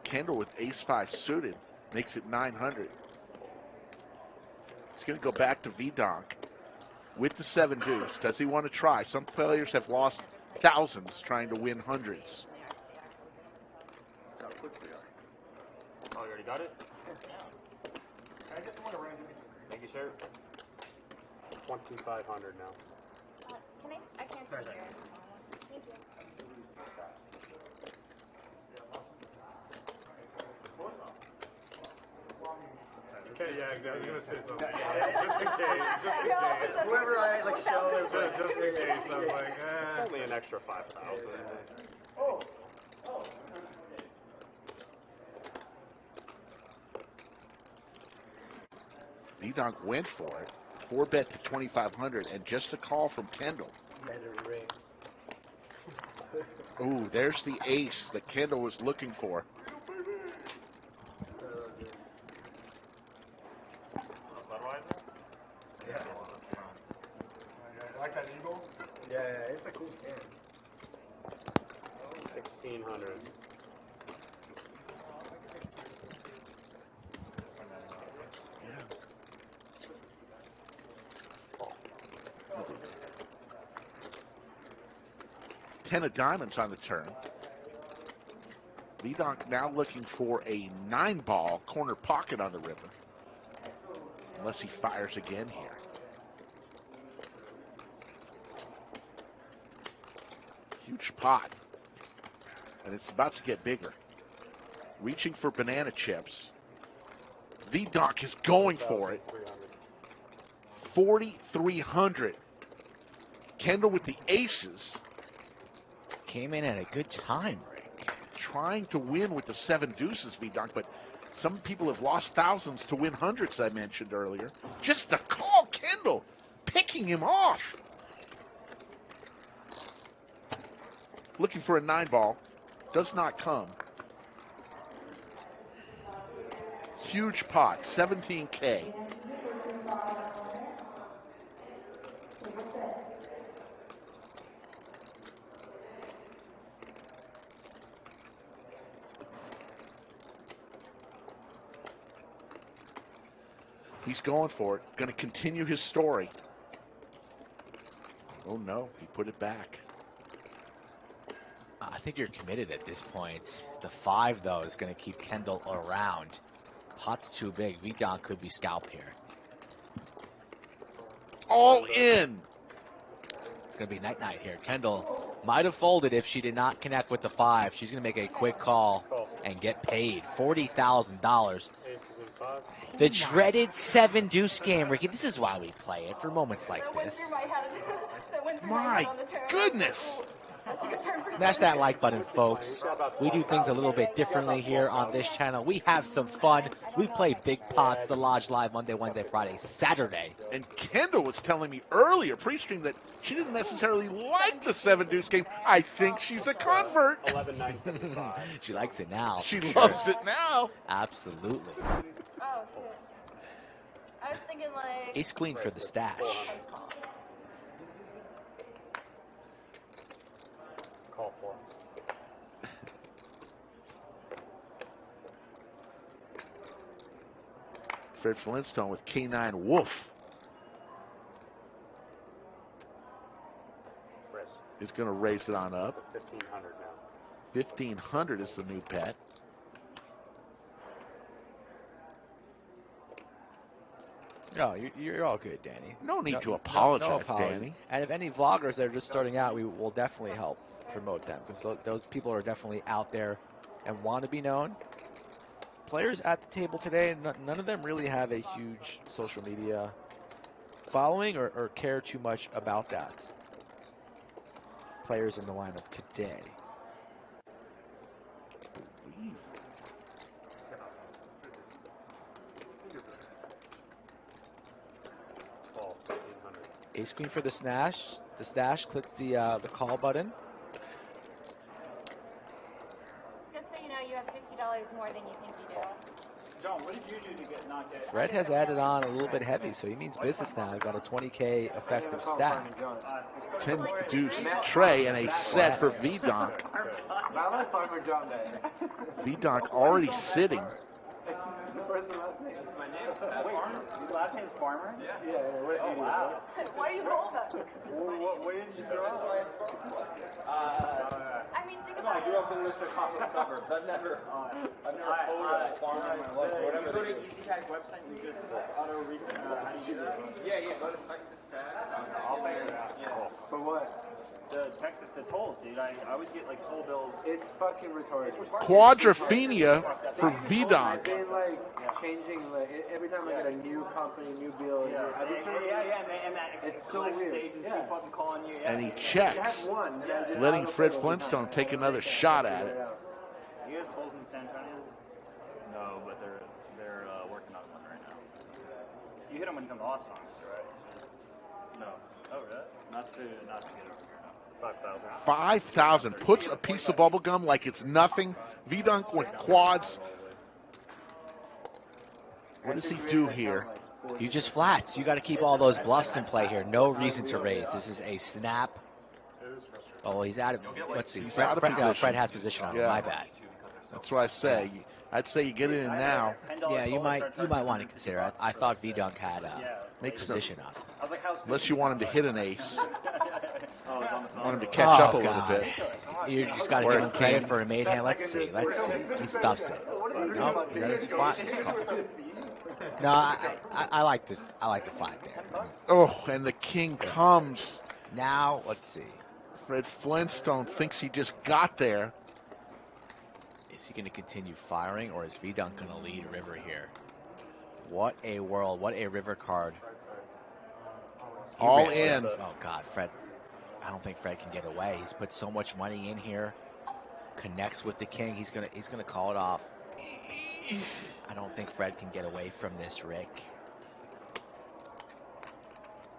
Kendall with ace-5 suited. Makes it 900. He's going to go back to V-Donk with the 7 deuce. Does he want to try? Some players have lost thousands trying to win hundreds. Oh, you already got it? I just want to run. Thank you, sir. 2,500 now. Can I can't see yours. Thank you. Okay, yeah, I was going to say something. Just in case. Whoever I like show, Just in case. I was like, It's only an extra 5,000. Oh. V-Donk went for it. 4-bet to 2,500, and just a call from Kendall. Ooh, there's the ace that Kendall was looking for. Yeah. I like that eagle. Yeah, it's a cool can. 1,600. Ten of diamonds on the turn. V-Donk now looking for a 9-ball corner pocket on the river. Unless he fires again here. Huge pot. And it's about to get bigger. Reaching for banana chips. V-Donk is going for it. 4,300. Kendall with the aces. Came in at a good time, Rick. Trying to win with the 7 deuces, V-Donk, but some people have lost thousands to win hundreds, I mentioned earlier. Just the call, Kendall, picking him off. Looking for a 9-ball. Does not come. Huge pot, 17K. He's going for it. Going to continue his story. Oh, no. He put it back. I think you're committed at this point. The 5, though, is going to keep Kendall around. Pot's too big. V-Donk could be scalped here. All in. It's going to be night-night here. Kendall might have folded if she did not connect with the 5. She's going to make a quick call and get paid $40,000. The dreaded 7 deuce game, Ricky. This is why we play it, for moments like this. My goodness. Smash that like button, folks. We do things a little bit differently here on this channel. We have some fun. We play big pots, the Lodge Live Monday, Wednesday, Friday, Saturday. And Kendall was telling me earlier, pre-stream, that she didn't necessarily like the 7 deuce game. I think she's a convert. 11,975. She likes it now. She loves it now. Absolutely. Oh, shit. I was thinking like... Ace Queen for the stash. Call 4. Fred Flintstone with K9 Wolf. Is going to raise it on up. 1,500 now. 1,500 is the new bet. No, you're all good, Danny. No need to apologize, apology. Danny. And if any vloggers that are just starting out, we will definitely help promote them, because those people are definitely out there and want to be known. Players at the table today, none of them really have a huge social media following or care too much about that. Players in the lineup today. Ace Queen for the stash. The stash, click the call button. Just so you know, you have $50 more than you think you do. John, what did you do to get knocked out? Fred has added on a little bit heavy, so he means business now. I've got a 20K effective stack. 10 deuce tray and a set for V-Donk. I like Farmer John better. VDonk already sitting. It's the first and last name. It's my name. Wait, his last name is Farmer? Yeah. Oh, wow. Why do you roll that? Where did you grow up? I mean, think I about grew it. up in Worcester, Coffee Suburbs. I've never owned a farm in my life. If you go to YooChan's website, you just auto read how do you do this? Yeah, go to Texas Tag. I'll figure it out. Yeah. For what? The Texas, the tolls, dude. I always get like toll bills. It's fucking retarded. Quadrophenia for I've VDonk. been like changing, like every time I get a new company, new bill. I've been trying to- and that It's so collections weird. agency Yeah. fucking calling you. And he I checks, had one, and I just letting auto Fred fill every Flintstone time. take another shot at it. You guys tolls in San Antonio? No, but they're working on one right now. You hit them when you come to Austin, obviously, right? No. Oh, really? Not to get over here. No. 5,000. 5,000. Puts a piece of bubble gum like it's nothing. VDonk went quads. What does he do here? You just flats. You got to keep all those bluffs in play here. No reason to raise. This is a snap. Oh, he's out of. Let's see. He's out of position. Fred has position on him. Yeah. My bad. That's what I say. I'd say you get it in now. Yeah, you might want to consider it. I thought VDonk had Makes position on him. I was like, how's Unless you want him to hit an ace. Oh, it's on the phone. Want him to catch up a little God. bit. You just got to give him credit for a Mayhem. Let's see. He stuffs it. Nope. You got to flat this calls. No, I like this. I like the flat there. Oh, and the king comes. Now, let's see. Fred Flintstone thinks he just got there. Is he going to continue firing, or is VDonk going to lead river here? What a world. What a river card. He All ran- in. Oh, God, Fred. I don't think Fred can get away. He's put so much money in here. Connects with the king. He's gonna call it off. I don't think Fred can get away from this, Rick.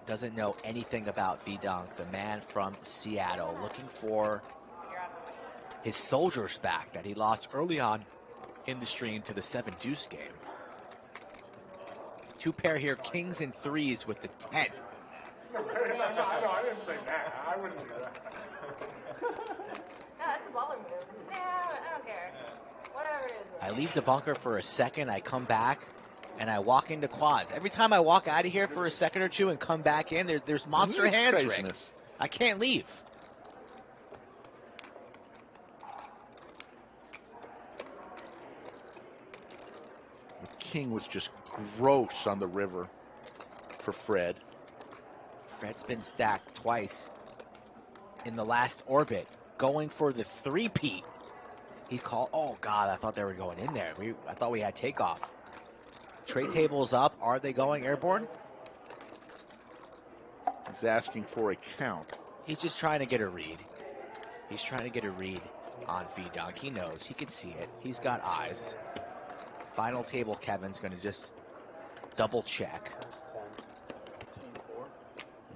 Doesn't know anything about VDonk, the man from Seattle, looking for his soldiers back that he lost early on in the stream to the 7-deuce game. Two pair here, kings and threes with the 10. No, I didn't say that. I wouldn't do that. No, that's a baller move. Yeah, I don't care. Whatever it is. I leave the bunker for a second, I come back, and I walk into quads. Every time I walk out of here for a second or two and come back in, there's monster It's hands, Rick. craziness. I can't leave. The king was just gross on the river for Fred. Fred's been stacked twice in the last orbit, going for the three-peat. He called, oh God, I thought they were going in there. I thought we had takeoff. Tray tables up, are they going airborne? He's asking for a count. He's just trying to get a read. He's trying to get a read on VDonk. He knows, he can see it. He's got eyes. Final table, Kevin's gonna just double check.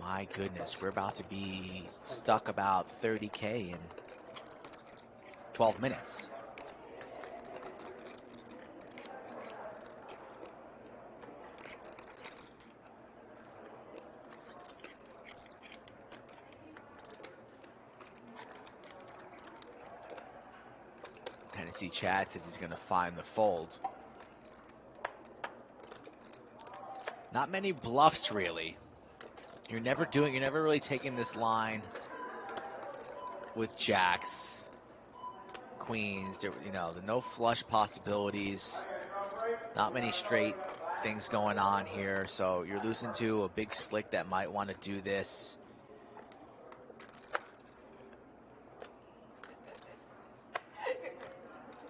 My goodness, we're about to be stuck about 30K in 12 minutes. Tennessee Chad says he's going to find the fold. Not many bluffs, really. You're never really taking this line with jacks, queens. The no flush possibilities. Not many straight things going on here. So you're losing to a big slick that might want to do this.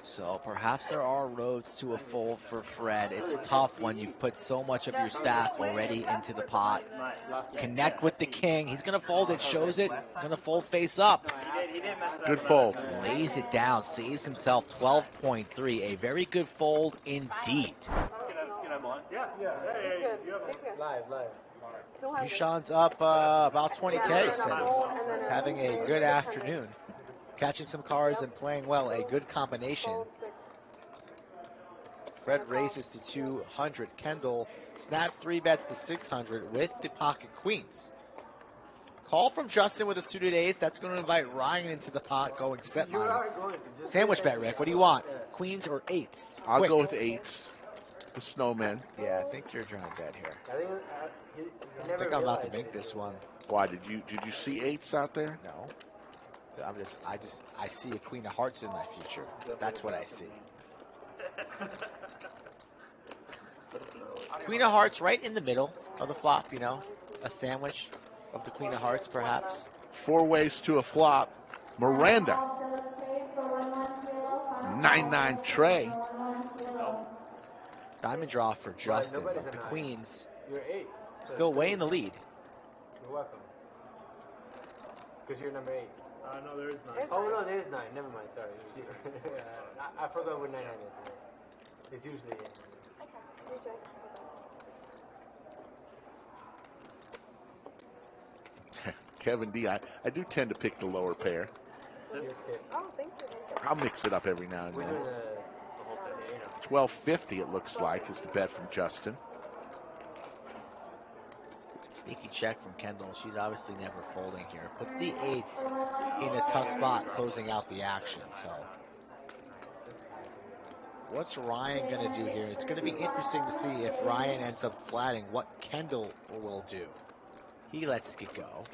So perhaps there are roads to a fold for Fred. It's tough when you've put so much of your stack already into the pot. Connect with the king. He's going to fold it, shows it. Going to fold face up. Good fold. Lays it down, saves himself 12.3. A very good fold indeed. Live. YooChan's up about 20K, so having a good afternoon. Catching some cards and playing well, a good combination. Fred raises to 200. Kendall snapped 3 bets to 600 with the pocket queens. Call from Justin with a suited ace. That's going to invite Ryan into the pot, going set You money. are going. Just Sandwich bet, Rick. What do you want? Queens or eights? I'll Quick. go with eights. The snowman. Yeah, I think you're trying to bet here. I think he I never think I'm about to realized make it. this one. Why did you see eights out there? No. I see a queen of hearts in my future. That's what I see. Queen of hearts right in the middle of the flop, you know, a sandwich of the queen of hearts, perhaps. 4 ways to a flop. Miranda. 9-9 Trey. Diamond draw for Justin, but the queens You're 8. still way in the lead. You're welcome. Because you're number 8. No, there is none. Oh, no, there is 9. Never mind, sorry. I forgot what 9-9 is. It's usually 8. Kevin D. I do tend to pick the lower pair. Your tip. Oh, thank you. I'll mix it up every now and We're then. doing the whole thing, you know. 1250 it looks like is the bet from Justin. Sneaky check from Kendall. She's obviously never folding here. Puts the eights in a tough spot closing out the action. So what's Ryan going to do here? It's going to be interesting to see if Ryan ends up flatting what Kendall will do. He lets it go.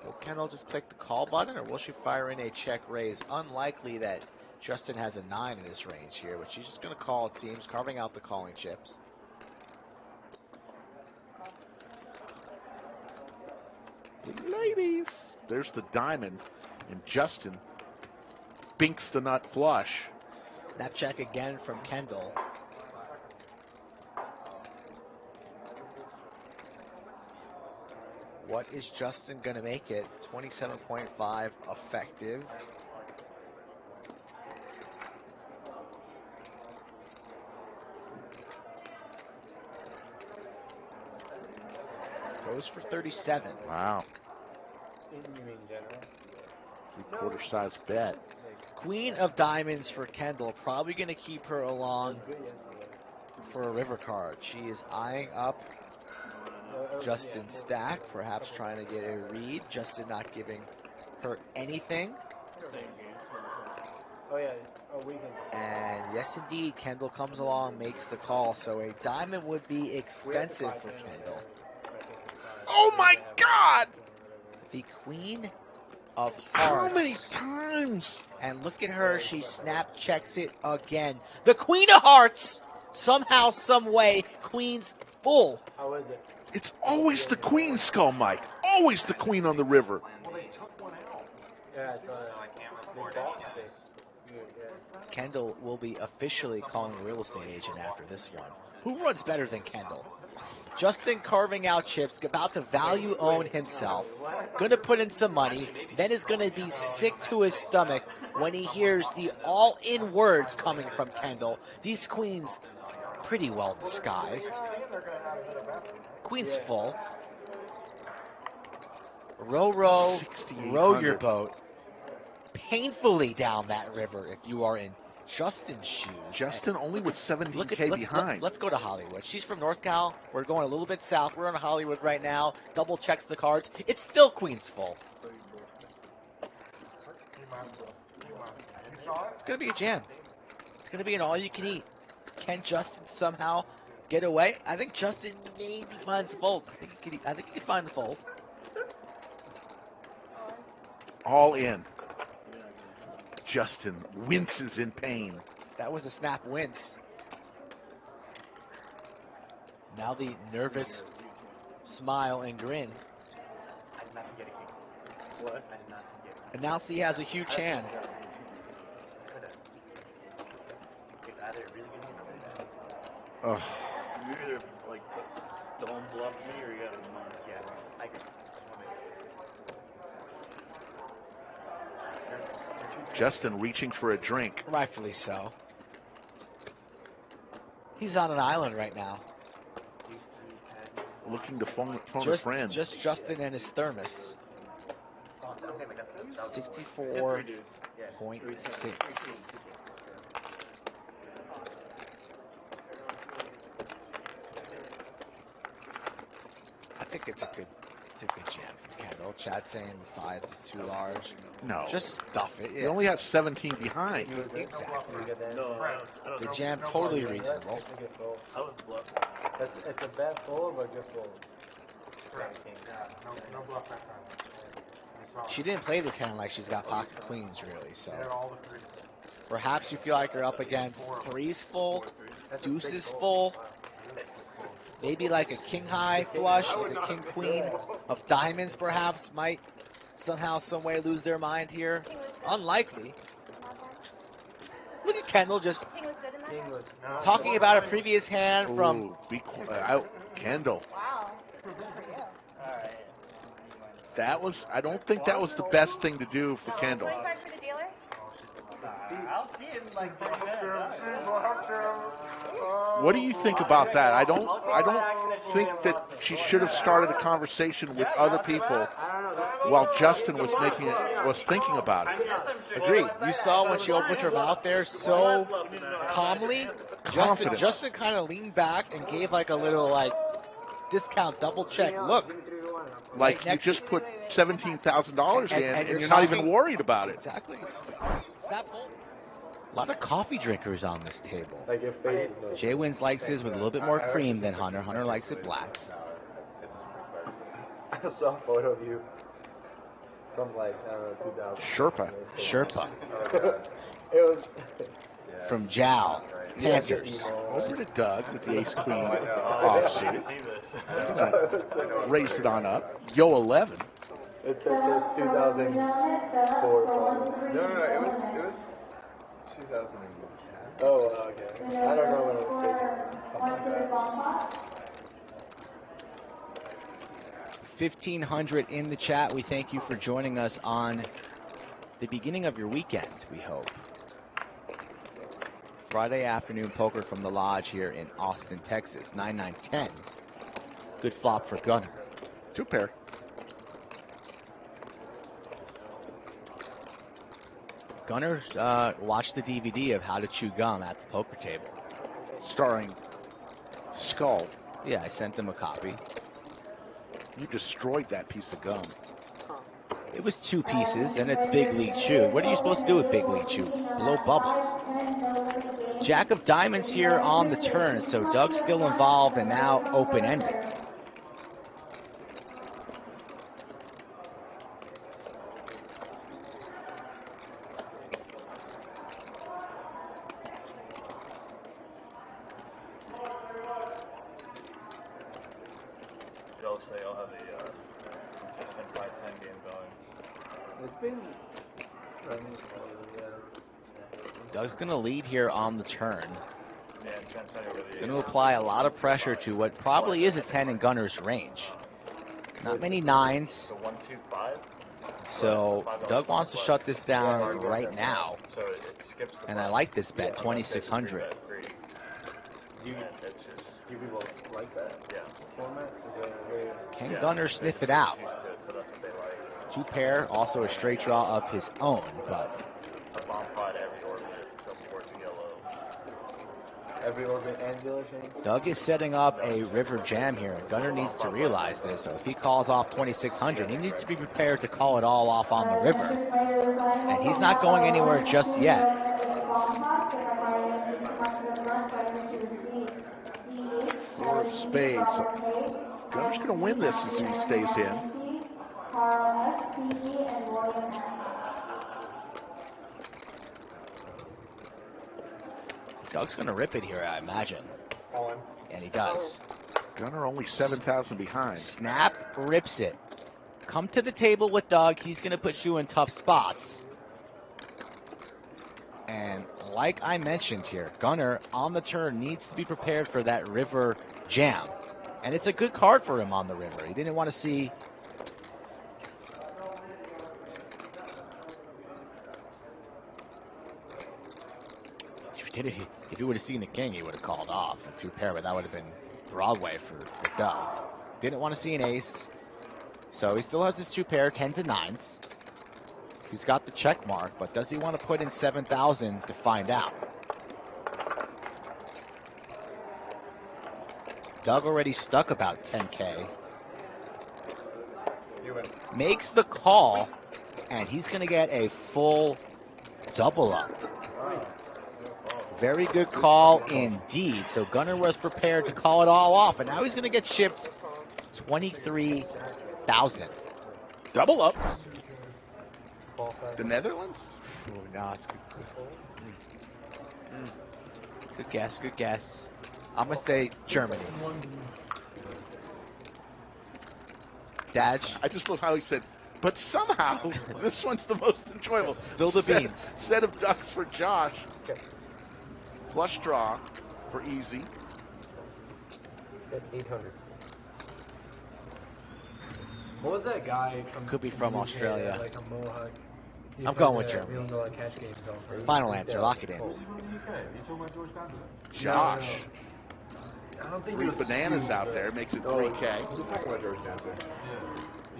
Will Kendall just click the call button, or will she fire in a check raise? Unlikely that Justin has a 9 in his range here, but she's just going to call, it seems, carving out the calling chips. Ladies, there's the diamond, and Justin binks the nut flush. Snap check again from Kendall. What is Justin going to make it? 27.5 effective. Goes for 37. Wow. You mean general? 3/4 size bet. Queen of diamonds for Kendall. Probably going to keep her along for a river card. She is eyeing up Justin's stack, perhaps trying to get a read. Justin not giving her anything. Oh, yeah. Oh, we can. And yes, indeed, Kendall comes along, makes the call. So a diamond would be expensive for Kendall. Oh my God! The queen of How hearts. many times? And look at her, she snap checks it again. The queen of hearts, somehow, some way, queen's full. How is it? It's always the queen, Skull Mike. Always the queen on the river. Yeah, it's I can't report anything. Kendall will be officially calling a real estate agent after this one. Who runs better than Kendall? Justin carving out chips, about to value own himself, going to put in some money, then is going to be sick to his stomach when he hears the all-in words coming from Kendall. These queens pretty well disguised. Queen's full. Row, row, row your boat painfully down that river if you are in Justin's shoes. Justin only with 17K behind. Let's go to Hollywood. She's from North Cal. We're going a little bit south. We're in Hollywood right now. Double checks the cards. It's still Queen's full. It's going to be a jam. It's going to be an all-you-can-eat. Can Justin somehow get away? I think Justin maybe finds the fold. I think he can find the fold. All in. Justin winces in pain. That was a snap wince. Now the nervous smile and grin. I did not get a king. What? I did not get a king. And now see he has a huge hand. It's either really good hand or bad. Ugh. You either like stone bluff me or you got a month. Yeah, I can. Justin reaching for a drink. Rightfully so. He's on an island right now. Looking to phone a friend. Just Justin and his thermos. 64.6. I think it's a good It's a good jam from Kendall. Chad saying the size is too large. No. Just stuff it. He Yeah. only has 17 behind. Exactly. The jam totally reasonable. I was bluffing. It's a bad fold or good fold? No bluff that time. She didn't play this hand like she's got pocket queens, really. So Hit all the threes. perhaps you feel like you're up against threes full, deuces full, maybe like a king high flush, like a king queen of diamonds perhaps might somehow, some way lose their mind here. Unlikely. Look at Kendall just King was good in that. talking about a previous hand from Ooh, be quiet. Kendall. Wow. Good for you. Alright. That was, I don't think that was the best thing to do for Kendall. 25 for the dealer. I'll see it in like 30 minutes. What do you think about that? I don't think that she should have started a conversation with other people while Justin was thinking about it. Agreed. You saw when she opened her mouth there so calmly. Confident. Justin kind of leaned back and gave like a little like discount double check look. Like you just put $17,000 in and you're not even worried about it. Exactly. Snap fold. A lot of coffee drinkers on this table. Like your face is though. JWin likes his with a little bit more cream than Hunter. Hunter likes it black. I saw a photo of you from like, I don't know, 2000. Sherpa. It was From Jow. Panthers. Over to Doug with the ace-queen offsuit. Raised it on up. Yo 11. It's such a 2004 photo. No, it was 2010. Oh, okay. I don't know when it was taken. Something like that. 1,500 in the chat. We thank you for joining us on the beginning of your weekend, we hope. Friday afternoon poker from the lodge here in Austin, Texas. 9-9-10. Good flop for Gunner. Two pair. Gunner watched the DVD of How to Chew Gum at the poker table. Starring Skull. Yeah, I sent them a copy. You destroyed that piece of gum. It was 2 pieces, and it's Big League Chew. What are you supposed to do with Big League Chew? Blow bubbles. Jack of diamonds here on the turn, so Doug's still involved and now open-ended. They'll say I'll have a consistent 5-10 game going. It's been running for Doug's going to lead here on the turn. Yeah, and transferring over the Going to apply a lot of pressure to what probably is a 10 in Gunner's range. Not many 9s, the 1-2-5. so Doug wants to shut this down right now. So it skips the And I like this bet, 2,600. Do people like that format? Can Gunner sniff it out? So that's what they like. 2 pair, also a straight draw of his own, but A bomb pot every orbit, so 4 to yellow. Every orbit and dealer chain? Doug is setting up a river jam here. Gunner needs to realize this. So if he calls off 2,600, he needs to be prepared to call it all off on the river. And he's not going anywhere just yet. 4 of spades. Gunner's going to win this as he stays in. Doug's going to rip it here, I imagine. And he does. Gunner only 7,000 behind. Snap rips it. Come to the table with Doug. He's going to put you in tough spots. And like I mentioned here, Gunner on the turn needs to be prepared for that river jam. And it's a good card for him on the river. He didn't want to see... If he would have seen the king, he would have called off a 2 pair, but that would have been Broadway for Doug. Didn't want to see an ace. So he still has his 2 pair, 10s and 9s. He's got the check mark, but does he want to put in 7,000 to find out? Doug already stuck about 10K. makes the call, and he's going to get a full double up. Very good call indeed. So Gunnar was prepared to call it all off, and now he's going to get shipped 23,000. Double up. The Netherlands? Ooh, no, it's good. Good guess, good guess. I'm going to say Germany. Dadge? I just love how he said, but somehow this one's the most enjoyable. Spill the beans. Set of ducks for Josh. Flush draw for easy. 800. What was that guy from? Could be from UK, Australia. like a Mohawk. I'm going with Germany. We don't know what cash games are. Final answer, lock it in. Josh. I don't think 3 bananas out there makes it 3K.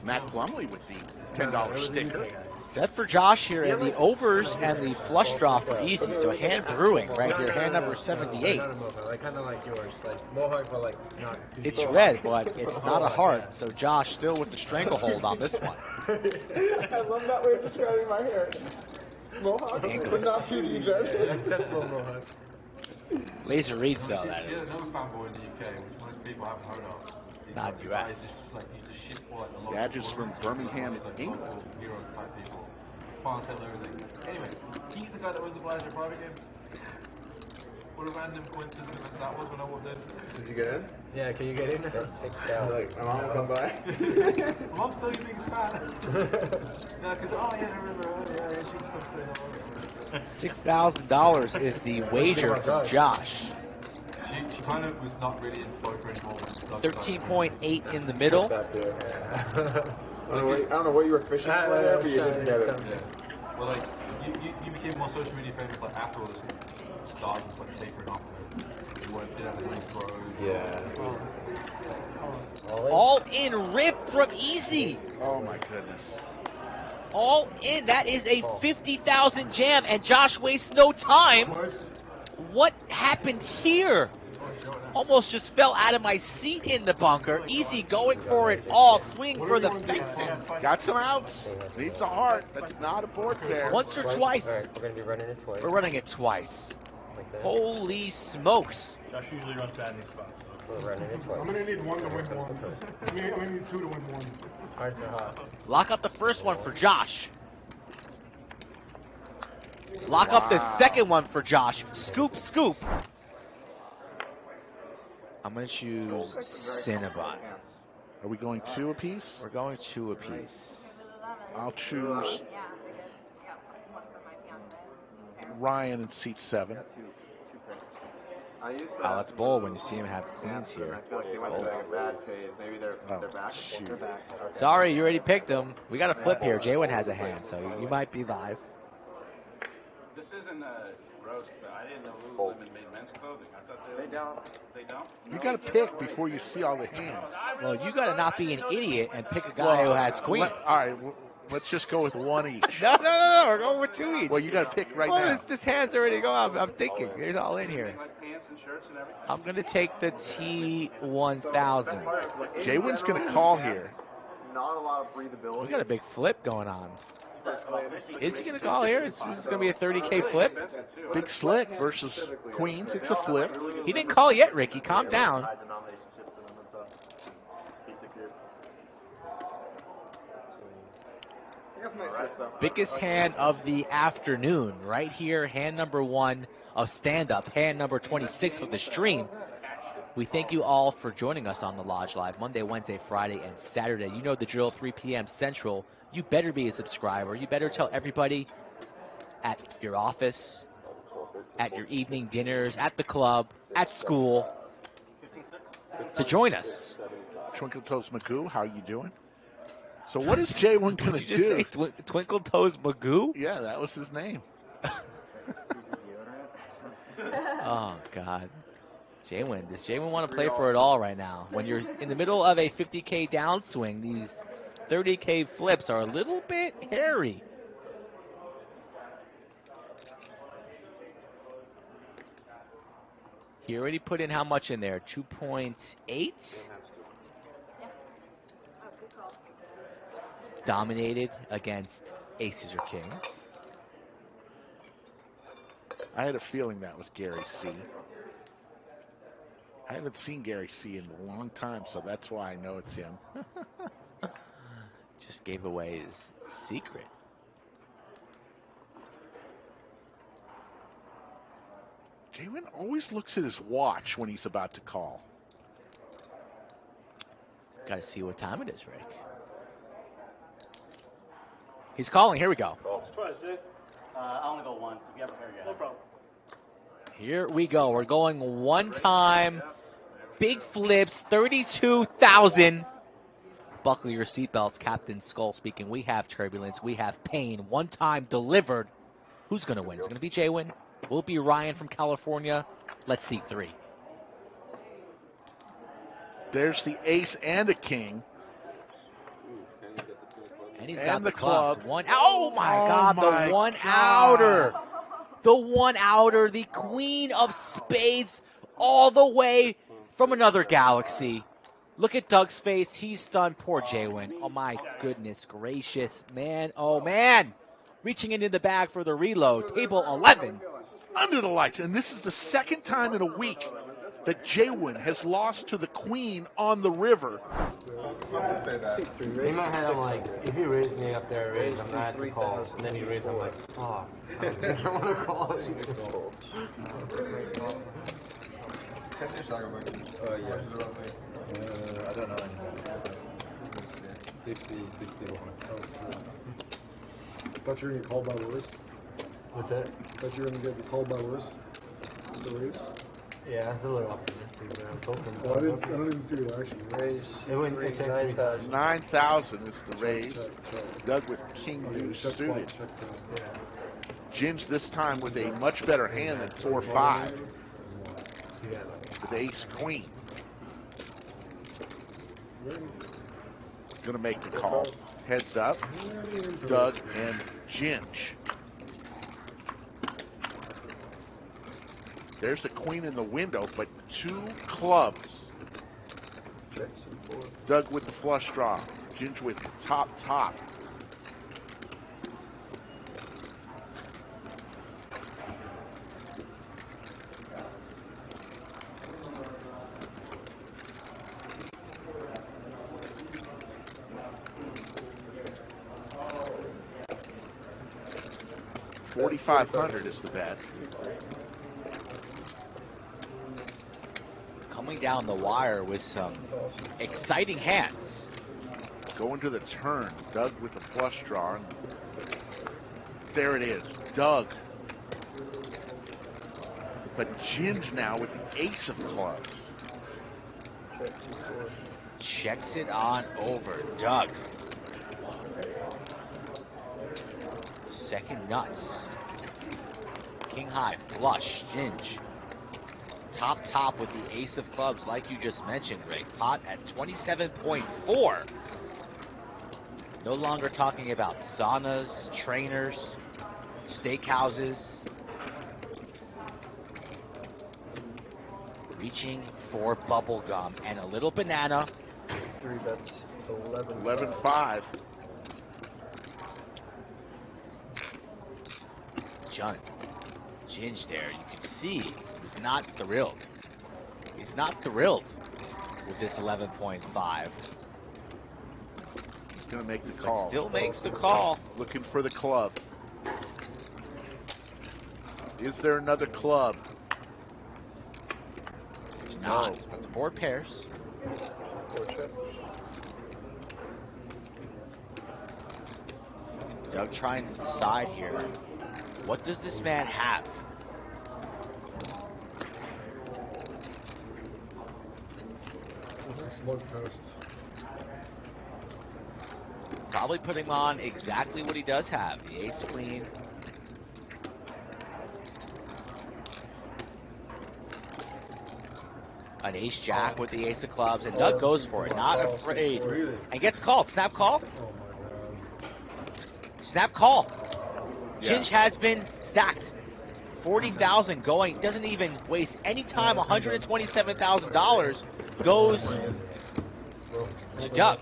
Matt Plumley with the $10 sticker. Set for Josh here in the overs and the flush draw for easy. So hand brewing right here, hand number 78. Like kind of like yours, like Mohawk, but like not. It's red, but it's not a heart. So Josh still with the stranglehold on this one. I love that way of describing my hair. Mohawk, but not too deep. Acceptable Mohawk. Laser reads though, that is. Fanboy in the UK, which most people haven't heard of. Not US. Gadgets from Birmingham, England. Hero type people. Fans have everything. Anyway, he's the guy that was the Blazer private game. What a random coincidence that was when I walked in. Did you get in? Yeah, can you get in? That's 6,000. Like, my mom will come by. My mom's still your biggest fan. No, because, oh yeah, I remember. Oh, yeah, she can come say hello. $6,000 is the wager from Josh. She kind of was not really into poker anymore. 13.8 in the middle. I don't know what you were fishing for there, but you didn't get it. Yeah. Well, like, you became more social media famous like after all this started just like tapering off. You did have any pros. Yeah. All in rip from easy. Oh my goodness. All in. That is a 50,000 jam, and Josh wastes no time. What happened here? Almost just fell out of my seat in the bunker. Easy going for it all. Swing for the fences. Got some outs. Needs a heart. That's not a board pair. Once or twice. All right, we're going to be running it twice. We're running it twice. Like that. Holy smokes. Josh usually runs bad in these spots. So. We're running it twice. I'm gonna need one to win one. I'm gonna need 2 to win one. Hearts are hot. Lock up the first one for Josh. Lock up the second one for Josh. Scoop, scoop. I'm going to choose Cinnabon. Are we going 2 apiece? We're going 2 apiece. I'll choose Yeah, one for my fiance. Ryan in seat 7. Oh, that's bold when you see him have queens here. It's bold. Oh, shoot. Sorry, you already picked them. We got a flip here. JWin has a hand, so you might be live. This isn't a roast, but I didn't know Lululemon made men's clothing. I thought they don't. They don't? You got to pick before you see all the hands. Well, you got to not be an idiot and pick a guy who has queens. All right, let's just go with 1 each. No. We're going with 2 each. Well, you got to pick right Well, now. this hand's already going. I'm thinking. There's all in here. Like pants and shirts and everything? I'm going to take the T1000. JWin's going to call here. Not a lot of breathability. We got a big flip going on. Is he going to call here? Is this going to be a 30K flip? Big slick versus queens. It's a flip. He didn't call yet, Ricky. Calm down. Biggest hand of the afternoon. Right here, hand number 1 of stand-up. Hand number 26 of the stream. We thank you all for joining us on the Lodge Live Monday, Wednesday, Friday, and Saturday. You know the drill, 3 p.m. Central. You better be a subscriber. You better tell everybody at your office, at your evening dinners, at the club, at school, to join us. Twinkle Toes Magoo, how are you doing? So what is JWin going to do? Did you just say Twinkle Toes Magoo? Yeah, that was his name. Oh, God. JWin. Does JWin want to play for it all right now? When you're in the middle of a 50K downswing, these 30K flips are a little bit hairy. He already put in how much in there? 2.8? dominated against aces or kings. I had a feeling that was Gary C. I haven't seen Gary C in a long time, so that's why I know it's him. Just gave away his secret. JWin always looks at his watch when he's about to call. Got to see what time it is, Rick. He's calling. Here we go. Twice, Jay. I only go once. If you ever hear it. No problem. Here we go. We're going one time. Big flips, 32,000. Buckle your seatbelts. Captain Skull speaking. We have turbulence. We have pain. One time delivered. Who's going to win? Is it going to be JWin? Will it be Ryan from California? Let's see 3. There's the ace and a king. And he's got and the clubs. club. One. Oh my God! My The one God. outer. The one outer. The queen of spades, all the way from another galaxy. Look at Doug's face. He's stunned. Poor JWin. Oh my goodness gracious, man! Oh man! Reaching into the bag for the reload. Table 11. Under the lights, and this is the second time in a week that JWin has lost to the queen on the river. In my head, I'm like, if you raise me up there, raise, I'm not to call. And then you raise, I'm like, oh, I don't think I want to call it. I don't know anything. 50, 61. Thought you were going to get called by Lewis. What's that? Thought you were going to get called by Lewis. The raise. Yeah, that's a little optimistic, but I'm hoping. Well, I don't even see the reaction. Raise. It went 9,000. 9,000 is the raise. Doug with king deuce Check suited. Yeah. Ginge this time with a much better hand than 4-5. Yeah. With ace queen. Gonna make the call. Heads up. Doug and Ginge. There's the queen in the window, but 2 clubs. Doug with the flush draw. Ginge with top. 4,500 is the bet. Coming down the wire with some exciting hands. Going to the turn. Doug with the flush draw. There it is. Doug. But Ginge now with the ace of clubs. Checks it on over. Doug. Second nuts. King high, flush, Ginge. Top with the ace of clubs, like you just mentioned, Rick. Pot at 27.4. No longer talking about saunas, trainers, steakhouses. Reaching for bubble gum and a little banana. 3 bets. 11-5. Ginge there, you can see he's not thrilled. He's not thrilled with this 11.5. He's going to make the call. But still makes the call. Looking for the club. Is there another club? Not, but the board pairs. Doug trying to decide here. What does this man have? Slugfest. Probably putting on exactly what he does have. The ace queen. An ace jack with the ace of clubs. And Doug goes for it. Not afraid. And gets called. Snap call. Snap call. Ginge has been stacked. 40,000 going. Doesn't even waste any time. $127,000 goes to Doug.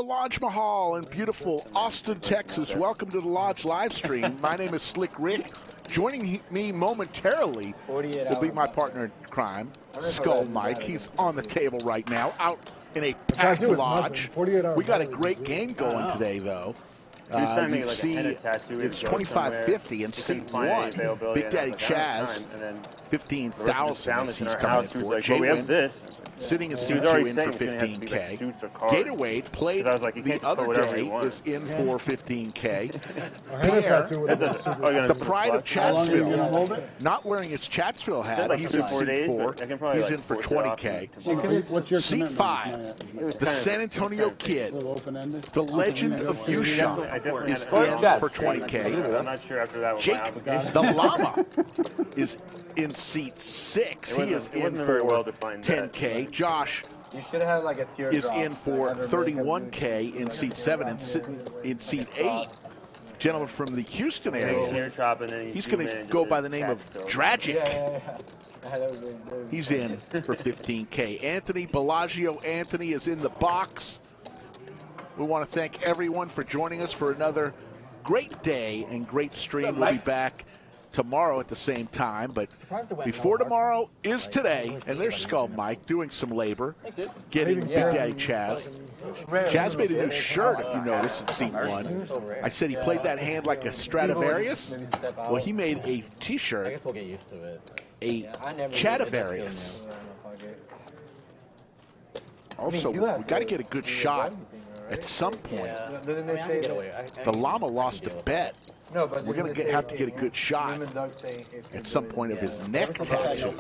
Lodge Mahal in beautiful Austin, Texas. Welcome to the Lodge live stream. My name is Slick Rick. Joining me momentarily will be my partner in crime, Skull Mike. He's on the table right now, out in a packed lodge. We got a great game going today, though. You see, it's 25.50 in seat 1. Big Daddy Chaz, 15,000 he's coming in for. JWin sitting in seat 2 in for 15K. Gatorwade played the other day is in for 15K. Pier, the pride of Chatsville, not wearing his Chatsville hat. He's in seat 4. He's in for 20K. Seat 5, the San Antonio Kid, the legend of YooChan, is in for 20K. I'm not sure after that one. Jake, the Llama, is in seat 6. He is in for 10K. Josh is in for 31K in seat 7 and sitting in seat 8. Gentleman from the Houston area. He's going to go by the name of Dragic. He's in for 15K. Anthony Bellagio Anthony is in the box. We want to thank everyone for joining us for another great day and great stream. We'll be back tomorrow at the same time, but before tomorrow is today, and there's Skull Mike doing some labor, getting Big Daddy Chaz. Chaz made a new shirt, if you notice, in seat 1. I said he played that hand like a Stradivarius. Well, he made a T-shirt, a Chadivarius. Also, we got to get a good shot at some point. The Llama lost a bet. We're going to have to get a good shot at some point of his neck tattoo.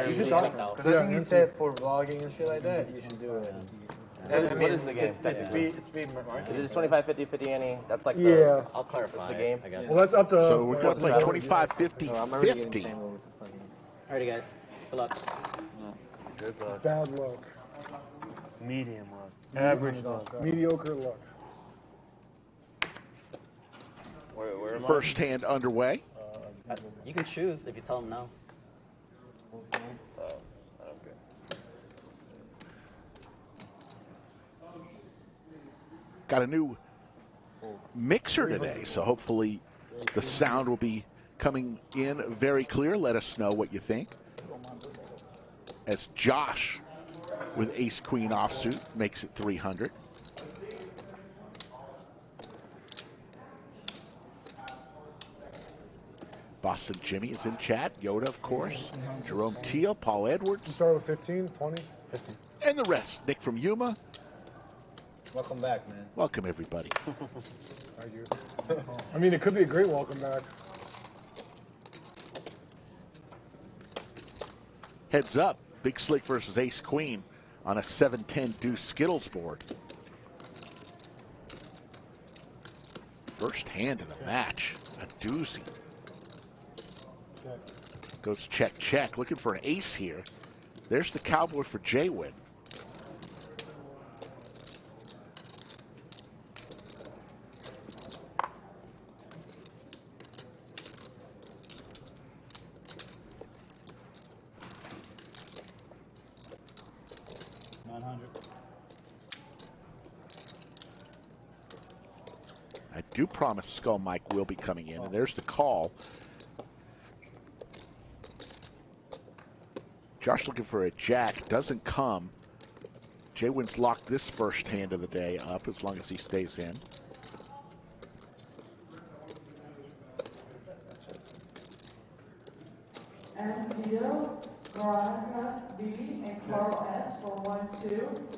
You should talk now. Because I think he said for vlogging and shit like that, you should do it. What is the game? It's speed market. Is it 25, 50, 50 ante? That's like Yeah. I'll clarify the game. I guess. Well, that's up to. So we're going to play 25, 50, 50. Alrighty, guys. Good luck. Good luck. Bad luck. Medium luck. Average luck. Mediocre luck. Where am I? First hand underway. You can choose if you tell them no. I don't care. Got a new mixer today, so hopefully the sound will be coming in very clear. Let us know what you think. As Josh with ace queen offsuit makes it 300. Boston Jimmy is in chat. Yoda, of course. Jerome Teal, Paul Edwards. Start with 15, 20. 15. And the rest. Nick from Yuma. Welcome back, man. Welcome, everybody. Thank you. I mean, it could be a great welcome back. Heads up. Big Slick versus Ace Queen on a 7-10 deuce Skittles board. First hand of the match. A doozy. Goes check, check. Looking for an ace here. There's the cowboy for JWin. I do promise Skull Mike will be coming in, and there's the call. Josh looking for a jack, doesn't come. JWin's locked this first hand of the day up as long as he stays in. And Vito, Veronica B, and Carl S for 1-2.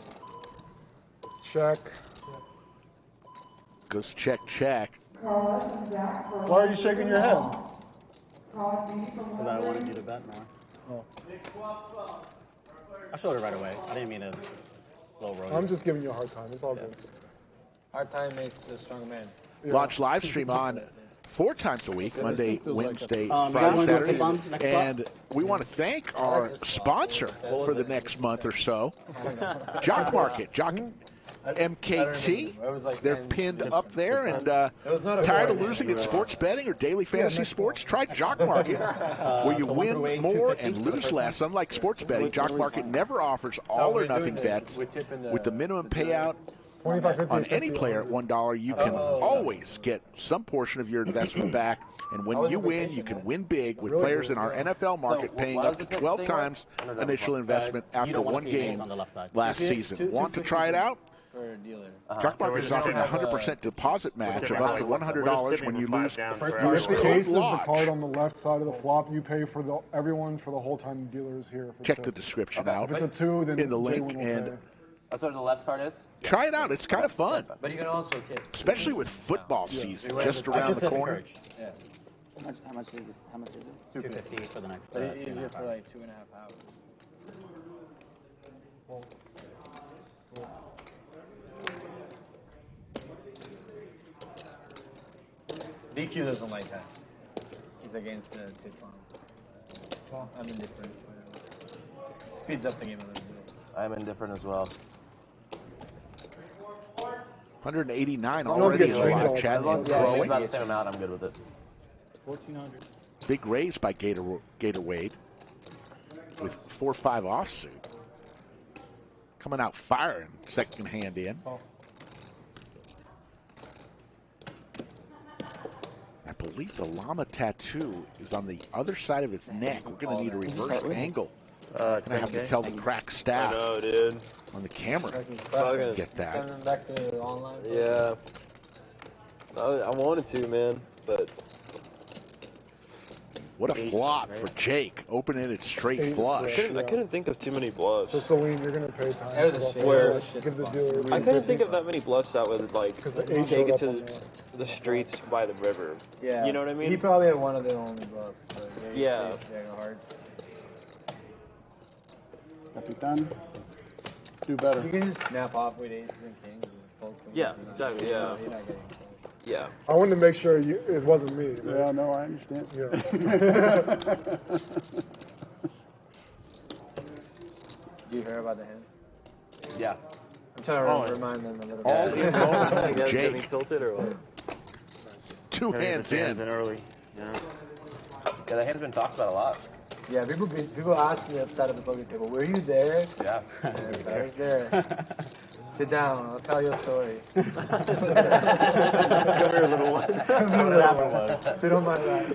Check. Goes check, check. Carl S and Zach for Why are you shaking your head? Todd B from Because I wanted you to bet more. Oh. I showed it right away. I didn't mean to slow roll. I'm just giving you a hard time. It's all good. Hard time makes a strong man. Yeah. Launch live stream on 4 times a week, Monday, Wednesday, like Friday, Saturday. And we want to thank our sponsor for the next month or so, Jock Market. Jock MKT. They're pinned up there, and tired of losing at sports betting or daily fantasy sports? Try Jock Market, where you win more and lose less. Unlike sports betting, Jock Market never offers all or nothing bets. With the minimum payout on any player at $1, you can always get some portion of your investment back. And when you win, you can win big with players in our NFL market paying up to 12 times initial investment after one game last season. Want to try it out? Jock Market is offering a 100% deposit match of up to $100 when you lose. If the ace is the card on the left side of the flop, you pay for everyone for the whole time the dealer is here. Check the description out If it's a 2, then in the link. And that's what the left card is? try it out. It's kind of fun. But you can also tip. Especially with football season just around the corner. Yeah. How much is it? How much is it? 250 for the next. But it's easier for like 2.5 hours. DQ doesn't like that. He's against tip on. I'm indifferent. Speeds up the game a little bit. I'm indifferent as well. 189 already in the live chat and growing. About the same amount, I'm good with it. 1,400. Big raise by Gator Wade with 4-5 offsuit. Coming out firing, second hand in. I believe the llama tattoo is on the other side of its neck. We're going to need a reverse angle. Going to have to tell the crack staff on the camera to get that. Send them back to online? Yeah. I wanted to, man, but... What a flop for Jake, opening it straight flush. I couldn't think of too many bluffs. So Celine, you're going to pay time. Give the dealer I couldn't think of that many bluffs that would like take it to the streets by the river. Yeah. You know what I mean? He probably had one of the only bluffs. Yeah. Hearts. Capitan, do better. You can just snap off with aces and kings and fold. Yeah, exactly. Yeah. Yeah. I wanted to make sure it wasn't me. Right? Yeah, no, I understand. Yeah. Do you hear about the hand? Yeah. I'm trying to remind them a little bit. All in moment from Jake. Jake. Tilted or what? 2 hands in. Early. Yeah. Yeah, the hand's been talked about a lot. Yeah, people ask me outside of the poker table, were you there? Yeah. I was there. Sit down, I'll tell you a story. Come here, little one. Come here, little one. Sit on my lap.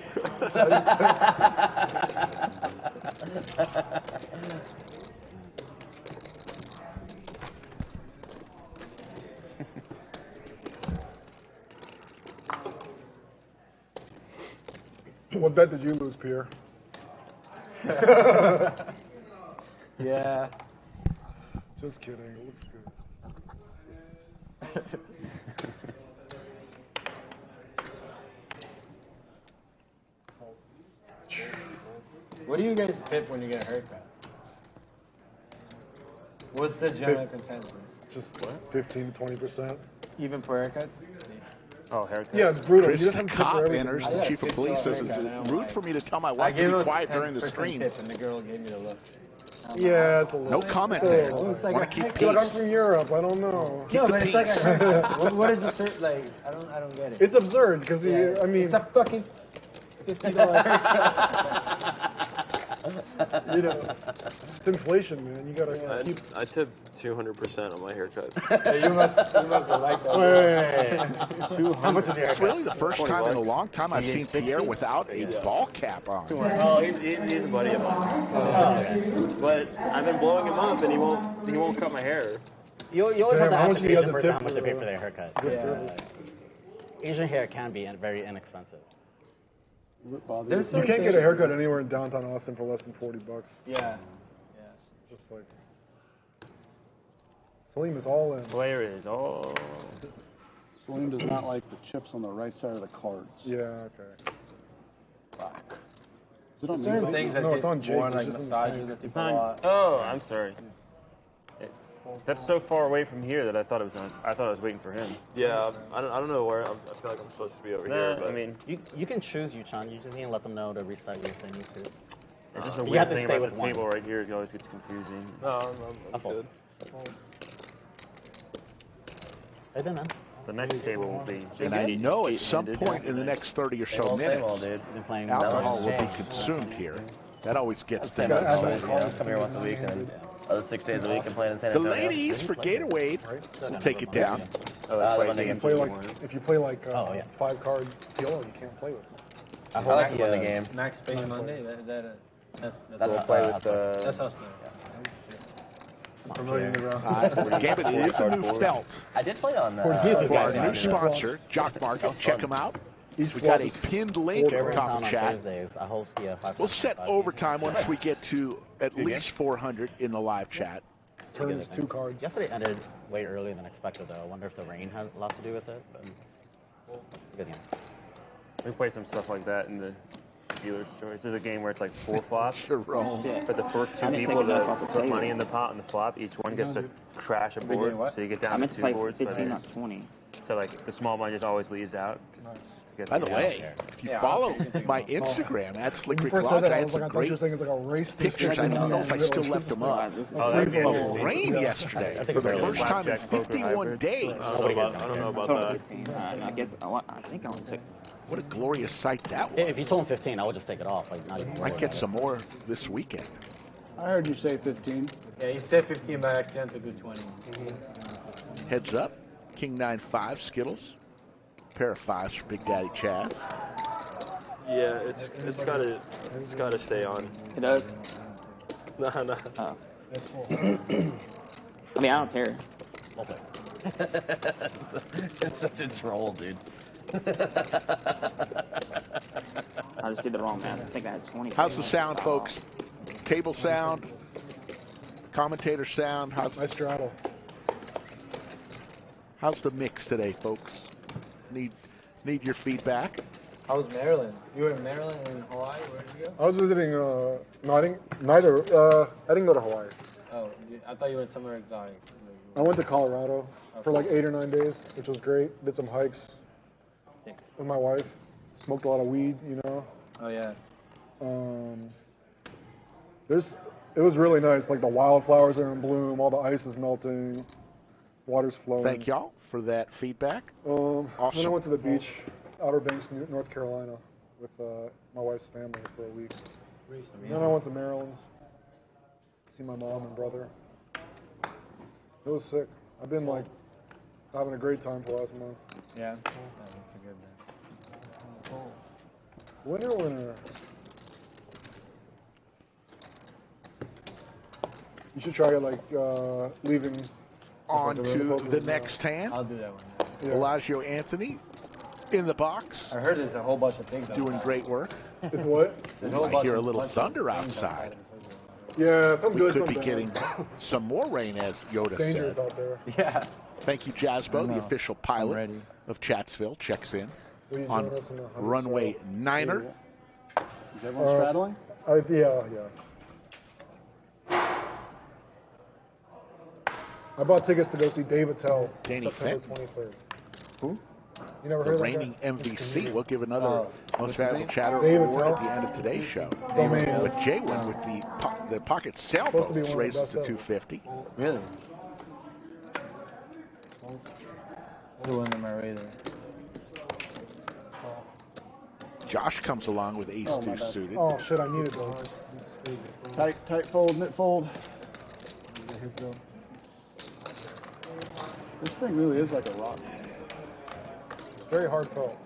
What bet did you lose, Pier? Yeah. Just kidding. It looks good. What do you guys tip when you get a haircut? What's the general consensus? Just 15 to 20%. Even for haircuts? Oh, haircut. Yeah, it's brutal. Chris, You the just have to tip cop for everything. enters. The chief of police says, is it rude for me to tell my wife to be quiet during the stream? Tip and the girl gave me the look. Yeah, it's a little. No comment there. It's like Want to keep Like, I'm peace. from Europe. I don't know. Keep No, the but peace. it's like a haircut. What is the cert? Like, I don't get it. It's absurd because I mean, It's a fucking $50 haircut. you know, it's inflation, man. You gotta keep. I tip 200% on my haircut. Yeah, you must have liked that. Wait. How much is your It's really the first time in a long time I've seen Pierre without a ball cap on. Oh, he's a buddy of mine. But I've been blowing him up, and he won't cut my hair. You always have to How ask much the do you Asian have to person tip how much they for pay for their haircut. good service? Asian hair can be very inexpensive. You can't get a haircut anywhere in downtown Austin for less than $40. Yeah. Just like Salim is all in. Player is all. Salim does not like the chips on the right side of the cards. Yeah, okay. Black. Is it on Certain me? things that No, it's get on Jake. more It's like just in the massages tank. that It's people not. Oh, I'm sorry. That's so far away from here that I thought it was. I thought I was waiting for him. Yeah, I don't know where. I feel like I'm supposed to be over here. But I mean, You can choose YooChan. You just need to let them know to restart your thing too. it's just a You weird have to thing stay about with the one. table right here. It always gets confusing. No, I'm I'll fold. good. Hey, then, man. The next table will be. And I know at some point in the next 30 or so minutes, alcohol will be consumed here. That always gets things excited. Come here once a week and other 6 days a week and play in San The Antonio. ladies for Gatorade will take it down. If you play like 5-card dealer, you can't play with them. I like to win the game. Max Payne Monday. That's we'll play with. That's us. Promoting the round. Gambit, it is a new felt. I did play on for our new sponsor, Jock Market. Check them out. We got a pinned link at the top of the chat. We'll set overtime once we get to at least 400 in the live chat. Turns 2 cards. Yesterday ended way earlier than expected, though. I wonder if the rain had a lot to do with it. But it's a good game. We play some stuff like that in the dealer's choice. There's a game where it's like 4 flops. But the first 2 people to put money in the pot and the flop, each one gets to crash a board. So you get down to 2 boards. 15, not 20. So like the small money just always leaves out. By the way, if you follow my Instagram at Slick Rick Lodge, I had some great pictures. I don't know if I still left them up of rain yesterday for the first time in 51 days. I don't know about that. I think I only took. What a glorious sight that was. If you told him 15, I would just take it off. Like, not even might get some more this weekend. I heard you say 15. Yeah, you said 15 by accident to do 20. Heads up, King 9-5 Skittles. Pair of 5s for Big Daddy Chaz. Yeah, it's gotta stay on. It does. No. Oh. I mean, I don't care. It's such a troll, dude. I just did the wrong math. I think I had 20. How's the sound, folks? Table sound, commentator sound. How's nice straddle? How's the mix today, folks? Need your feedback. How was Maryland? You were in Maryland and Hawaii. Where did you go? I was visiting. No, I didn't go to Hawaii. Oh, I thought you went somewhere exotic. I went to Colorado for like 8 or 9 days, which was great. Did some hikes with my wife. Smoked a lot of weed, you know. Oh yeah. It was really nice. Like the wildflowers are in bloom, all the ice is melting, water's flowing. Thank y'all for that feedback. Awesome. Then I went to the beach, Outer Banks, North Carolina, with my wife's family for a week. Then I went to Maryland, see my mom and brother. It was sick. I've been like having a great time for the last month. Yeah, that's a good day. Winner. You should try it like leaving. On to the next hand. I'll do that one. Yeah. Bellagio Anthony in the box. I heard there's a whole bunch of things. Doing great work. It's what? I hear a little thunder outside. Yeah, some good. We could be getting some more rain, as Yoda said. Out there. Yeah. Thank you, Jasbo, the official pilot of Chatsville, checks in on runway 9er. Is everyone straddling? Yeah. I bought tickets to go see Dave Attell Danny September Fenton. 23rd. Who? You never The heard reigning of that? MVC. We'll give another most valuable chatter Dave award Attell. at the end of today's show. Domain. But JWin with the pocket sailboats raises to 250. Really? The one on my radar. Josh comes along with ace-2 suited. Oh shit! I needed those. Tight fold, knit fold. This thing really is like a rock. It's very hard felt.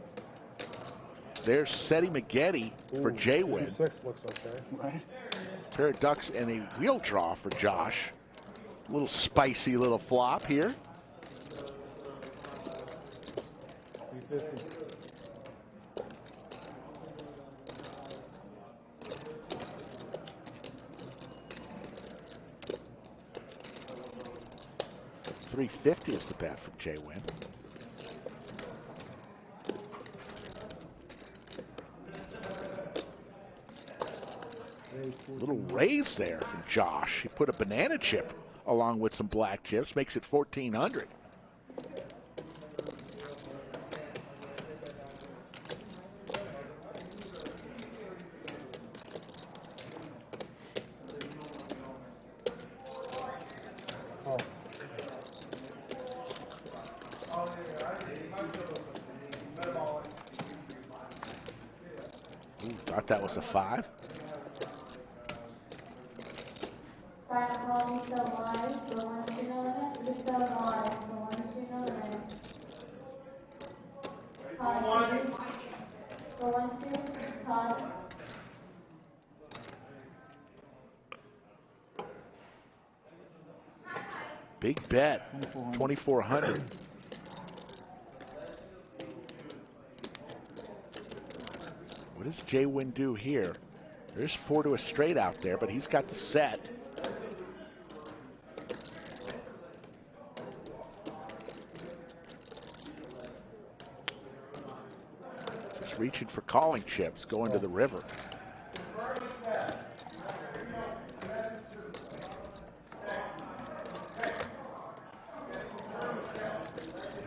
There's Seti McGetty for JWin. 6 looks okay. Right. Pair of ducks and a wheel draw for Josh. A little spicy little flop here. 350. $350 is the bet from JWin. Little raise there from Josh. He put a banana chip along with some black chips, makes it 1,400. Ooh, thought that was a 5. Big bet, 2,400. What does JWin do here? There's 4 to a straight out there, but he's got the set. Just reaching for calling chips, going to the river.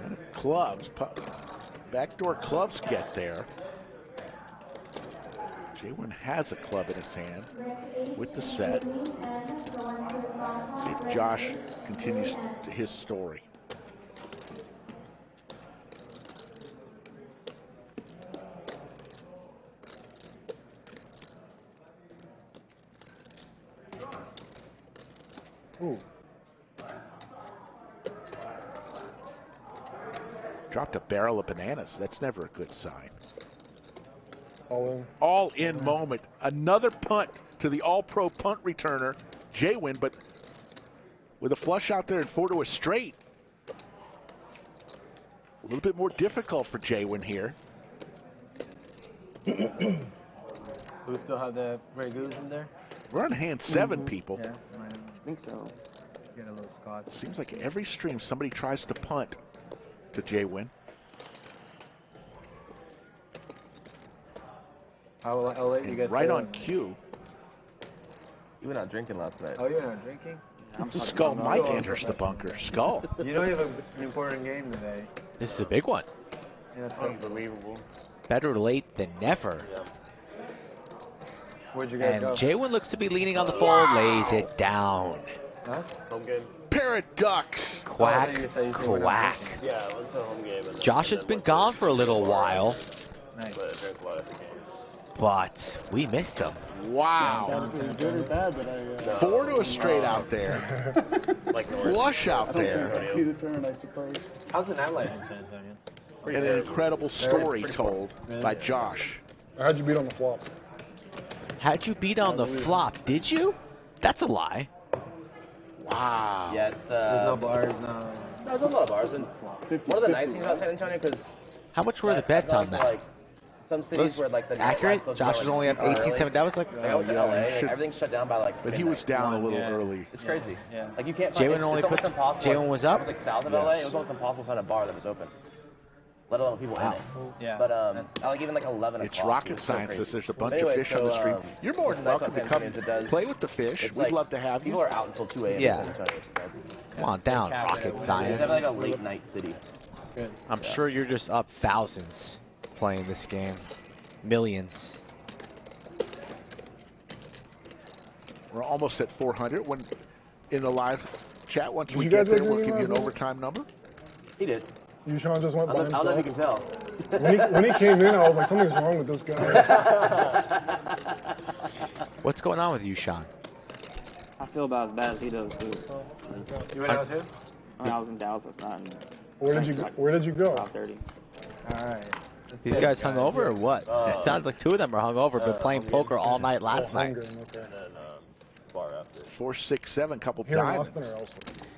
And clubs, backdoor clubs get there. JWin has a club in his hand with the set. See if Josh continues his story. Ooh. Dropped a barrel of bananas. That's never a good sign. All in. All in moment. Another punt to the all-pro punt returner, JWin, but with a flush out there and 4 to a straight. A little bit more difficult for JWin here. Do we still have the Grey Goose in there? We're on hand 7, people. Yeah, I think so. Get a little scotch. Seems like every stream somebody tries to punt to JWin. I'll let you guys right go. on cue. You were not drinking last night. Oh, you're not drinking? Skull Mike enters the bunker. Skull. You know you have an important game today. This is a big one. Yeah, that's unbelievable. Better late than never. Yeah. Where'd you guys And go? JWin looks to be leaning on the fold, lays it down. Huh? Home game. Pair of ducks. Quack, quack. Yeah, I went to a home game. And Josh has been gone for a little while, Nice. But I drank a lot at the game. but we missed him. Wow. Good or bad that I 4 to a straight out there. Like Flush out there. see the turn, I suppose. How's the nightlife in San Antonio? And an incredible story told by Josh. How'd you beat on the flop? How'd you beat on the flop? Did you? That's a lie. Wow. Yeah, it's There's no bars, no. There's a lot of bars, and one of the nice things about San Antonio, because How much were the bets on that? like some cities where like the accurate? Josh was only up 18-7. That was like I went to LA, and everything's shut down by like. But he was down a little early. It's crazy. Yeah. Like you can't. JWin it's only almost put. impossible. JWin was I up. was like south of LA. It was almost impossible to find a bar that was open, let alone people in it. Yeah. But I like even like 11 It's o'clock. rocket was so science. crazy. There's a bunch Anyway, of fish on the so, stream. You're more than what's nice welcome to about come San Antonio is it does- play with the fish. it's We'd like, love to have People you. are out until 2 a.m. Yeah. in San Antonio. It's crazy. Come on down, rocket It's science. like a late night city. Good. I'm sure you're just up thousands playing this game. Millions. We're almost at 400. When in the live chat, once Did we you get guys there, go we'll to give you an last night? overtime number. He did. YooChan just went by I don't know if you himself. can tell. When he came in, I was like, something's wrong with this guy. What's going on with you, Sean? I feel about as bad as he does too. You went out too? I mean, I was in Dallas last night. And Where did you go? 5:30. All right. These guys hung over or what? It sounded like 2 of them are hung over, but playing poker all night last night. Okay. And then bar after. 4, 6, 7, couple Here in diamonds. Austin or elsewhere?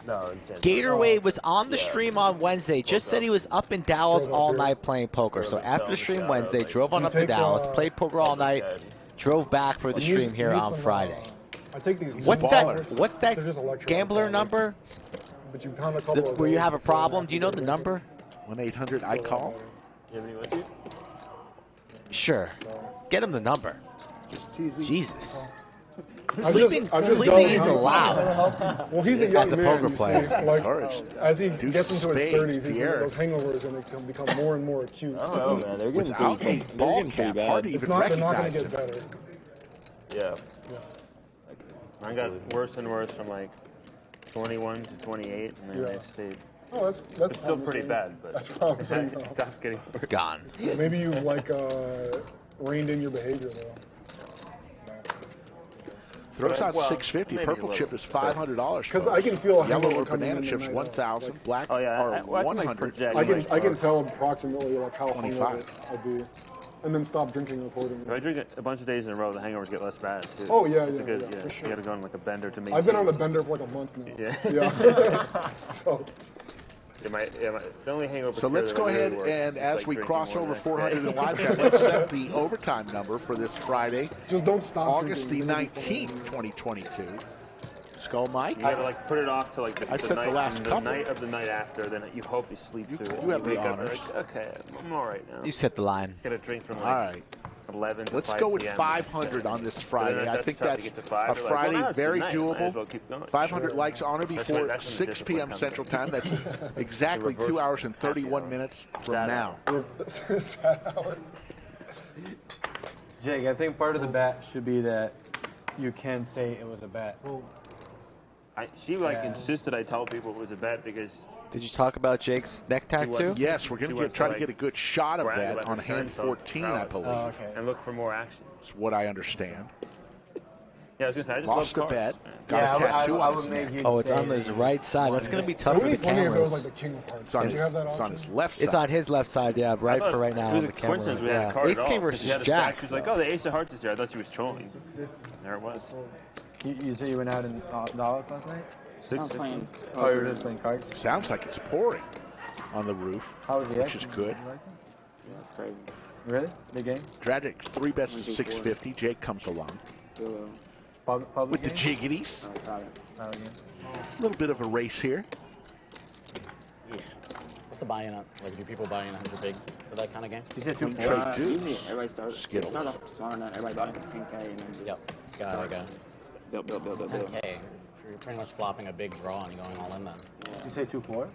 No, in San Gatorway was on the stream on Wednesday. Just said he was up in Dallas all night playing poker. So after the stream Wednesday, drove on up to Dallas, played poker all night, drove back for the stream here on Friday. I take these. What's that? What's that They're just electric gambler number? But you pound a couple of Where you those have a before problem? Do you know the number? 1-800-I-CALL. You have any with you? Sure. Get him the number. Jesus. I've Sleeping just sleeping done- is allowed. Well, he's a young As a man, poker you player. see, like, Encouraged. as he Deuce gets into his spades, 30s, he's Pier. those hangovers and become more and more acute. I don't know, man. They're getting Without pretty, a they're ball getting pretty cap, bad. hard to It's even not. They're not going recognize to get him. better. Yeah. Mine got worse and worse from like 21 to 28, and then Yeah. they stayed. Oh, that's It's still pretty promising. bad, but That's promising. it stopped getting worse. It's gone. Maybe you like reined in your behavior though. Throws out 650. Purple chip is $500. Because I can feel a yellow hangover or coming banana in chips tonight, 1,000. like, Black Oh, yeah. are Well, I can, like, 100. project. I can tell approximately like how 25. hungover I'll be, and then stop drinking accordingly. If I drink it a bunch of days in a row, the hangovers get less bad too. Oh yeah, It's yeah, a good, yeah, for sure. You got to go on like a bender to make. I've been on the bender for like a month now. Yeah. Yeah. So. The only hangover. So let's go ahead and as we cross over 400 in live chat, let's set the overtime number for this Friday. Just don't stop. August the 19th, 2022. Skull Mike. You gotta like put it off to like I set the last couple. night of the night after. Then you hope you sleep through it. You have the wake up, honors. like, okay, I'm all right now. You set the line. Get a drink from like All right. 11 to Let's 5 go with PM. 500 on this Friday. I think that's a a Friday very doable. 500 likes on or before 6 p.m. Central Time. That's exactly 2 hours and 31 minutes from now. Jake, I think part of the bet should be that you can say it was a bet. She insisted I tell people it was a bet because. Did you talk about Jake's neck tattoo? Yes, we're going to try to get a good shot of that on hand 14, I believe. Oh, okay. And look for more action. That's what I understand. Yeah, I was going to say, I just lost love the cars. bet. Got a tattoo on his neck. Oh, it's on his right side. That's going to be tough for the cameras. It's on his left side. It's on his left side, yeah, right for right now on the camera. Yeah. Ace King versus Jack. She's like, oh, the Ace of Hearts is here. I thought she was trolling. There it was. You say you went out in Dallas last night? 6. Oh, you were just playing cards? Sounds like it's pouring on the roof, How was the which is good. Yeah, crazy. Really? Big game? Dragic 3 bets is 650. Jake comes along with the jiggities. A little bit of a race here. Yeah. What's the buy-in on? Like, do people buy in 100 big for that kind of game? You said 2 trade dudes. Usually everybody starts Skittles. start off smart enough. Everybody bought 10K and then just Got like a build. 10K. You're pretty much flopping a big draw and you're going all in then. You say 2-4?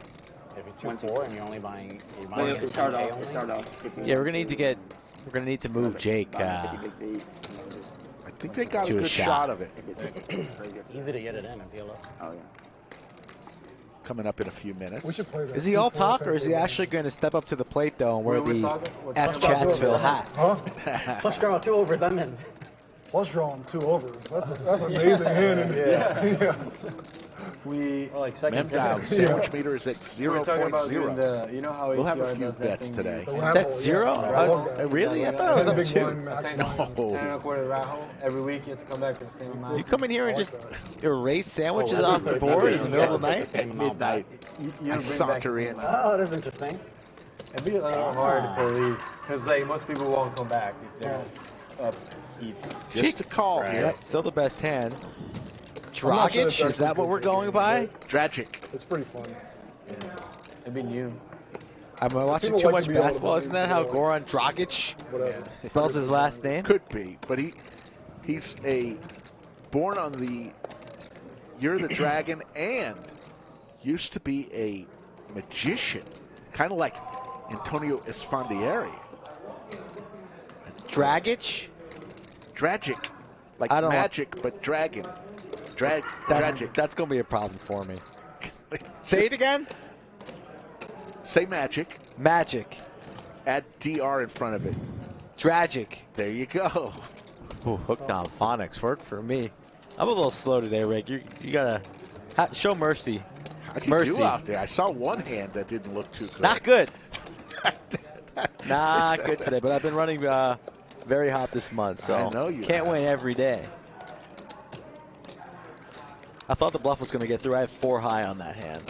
If you're 2-4 and you're only buying, It started off 15. Yeah, we're gonna need to move Jake. I think they got a good shot of it. Easy to get it in, I feel like. Oh yeah. Coming up in a few minutes. Is he all talk, or is he actually going to step up to the plate though and wear the F Chatsville hat? Huh? Flush draw 2 overs, I'm in. Flush drawing 2 overs. That's amazing hand. Yeah. We like second Memdow sandwich meter is at 0.0. You know how We'll have a few bets today. Is that 0? Really? I thought it was up 2. No. Every week you have to come back for the same amount. You come in here and just erase sandwiches off the board in the middle of the night? At midnight, I saunter in. Oh, that's interesting. It'd be a little hard to believe because like most people won't come back if they're up eat. Just a call here. Still the best hand. Dragic, is that what we're going by? Dragic. It's pretty fun. It'd be new. Am I watching too much basketball? Isn't that how Goran Dragic spells his last name? Could be, but he's born on the Year of the Dragon and used to be a magician, kind of like Antonio Esfandiari. Dragic, like magic, but dragon. Dragic. That's going to be a problem for me. Say it again. Say magic. Magic. Add DR in front of it. Dragic. There you go. Ooh, hooked on phonics. Work for me. I'm a little slow today, Rick. You got to show mercy. How'd you do out there? I saw one hand that didn't look too good. Not good. Not good today, but I've been running very hot this month, so I know you can't win every day. I thought the bluff was going to get through. I have 4 high on that hand.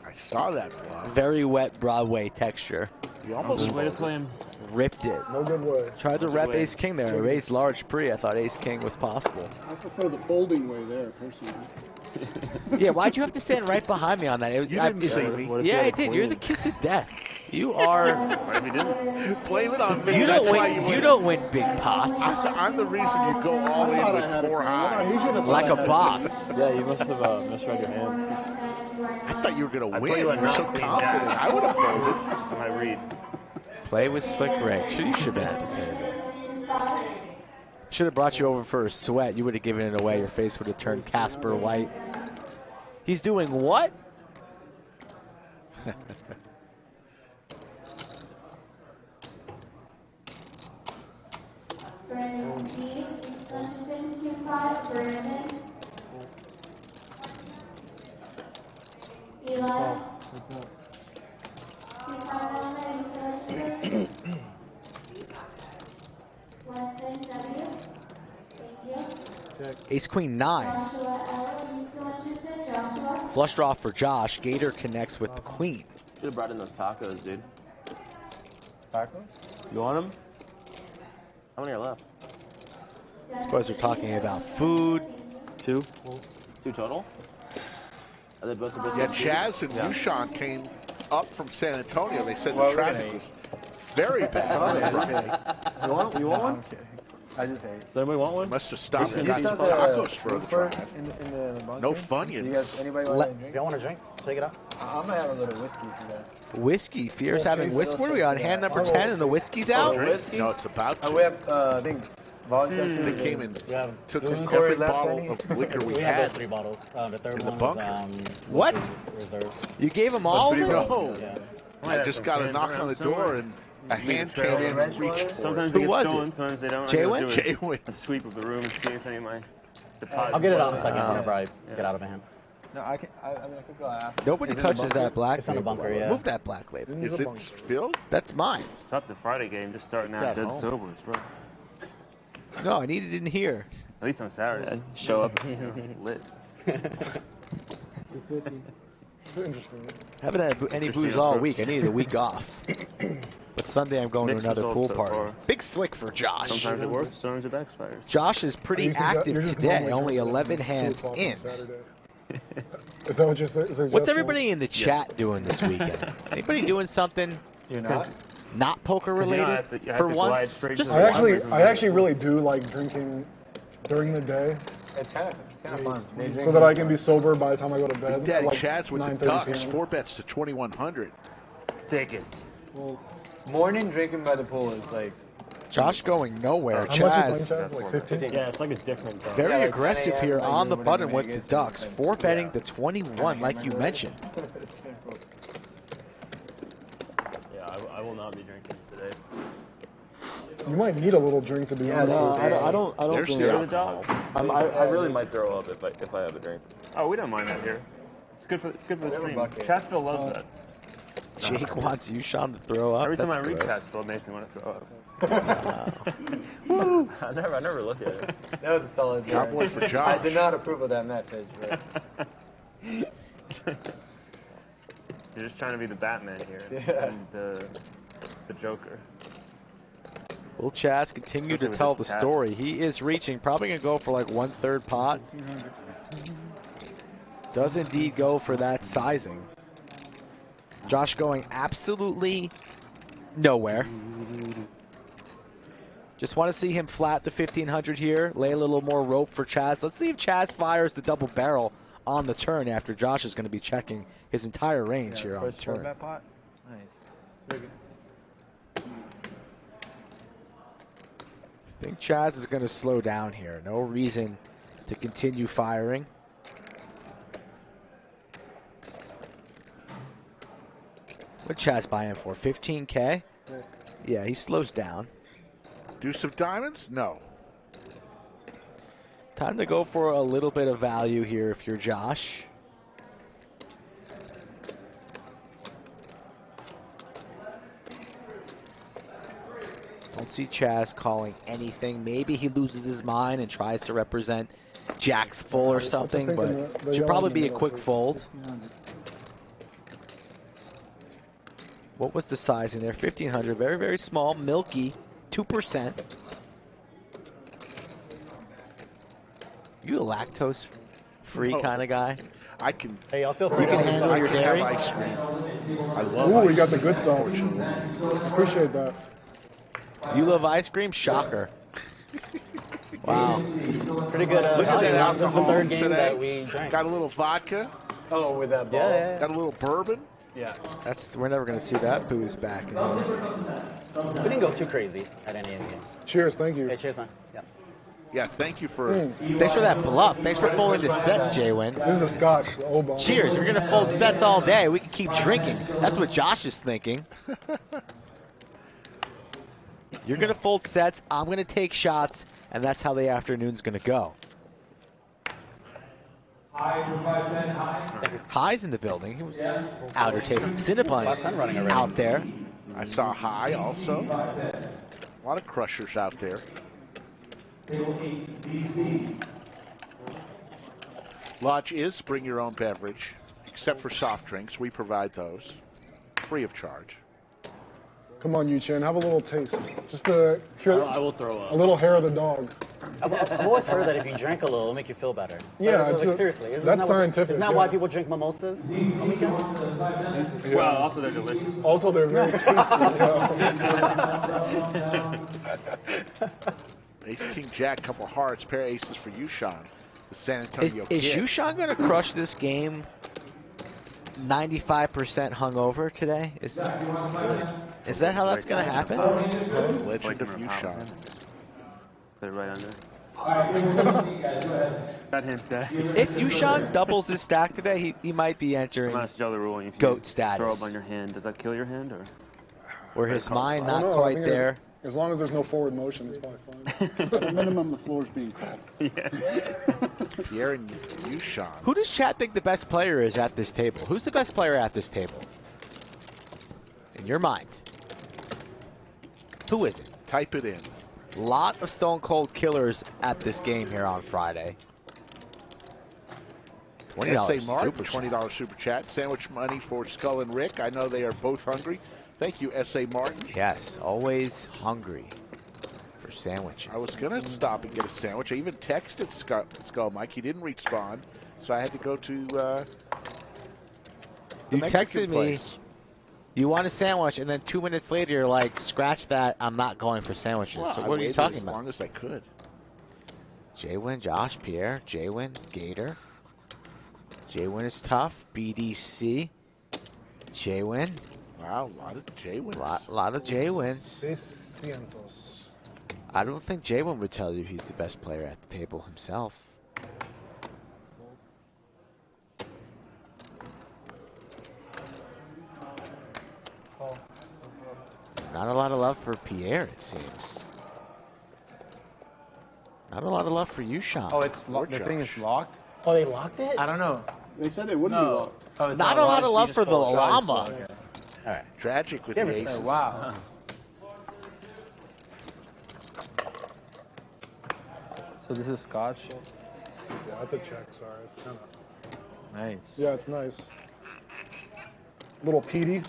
I saw that bluff. Very wet Broadway texture. You almost way to play him. Ripped it. No good way. Tried to rep Ace King there. I raised large pre. I thought Ace King was possible. I prefer the folding way there, personally. Yeah, why'd you have to stand right behind me on that? You didn't see me. Yeah, I did. You're the kiss of death. You are. Blame it on me. You don't win. You don't win big pots. I'm the reason you go all in with 4 high. Like a boss. Yeah, you must have misread your hand. I thought you were going to win. You were so confident. I would have folded. That's my read. Play with Slick Rick. You should have been at the table. Should have brought you over for a sweat. You would have given it away. Your face would have turned Casper White. He's doing what? Brandon G, East Anderson, 2-5, Brandon. Eli. 2-5 element, East Anderson. Weston W. Thank you. Ace Queen 9. Joshua L, East Anderson, Joshua. Flush draw for Josh. Gator connects with the queen. Should have brought in those tacos, dude. Tacos? You want them? How many are left? I suppose they're talking about food. 2. 2 total? Are they both Yeah, Chaz and YooChan came up from San Antonio. They said the Well, traffic was very bad on Friday. You want one? I just ate. Does anybody want one? Must have stopped and got some tacos for the drive. In the bunker? No Funyuns. You guys, anybody want a drink? If y'all want a drink, take it out. I'm gonna have a little whiskey for that. Whiskey. Pierre's having whiskey. What are we on? Hand number 10 and the whiskey's out? No, it's about to. We have, I think, vodka. They came and took Corey every left bottle any? of liquor we We have had those 3 bottles. The third in the one bunker. What? Reserve. You gave them all? No. Yeah. I just got a knock on the door and a hand came in and reached for it. Sometimes Who they get was stolen, it? sometimes they don't. JWin? JWin. A sweep of the room and see if any of my deposits. I'll get it out in a second whenever I get out of my hand. No, I can. I mean, I could go ask. Nobody Is it in the touches bunker? that black It's in the label. bunker, yeah. Move that black label. Is it filled? That's mine. It's tough the Friday game, just starting out That dead home. sober. It's rough. No, I need it in here. At least on Saturday, I show up lit. Interesting. Haven't had any booze all week. I needed a week off. But Sunday I'm going to Mixed another results pool so party. far. Big slick for Josh. Sometimes it works, sometimes it backfires. Josh is pretty You're active just today. going Only like 11 2 hands o'clock on in. Saturday. Is that what you're saying? What's everybody in the chat doing this weekend? Anybody doing something You're not? not poker Because you know, I related have to- I have for to glide once? straight Just to the once. I actually really do like drinking during the day It's kind of fun. They drink so that I can be sober by the time I go to bed. Daddy at like Chaz with the 9:30 Ducks, p.m. 4 bets to 2,100. Take it. Well, morning drinking by the pool is like. Josh going nowhere. How much Chaz is Chaz? Like 15? Yeah, it's like a different. very Yeah, like aggressive 10 here a.m., on the like button when with the Vegas, Ducks. like, 4 betting to 21 like you mentioned. Yeah, I will not be drinking today. You might need a little drink to be Yeah, honest. no, with I you. don't There's think the it's alcohol. I really might throw up if I have a drink. Oh, we don't mind that here. It's good for the stream. bucket. Chatsville loves that. Jake wants YooChan to throw up. Every time That's I read gross. Chatsville, it makes me want to throw up. Wow. I never look at it. That was a solid. Cowboy for I Josh. did not approve of that message. But You're just trying to be the Batman here Yeah. and the Joker. Will Chaz continue to Especially with tell the this cat. story? He is reaching, probably going to go for like 1/3 pot. Does indeed go for that sizing. Josh going absolutely nowhere. Just want to see him flat the 1,500 here. Lay a little more rope for Chaz. Let's see if Chaz fires the double barrel on the turn after Josh is going to be checking his entire range here on the first 4 turn. bet pot. Nice. Very good. I think Chaz is going to slow down here. No reason to continue firing. What's Chaz buying for? 15K? Yeah, he slows down. Deuce of diamonds? No. Time to go for a little bit of value here if you're Josh. Don't see Chaz calling anything. Maybe he loses his mind and tries to represent Jack's full or something, but it should probably be a quick fold. What was the size in there? 1,500. Very, very small, milky, 2%. You a lactose-free No. kind of guy? I can. Hey, I'll feel You free can to handle I your can dairy? have ice cream. I love Ooh, ice you got the cream, good stuff. unfortunately. Appreciate that. You love ice cream? Shocker. Wow. Pretty good. Look at that This is the alcohol third game today. that we drank. Got a little vodka. Oh, with that ball. Yeah. Got a little bourbon. Yeah. We're never going to see that booze back in here. We didn't go too crazy at any of the games. Cheers, thank you. Hey, cheers, man. Yeah. Yeah, thank you for. Thanks for that bluff. Thanks for folding the set, JWin. This is the scotch, the old bottle. Cheers. If you're going to fold sets all day, we can keep drinking. That's what Josh is thinking. You're going to fold sets. I'm going to take shots, and that's how the afternoon's going to go. High's in the building. He was outer table. Cinnabon out there. I saw High also. A lot of crushers out there. Lodge is bring your own beverage, except for soft drinks. We provide those free of charge. Come on, YooChan, have a little taste. Just to cure I will throw up. a little hair of the dog. I've always heard that if you drink a little, it'll make you feel better. Yeah, like, it's seriously. That's scientific. Isn't that why people drink mimosas on weekends? Yeah. Well, also they're delicious. Also, they're very tasty. Ace, King, Jack, couple hearts, pair of aces for YooChan. The San Antonio Kid. Is YooChan going to crush this game 95% hungover today? Is that how that's going to happen? Legend of YooChan. Put it right under. That hint's dead. If YooChan doubles his stack today, he might be entering GOAT status. Throw up on your hand, does that kill your hand? Or his mind I don't not know, I quite think there. As long as there's no forward motion, it's probably fine. At minimum, the floor's being called. Pier and YooChan. Who does chat think the best player is at this table? Who's the best player at this table? In your mind. Who is it? Type it in. Lot of stone cold killers at this game here on Friday. $20 S.A. Martin, super chat. $20 super chat. Sandwich money for Skull and Rick. I know they are both hungry. Thank you, S.A. Martin. Yes, always hungry for sandwiches. I was going to stop and get a sandwich. I even texted Skull Mike. He didn't respond, so I had to go to the You Mexican texted me, place. you want a sandwich, and then 2 minutes later you're like, scratch that, I'm not going for sandwiches. Well, So I what are you waited talking as about? long as I could. JWin, Josh, Pier, JWin, Gator. JWin is tough. BDC. JWin. Wow, a lot of JWins. Lot of JWins. 600. I don't think JWin would tell you he's the best player at the table himself. Not a lot of love for Pierre, it seems. Not a lot of love for YooChan. Oh, it's locked. The thing is locked. Oh, they locked it? I don't know. They said they wouldn't be locked. Oh, it's Not a lot of locked. love You for just the pull it. llama. Okay. All right. Tragic with the aces. Wow. So this is scotch. Yeah, that's a check. Sorry, it's kind of Nice. Yeah, it's nice. Little peaty.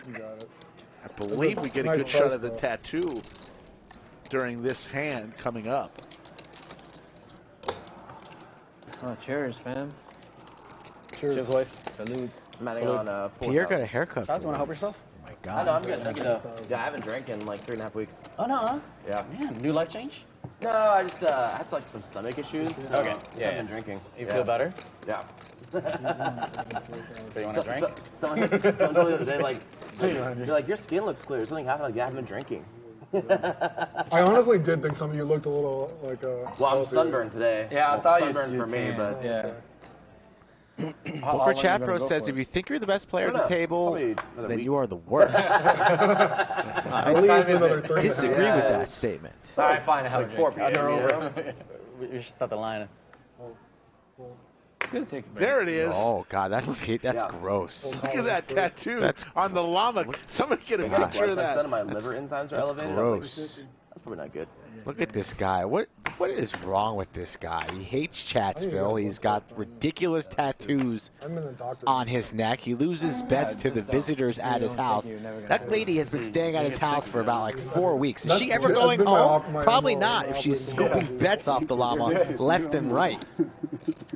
You got it. I believe we get a Nice good shot price, of the though. tattoo during this hand coming up. Oh, cheers, fam. Cheers. boys. Salute. I'm adding on 4. Pierre got a haircut. Guys, for want to help once. yourself? Oh my I God. know, I'm good. Thank you, though. Yeah, I haven't drank in like 3.5 weeks. Oh, no, huh? Yeah. Man, new life change? No, I just I had like some stomach issues. Okay. Yeah, I've been drinking. You feel better? Yeah. So you want to drink? Someone told me the other day, like, you're like, your skin looks clear. Something happened. Like, yeah, I haven't been drinking. I honestly did think some of you looked a little like Well, I'm sunburned today. Yeah, I Well, thought sunburned you for me, can. but Yeah. Booker Chat Pro says if you think you're the best player at the table, then you are the worst. I disagree with that statement. All right, fine. I have like 4 p.m. We should start the line. Good take a break. There it is. Oh God, that's gross. Look at that tattoo That's on the llama. Somebody get a picture of that. My liver enzymes are That's elevated. gross. That's probably not good. Look at this guy. What is wrong with this guy? He hates Chatsville. He's got ridiculous tattoos on his neck. He loses bets to the visitors at his house. That lady has been staying at his house for about like 4 weeks. Is she ever going home? Probably not if she's scooping bets off the llama left and right.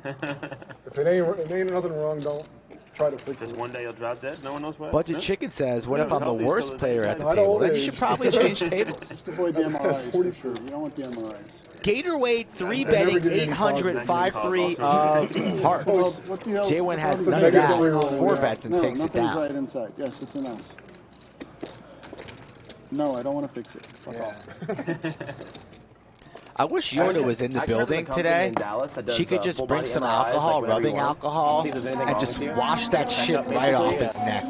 If it ain't nothing wrong, don't try to fix it. Just one day you'll drop dead. No one knows what. Budget Chicken says, what if I'm the worst player at the table? Then you should probably change tables. Just avoid the MRIs for sure. You don't want the MRIs. Gatorweight 3-betting 800 5-3 of hearts. JWin has none of that. 4 bets and takes it down. Right inside. Yes, it's an S. No, I don't want to fix it. Fuck off. I wish Yoda was in the building today. She could just bring some alcohol, rubbing alcohol, and just wash that shit right off his neck,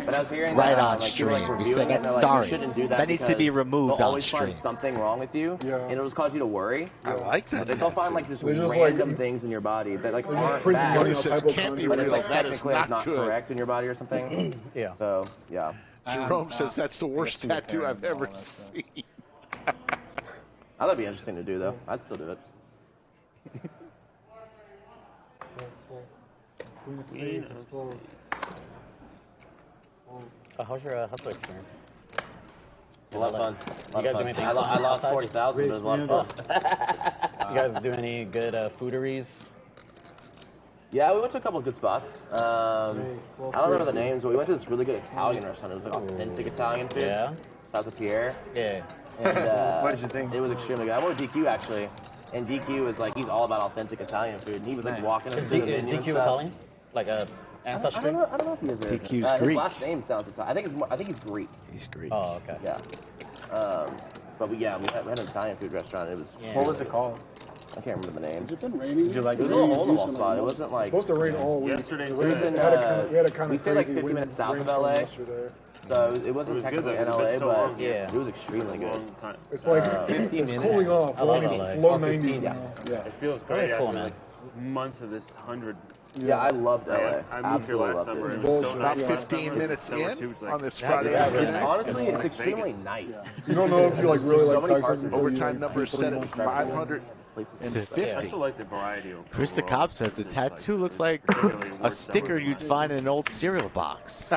right on stream. We said, that's sorry. That needs to be removed on stream. Something wrong with you, and it'll cause you to worry. I like that. They'll find like just random things in your body that like aren't bad. Says can't be real. That is not good. Correct in your body or something. Yeah. So yeah. Jerome says that's the worst tattoo I've ever seen. That'd be interesting to do though. I'd still do it. How's your hustle experience? A lot of fun. You guys do anything? I lost 40,000. It was a lot of fun. You guys do any good fooderies? Yeah, we went to a couple of good spots. I don't remember the names, but we went to this really good Italian restaurant. It was like authentic Italian food. Yeah. Shout out to Pier. Yeah. And what did you think? It was extremely good. I went with DQ actually, and DQ is like he's all about authentic Italian food, and he was like walking us through the menu. DQ Italian? Like a ancestry? I don't know if he is. DQ's Greek. His last name sounds Italian. I think he's Greek. He's Greek. Oh, okay. Yeah. But we had an Italian food restaurant. It was. Yeah. What was it called? I can't remember the name. Has it been raining? Did you like it? Was a little hole-in-the-wall spot. It wasn't like. It's supposed to rain all week. Yesterday, It was in, we had a kind we of stayed like crazy 50 minutes south of rainstorm LA. yesterday. So it wasn't technically in LA, but it was extremely good. It's like 15 it's minutes. cooling off. I love It's LA. low 90s now. Yeah. It feels great That's cool, after man. months of this 100. Yeah, I loved LA. I moved here Absolutely last loved summer. it. It was so About nice. 15 minutes in on this Yeah, Friday afternoon. honestly, it's extremely nice. You don't know if you like really So like many Texas. parts of until Overtime you, number is set at 550. I still like the variety of Krista Cobb says the tattoo looks like a sticker you'd find in an old cereal box.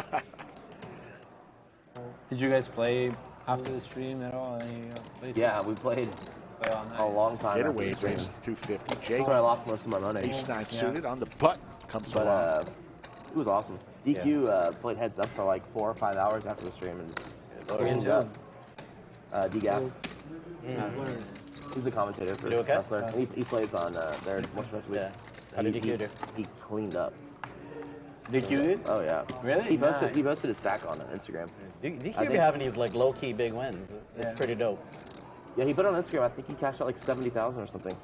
Did you guys play after the stream at all? Yeah, we played a long time. Getaway raises to 250. Jake, That's where I lost most of my money. ace-9 suited on the button comes But along. it was awesome. DQ played heads up for like 4 or 5 hours after the stream and finished up. D-Gap. He's the commentator for Wrestler. And he plays on their Most Wrestling Week. Yeah. How did DQ do? He cleaned up. DQ did? Oh yeah. Really? He posted his stack on Instagram. DQ be having these like low-key big wins. It's pretty dope. Yeah, he put it on Instagram. I think he cashed out like 70,000 or something.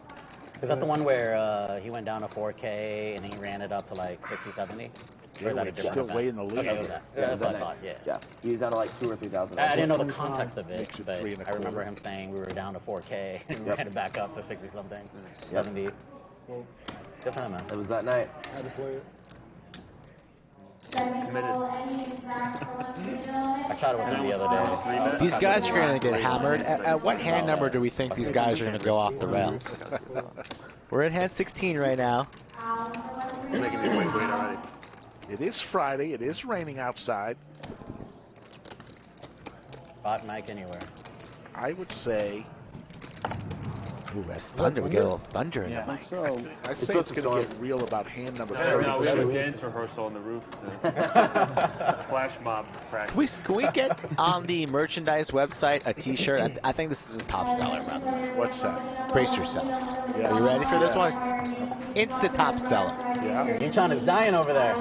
Is that the one where he went down to 4K and he ran it up to like 60, 70? Getaway's still way in the lead. Okay, that's what I thought, yeah. Yeah, he was down to like 2,000 or 3,000. I didn't know the context of it, Makes it but 3 and a I remember quarter. him saying we were down to 4K and ran it back up to 60 something, 70. Good for him, man. It was that night. had to play it. I tried it with him the other day. These guys are going to get hammered. At what hand number do we think these guys are going to go off the rails? We're at hand 16 right now. Making me wait already. It is Friday. It is raining outside. Spot mic anywhere. I would say. Ooh, that's thunder. We get a little thunder in the mic. I say it's going to get real about hand number No, we have a 30. dance rehearsal on the roof. Flash mob practice. Can we get on the merchandise website a T-shirt? I think this is a top seller, by the way. What's that? Brace yourself. Yes. Are you ready for this Yes. one? Insta top seller. Yeah. YooChan is dying over there.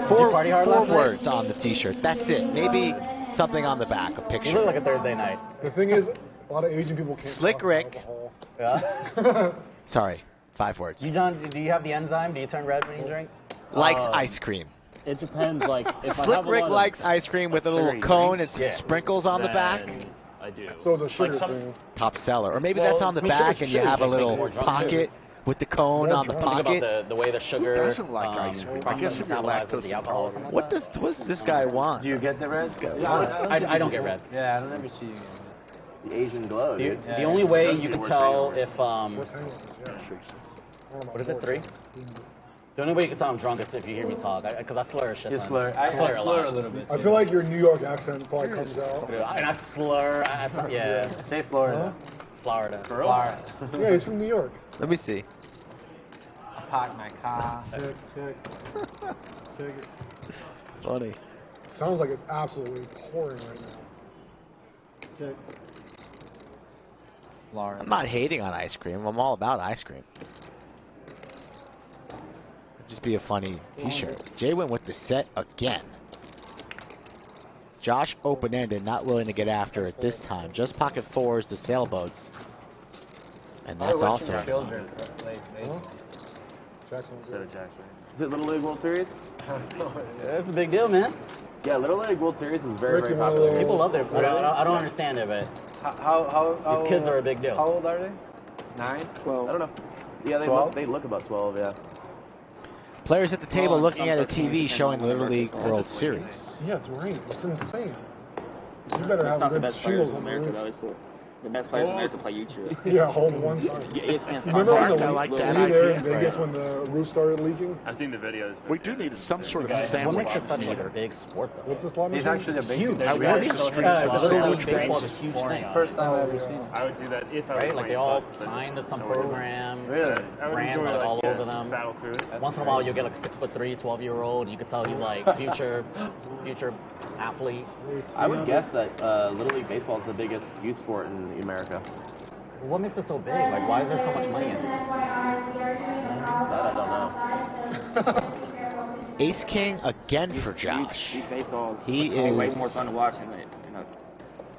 Four party hard last night? words on the T-shirt. That's it. Maybe something on the back, a You picture. look like a Thursday night. The thing is, a lot of Asian people can't. Slick talk Rick. alcohol. Yeah. Sorry, 5 words. YooChan, do you have the enzyme? Do you turn red when you drink? Likes ice cream. It depends. Like if I Slick have a Rick lot likes ice cream with a little sugary cone drinks, and some sprinkles on the back. I do. So it's a sugar Like some- thing. Top seller. Or maybe Well, that's on the I mean, back and you sugar have a drinks make little you more drunk, pocket with the cone on the Think pocket. about the way the sugar. Who doesn't like ice cream? I guess if you're metabolizes the alcohol. lactose What does this guy want? Do you get the red? I don't get red. Yeah, I don't ever see you get red. The Asian glow, The, dude. the only way you can tell if What's hanging? Yeah. what is it, 3? The only way you can tell I'm drunk is if you hear me talk, because I slur shit. You man. slur. I slur a slur lot. a little bit. I feel like your New York accent probably comes out. And I slur. Yeah. Say Florida. Florida. Florida. Yeah, he's from New York. Let me see. I parked my car. Check it. Funny. Sounds like it's absolutely pouring right now. Check. Florida. I'm not hating on ice cream. I'm all about ice cream. It'd just be a funny T-shirt. JWin with the set again. Josh open-ended, not willing to get after it this time. Just pocket 4s to sailboats. And that's also a knock. Jackson. Is it Little League World Series? That's a big deal, man. Yeah, Little League World Series is very, very popular. People love their. I don't understand it, but these kids are a big deal. How old are they? 9, 12. I don't know. Yeah, they look about 12. Yeah. Players at the table looking at a TV showing the Little League World Series. Yeah, it's rain. It's insane. You better have not the good best players shingles in on the America, roof. though. It's the best players in America play YouTube. Yeah, hold one time. Remember when the like that there in idea. Vegas when the roof started leaking? I've seen the videos. We do need some sort of What sandwich makes it such like a meter. big sport, though? What's the slot He's machine? actually a big Huge. I watched the stream for the sandwich base. Huge thing. First time I've ever seen it. I would do that if I was Right? Like playing they all slots, but signed to some no way. program. Really? I would Brands enjoy, like all yeah, over them. battle through it. Once in a while, you'll get like a 6'3", 12-year-old. You could tell he's like future athlete. I would guess that Little League Baseball is the biggest youth sport in America. What makes it so big? Like, why is there so much money in it? That I don't know. Ace King again for Josh. He way more is fun to watch than it.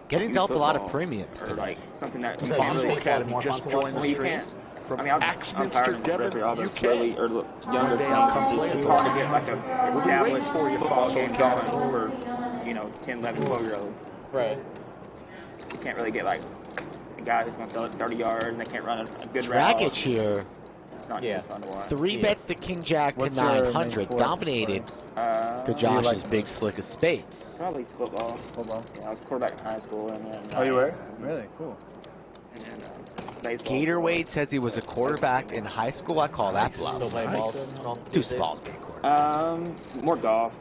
getting dealt a lot of premiums or today. like something that Fossil Academy just joined the stream. From Axminster, Devon, UK. or younger Day I'll come play teams. it. It's hard to get like a We'll be waiting established for you, football Fossil game going Academy. for 10, 11, 12-year-olds. Right. You can't really get like a guy who's going to throw it 30 yards and they can't run a good Dragic route. here. It's not fun to watch. 3 bets to King Jack to What's your main 900. sport? Dominated to Josh's big slick of spades. Probably football. Yeah, I was quarterback in high school and then. Oh, you were? Really? Cool. And then baseball. Gator Wade says he was a quarterback in high school. I call that bluff. Still play ball. Too small to be a quarterback. More golf.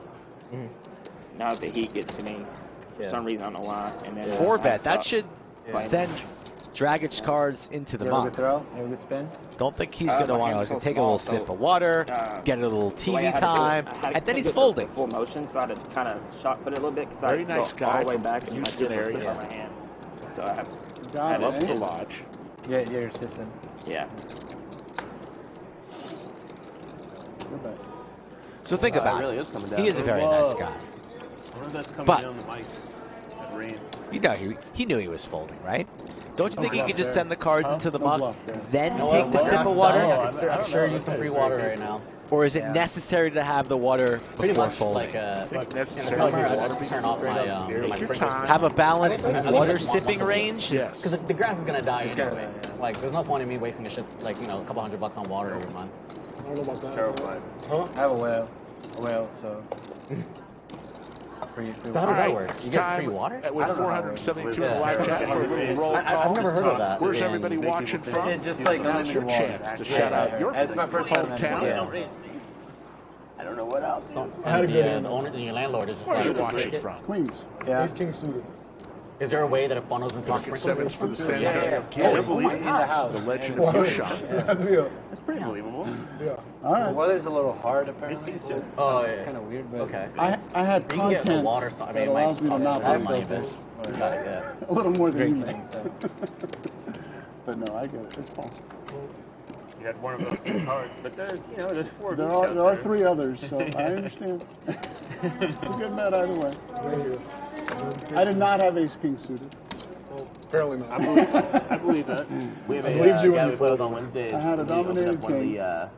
Now that the heat gets to me, for some reason I don't know why. And then 4 I bet. That stopped should playing. send Dragic's cards into the You have a muck. good throw? You have a good spin? Don't think he's going to my want to. hand's He's going so to take a little small, sip so, of water, get a little the way I TV had to do it, time, I had to and then he's do it folding. Full motion, so I had to kind of shock put it a little bit because Very I nice go guy all the way from back and my Houston fist was area. on my hand. So I have. Got it. Loves the lodge. Yeah, your assistant. Yeah. So think about really it. is coming down. He is a very nice guy. I wonder if that's coming But- down the mic. That rain. You know, he knew he was folding, right? Don't you think he could just send the cards into the muck, then take the sip of water? I'm sure use some free water right now. Or is it necessary to have the water Pretty before much folding? like I think necessary. turn off my Take your sprinklers. time. Have a balanced water sipping range? Yes. Because the grass is gonna die anyway. Like, there's no point in me wasting a shit, like, a couple $100 on water every month. I don't know about that. Terrified. I have a whale, so. Free So how does that work? It's You get time free water? with 472 in the live chat for a little roll call. I've never heard of that. Where's everybody watching from? It's just like Now's your unlimited chance to water. shout out your It's my first time. hometown. Yeah. I don't know what else. I had a good The end. owner, your landlord is just Where are you like, watching from? Queens. Yeah. Ace King suited. is there a way that it funnels into the Pocket sprinklers? sevens for the San Yeah. Antonio Oh, Kid. in the house. The legend Wow. of YooChan. That's me up. That's pretty believable. Yeah. All The right. weather's a little hard, apparently. So Oh, it's yeah. kind of weird, but Okay. I had You can get the content water, so, I that mean, it might allows me to cost not a lot of pay money, bills. but got it, yeah. A little more than you. drinking and stuff. But no, I get it. It's possible. You had one of those 2 cards, but there's 4 There are 3 others, so I understand. It's a good bet either way. Thank you. I did not have Ace King suited. Apparently not. I believe that. We have I a believed you when guy you we played with folded. on Wednesdays. I had a He opened up dominated one of king. the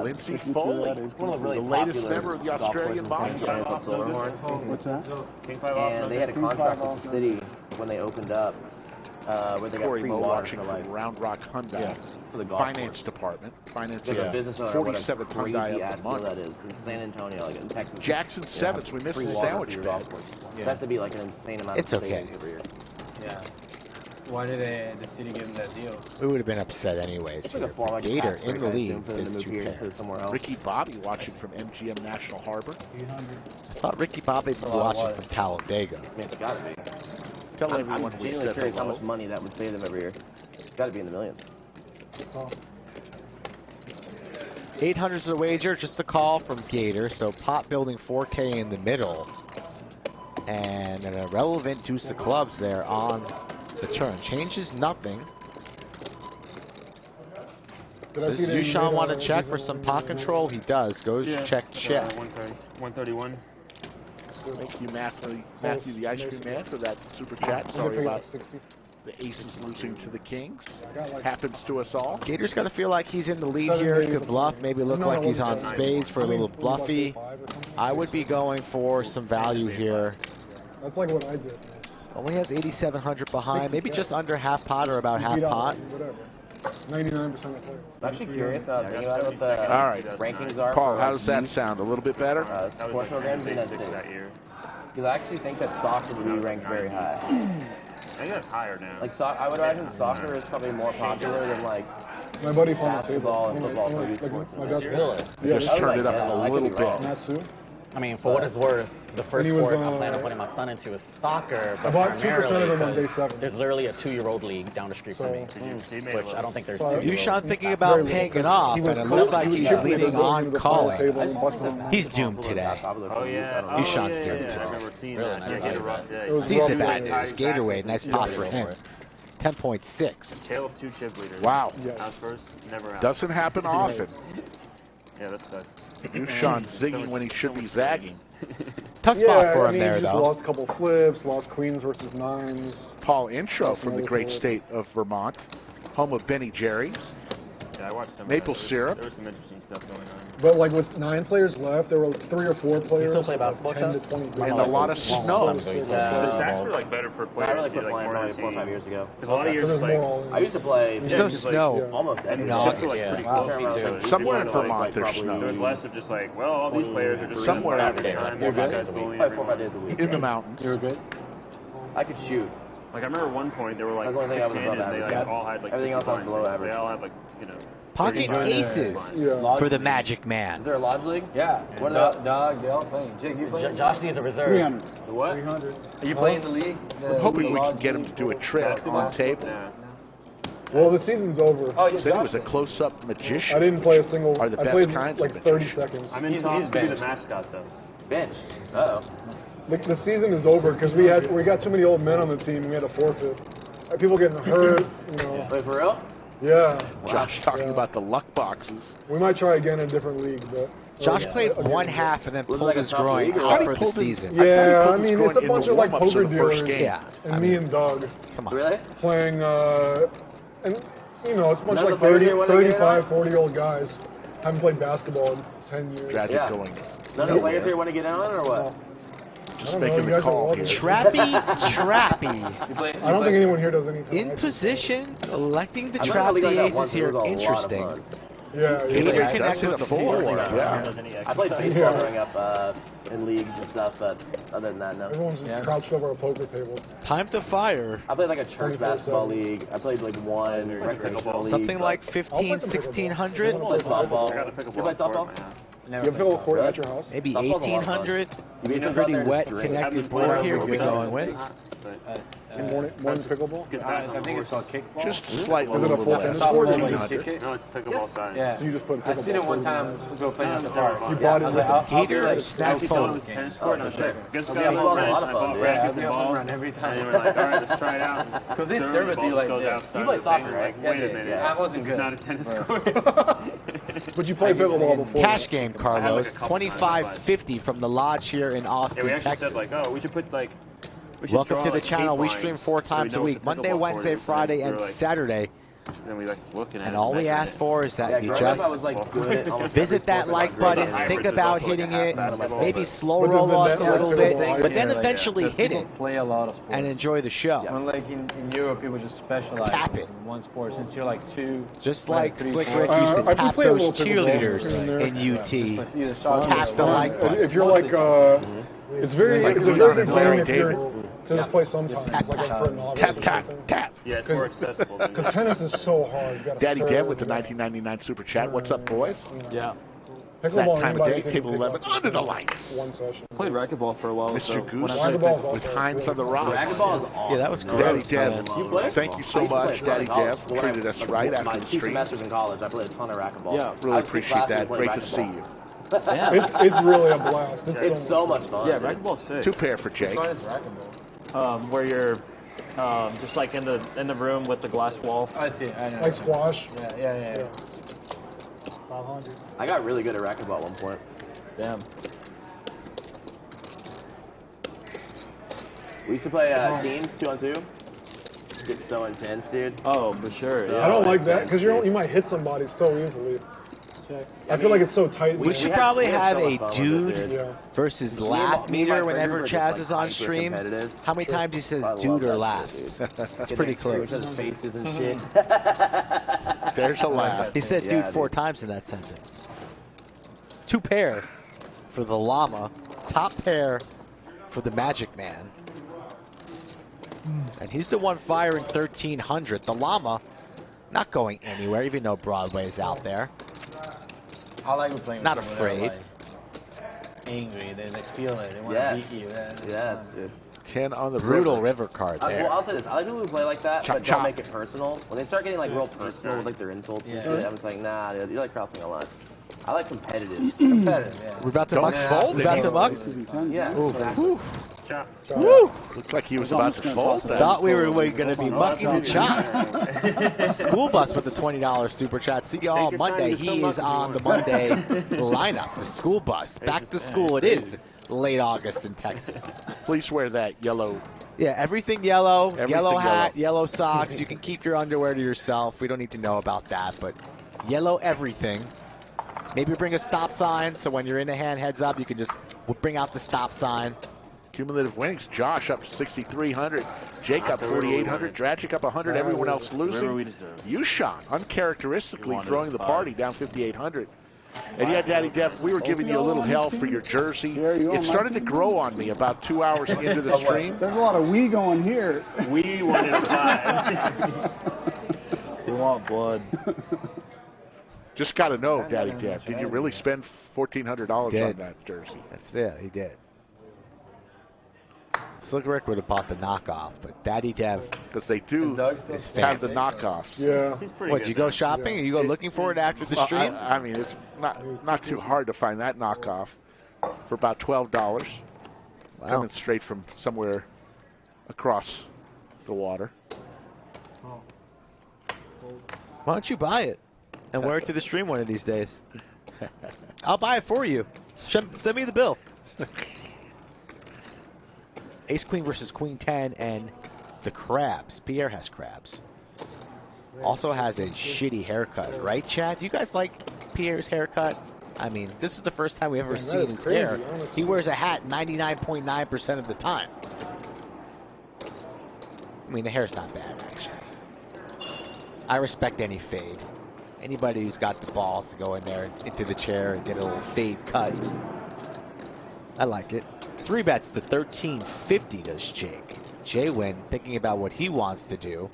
Lindsay Listen to Foley, that, Ace King one of the really the latest popular member of the golf Australian courses in San Mafia. Antonio called Silverhorn. What's that? King 5 off. And they had a King contract 5 with the off, city when they opened up, where they got Corey free Moe water watching for from like Round Rock Hyundai. for the golf Finance course. department. Finance Like a business owner, what a 47th crazy Hyundai ass of the deal month. that is in San Antonio, like in Texas. Jackson You know, Sevens, we missed free the water sandwich for your bet. golf course. That has to be like an insane amount It's of okay. savings every year. Yeah. Why did the city give him that deal? We would have been upset anyways. It's like a Here. fall, like Gator tax in break, the I league assume, for them is to move 2 here pair. instead of somewhere else. Ricky Bobby watching from MGM National Harbor. I thought Ricky Bobby was watching from Talladega. Yeah, it's gotta be. Tell I'm everyone we genuinely said curious how hello. much money that would save them every year. It's gotta be in the millions. 800's a wager, just a call from Gator. So pot building 4K in the middle. And an irrelevant deuce of clubs there on the turn. Changes nothing. Does YooChan want to check for some pot control? He does. Goes check, check. 131. Thank you, Matthew the Ice Cream Man, for that super chat. Sorry about The aces losing to the kings. Happens to us all. Gator's got to feel like he's in the lead here. Could bluff, maybe look like he's on spades for a little bluffy. I would be going for some value here. That's like what I did. Only has 8,700 behind, maybe just under half pot or about half pot. 99% of players. I'm actually curious thinking about what the All right. rankings are. Paul, how does that sound? A little bit better? Sports programs in that year. Because I actually think that soccer would be ranked very high. I think that's higher now. Like I would imagine soccer is probably more popular than like my buddy basketball and football. My best Really? Yeah, just turned it up a little bit. Natsu? I mean, for what it's worth, the first sport I plan on putting my son into is soccer. But about 2% of them on day 7. There's literally a 2-year-old league down the street from me, which I don't think there's. YooChan thinking about paying it off, and it looks like he's leaning on calling. He's doomed today. Oh, yeah. YooChan's doomed today. Sees the bad news. Gatorway, nice pop for him. 10.6. Tail of 2 chip leaders. Wow. Out first, never out. Doesn't happen often. Yeah, that sucks. YooChan zigging when he should be zagging. Tough spot for him there, he just though. lost a couple flips, lost queens versus 9s. Paul Intro from the great state of Vermont, home of Benny Jerry. Yeah, I watched some maple syrup. There was some interesting stuff going on. But like with 9 players left, there were 3 or 4 players. You still play basketball, 10 to 20. And a lot of snow. The stacks were like better per player. I really quit playing probably 4 or 5 years ago. Because a lot of years it's like, I used to play. There's no snow almost every in August. Somewhere in Vermont there's snow. There was less of just like, well, all these players are just somewhere out there. You're good. Probably 4 or 5 days a week. In the mountains. You're good. I could shoot. Like I remember at one point there were like That's the only thing I was 6 above handed, they average. like all had like Everything else I was below average. They all had like, you know. Pocket aces for the Magic Man. Is there a lodge league? Yeah. What Dog, they all playing. Jake, you playing? Josh needs a reserve. 300. The what? 300. Are you playing the league? I'm hoping we can get him to do a trick on table. Well, the season's over. Oh, Said he was a close-up magician. I didn't play a single. Are the I best played kinds like of 30 magicians. seconds. I'm in talks to be the mascot though. Bench. Uh-oh. The season is over because we got too many old men on the team. We had to forfeit. People getting hurt. You know. Wait, for real? Yeah. Josh talking about the luck boxes. We might try again in a different league, but. Josh played one half and then pulled his groin out for the season. Yeah, I mean, it's a bunch of like poker dealers. Yeah. And me and Doug. Come on. Really? Playing, and, you know, it's a bunch of like 30, 35, 40-year-old guys. Haven't played basketball in 10 years. Tragic going. None of the players here want to get in on it or what? Just making the call here. Trappy. I don't think anyone here does anything. In position, electing to trap the aces here. Interesting. Yeah, Gator That's connects in a with the 4. 4. Yeah. I played baseball growing up in leagues and stuff, but other than that, no. Everyone's just crouched over a poker table. Time to fire. I played like a church basketball league. I played like one recreational league. Something like 15, 1600. I played softball. You play softball? You have a pickleball court at your house? Maybe 1800. Pretty wet connected board here we're going with. Morning pickleball? I think it's called kickball. Just slightly Is it a full less. tennis Softball, court? like you kick it? No, it's pickleball size. Yeah. So you just put I seen it one time. We go play at the park. You bought it? I was like, I'll be Gator like, snap phone. Tennis court, no shit. Just Yeah, got a a lot little of tennis, I fun, bought yeah. rackets we and have home balls. run every And time. they were like, all right, let's try it out. Because they Serve, serve it to you ball like goes this. outside You play the soccer, thing, right? like, wait a Yeah, minute. yeah. I wasn't This good. is not a tennis court. But you played pickleball before. Cash game, Carlos. couple times, 25.50 from the lodge here in Yeah, Austin, we actually Texas. said like, oh, we should put like. we should Welcome draw, to the like, channel. We 8 stream lines 4 so we times a know week. it's a Monday, pickleball Wednesday, court. Friday, We were and like- Saturday. Then we like looking at And it, all we measuring ask it. for is that you growing up, I was just like good at almost visit every that sport like that I button, played. think about hitting it, maybe slow But does roll the us a network little feel bit, like- but then Yeah, eventually Because hit people it play a lot of sports. and enjoy the show. When like in Europe, people just specialize Tap it. in one sport. Since you're like 2, Just like like 3, Slick 4. Rick used to I tap play a those little pickleball cheerleaders here and there. in UT. Either soccer Tap or the rugby. like button. If you're like, it's very, Like it's a Leon very and good game Larry if you're David. to just play sometimes, like for a novice. Tap, or tap, something. tap. Yeah, it's more accessible. than- Because tennis is so hard. You gotta Daddy serve, Dev with the you gotta- 1999 super chat. What's up, boys? Yeah. It's that Pickleball, time of anybody day, can table pick 11, up under the lights. One session. Played racquetball for a while. Mr. So Goose Racquetball's also with Heinz on the really rocks. Racquetball is awesome. Yeah, that was man. gross, Daddy Dev, You play? thank you so I used to play much, a ton Daddy in college. Dev. When I- Treated us right my after the 2 stream. semesters in college, I played a ton of racquetball. Yeah. Really I would take appreciate classes that. to play Great to see racquetball. you. It's really a blast. It's so much fun. Yeah, dude. racquetball's sick. 2 pair for Jake. Where you're just like in the room with the glass wall. I see. I know. Like squash. Yeah. 500. I got really good at racquetball at one point. Damn. We used to play teams, 2-on-2. gets so intense, dude. Oh, for sure. I don't like that because you might hit somebody so easily. I feel like it's so tight. We should probably have a dude versus laugh meter whenever Chaz is on stream. How many times he says dude or laughs? That's pretty close. Faces and shit. There's a laugh. He said dude 4 times in that sentence. 2 pair for the llama. Top pair for the Magic Man. And he's the one firing 1,300. The llama not going anywhere, even though Broadway is out there. I like playing. Not with afraid. Like angry, they feel it. They want to beat you. Yes, dude. 10 on the brutal river card there. Well, I'll say this: I like people who play like that, Chop, but chop. don't make it personal. When they start getting like real personal with like their insults and shit, I'm just like, nah, dude, you're like crossing a line. I like competitive. We're about to muck. Fold We're about it. to muck. Yeah. Woo. Woo! Looks like he was about to fold that. Thought we were going to be mucking the chop. School Bus with the $20 super chat. See you all on Monday. He is on the Monday lineup. The School Bus. Back to school it is. Late August in Texas. Please wear that yellow. Yeah, everything yellow. Everything yellow hat, yellow socks. You can keep your underwear to yourself. We don't need to know about that, but yellow everything. Maybe bring a stop sign so when you're in the hand heads up, you can just bring out the stop sign. Cumulative winnings. Josh up 6,300. Jake up 4,800. Dragic up 100. Everyone else losing. YooChan uncharacteristically throwing the party down 5,800. And yeah, Daddy Dev, we were giving you a little hell for your jersey. It started to grow on me about 2 hours into the stream. There's a lot of we going here. We wanted to buy. We want blood. Just got to know, Daddy Dev, did you really spend $1,400 on that jersey? He did. Slick Rick would have bought the knockoff, but Daddy Dev, because they do have the knockoffs. Yeah. What, you go shopping or you go looking for it after the stream? I mean, it's not too hard to find that knockoff for about $12. Coming straight from somewhere across the water. Why don't you buy it and wear it to the stream one of these days? I'll buy it for you. Send me the bill. Ace Queen versus Queen 10 and the crabs. Pier has crabs. Also has a shitty haircut, right, Chad? Do you guys like Pierre's haircut? I mean, this is the first time we've ever seen his hair. He wears a hat 99.9% of the time. I mean, the hair's not bad, actually. I respect any fade. Anybody who's got the balls to go in there into the chair and get a little fade cut. I like it. 3 bets to 1350 does Jake. JWin thinking about what he wants to do.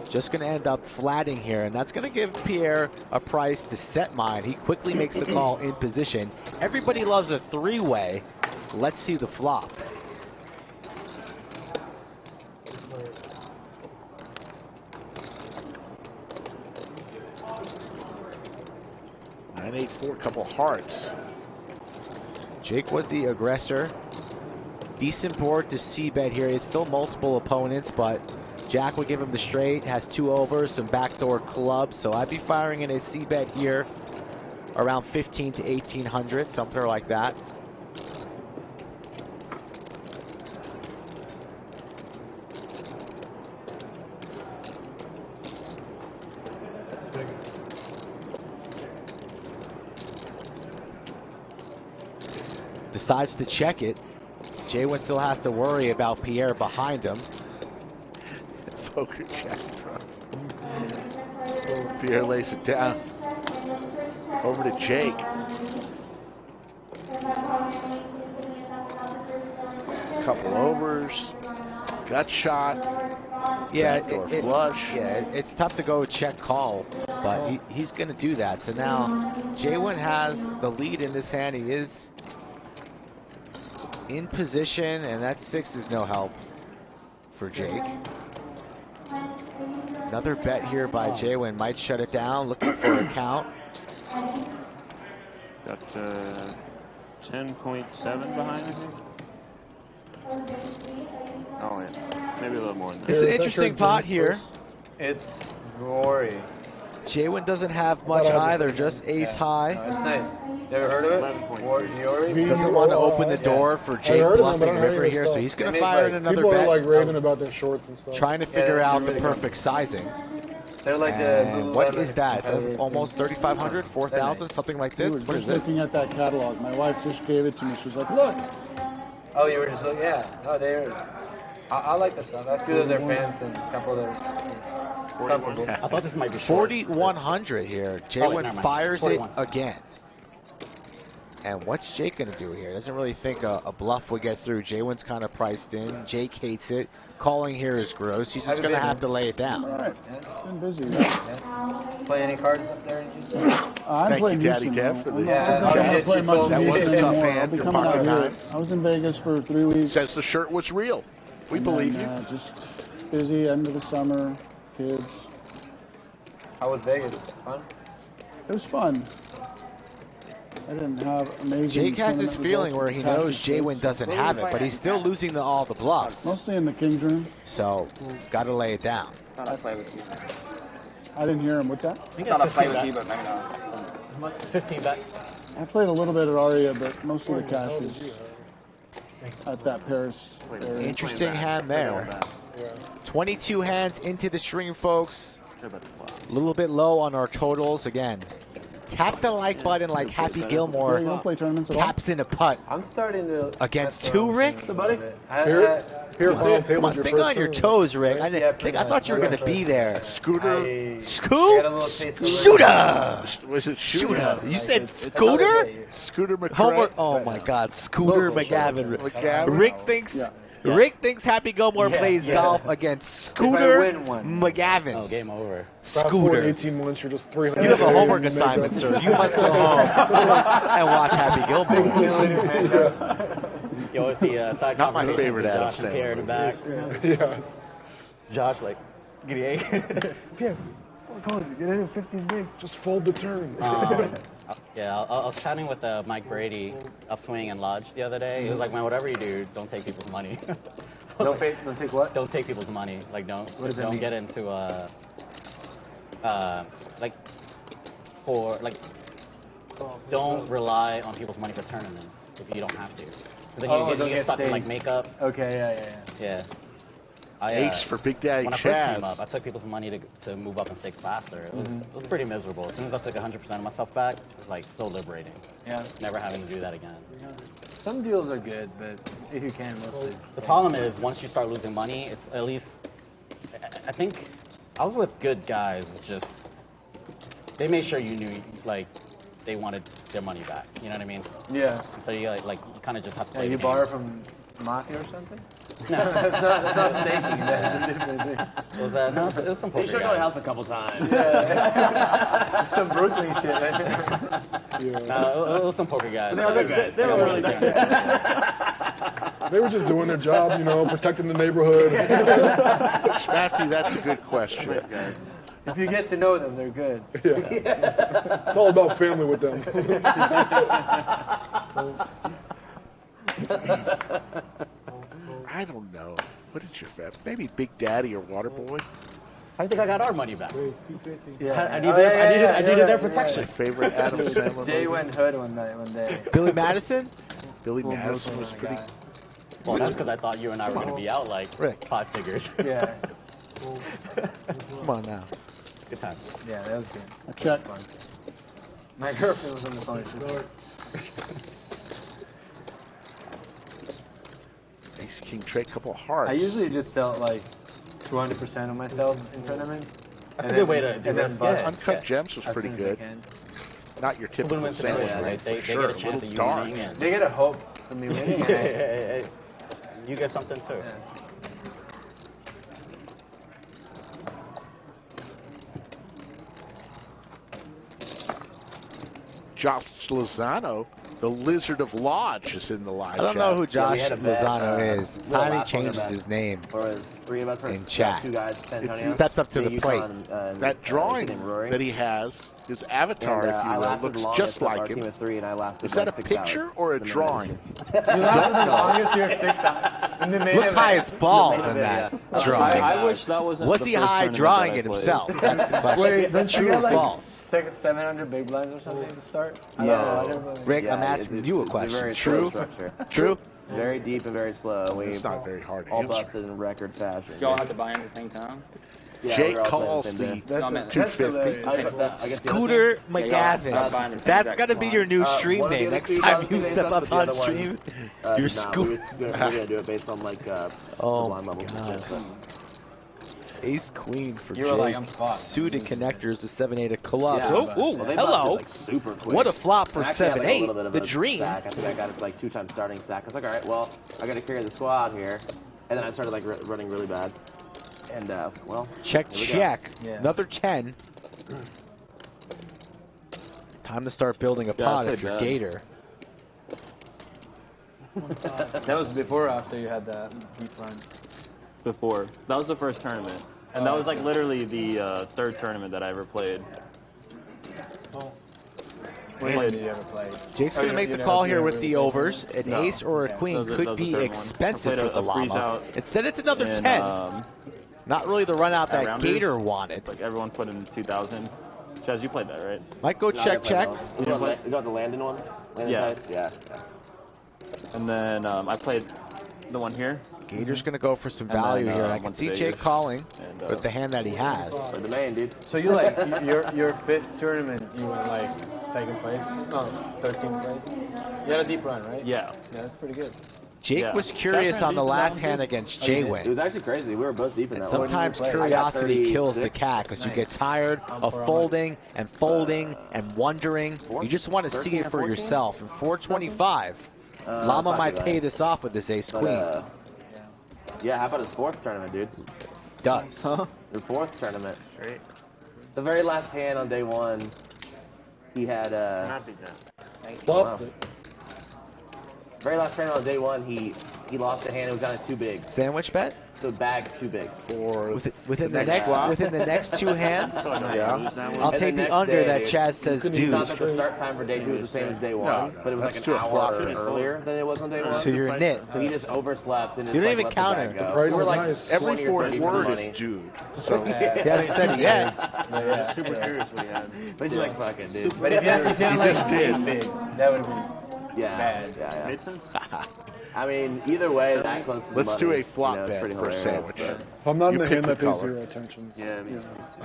Just going to end up flatting here, and that's going to give Pierre a price to set mine. He quickly makes the call in position. Everybody loves a 3-way. Let's see the flop. $9-8-4, couple hearts. Jake was the aggressor. Decent board to c-bet here. It's still multiple opponents, but Jack would give him the straight. Has 2 overs, some backdoor clubs. So I'd be firing in a c-bet here around 15 to 1,800, something like that. Decides to check it. JWin still has to worry about Pierre behind him. Poker check. Pierre lays it down. Over to Jake. Couple overs. Gut shot. Yeah, flush. It's tough to go check call, but he's going to do that. So now JWin has the lead in this hand. He is in position, and that 6 is no help for Jake. Another bet here by JWin might shut it down, looking for a count. Got 10.7 behind, I think. Oh, yeah. Maybe a little more than that. It's an interesting pot here. It's gory. JWin doesn't have much either, just ace high. No, it's nice. Never heard of it? Doesn't want to open the door for Jake bluffing River here, so he's going to fire in another People bet. are like raving about their shorts and stuff. Trying to figure out the perfect sizing. They're like and what is that? Is that almost 3,500, 4,000, something like this? What is it? Looking at that catalog, my wife just gave it to me. She was like, "Look." Oh, you were just looking? Yeah. No, they're. I like the stuff. I have 2 of their pants and a couple of their. I thought this might be 4,100 here. JWin never mind. fires 41. it again. And what's Jake going to do here? Doesn't really think a bluff would get through. JWin's kind of priced in. Jake hates it. Calling here is gross. He's just going to have to lay it down. All right. It's been busy. Play any cards up there? Thank you, Daddy Kev, for the chat. That was a tough hand. Your pocket nines. I was in Vegas for 3 weeks. Says the shirt was real. We believe you. Just busy, end of the summer, kids. How was Vegas? Fun? It was fun. I didn't have amazing. Jake has this feeling where he knows JWin doesn't have it, but he's still losing to all the bluffs. Mostly in the King's room. So he's got to lay it down. I play with you. I didn't hear him. What's that? I thought I played with you, but maybe not. 15 bet. I played a little bit at Aria, but most of the cash is at that Paris area. Interesting hand there. 22 hands into the stream, folks. A little bit low on our totals. Again, tap the like button like Happy Gilmore taps in a putt. I'm starting to. Against 2, Rick? Here, Come on, think on your toes, Rick. I thought you were going to be there. Scooter. Shooter. Was it Shooter? You said Scooter? Scooter McCray. Homer. Oh my God, Scooter McGavin. Rick thinks Happy Gilmore plays golf against Scooter McGavin. Oh, game over. Scooter. 18 months, you're just 300. You have a homework assignment, sir. You must go home and watch Happy Gilmore. You always see side Not my favorite Adam Josh and Pier in the back. Yes. Josh like, giddy eight. Pierre, I told you, get in 15 bigs. Just fold the turn. Yeah, I was chatting with Mike Brady, Upswing and Lodge the other day. He was like, man, whatever you do, don't take people's money. Don't take what? Don't take people's money. Like, don't get into don't rely on people's money for tournaments if you don't have to. Then you get stuck in like makeup. Okay, yeah. Ace for Big Daddy when I first came Chaz. up, I took people's money to move up in stakes faster. It was pretty miserable. As soon as I took 100% of myself back, it was like so liberating. Yeah. Never having to do that again. Some deals are good, but if you can, mostly. The problem is once you start losing money, it's at least. I think I was with good guys. It's just they made sure you knew like they wanted their money back. You know what I mean? Yeah. So you like you kind of just have to play. You the game. borrow from Mafia or something? No, it's not staking. That's a different thing. Was that? No, it was some poker. He showed my house a couple times. Yeah. Some Brooklyn shit. No, it was some poker guys. They were good guys. They were really good. They were just doing their job, you know, protecting the neighborhood. Matthew, that's a good question. If you get to know them, they're good. Yeah. It's all about family with them. I don't know. What did your fat? Maybe Big Daddy or Waterboy? I think I got our money back. Yeah. I needed their protection. My favorite Adam Sandler. JWin Hood one day. Billy Madison? Billy Madison was pretty. Well, that's because I thought you and I were going to be out like Rick. 5 figures. Yeah. Come on now. Good time. Yeah, that was good. I checked. My girlfriend was on the phone. Ace King trade, couple of hearts. I usually just sell like 200% of myself in tournaments. That's a good way to do it. Uncut Gems was pretty good. Not your typical sandwich rate, they for sure. get a chance of you dark. winning. And They get a hope of me winning. hey. You get something too. Yeah. Josh Lozano, the Lizard of Lodge, is in the live I don't chat. know who Josh had a bet, Lozano is. well, Time he last one changes bet. his name Or his 3 of us in chat. 2 guys, San If Antonio. he steps up to the plate. That drawing that he has His avatar, if you will, looks just like him. Is that a picture or a drawing? You lasted the longest here, 6 hours. Looks high as balls in that drawing. I wish that wasn't. Was he high drawing it himself? That's the question. Wait, don't True you or get like false? 700 big blinds or something to start? Rick, I'm asking you a question. True? True? Very deep and very slow. It's not very hard to all answer. busted in record fashion. Y'all have to buy in at the same time? Yeah, Jake calls the 250. Scooter McGavin. That's got to be your new stream name. Next time you step up on stream, you're Scooter. We're going to do it based on like oh blind my levels. God. Ace Queen for You Jake. were like, I'm fucked. Suited connectors to 7-8 of clubs. Yeah, oh, well, they hello. busted, like, super quick. What a flop for And I actually had, like, a 7-8. little bit of The a dream. Stack. I think I got it like 2 times starting stack. I was like, all right, well, I got to carry the squad here. And then I started like running really bad. And I was like, well, Check. Yeah. Another 10. Time to start building a pot if you're Gator. That was before or after you had that deep run? Before. That was the first tournament. And that was like literally the third tournament that I ever played. When did you ever play? Jake's going to make the call here with the overs. An ace or a queen could be expensive for the llama. Instead, it's another 10. Not really the run out that Gator wanted. Like everyone put in 2,000. Chaz, you played that, right? Might go check. You got the Landon one? Yeah. Yeah. And then I played the one here. Gator's going to go for some value here. And I can see Jake calling with the hand that he has. For the main, dude. So you like, your 5th tournament, you went like 2nd place? No, 13th place? You had a deep run, right? Yeah. Yeah, that's pretty good. Jake was curious on the last hand against JWin. It was actually crazy. We were both deep in that one. Sometimes curiosity kills the cat because you get tired of folding and folding and wondering. You just want to see it for yourself. And 425, Llama might pay this off with this ace queen. Yeah, how about his 4th tournament, dude? Does. Your 4th tournament. Great. The very last hand on day 1, he had Flopped it. Very last hand on day 1, he lost a hand. It was down to 2 bigs. Sandwich bet? So bag's too big. For within the next 2 hands. Yeah. I'll take the under that Chaz says do. Not that the start time for day 2 is the same as day 1, but it was like an hour earlier than it was on day 1. So you're knit. So he just overslept and you don't even counter. The price is like nice. Every 4th word is Jude. So He hasn't said it yet. Yeah. Super curious what he had. But you're like fucking dude. But if you just did. Big, that would be bad. bad. Made sense? I mean, either way, that close to the let's money, do a flop it's bet pretty for a hilarious, sandwich. but- If I'm not in You the pick hand the that pays color. 0 attention. Yeah,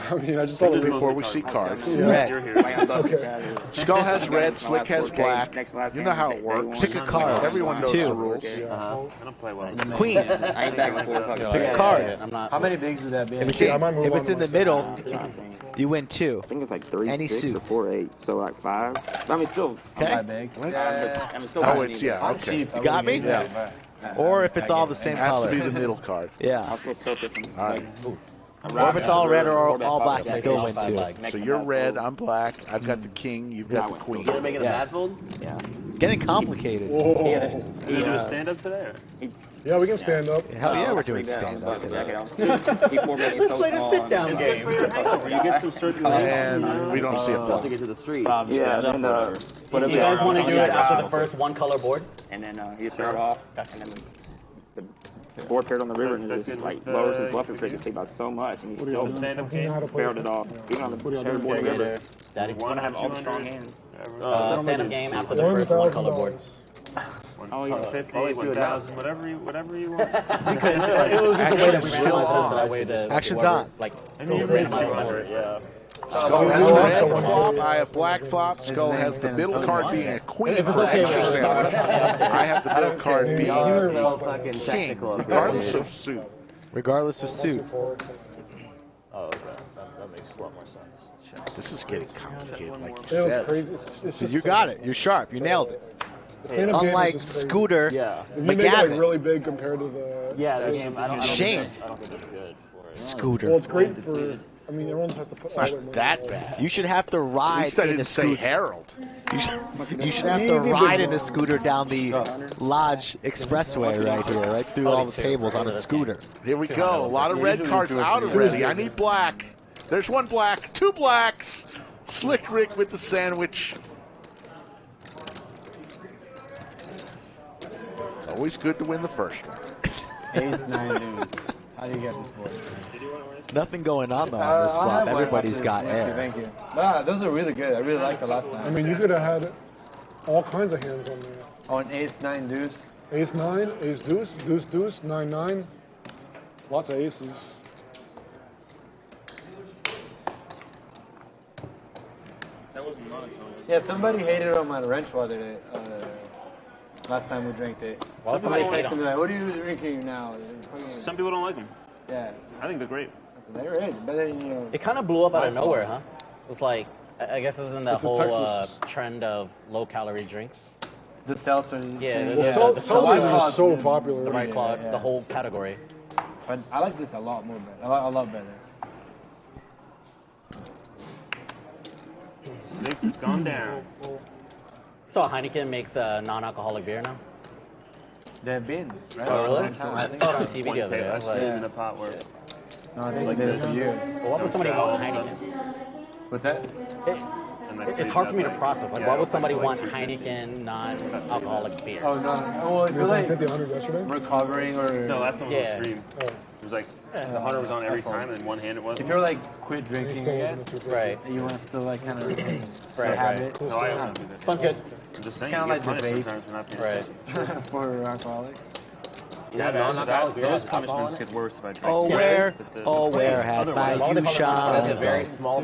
I mean, I just saw the Before we see cards. Red. Okay. Skull has red, Slick has black. You know how it works. Pick a card. Everyone knows 2. the rules. I don't play well. Queen. I ain't back and forth. Pick a card. How many bigs would that be? If it's in the middle, you win 2. I think it's like 3, Any 6, suit. or 4, 8. So like 5. I mean, still. Okay. Big. I'm still. Oh, it's, yeah, okay. You got me? Yeah. Or if it's all the same It has to be color. the middle card. Yeah. I'll still tilt it. All right. Or if it's all red or all black, you still win 2. So you're red, I'm black. I've got the king, you've got the queen. You're making a bad Yes. fold? Yeah. Getting complicated. Whoa. You do a stand up today? Yeah, we can stand up. Hell yeah, we're doing stand-up today. People getting so small. Sit-down game. You get some circulation. And we don't see a flop. To get to the street. Yeah, then You guys want to do it after the first 1 color board? and then he started off, and then the board paired on the river and just like lowers his buffer frequency by so much, and he still Stand-up game? barreled it off. Even on the paired board river, Daddy. you want to have all the strong hands. Stand-up game after the first 1 color board. Oh yeah, 50, 1,000, whatever you want. Action's still on. Action's on. Like, Yeah. Skull has red flop, I have black flop. Skull has the middle card being a queen for extra sandwich. I have the middle card being a king, regardless of suit. Regardless of suit. Oh, okay. That makes a lot more sense. This is getting complicated, like you It was said. crazy. It's just You got it. You're sharp. You nailed it. stand-up game is Unlike just crazy. Scooter You make it like McGavin. really big compared to the. That game, I don't Shame. I don't think it's good for it. Scooter. Well, it's great for. I mean, everyone just has to put It's all their not money. that bad. You should have to At ride least I in a didn't say scooter. Harold. You should have to ride in a scooter down the Lodge Expressway right here, right through all the tables on a scooter. Here we go. A lot of red cards out already. I need black. There's 1 black, 2 blacks. Slick Rick with the sandwich. It's always good to win the first one. Ace 9 deuce. How do you get this board? Nothing going on though on this flop. Everybody's got air. Thank you. Nah, those are really good. I really liked the last time. I mean, you could have had all kinds of hands on there. Oh, an ace 9 deuce. Ace 9, ace deuce, deuce deuce, 9 9. Lots of aces. Yeah, somebody hated on my wrench the other day. Last time we drank it. Well, somebody somebody texted me like, "What are you drinking now?" Some people don't like them. Yeah. I think they're great. They're great. Better than, you know. It kind of blew up out of nowhere, huh? It's like, I guess it's in the It's a whole Texas- trend of low-calorie drinks. The seltzer. Yeah, Well, seltzers are so popular. The White Claw, Yeah. the whole category. But I like this a lot more better. A lot better. It's gone down. So Heineken makes a non-alcoholic beer now? They've been, right? Oh, really? I I think saw it on so. TV the other day. I was like, in the pot where. No, they did it for years. Well, what would somebody want Heineken? What's that? It's hard for me to process. Like, why would somebody want Heineken non-alcoholic beer? Oh, no. Oh, I feel like 50-100 yesterday? recovering or... No, that's the one on the stream. Oh. It was like the 100 was on every time, and one hand it wasn't. If you're like quit drinking, I guess, Right. you want to still like kind of Right, have right. it. No, I don't do this. Sounds good. I'm just It's saying, kind you of get like the punished vape. sometimes for not paying attention. For alcoholics. Yeah, That- non-alcoholic beer those has alcohol in punishments it? get worse if I drink. Oh, where has my It's a very YooChan? small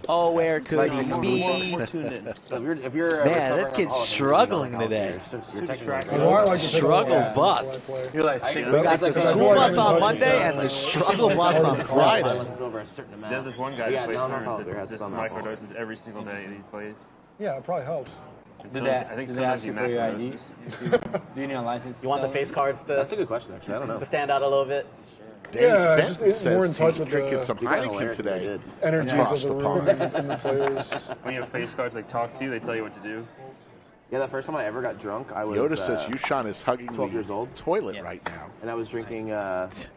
Oh, where could he be? More tuned in. If you're Man, that kid's struggling today. Struggle bus. You're like We got the school bus on Monday and the struggle bus on Friday. over a certain amount. There's this one guy Yeah, that plays non-alcoholic beer tournaments has that just some alcohol. microdoses every single day that he plays. Yeah, it probably helps. Did I think they ask you for your ID? macrodoses. Do you need a license? You want the face cards That's a good question, actually. I don't know. to stand out a little bit? Dave Yeah, Fenton just more in says touch he's with drinking the some You got Heineken hilarious, today. they did. energies Across of the the room pond. and the players. When you have face cards, they talk to you, they tell you what to do. Yeah, the first time I ever got drunk, I was Yoda says YooChan is hugging 12 years the old. toilet right now. And I was drinking what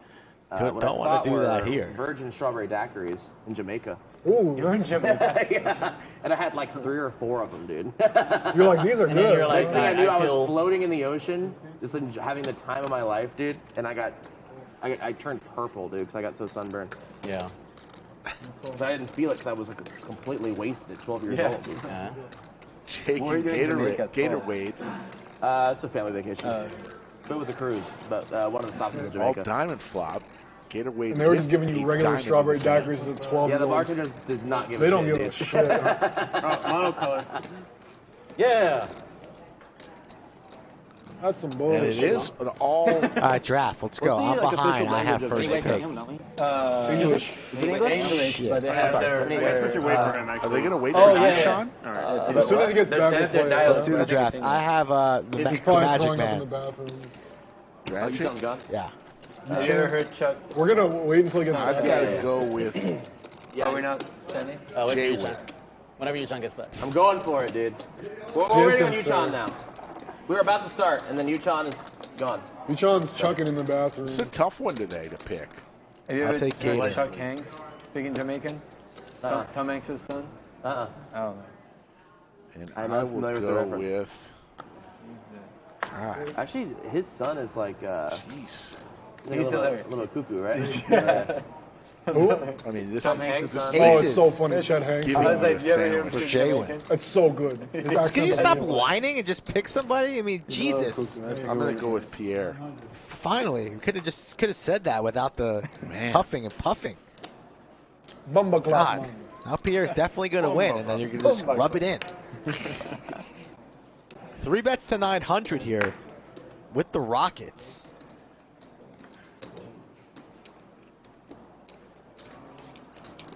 Don't I wanna thought do were that here. Virgin strawberry daiquiris in Jamaica. Ooh, You're in Jamaica. Yeah. And I had like 3 or 4 of them, dude. you're like, these are And then good. you're like, Next thing I knew, I feel- was floating in the ocean, just having the time of my life, dude. And I turned purple, dude, because I got so sunburned. Yeah. But I didn't feel it because I was like completely wasted at 12 years old, dude. Yeah. Shaking What are you doing in Jamaica at 12? Gatorade. It's a family vacation. But it was a cruise, but one of the stops in All Jamaica. diamond flop. Gatorade. And they were just giving you a regular diamond strawberry in his hand. daiquiris at 12 Yeah, the years old. bartenders did not give They a don't shit, give a dude. shit. Monocolor. Yeah. That's some And bullshit. it is an all. All right, draft. Let's go. I'm What's the, like, behind. official I have language of first pick. English. English, Shit. but they have their... What's your wait for him, Are actually? they going to wait Oh, for yeah, YooChan? All right. As soon as he gets back, we'll play. Let's do the draft. I have the He's the probably Magic throwing up in the Man. bathroom. Magic? Yeah. Have you ever heard Chuck? We're gonna wait until he gets I've back. got to go with Are we not standing? Wait for JWin. YooChan. Whenever YooChan gets back. I'm going for it, dude. We're waiting on YooChan now. We're about to start, and then YooChan is gone. YooChan's chucking in the bathroom. It's a tough one today to pick. Have you I'll ever take heard Gator. Chuck Hanks speaking Jamaican? Tom Hanks' son? Uh-uh. Oh. And I'm I not will familiar with the go reference. with. God, Actually, his son is like, jeez. He's hilarious. a little cuckoo, right? Who? I mean, this Tom Hanks' is son. Oh, Aces. it's so funny, Chet Hanks. giving I was you like, a you ever hear him sandwich. For speak JWin. Jamaican? It's so good. His Can you accent's stop amazing. whining and just pick somebody? I mean, Jesus. I'm going to go with Pier. Finally, we could have said that without the Man. huffing and puffing. Bumba clap, God. man. Now Pierre's definitely going to win, and then you're going to just rub it in. 3 bets to 900 here with the Rockets.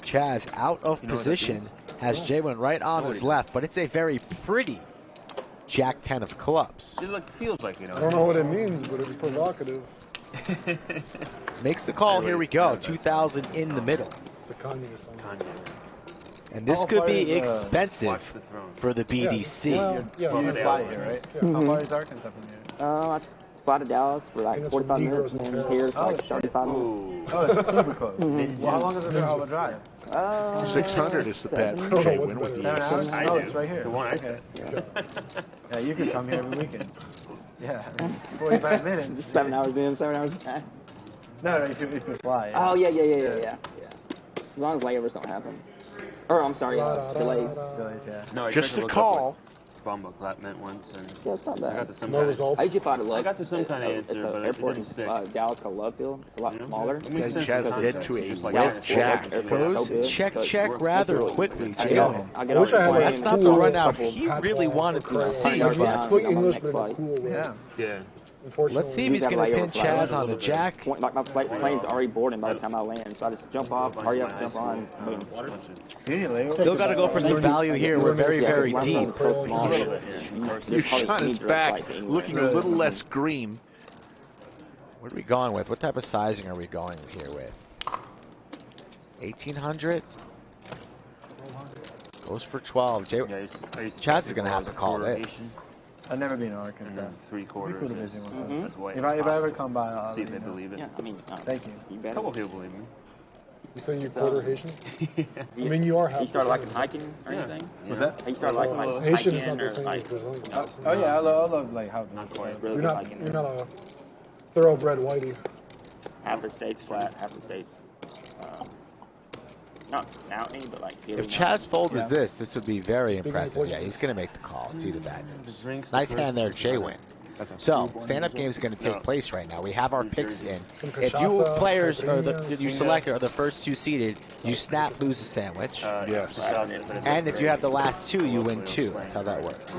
Chaz out of position, has JWin right on his left, but it's a very pretty Jack 10 of clubs. It feels like, you know. I don't know what it means, but it's provocative. Makes the call, here we go, 2,000 in the middle. It's a communist song. And this How could far be is, Watch expensive the Throne? for the BDC. Well, yeah, You yeah. fly here, right? Yeah. How far is Arkansas from here? fly to Dallas for like 45 minutes and then Pier for like 35 minutes. Oh, it's super close. Well, how long is it of a drive? 600 is the bet for JWin with the 7 hours? ace. No, it's right here. The one I Okay. said. Yeah, you can come here every weekend. Yeah, 45 minutes. 7 hours in, 7 hours back. No, if you fly. Yeah. Oh, yeah. As long as layovers don't happen. Or, I'm sorry, delays. Delays, yeah. No, I Just tried to a look call. up what Bumbo Clap meant once, and Yeah, it's not bad. I got to some No kind results. I usually fly to Love. I got to some kind of It's answer, an but it airport didn't in stick. Dallas called Love Field. It's a lot smaller. Daddy Chaz dead to a Just like red that. jack. Goes check rather quickly, I JWin. wish I had That's not the cool run out couple he pads really on wanted for to crying see, out loud. but Speak English, but in a cool way. Yeah. Yeah. let's see if he's going to pin Chaz on the jack. Like my plane's already boarding by the time I land, so I just jump off, hurry up, jump on, boom. Still got to go for some value here. We're very, very deep. YooChan is back, looking a little less green. What are we going with? What type of sizing are we going here with? 1800? Goes for 12. Chaz is going to have to call this. I've never been in Arkansas. 3/4. Cool to visit one. That's way If I ever come by, I'll see if they believe it. Yeah, I mean, thank you. A couple people believe me. You say you quarter Haitian? I mean, you are half. You started liking hiking or anything? What's that? You started liking like Haitian is hiking not the or same as like? Brazilian. Oh yeah, I love like how Not quite. Really You're good not, hiking. you're not a thoroughbred whitey. Half the state's flat, half the state's not mountainy, but like. If Chaz folds this would be very impressive. Yeah, he's going to make the call. See the bad news. Nice hand there, JWin. So, stand-up game is going to take place right now. We have our picks in. If you players are that you select are the first two seeded, you snap, lose a sandwich. Yes. And if you have the last two, you win two. That's how that works.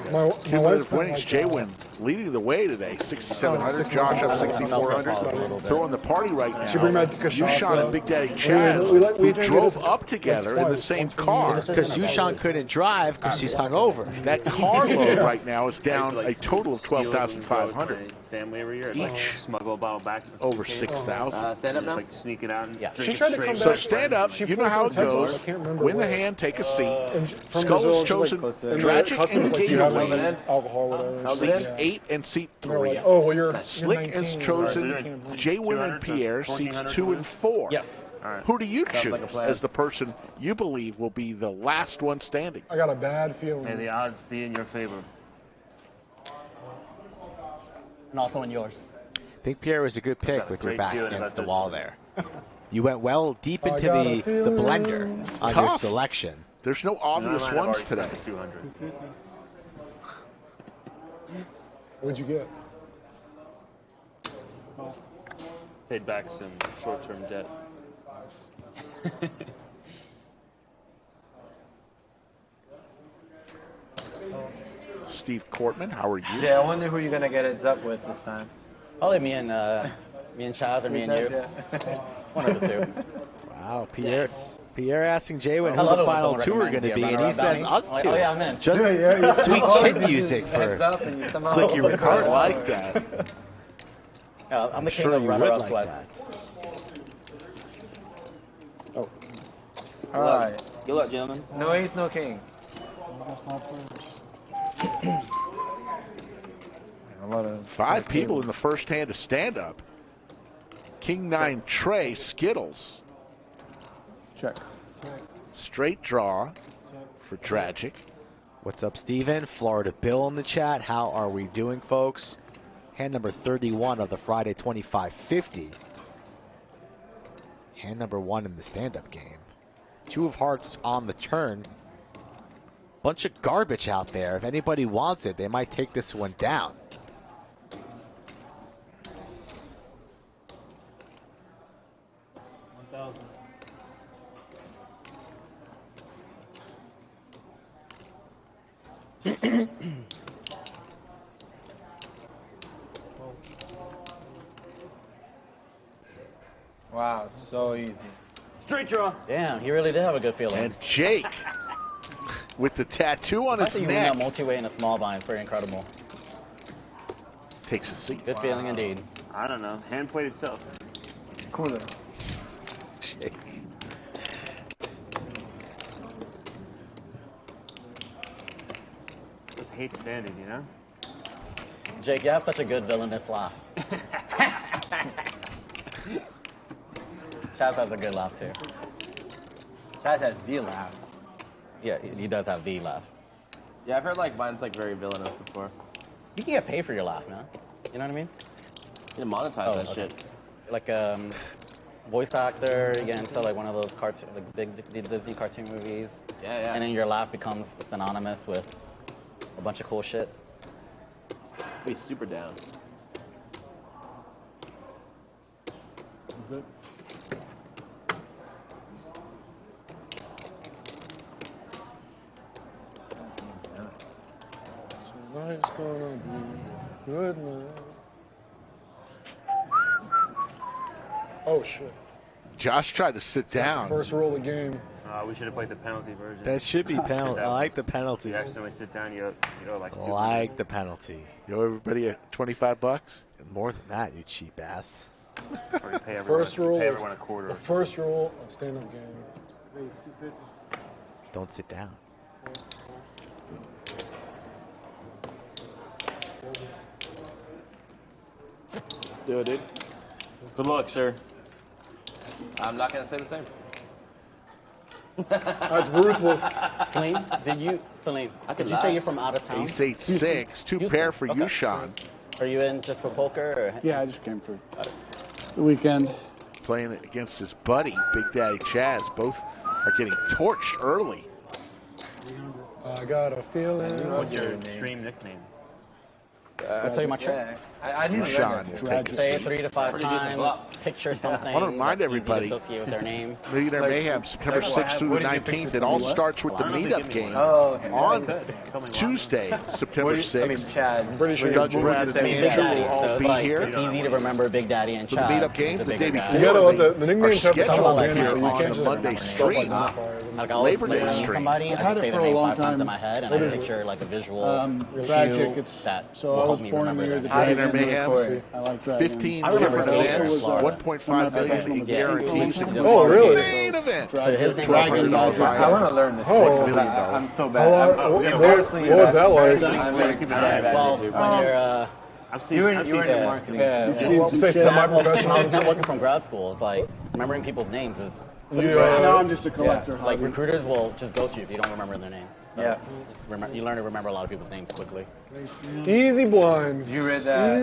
Cumulative winnings, JWin leading the way today, 6,700. Josh up 6,400. Throwing the party right now. YooChan and Big Daddy Chaz, who drove up together in the same car. Because YooChan couldn't drive because she's hungover. That car load right now is down a total of 12,500. Family every year. Each. Smuggle a bottle back. Over 6,000. Stand up now. Like sneak it out and drink it straight. So stand up. You know how it goes. Win the hand. Take a seat. Skull is chosen. Tragic and Gateway. Seats 8 and seat 3. Slick is chosen. JWin and Pier. Seats 2 and 4. Who do you choose as the person you believe will be the last one standing? I got a bad feeling. May the odds be in your favor. And also in yours. I think Pierre was a good pick with your back against the wall there. You went well deep into the blender on your selection. There's no obvious ones today. What'd you get? Paid back some short-term debt. Steve Cortman, how are you? Jay, I wonder who you're gonna get heads up with this time. Probably me and Chaz or me and you. One of the two. Wow, Pierre asking JWin who the final two are going to be, and he says us two. Oh yeah, I'm in. Just sweet chin music for Slicky Ricardo. I like that. I'm the king of runner-up sweats. Oh. All right. Good luck, gentlemen. No ace, no king. Five people in the first hand to stand up. King 9 Trey Skittles. Check. Straight draw for Tragic. What's up, Steven? Florida Bill in the chat. How are we doing, folks? Hand number 31 of the Friday 25-50. Hand number 1 in the stand-up game. 2 of hearts on the turn. Bunch of garbage out there. If anybody wants it, they might take this one down. Wow, so easy. Straight draw. Damn, he really did have a good feeling. And Jake, with the tattoo on his you win neck, that multi-way in a small blind. Pretty incredible. Takes a seat. Good feeling indeed. I don't know. Hand played itself. Cooler. Jake. Just hate standing, you know? Jake, you have such a good villainous laugh. Chaz has a good laugh too. Chaz has the laugh. Yeah, he does have the laugh. Yeah, I've heard like mine's like very villainous before. You can get paid for your laugh, man. You know what I mean? You can monetize that shit. Like voice actor, you get into like one of those cartoon, like big Disney cartoon movies. Yeah, yeah. And then your laugh becomes synonymous with a bunch of cool shit. Be super down. Good. Tonight's gonna be a good night. Oh shit. Josh tried to sit down. First rule of the game. We should have played the penalty version. That should be penalty. I like the penalty. You accidentally sit down, you know, like. I like the penalty. You owe everybody $25? More than that, you cheap ass. First rule. Pay everyone a quarter. The first rule of stand-up game. Don't sit down. Let's do it, dude. Good luck, sir. I'm not gonna say the same. That's ruthless. Celine, did you say you're from out of town? Ace 8-6, two pair for YooChan. Are you in just for poker? Or? Yeah, I just came for the weekend. Playing against his buddy, Big Daddy Chaz. Both are getting torched early. I got a feeling. What's your stream nickname? I'll tell you my trick. I knew YooChan will take a Say seat. 3 to 5 times. Picture something. I want to remind everybody, associate with their name. Millionaire Mayhem, September 6th through the 19th. It all starts with the meetup game on Tuesday, September 6th. Doug, Brad, and Andrew will all be here. It's easy to remember Big Daddy and Chaz. For the meetup game, the day before, You gotta let the they are nicknames have to come scheduled up here in. You on can't the just Monday stream. Labor Day stream. Somebody, I had say it their for a name long 5 times time. in my head, and I picture like a visual Tragic. cue that So will I help was me born in the remember year their the name. Millionaire Mayhem, I like that. 15 I remember different that. events, It was, 1.5 million in guarantees. Oh, really? Main event. $1,200 buyout. I want to learn this. Oh. because I'm so bad. What was that like? Well, when you're You were in marketing. You say semi-professional? I was working from grad school. It's like remembering people's names is. Now I'm just a collector. Like recruiters will just ghost you if you don't remember their name. So Yeah. you learn to remember a lot of people's names quickly. Easy blinds. You read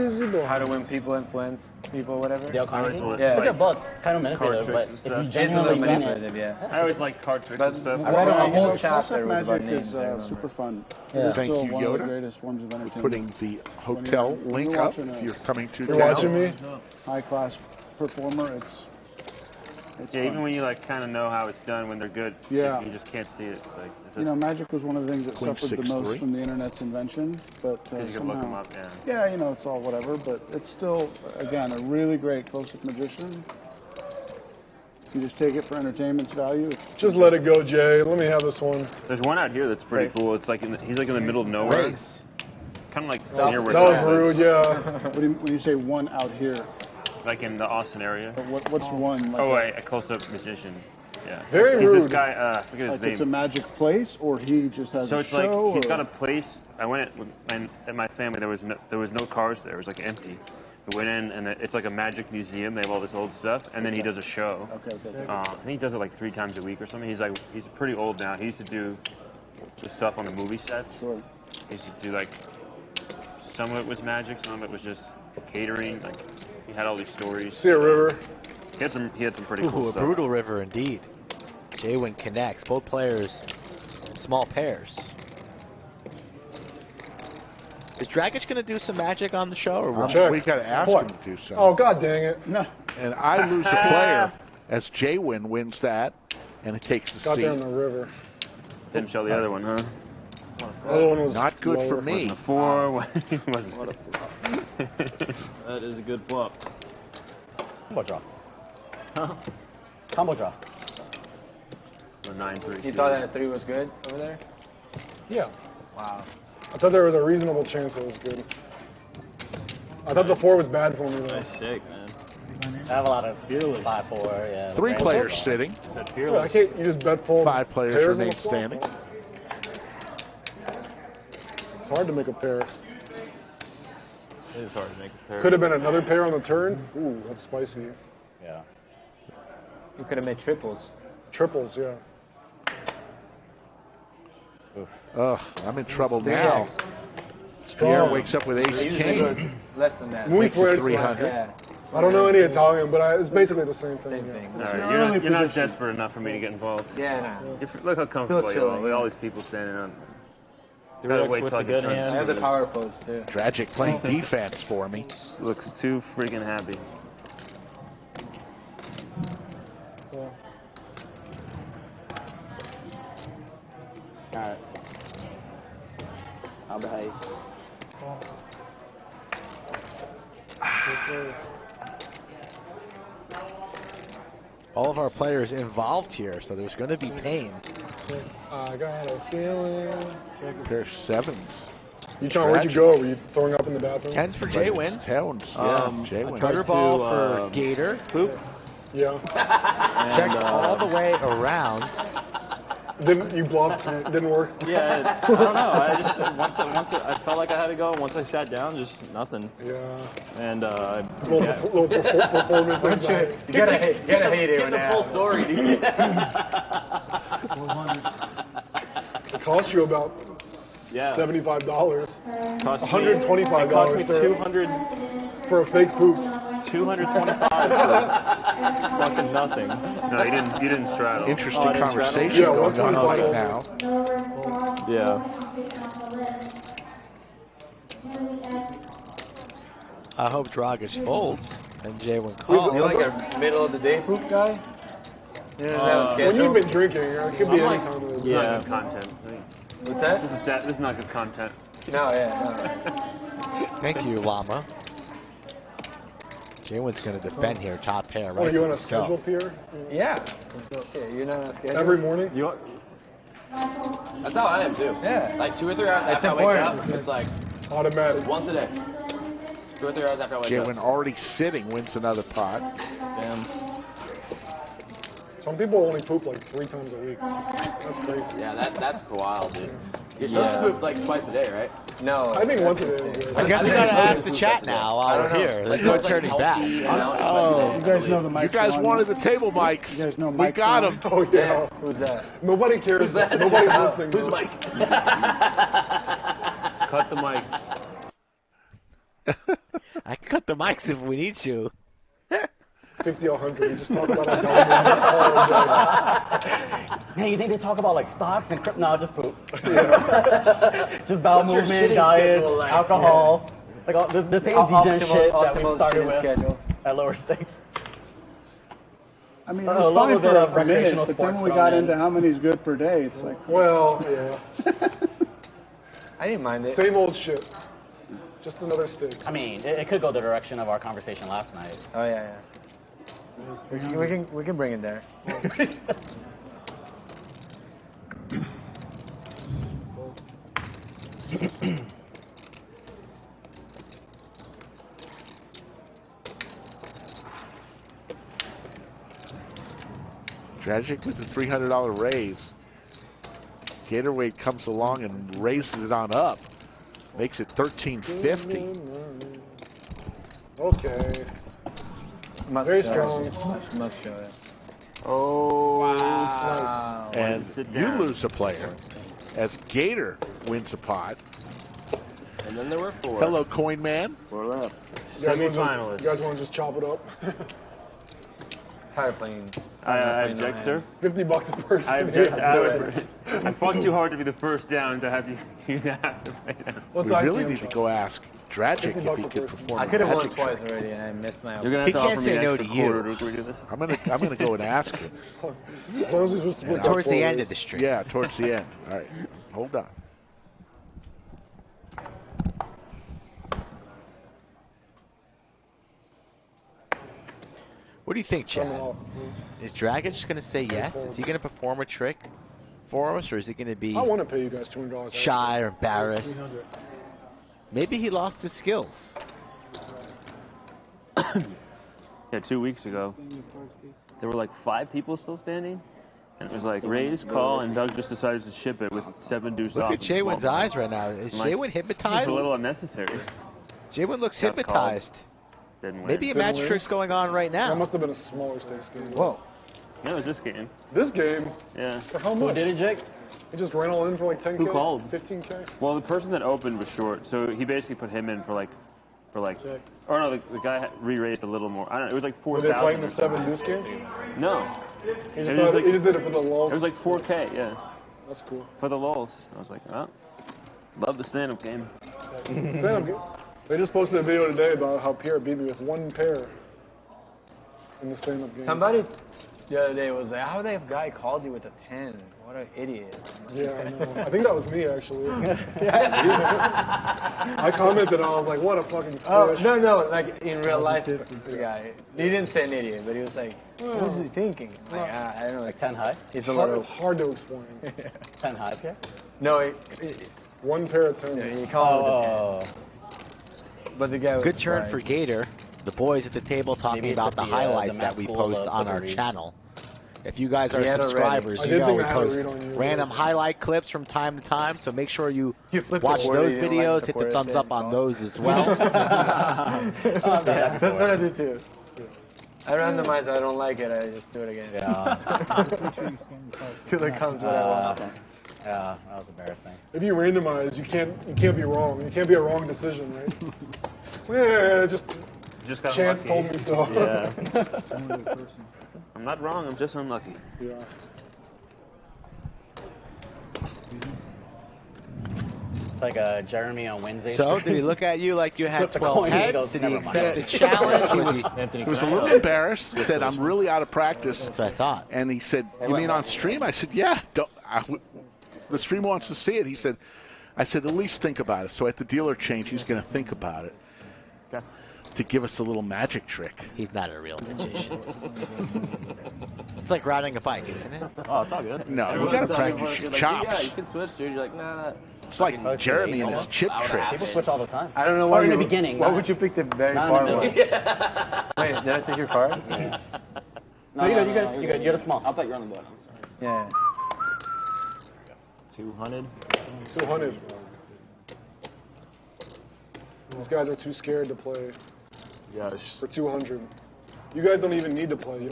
Easy blinds. How to Win People, Influence People, whatever? Dale Carnegie? Yeah. It's a good book. Kind of manipulative, but if you genuinely mean it. Yeah. I always like card tricks and stuff. I read a whole Close-up chapter was about magic names. is super fun. Yeah. It's Thank still you, one of the Yoda, greatest forms of entertainment. Putting the hotel link up if you're coming to You're town. watching me? High class performer. It's Yeah, even when you like kind of know how it's done when they're good, Yeah. you just can't see it. It's like it's you know, magic was one of the things that Queen suffered the 6-3. most from the internet's invention, but you can somehow, look them up. Yeah. yeah, you know, it's all whatever, but it's still, again, a really great close-up magician. You just take it for entertainment's value. Just let it go, Jay. Let me have this one. There's one out here that's pretty cool. It's like he's like in the middle of nowhere. Race. Kind of like That near where was Zach rude, lives. yeah. When you say one out here, Like in the Austin area. what's one? Like Oh, a close-up magician. Yeah. Very He's rude. This guy, I forget his like it's a name. magic place, or he just has So a it's like show? he's or- got a place. I went at my family. There was no cars there. It was like empty. We went in and it's like a magic museum. They have all this old stuff, and then he does a show. Okay. I think he does it like 3 times a week or something. He's pretty old now. He used to do the stuff on the movie sets. Sure. He used to do like some of it was magic, some of it was just catering. Like he had all these stories. See a river. He had some pretty Ooh, cool a stuff. brutal river indeed. JWin connects. Both players, small pairs. Is Dragic going to do some magic on the show or what? We got to ask him to do something. Oh, god dang it. No. And I lose a player as JWin wins that, and it takes the Got seat. there in the river. Didn't show the other one, huh? The other one was Not good for lower. me. Wasn't a 4. Wasn't What a flop. That is a good flop. Combo draw. Huh? Combo draw. The 9-3. You thought that 3 was good over there? Yeah. Wow. I thought there was a reasonable chance it was good. I thought the 4 was bad for me, though. Nice shake, man. I have a lot of 5-4, yeah. 3 players sitting. Yeah, I can't, you just bet full 5 players pairs on remain the flop. standing. It's hard to make a pair. It is hard to make a pair. Could have been another pair on the turn. Ooh, that's spicy. Yeah. You could have made triples. Triples, yeah. Ugh, I'm in trouble now. Pier wakes up with ace king. Less than that. Makes it 300. Yeah. I don't know any Italian, but it's basically the same thing. All right, you're not desperate enough for me to get involved. Yeah, no. Look how comfortable you are with all these people standing on. Gotta wait till I get turns. I have the power pose too. Tragic playing defense for me. Looks too freaking happy. Alright. I'll behave. All of our players involved here, so there's going to be pain. I got a feeling. Pair of sevens. YooChan, where'd you go? Were you throwing up in the bathroom? Tens for JWin. Tens, yeah. JWin. Gutter ball for Gator. Poop. Yeah. Checks all the way around. Didn't you bluffed? Didn't work. Yeah, I don't know. I just once I felt like I had to go. Once I sat down, just nothing. Yeah. And little performance anxiety. You gotta hate it Get the full story, dude. It cost you about $75. $125 cost me 200 for a fake poop. 225 for fucking nothing. No, you didn't straddle. Interesting conversation going on right now. Yeah. I hope Dragic folds and JWin calls. You're like a middle of the day poop guy? When you've been drinking, it could be any time of the day. Not good content. What's that? This is not good content. No, yeah, no. Thank you, Llama. JWin's going to defend here, top pair. Right. Are you on a schedule, Pier? Yeah. You're not on a schedule? Every morning? That's how I am too. Yeah. Like 2 or 3 hours after I wake up, it's like automatic. Once a day. 2 or 3 hours after I wake up. JWin already sitting wins another pot. Damn. Some people only poop like 3 times a week. That's crazy. Yeah, that's wild, dude. You're supposed to poop like twice a day, right? No. I think once a day is good. I guess we got to ask the chat now while we're here. There's no turning back. Oh, You guys know the mic. you guys wanted the table mics. You guys know We Mike's got on? them. Oh, yeah. Who's that? Nobody cares. Who's that? Nobody's listening. Who's though. Mike? Cut the mic. I can cut the mics if we need to. 50 or 100. We just talk about our government all day. Man, you think they talk about like stocks and crypto? No, just poop. Just bowel movement, diets, alcohol. Like all, the same degen shit that we started with at lower stakes. I mean, it was fine for a minute, but then when we got into how many's good per day, it's like... Well, yeah. I didn't mind it. Same old shit. Just another stick. I mean, it could go the direction of our conversation last night. Oh, yeah, yeah. We can bring it there. Tragic with the $300 raise. Gatorweight comes along and raises it on up. Makes it $13.50. Okay. Very strong. Must show it. Oh, wow. And you lose a player as Gator wins a pot. And then there were 4. Hello, Coin Man. We're up. You guys Semi-finalists. want to just chop it up? Tired playing. I object, sir. $50 a person. I object. I fought too hard to be the first down to have you have to play down. We really need to go ask Tragic if he could perform. I could have won magic twice trick. already, and I missed my. You're gonna have He to can't offer say me an no to extra you. quarter to do this. I'm gonna go and ask him. As long as we just split Towards the up end for of the stream. Yeah, towards the end. All right, hold on. What do you think, Chad? Is Dragon just going to say yes? Is he going to perform a trick for us, or is he going to be I want to pay you guys $200. shy or embarrassed? Maybe he lost his skills. Yeah, 2 weeks ago, there were like 5 people still standing, and it was like raise, call, and Doug just decided to ship it with 7 deuce off. Look at JWin's eyes right now. Is JWin It's hypnotized? a little unnecessary. JWin looks hypnotized. Didn't win. Maybe a magic trick's going on right now. That must have been a smaller stakes game. Whoa. No, it was this game. This game? Yeah. For how much? Who did it, Jake? He just ran all in for like 10K? Who called? 15K? Well, the person that opened was short, so he basically put him in for like, or no, the guy re-raised a little more. I don't know, it was like 4,000. Were they playing the 7 deuce game? No. He just did it for the lulz. It was like 4K, yeah. That's cool. For the lulz. I was like, oh, love the stand-up game. Stand-up game. They just posted a video today about how Pier beat me with 1 pair in the stand-up game. Somebody the other day was like, how that guy called you with a 10? What an idiot. Yeah, I know. I think that was me, actually. I commented, I was like, what a fucking fish. Oh, no, like in real life, the guy, he didn't say an idiot, but he was like, what was he thinking? Like, I don't know. Like 10 high? It's a little... It's hard to explain. 10 high, yeah? No, 1 pair of 10s. Yeah, he called it a 10. But the guy was Good turn for Gator. The boys at the table talking about the highlights that we post on our channel. If you guys are subscribers, you know we post random highlight clips from time to time, so make sure you watch those videos, hit the thumbs up on those as well. That's what I do too. I randomize, I don't like it, I just do it again. Yeah. Till it comes what I want. Yeah, that was embarrassing. If you randomize, you can't be wrong. It can't be a wrong decision, right? Yeah, just chance told me so. Yeah. I'm not wrong, I'm just unlucky. Yeah. It's like Jeremy on Wednesday. So, did he look at you like you had 12 heads? Did he accept the challenge? He was a little embarrassed. He said, I'm really out of practice. That's what I thought. And he said, you mean on stream? I said, yeah. The stream wants to see it. He said, I said, at least think about it. So at the dealer change, he's going to think about it. Okay. To give us a little magic trick. He's not a real magician. It's like riding a bike, isn't it? Oh, it's all good. No, you got to practice your chops. Yeah, you can switch, dude. You're like, nah. It's like Jeremy and his chip tricks. People switch all the time. I don't know why in the beginning. Why would you pick the very far one? Wait, did I take your far? Yeah. No, you got a small. I'll take your on the button. Yeah. 200. 200. These guys are too scared to play. Yes. For 200. You guys don't even need to play.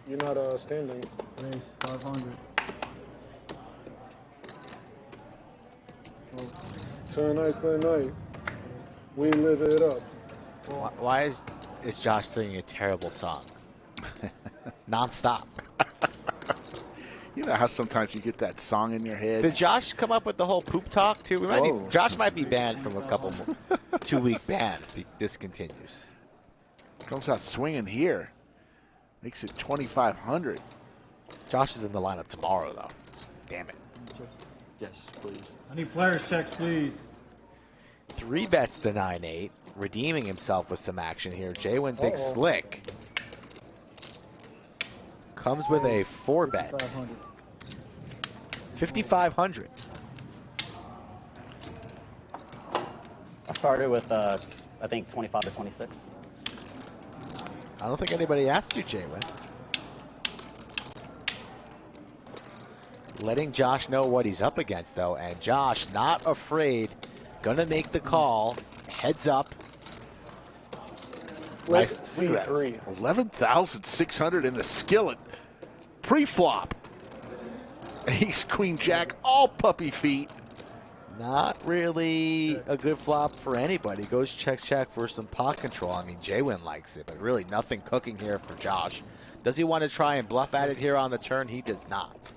You're not standing. 500. Tonight's the night. We live it up. Why is Josh singing a terrible song? Non-stop. You know how sometimes you get that song in your head? Did Josh come up with the whole poop talk too? Josh might be banned from a couple more 2-week ban if this continues. Comes out swinging here. Makes it 2,500. Josh is in the lineup tomorrow, though. Damn it. Yes, please. I need players checks, please. 3 bets the 9-8, redeeming himself with some action here. JWin Big Slick comes with a 4 bet. 5,500. I started with, I think, 25 to 26. I don't think anybody asked you, JWin. Letting Josh know what he's up against, though, and Josh not afraid, gonna make the call. Heads up. Let's see that. 11,600 in the skillet. Pre-flop. Ace, queen, jack, all puppy feet. Not really a good flop for anybody. Goes check for some pot control. I mean, JWin likes it, but really nothing cooking here for Josh. Does he want to try and bluff at it here on the turn? He does not.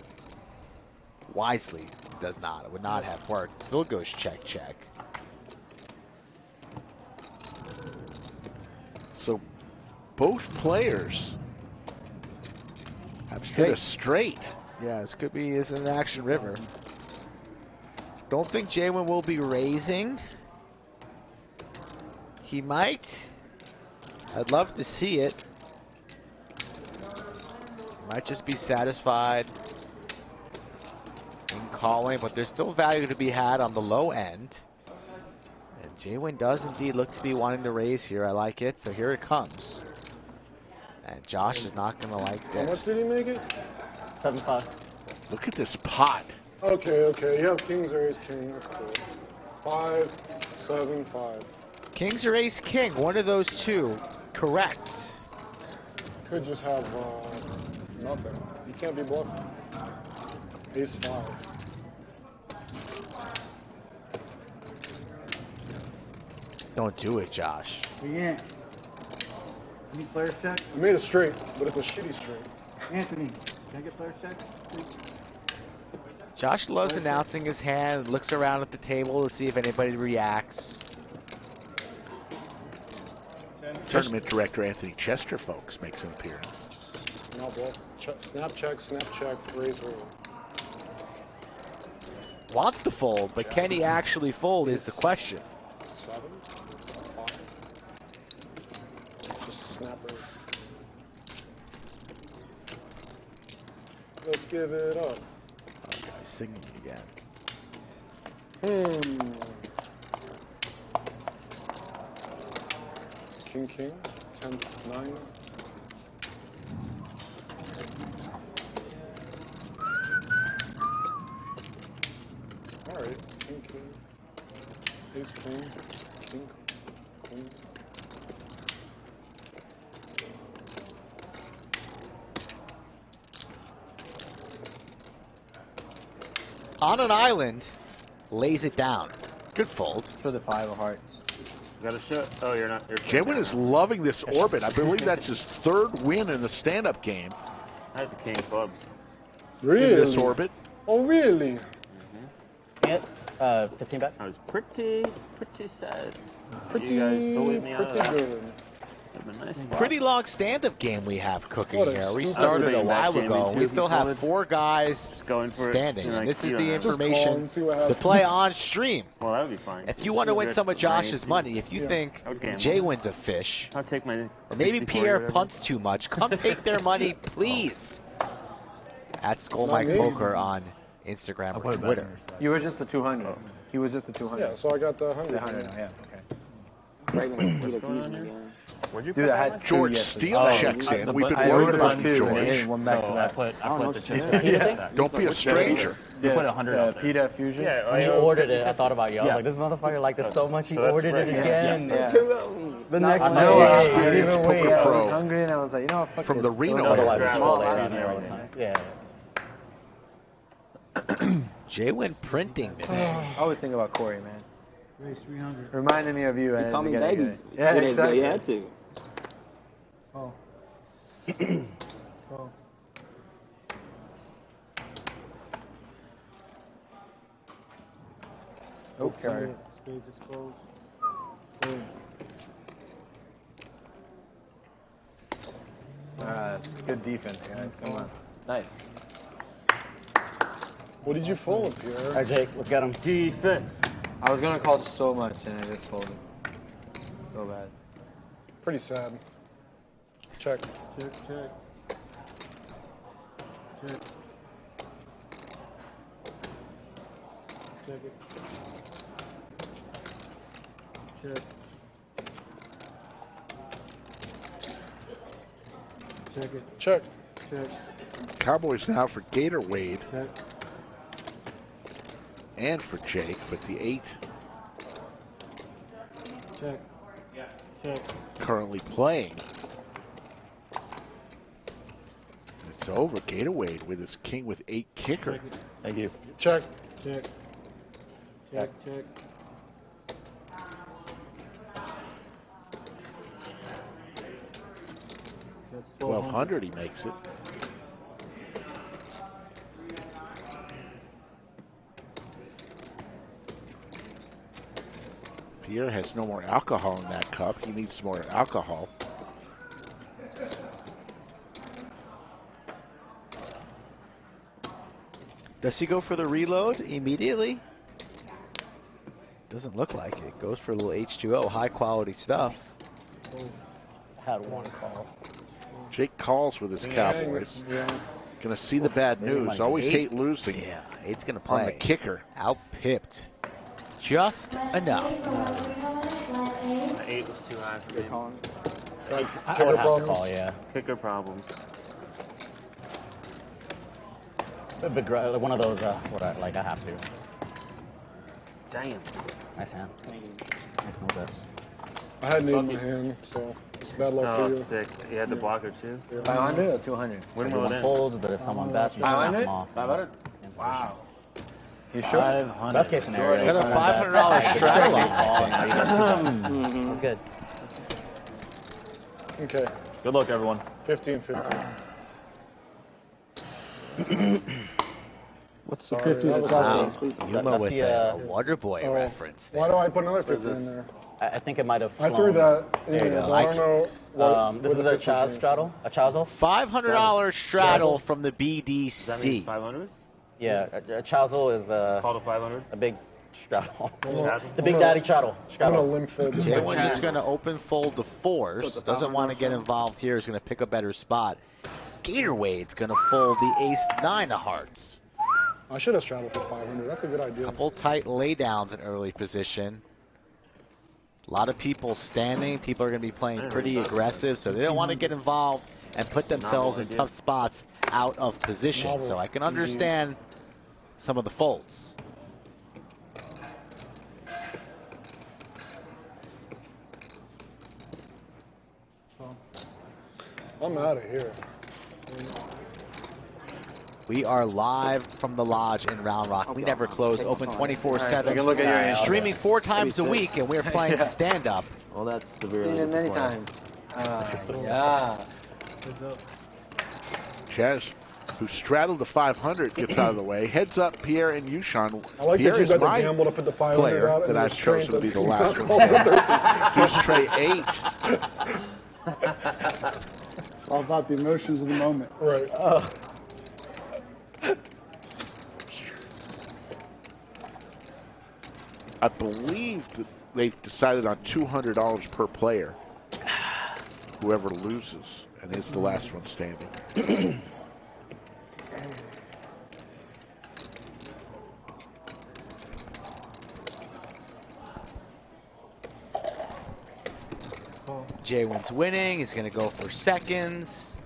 Wisely does not. It would not have worked. Still goes check. So both players have hit a straight. Yeah, this could be an action river. Don't think JWin will be raising. He might. I'd love to see it. Might just be satisfied in calling, but there's still value to be had on the low end. And JWin does indeed look to be wanting to raise here. I like it, so here it comes. And Josh is not going to like this. How much did he make it? 7-5. Look at this pot. Okay. You have kings or ace king. That's cool. 5, 7, 5. Kings or ace king, one of those two. Correct. Could just have nothing. You can't be bluffing. Ace 5. Don't do it, Josh. Yeah. Any player check? I made a straight, but it's a shitty straight. Anthony, can I get player check, please? Josh loves announcing his hand, looks around at the table to see if anybody reacts. Tournament director Anthony Chester, folks, makes an appearance. No bluff. Snap check, raise roll. Wants to fold, but can he actually fold is the question. 7, 5. Just snap raise. Let's give it up. Okay, singing again. King, 10, 9. All right, king, ace, king, queen. On an island, lays it down. Good fold. For the 5 of hearts. Got a shot. Oh, you're not. JWin is loving this orbit. I believe that's his 3rd win in the stand-up game. I had the king of clubs. Really? In this orbit. Oh, really? Yeah. 15 bet. I was pretty sad. Pretty, you guys bullied me pretty good. Nice. Pretty long stand-up game we have cooking What a here. We stupid started a game. while That ago. game We in still two have people 4 guys going for it. standing. Like, This is you the don't have- information see what to happens. play on stream. Well, that would be fine. If you want to win some of Josh's money, if you think Okay. JWin's a fish, I'll take my. or maybe 64 Pierre whatever. punts too much, come take their money, please. At Skull Not Mike me. Poker on Instagram or Twitter. You were just the 200. He was just the 200. Yeah, so I got the 100. The 100 now, yeah, What's going on here? Where'd you Dude, put I that had one? George two Steele yesterday. checks in. We've been I worried ordered about two, you, and I George. did one back to So back. I put the chips. Don't be a stranger. You put 100 on there. PETA Fusion. Yeah, When you ordered it, I thought about you. I was Yeah. like, this motherfucker liked it so much, he So that's ordered it right. again. Yeah. The The next I no, know, I experienced didn't even wait. poker I pro. was hungry and I was like, you know what, fuck From this. the Reno Those are area. like Small small around around there all the everything. time. Yeah. JWin printing today. I always think about Corey, man. Raise 300. Reminded me of you. You And call me get it baby. good. Yeah, You exactly. had to. Oh. Oh. Okay. Spade disclosed. Good defense, guys. Come on. Nice. What did you fold, All Pierre? right, Jake, let's get him. Defense. I was going to call so much and I just folded. So bad. Pretty sad. Check. Check. Check. Check it. Check. Check it. Check. Check. Cowboys now for Gator Wade Check. and for Jake, but the 8 Check. Check. currently playing. It's over. Gator Wade with his king with 8 kicker. Check it. Thank you. Check. Check. Check. Check. That's 1200, he makes it. Pierre has no more alcohol in that cup. He needs more alcohol. Does he go for the reload immediately? Doesn't look like it. Goes for a little H2O, high quality stuff. Had one call. Jake calls with his Cowboys. Yeah. Gonna see the bad news. Always hate losing. Yeah, 8's gonna play. On the kicker. Out-pipped. Just enough. The 8 was too high for me. I would have to call, yeah. Kicker problems. A big, one of those, what I have to. Damn. Nice hand. Nice no this. I had an 8 in my hand, so it's bad luck for you. Sick. You had the blocker too? 500 or 200? Windmill it in. Folds, but if someone bets, you snap 500? them off. 500? Wow. You sure? 500. Best case scenario. Got a $500 straddle on. That's good. Okay. Good luck, everyone. 15-15. What's the Sorry, 50? that was Wow. something. Yuma with a Waterboy reference there. Why do I put another 50 in there? I think it might have I flown. threw that in There you there, go. but I don't know what. This is a Chaz straddle? A Chazo? $500 straddle from the Does that mean BDC. 500? Yeah, a Chazo is Called a 500? a big straddle. Chazo? The Big Daddy straddle. I'm straddle. gonna limp fold this. JWin's just going to open fold the fours. Doesn't want to get involved here. Is going to pick a better spot. Gatorwade's going to fold the ace-9 of hearts. I should have straddled for 500. That's a good idea. Couple tight laydowns in early position. A lot of people standing. People are going to be playing pretty aggressive, so they don't want to get involved and put themselves in tough spots out of position. So I can understand some of the folds. I'm out of here. We are live from the lodge in Round Rock. We never close, open 24/7. Look at your Streaming 4 times a week, and we're playing Yeah. stand-up. Well, that's Seen severely it many disappointing. times. Yeah. Chaz, who straddled the 500, gets out of the way. Heads up, Pierre and YooChan. I like Pierre that you is got the my gamble to put the 500 player out. that and I've the strength chosen to be the of- last one Call the standing. 13. Deuce tray 8. It's all about the emotions of the moment. Right. I believe that they decided on $200 per player. Whoever loses and is the last one standing. JWin's winning. He's going to go for seconds.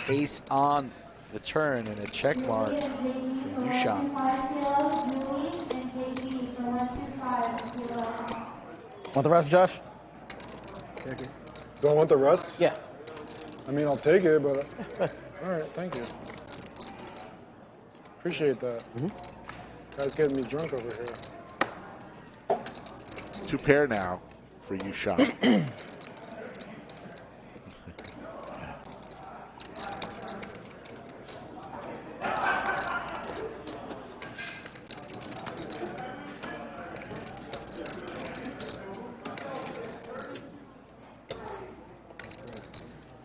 Ace on the turn and a check mark for YooChan. Want the rest, Josh? Do I want the rest? Yeah. I mean, I'll take it, but all right, thank you. Appreciate that. Guys getting me drunk over here. 2 pair now for YooChan.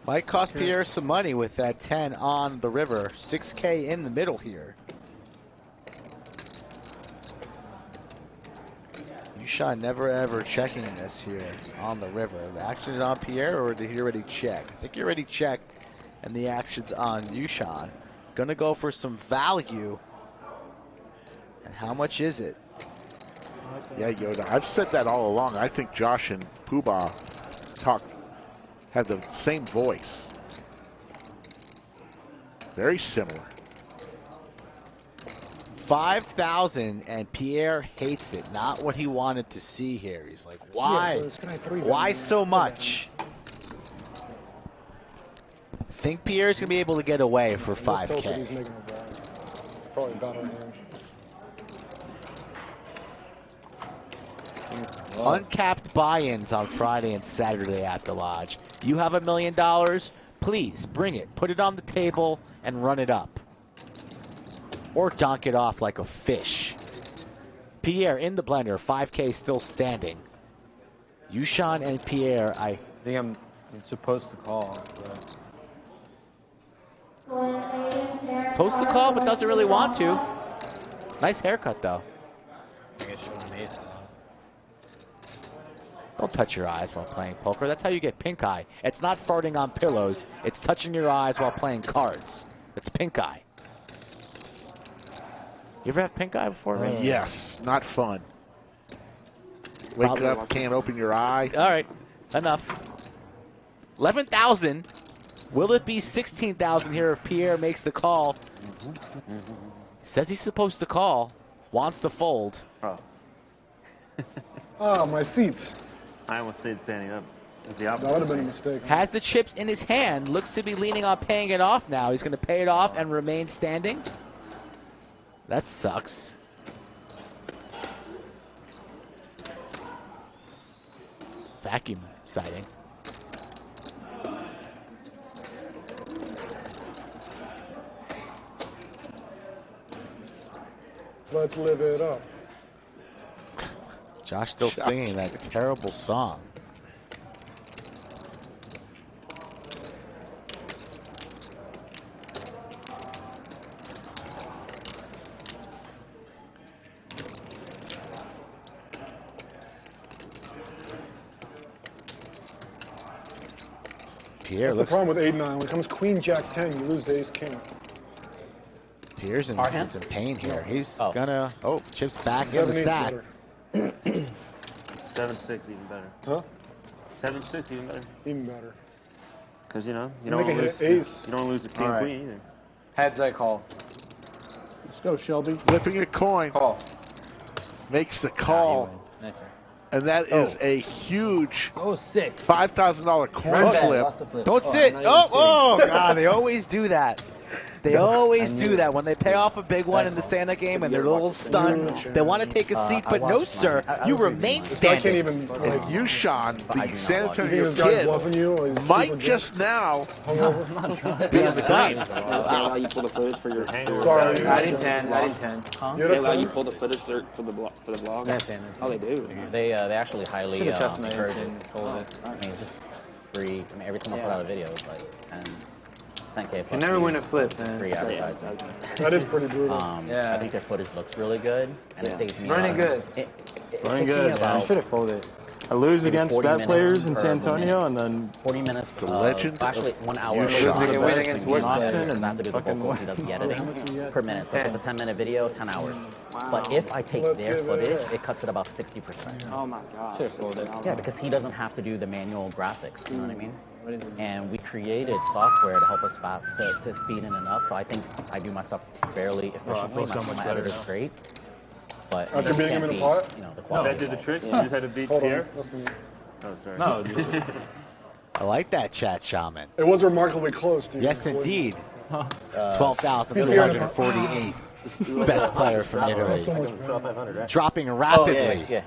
Might cost Pierre some money with that 10 on the river. 6K in the middle here. YooChan never ever checking this here on the river. The action is on Pierre, or did he already check? I think he already checked, and the action's on YooChan. Gonna go for some value. And how much is it? Yeah, Yoda. I've said that all along. I think Josh and Poobah had the same voice. Very similar. 5,000, and Pierre hates it. Not what he wanted to see here. He's like, why? Why so much? Think Pierre's gonna be able to get away for 5K. He's making a value. Probably about our hand. Uncapped buy-ins on Friday and Saturday at the lodge. You have $1 million, please bring it. Put it on the table and run it up. Or donk it off like a fish. Pierre in the blender, 5K still standing. YooChan and Pierre, I think I'm supposed to call. supposed to call, but doesn't really want to. Nice haircut, though. Don't touch your eyes while playing poker. That's how you get pink eye. It's not farting on pillows. It's touching your eyes while playing cards. It's pink eye. You ever have pink eye before, Ray? Yes, not fun. Wake up, can't open your eye. All right, enough. 11,000. Will it be 16,000 here if Pierre makes the call? Says he's supposed to call. Wants to fold. Oh. Ah, my seat. I almost stayed standing up. It's the That opposite. would have been a mistake. Has the chips in his hand. Looks to be leaning on paying it off now. He's going to pay it off and remain standing. That sucks. Vacuum sighting. Let's live it up. Josh still singing that terrible song. Pier That's the looks. problem with 8-9. When it comes Queen Jack 10, you lose to Ace King. Pier's in some pain here. He's gonna. Oh, chips back in the 7-8's stack. better. 7-6 even better. Huh? 7-6 even better. Even better. Because you know you You don't make want it to hit lose. ace. You don't want to lose a king All right. queen either. Heads I call. Let's go, Shelby. Flipping a coin. Call. Makes the call. Nice. And that is a huge So sick. $5,000 coin Red bag, flip. lost the flip. Don't Oh, sit. I'm Oh, not God, they always do that. They always do that when they pay off a big one in the stand-up game and they're a little stunned. They want to take a seat, but no, sir, you remain standing. I can't even. And YooChan, the San You Antonio think this guy's kid, bluffing you? Or he's might super just now hungover? be in the game. How you pull the footage for your. Sorry. I did 10. I did 10. Huh? You're They the allow you 10? pull the footage for the blog. That's it. Oh, they do. They actually highly Should've trusted me encourage and it. told it. I mean, it's just free. I mean, every time I put out a video, it's like 10K. You never win a flip, man. Free advertising. That is pretty brutal. I think their footage looks really good, and it saves me. Running good. Running good. I should have folded. I lose maybe against 40 bad minutes players in per San Antonio, and then 40 minutes. The legend actually, of 1 hour. YooChan. Win against worse Austin players. And I have to do the vocals, he does the editing per minute. So if it's a 10-minute video, 10 hours. But if I take Let's their give footage, it. it cuts it about 60%. Oh my god. Should have folded. Yeah, because he doesn't have to do the manual graphics. You know what I mean? And we created software to help us to speed in and up. So I think I do my stuff fairly efficiently. My editor's great. But After it beating him can't in a be, pot? you know, the No, quality. that did the trick. You just had to beat Hold Pier. on. That's me. Oh, sorry. no, I like that chat, Shaman. It was remarkably close, dude. Yes, indeed. He's 12,248. Best player from Italy. So much better. Dropping rapidly. Yeah.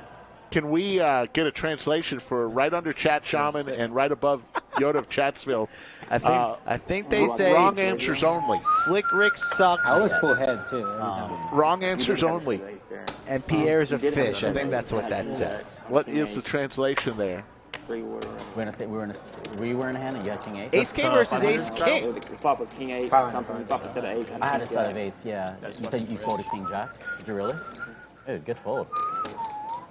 Can we get a translation for right under Chat Shaman and right above Yoda of Chatsville? I think they say wrong answers only. Slick Rick sucks. I always pull head, too. Wrong answers only. And Pierre's a fish. I think that's what that says. What is the translation there? We were in a hand and you had king 8. Ace King versus Ace King. The flop was king 8 or something. You flop a set of 8. I had a set of 8s, yeah. You said you folded king jack. Did you really? Dude, good fold.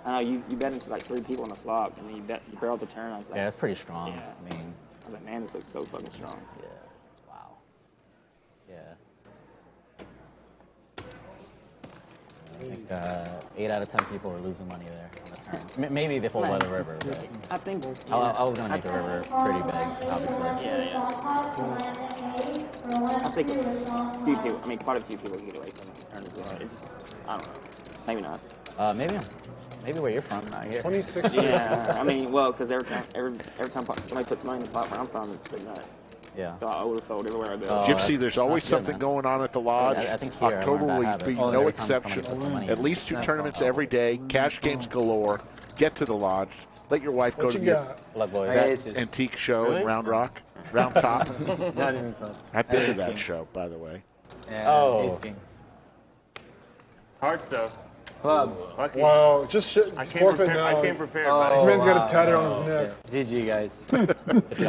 I know, you bet into like 3 people on the flop, and then you barreled the turn. I was like, Yeah, that's pretty strong. Yeah. I mean, I was like, man, this looks so fucking strong. yeah. Wow. Yeah. I think 8 out of 10 people are losing money there on the turn. Maybe they fold by the river, but I think I was going to make the river pretty big, obviously. Yeah. I think a few people, quite a few people can get away from the turn as well. It's just, I don't know. Maybe not. Maybe where you're from, not here. 26. Yeah, well, because every time somebody puts money in the pot where I'm from, it's been nuts. Yeah. So I overfold everywhere I go. Gypsy, there's always something going on at the lodge. I think here I October learned that will habit. be Oh, no every time exception. somebody puts money At in. least 2 tournaments every day, cash games galore. Get to the lodge. Let your wife go What to you the got? Luck boy. that antique show in Round Rock, Round Top. Not even close. I've been to that show, by the way. Yeah, Ace King. Hearts though. Clubs. Lucky. Wow, just shit. I can't Forfeit prepare. now. I can't prepare. Oh, buddy. This man's got wow. a tattoo on his neck. GG, guys.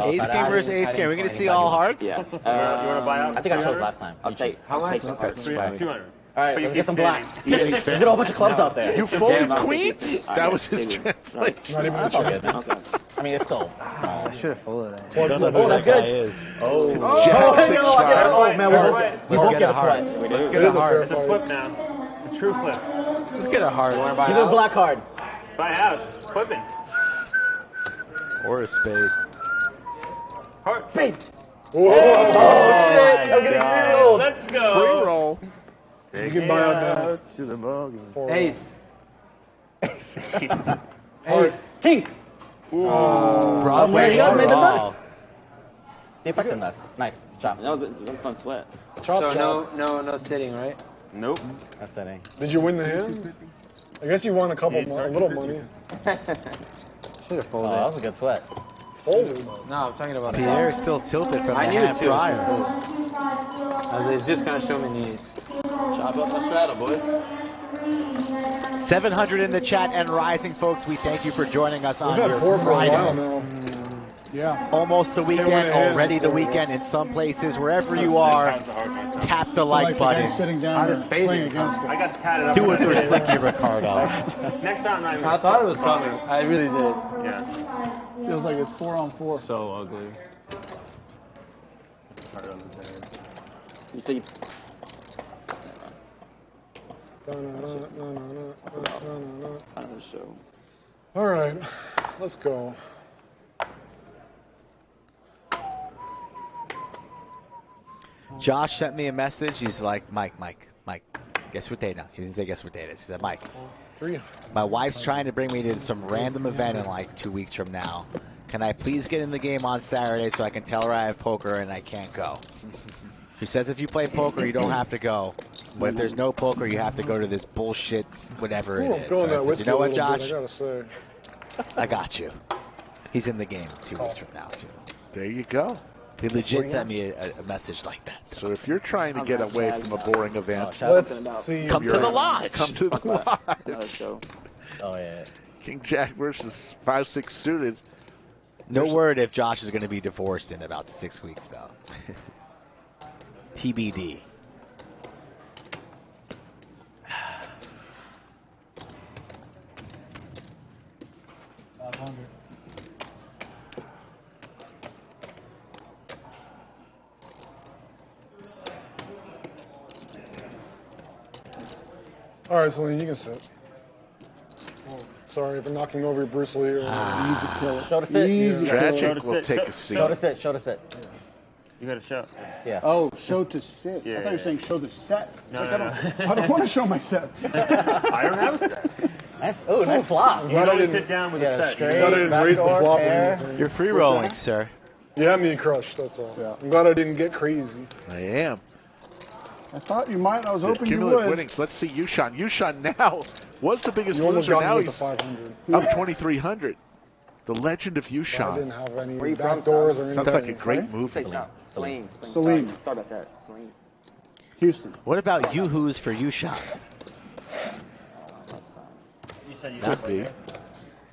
Ace King versus Ace King. We're going to see all hearts? Yeah. You want to buy out? I think I chose last time. I'll take. How much? That's funny. 200. All right, But you let's get keep some standing. blacks. You need Let's get a whole bunch of clubs out there. You folded Yeah, queens? I That got was his two. translation. Not even a That's all good. chance. man. I mean, it's still. I should have folded that. Oh, that's good. Jack 6 no, 5. oh man, we Fair won't fight. we Let's won't get get a a heart. sweat. Let's It get is a a fair heart. It's a fight. flip now. It's a true flip. Let's get a heart. Give him a black card. Buy out. Flipping. Or a spade. Heart. Spade. Whoa. I'm getting rerolled. Let's go. Free roll. You can buy out now. To the ball game. Ace. Ace. King. Bravo. Wait, you guys made the Wow. nuts. He fucked the nuts. Nice job. That was fun sweat. Chop, So chop. no sitting, right? Nope. That's setting. Did you win the hand? I guess you won a couple, a little money. Should have Oh, folded. that was a good sweat. Folded. No, I'm talking about Pierre is still tilted from the I knew hand it too. prior. It's just gonna show me knees. Chop up the strata, boys. 700 in the chat and rising, folks. We thank you for joining us on We've had your 4 for a while Friday. now. Yeah. Almost the win weekend, a hand already the before weekend in some places. Wherever you are, tap the like The guy button. sitting down there playing against I it. got tatted up. Do it for Slicky Ricardo. Next time, I thought it was coming. I really did. Yeah. Feels like it's 4-on-4. So ugly. You see, another show. All right, let's go. Josh sent me a message. He's like, Mike, guess what day now? He didn't say guess what day it is. He said, Mike, 3. my wife's trying to bring me to some random event in like 2 weeks from now. Can I please get in the game on Saturday so I can tell her I have poker and I can't go? She says if you play poker, you don't have to go. But if there's no poker, you have to go to this bullshit, whatever it is. So I said, you know what, Josh? I gotta say. I got you. He's in the game 2 weeks from now, too. There you go. He legit sent me a message like that. So if you're trying to get away from a boring event, Let's see. Come to the lodge. Come to the lodge. Another show. Oh, yeah. King Jack versus 5-6 suited. No word if Josh is going to be divorced in about 6 weeks, though. TBD. All right, Celine, you can sit. Sorry for knocking over your Bruce Lee. Or Easy kill. Show to sit. Easy Tragic will take a seat. Show to sit. Show to sit. You got a show. Yeah. Oh, show to sit. Yeah, I thought you were saying show the set. No, Like, no, I don't want to show my set. I don't have a set. Nice. Oh, nice flop. You Glad I don't didn't- sit down with a Yeah, set. straight. glad I didn't raise the backdoor flop or pair. anything. You're free rolling, sir. You had me crushed, that's all. Yeah. I'm glad I didn't get crazy. I am. I thought you might. I was The hoping you cumulative would. winnings. Let's see YooChan. YooChan now was the biggest You almost loser. got Now me with the he's 500. up 2,300. The legend of I didn't YooChan. have any Where you back from, doors or son? Sounds anything. like a great move. Say something. Celine. Celine. Sorry about that. Celine. Houston. What about Yoo-Hoos for YooChan? You said you Could be.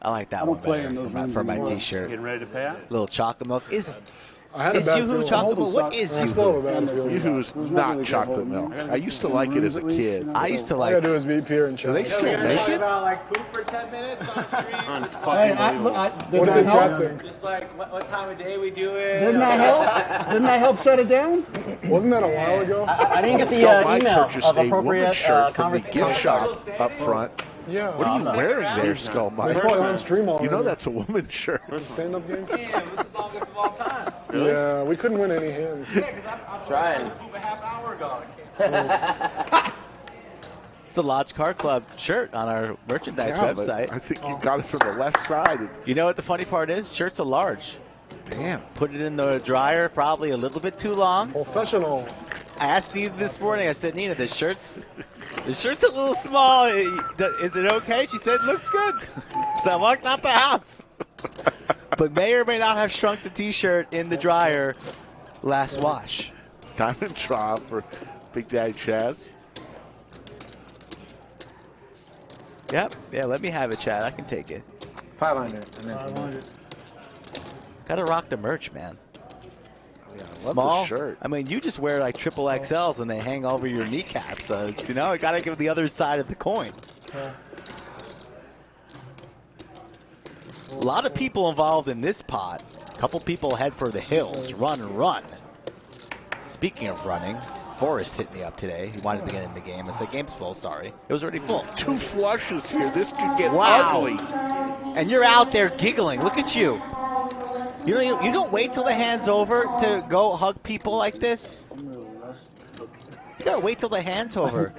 I like that I one don't play better in those for my, rooms for my anymore. T-shirt. getting ready to pay out? Little chocolate milk. Is I had a bad Yoo-Hoo feeling. chocolate milk? What Holding is I still have Yoo-Hoo? a bad feeling. Yoo-Hoo's There's not not really good chocolate holding. milk. I used to like it as a kid. I used to All I like. gotta do is beat Pier and Do they chat. still make it? About like poop for 10 minutes on stream. Hey, What didn't did that the help? chat think? Just like what time of day we do it. Didn't that help? Didn't that help shut it down? Wasn't that a while ago? I didn't get the Skull Mike email purchased of a woman's appropriate shirt from the conversation. gift shop up front. Yeah. What are you wearing there, Skull It's Mike? probably on stream already. You know that's a woman's shirt. Stand-up game? Damn, this is the longest of all time. Yeah, we couldn't win any hands. Yeah, because I'm Trying. poop a half hour ago. It's the Lodge Car Club shirt on our merchandise Yeah, but website. I think you got it from the left side. You know what the funny part is? Shirts are large. Damn. Put it in the dryer, probably a little bit too long. Professional. I asked Steve this morning. I said, Nina, the shirt's a little small. Is it okay? She said, looks good. So I walked out the house. But may or may not have shrunk the T-shirt in the dryer last wash. Diamond draw for Big Daddy Chaz. Yep. Yeah, let me have it, Chad. I can take it. 500. 500. Gotta rock the merch, man. Yeah, I love Small the shirt. I mean, you just wear like triple XLs and they hang over your kneecaps. So it's, you know, I gotta give the other side of the coin. A lot of people involved in this pot. A couple people head for the hills. Run. Speaking of running, Forrest hit me up today. He wanted to get in the game. I said, game's full, sorry. It was already full. 2 flushes here. This could get Wow. ugly. And you're out there giggling. Look at you. You don't wait till the hand's over to go hug people like this. You gotta wait till the hand's over.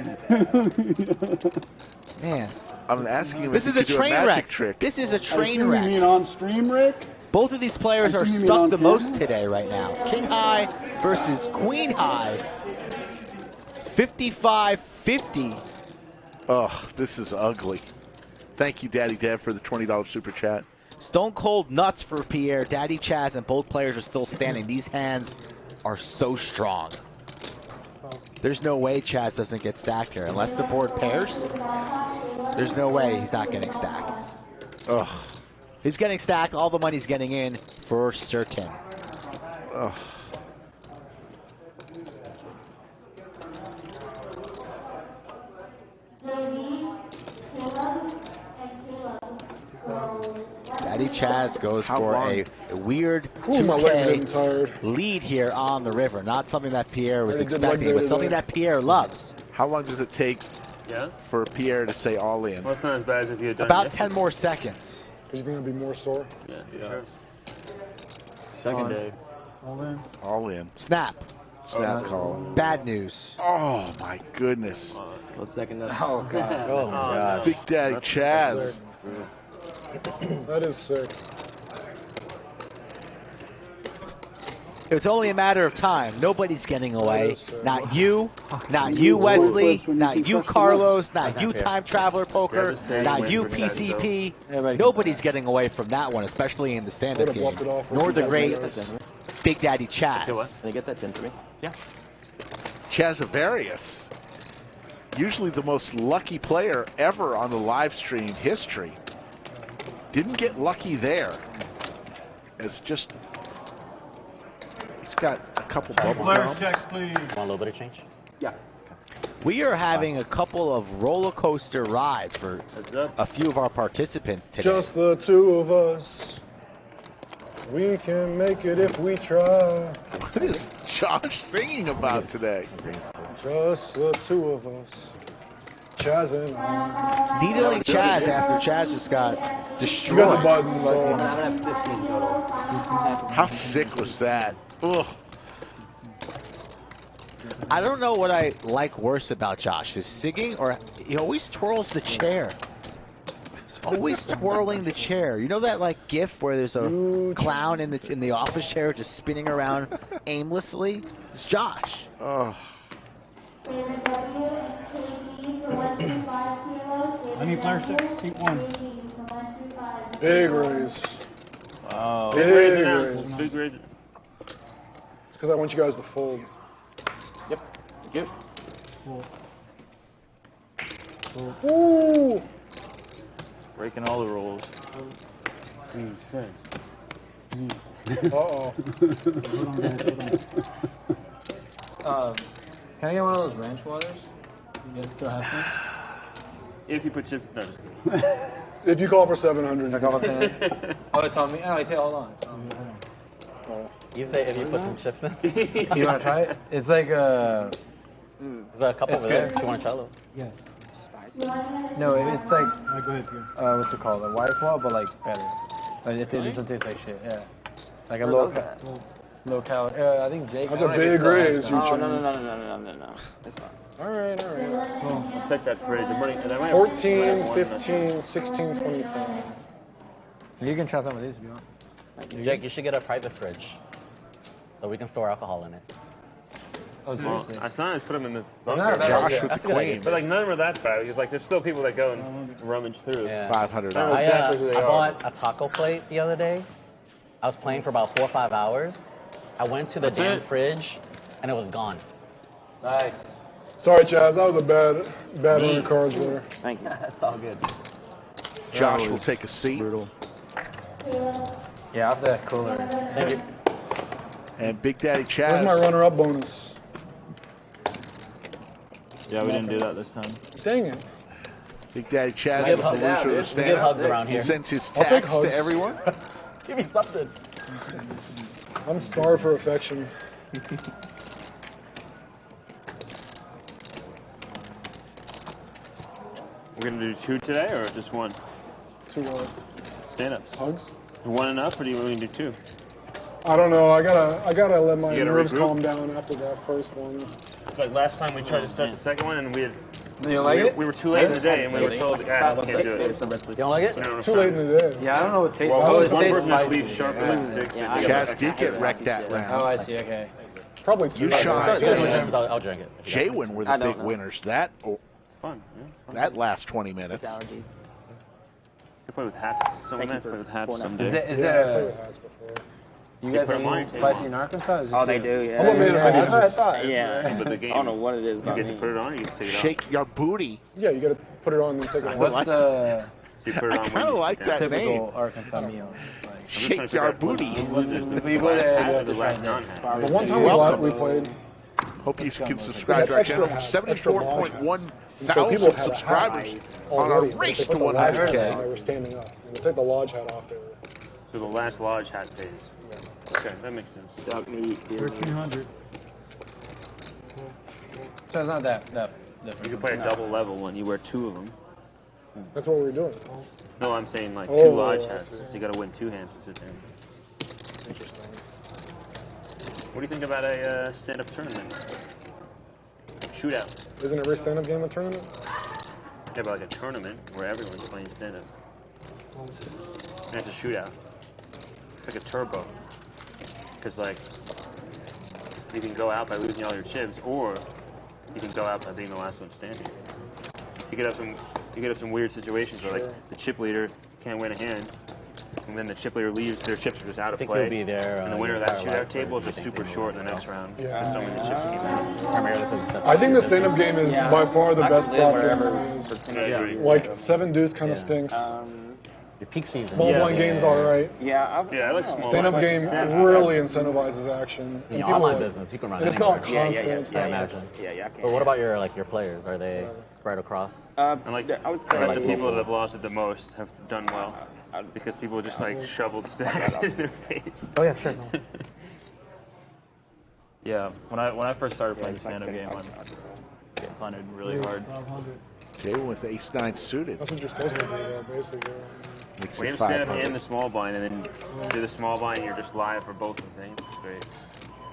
Man, I'm asking him This if is he a could do train magic wreck. trick. This is a I train assume wreck. You mean on stream, Rick? Both of these players I are assume you mean stuck on the camera? most today right now. King High versus Queen High. 55-50. Ugh, this is ugly. Thank you, Daddy Dev, for the $20 super chat. Stone cold nuts for Pierre. Daddy Chaz and both players are still standing. These hands are so strong. There's no way Chaz doesn't get stacked here. Unless the board pairs, there's no way he's not getting stacked. Ugh. He's getting stacked. All the money's getting in for certain. Ugh. Daddy Chaz goes for a weird Ooh, my legs are 2K getting tired. lead here on the river. Not something that Pierre was I did leg expecting, day but something today. that Pierre loves. How long does it take for Pierre to say all in? Well, it's not as bad as if you had done About it 10 more seconds. Because you're going to be more sore? Yeah. Second day. All in. All in. Snap. Snap call. Bad news. Oh, my goodness. Let's second that. Oh, God. Oh, my God. Big Daddy Chaz. That is sick. It was only a matter of time. Nobody's getting away. Not you, Wesley, not you, Carlos, not you, Time Traveler Poker, not you, PCP. Nobody's getting away from that one, especially in the stand-up game. Nor the great Big Daddy Chaz. Can you get that 10 for me? Yeah. Chazavarius. Usually the most lucky player ever on the live stream history. Didn't get lucky there. It's just... He's got a couple bubble gums. Want a little bit of change? Yeah. We are having a couple of roller coaster rides for a few of our participants today. Just the two of us. We can make it if we try. What is Josh singing about today? Just the two of us. Chaz and I. Needling Chaz after Chaz just got You destroyed. got the button, so. I'm at 15 total. How sick was that? Ugh. I don't know what I like worse about Josh, his singing, or he always twirls the chair. He's always twirling the chair. You know that like GIF where there's a clown in the office chair just spinning around aimlessly? It's Josh. Oh. I need player 6. Keep one. Big raise. Wow. Big raise. Big raise. Because I want you guys to fold. Yep. Thank you. Ooh! Breaking all the rules. Uh-oh. Can I get one of those ranch waters? You guys still have some? If you put chips, no, just kidding. If you call for 700. I call for 700? Oh, it's on me? Oh, I say hold on. Oh. You say if you put some chips in? You want to try it? It's like There's a couple It's over there. good. Do you want to try those? Yes. No, it's like Go ahead, Pier. what's it called? A White Claw, but like better. Like it doesn't taste like shit. Yeah. Like a Where low was low calorie. I think Jake. That's I a don't know if big he still has raise, some. you Oh, Chan. no. It's fine. All right. I'll check that fridge. I'm running. and I might have- 14, 15, 16, 25. You can try some of these if you want. Jake, you should get a private fridge so we can store alcohol in it. Oh, Well, seriously? I sometimes put them in the Not bunker. bad. Josh Yeah, with that's the a good idea. queens. But like none of them are that bad. Because like there's still people that go and rummage through. Yeah. $500. I know exactly who they I are. bought a taco plate the other day. I was playing for about 4 or 5 hours. I went to the That's damn it? fridge and it was gone. Nice. Sorry, Chaz. That was a bad run of cards there. Thank you. That's all good. Josh will take a seat. Brutal. Yeah, after that cooler. Thank you. And Big Daddy Chaz. Where's my runner-up bonus? Yeah, we didn't do that this time. Dang it. Big Daddy Chaz give is the hugs. loser of the We give stand-up. hugs around He here. sends his I'll take text hugs. to everyone. Give me something. I'm starved for affection. We're gonna do 2 today or just 1? 2 Stand-ups. hugs. 1 enough, or do you want me to do 2? I don't know. I gotta let my nerves calm down after that first one. Like last time we tried to start the second one and we had. Do you like it? We were too late in the day and we were told, yeah, I can't do it. You don't like it? Too late in the day. Yeah, I don't know what tastes. Well, It one tastes person had to spicy. leave sharp at like 6. Chaz did get wrecked that round. Oh, I see. Okay. Probably two. YooChan, I'll drink it. JWin were the big winners. That that last 20 minutes. You play with hats. Someone might play with hats someday. Is it you guys eat spicy in Arkansas? Oh, they do, yeah. I'm a man of my That's what I business. thought. Yeah. But the game, I don't know what it is you about get me. to put it on or you can take it off. Shake your booty. Yeah, you gotta put it on and take it off. What's the You put it I on kind of like that name. typical Arkansas meal? Shake your booty. We go to The one time we played. Hope you can subscribe to our channel. 74.1 thousand subscribers on our race to 100K. They were standing up. And they took the lodge hat off there. So the last lodge hat pays. Okay, that makes sense. Duck meat. 1,300. So it's not that different. You can play a double level when you wear 2 of them. That's what we were doing. No, I'm saying like 2 Oh, lodge I hats. see. You got to win 2 hands to sit there. Interesting. What do you think about a stand-up tournament? Shootout. Isn't every stand-up game a tournament? Yeah, but like a tournament where everyone's playing stand-up. And it's a shootout. It's like a turbo. Because like, you can go out by losing all your chips, or you can go out by being the last one standing. You could have some weird situations where like the chip leader can't win a hand, and then the chip leader leaves, their chips are just out of play. you'll be there, and the winner of that entire life shootout table is for just super short in the next round. Yeah. Because so many chips keep out. I think the stand-up game is by far the best prop game there is. I agree. Like 7 Deuce kind of stinks. Your peak season. Small blind game's alright. Yeah, I like small Stand-up blind. game really incentivizes action. In And your people online like- business, you can run And it's anywhere. not constant. I imagine. Yeah, I can't. But what about your players? Are they spread across? And like, I would say like like the people that have lost it the most have done well. Because people just like shoveled stacks in their face. Oh yeah, sure. Yeah, when I first started playing the stand-up game, I get punted really hard. JWin with ace-9 suited. That's what you're supposed to do, though, basically. Makes We it have stand-up 500. and the small blind, and then do the small blind, you're just live for both of the things. It's great.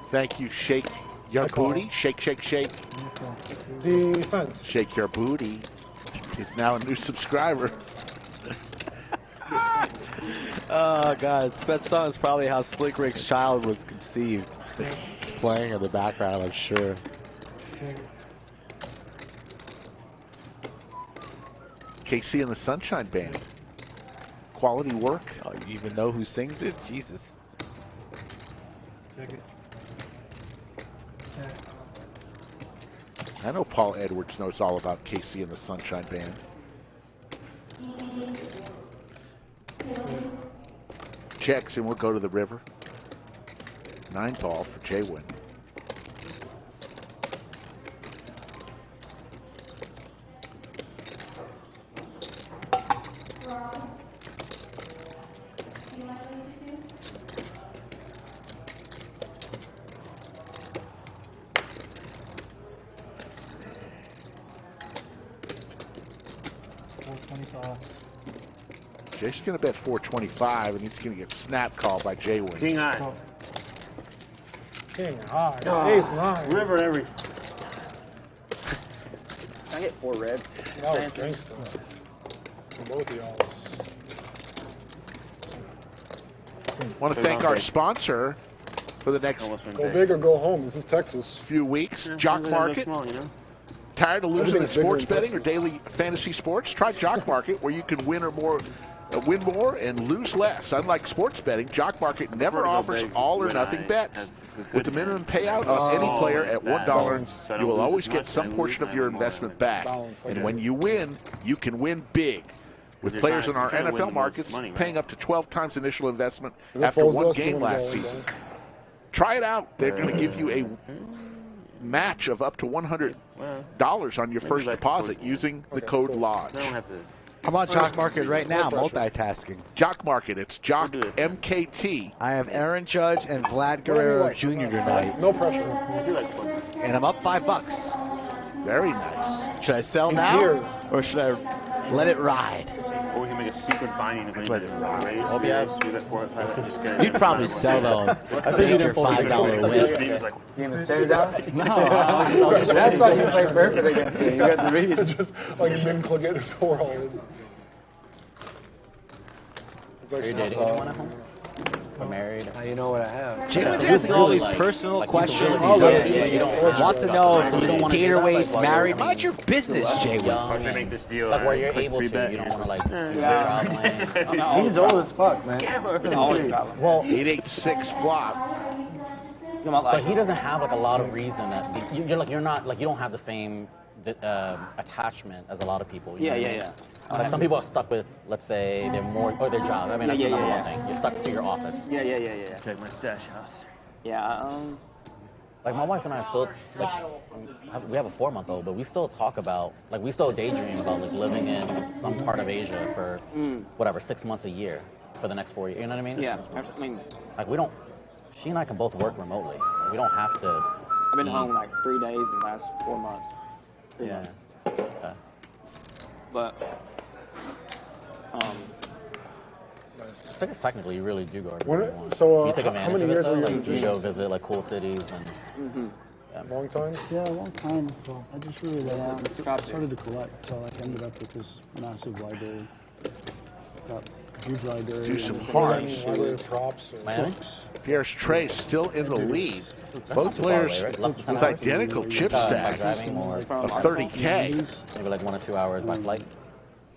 Thank you, Shake Your Booty. Shake, shake, shake. Defense. Shake Your Booty. He's now a new subscriber. Oh, God. That song is probably how Slick Rick's child was conceived. It's playing in the background, I'm sure. KC and the Sunshine Band. Quality work. Oh, you even know who sings it? Jesus. I know Paul Edwards knows all about KC and the Sunshine Band. Checks and we'll go to the river. 9 ball for JWin. Jay's going to bet 425, and he's going to get snap called by JWin. King high. King high. Ace 9. River every. Can I get 4 reds? That was gangsta. For both of y'all. Want to thank our sponsor for the next Go big or go home. This is Texas. few weeks. Jock Market. Tired of losing at sports betting or daily fantasy sports? Try Jock Market, where you can win more and lose less. Unlike sports betting, Jock Market never offers all or nothing bets. With the minimum payout on any player at $1, you will always get some portion of your investment back. And when you win, you can win big. With players in our NFL markets paying up to 12 times initial investment after one game last season. Try it out. They're going to give you a match of up to $100 on your first deposit using the code LODGE. I'm on Jock Market right now, multitasking. Jock Market, it's Jock MKT. I have Aaron Judge and Vlad Guerrero Jr. tonight. No pressure. And I'm up $5. Very nice. Should I sell now, or should I let it ride? Or we can make a secret binding of let it ride. You'd probably sell them. I think your $5 win. You gonna stare down? No, that's why you play perfect against me. You got the read. It's just like men click it for all. Are you dating anyone at home? Or married? You know what I have. JWin's asking all these personal questions. He wants to know if Gator Wade's married. Mind your business, JWin. Like where you're able to, you don't want to like do traveling. He's old as fuck, man. Well, 8-8-6 flop. But he doesn't have like a lot of reason that you're like, you're not like, you don't have the same attachment as a lot of people. You know what I mean? Like some people are stuck with, let's say, their job. I mean, that's the number one thing. You're stuck to your office. Yeah. Check my stash house. Yeah. Like my wife and I still, like, we have a 4-month-old, but we still talk about, like, we still daydream about like living in some part of Asia for whatever 6 months a year for the next 4 years. You know what I mean? Yeah. I mean, like we don't. She and I can both work remotely. We don't have to. I've been home like 3 days in the last 4 months. 3 months. Okay. But I think technically you really do go everywhere you want. So you take how advantage many of years it, were though? you in Like, you go visit like cool cities and. Long time? Yeah, a long time. I just really started to collect, so I ended up with this massive library. Got a huge library. Do some hearts. Library of props. Pierre's Trey still in the lead. Both players with identical chip stacks of 30K. Maybe like 1 or 2 hours by flight.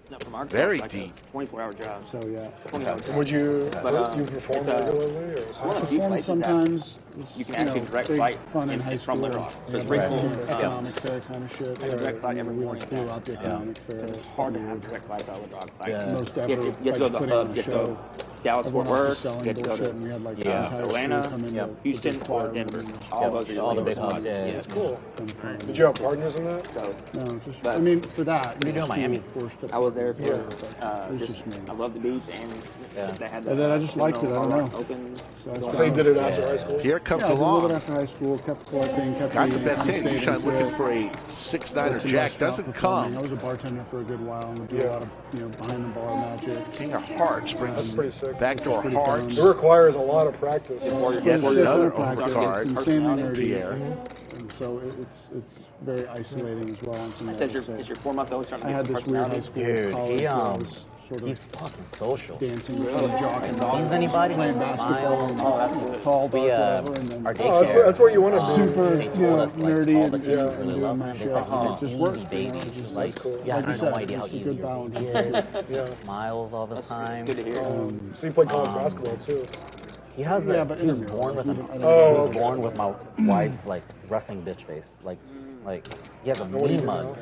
No, from our Very like deep. 24-hour job. So yeah. 20 hours. Would you But, you perform regularly or one of the few places sometimes you can actually direct flight fun in high from school. Little Rock. So it's very cool. Economic fair kind of shit. I had direct flight every We morning. throughout the economic fair. It's hard to have direct flights out of Little Rock. Like, Most you ever. have to go to the hub, you have to go Dallas, Fort Worth, you have to go to Atlanta, Houston, or Denver. All those are all the big hubs. Yeah, it's cool. Did you have partners in that? No, just, I mean, for that. What are you doing in Miami? I was there for, I love the beach, and they had And then I just liked it, I don't know. Open. So you did it after high school? Pierre comes I did a little along. bit after high school, kept collecting, kept Got the reading, best hand. stayed YooChan into looking it. for a 6-9 jack. Doesn't performing. come. I was a bartender for a good while and would do a lot of, behind the bar magic. King of Hearts brings backdoor Pretty hearts. It requires a lot of practice. Yet another overcard Insanely for nerdy. Pierre. And so it's very isolating as well. On some Is levels, your 4-month-old starting I to had get this some weird high personality? school college where I was sort of he's fucking social. dancing between Jock and Sees anybody? playing basketball, and tall, dark, whatever, and then Our daycare. That's what you want to do. super, nerdy all and, the kids and really doing love my him. shit. They And thought, it just easy worked. baby. Just Like, cool. yeah, I like you had no said, idea how it's a easy good it balance. was. Smiles all the time. Good to hear. So you play college basketball too? He has Yeah, that. but He was interview. born with I an. don't- I He don't- was born with my wife's like wrestling bitch face. Like he has a mean mug.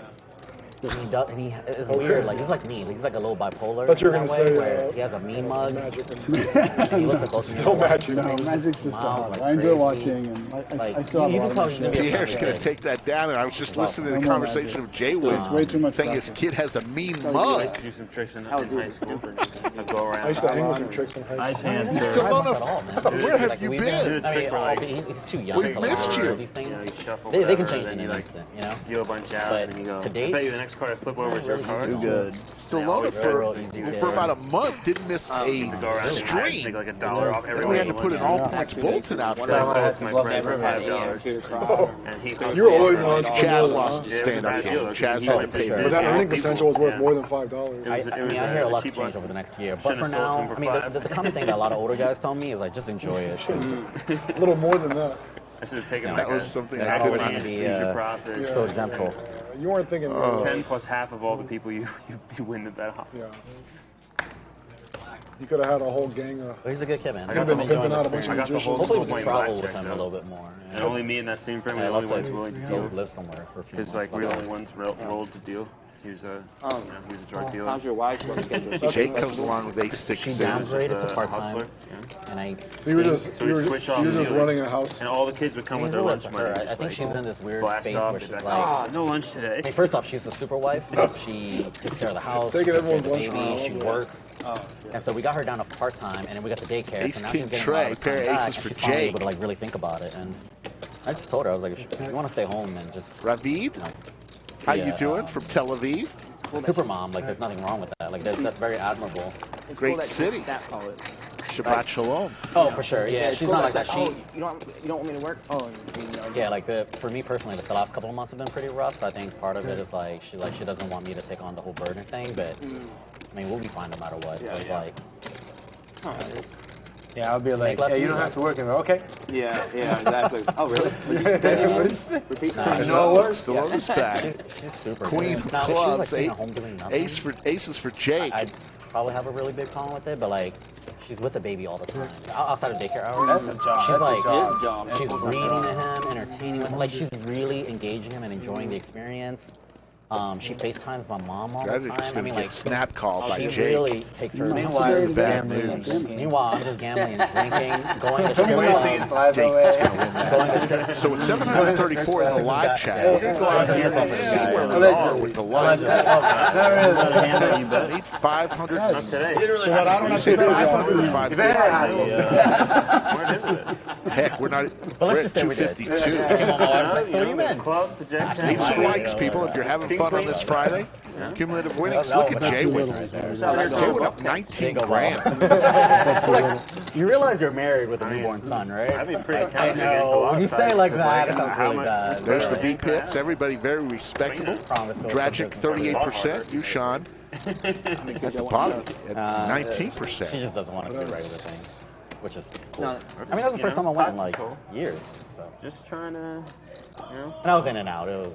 He does, and he is weird. Like he's like me. He's like a little bipolar. Thought you were in gonna that way, say, where he has a mean mug. Magic. And he looks like both of me. Still Magic. No, Magic's just a Smiles hobby. like I enjoy crazy. watching, and I Like, still have a you lot can of tell my he's gonna shit. be a Pierre's going to take that down, and I was just listening to the no more conversation of It's JWin way too much saying his stuff. kid has a mean I mug. used to do some tricks in high school. I'd go around. I used to hang with some tricks in high Nice school. hands, You sir. still on Not at all, man. Where have Like, you we've been? I mean, Like, he's too young. We've to missed learn you. These things. You shuffle They can whatever, change then in you an like instant, you know. deal a bunch out, But and then you go. to I date, bet you the next card I flip over is your card. Too good. Stallone for about a month didn't miss a stream. Make like $1 off every And we had to one. put an all-points Bolton out One for time I him. had my friend for $5, and he thought You were always an entrepreneur. Chaz lost his stand-up game. Chaz had to pay But this. that earning potential was worth more than $5. I mean, I hear a lot of change over the next year. But for now, I mean, the common thing that a lot of older guys tell me is like, just enjoy it. A little more than that. I should have taken That like was something I I could could not not be see. so gentle. You weren't thinking 10 plus half of all the people you win the bet off. Yeah. You could have had a whole gang of. But he's a good kid, man. I got the pimping out a bunch of I got the whole Hopefully we school can playing travel with blackjack, him a though. little bit more. And only me and that same friend, we're Yeah, the only let's, ones willing to go deal. live somewhere for a few Because months. like we're the only ones rolled to deal. He was a drug dealer. How's your wife's work schedule? Jake comes along with a She 6 downgraded to part-time. hustler. And I... So you were just, So you we were, switch off you were just dealing. running a house. And all the kids would come with their He's lunch with money. her. and I think just, she's in this weird blast space off, where they'd she's be like... ah, no lunch today. I mean, first off, she's the super wife. She takes care of the house. Taking She takes care of everyone's the lunch baby. money. She works. And so we got her down to part-time, and then we got the daycare. Ace, so now King, she's getting Trey, a lot of pair time of back, aces and for she's finally Jake. able to like really think about it. And I just told her, I was like, if you want to stay home and just... Ravid, You know, how you doing from Tel Aviv? supermom. Like, there's nothing wrong with that. Like, that's very admirable. Great city. Shabbat shalom. Oh, for sure. Yeah, she's not like that. She. You don't want me to work? Oh. Yeah, like for me personally, like the last couple of months have been pretty rough. So I think part of it is like she doesn't want me to take on the whole burden thing. But I mean, we'll be fine no matter what. So it's like. Yeah, I'll be like, hey, you don't have to work anymore. Okay. Yeah, exactly. Oh, really? Repeat. No, still on his back. She's super Queen good. of Now, if she was, clubs, like, sitting at home doing nothing, aces for Jake. I'd probably have a really big problem with it, but like, she's with the baby all the time. Outside of daycare hours. That's a job. She's That's like, a job. she's reading to him, entertaining him. Like, she's really engaging him and enjoying the experience. She FaceTimes my mom all the time. I mean, like, snap called by she Jake. really takes her. Meanwhile, bad news. Meanwhile, I'm just gambling and drinking, going to strip Jake's clubs. gonna win that. So it's 734 in the live chat. We're gonna go out here and see where we are with the likes. We need 500. Not today. You say 500 or 550? Heck, we're not. We're at 252. So you in? Need some likes, people, if you're having fun on this Friday. Cumulative winnings. Look at JWin. JWin up 19 grand. You realize you're married with a newborn son, right? I'd be pretty tempted I against a know. lot When you of say times, like it's that, like, it sounds how really much- bad. There's the V pips. Everybody very respectable. Dragic 38%. YooChan at the bottom at 19%. She just doesn't want us to do regular things, which is cool. I mean, that was the first time I went in like years. So. Just trying to, you know. And I was in and out. It was.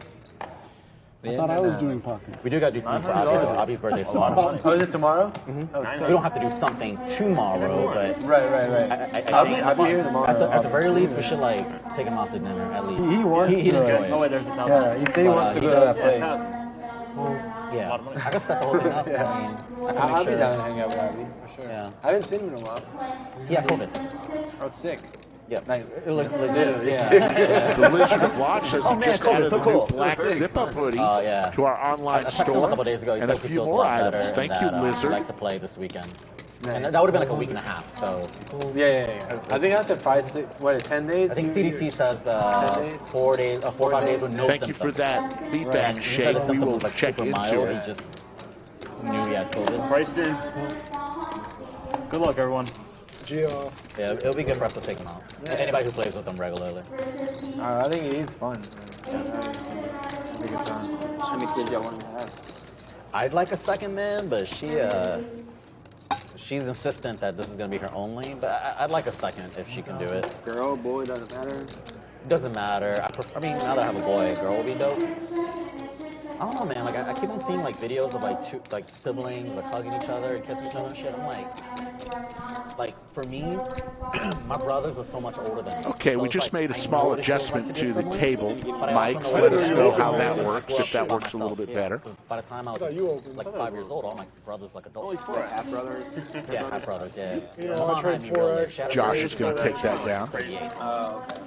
I thought I was doing pocket. We do got to do something for Abby's birthday tomorrow. Oh, is it tomorrow? We don't have to do something tomorrow, but Right. I'll be here tomorrow. At the very least, we should like take him out to dinner at least. He wants to. enjoy it. Oh wait, there's a thousand. Yeah, he said he wants to go to that place. Yeah, I can set the whole thing up. Yeah. I'll be down and hang out with Abby for sure. Yeah. I haven't seen him in a while. Yeah, COVID. I was sick. Yeah. Like, it looked legit. Yeah. The Lizard of Lodge says he just cool, added so a cool. new black zip-up hoodie Yeah. to our online I checked him store a couple days ago. He and a said he few feels more lot better items. and Thank that, you, I'd Lizard. like to play this weekend. Nice. And that would have been like a week and a half. So. Yeah. I think after 10 days? I think CDC says 4 days, 4 or 5 days with no Thank you for that feedback, Right. Shake. He said the We will symptoms was, like, check super into mild. it. He just knew he had COVID. Priced in. Good luck, everyone. Gio. Yeah, it'll be good for us to take him out. Anybody who plays with him regularly. I think it is fun. It'll be a good time. How many kids y'all want to have? I'd like a second man, but she's insistent that this is going to be her only. But I'd like a second if she can do it. Girl, boy, doesn't matter. Doesn't matter. I mean, now that I have a boy, a girl will be dope. I don't know, man. Like I keep on seeing like videos of like siblings like hugging each other and kissing each other and shit. I'm like for me, my brothers are so much older than me. Okay, So we it's just like, made a I small know what it feels like adjustment to be to the sibling, table. but I also Mics, know let what us it know is how to that grow works, up if that by works a little myself. bit Yeah, better. 'cause by the time I was like 5 years old, all my brothers like adults. Half brothers. Yeah, half brothers. Yeah. You know, I trade 4X. Josh is going to take that down. 38.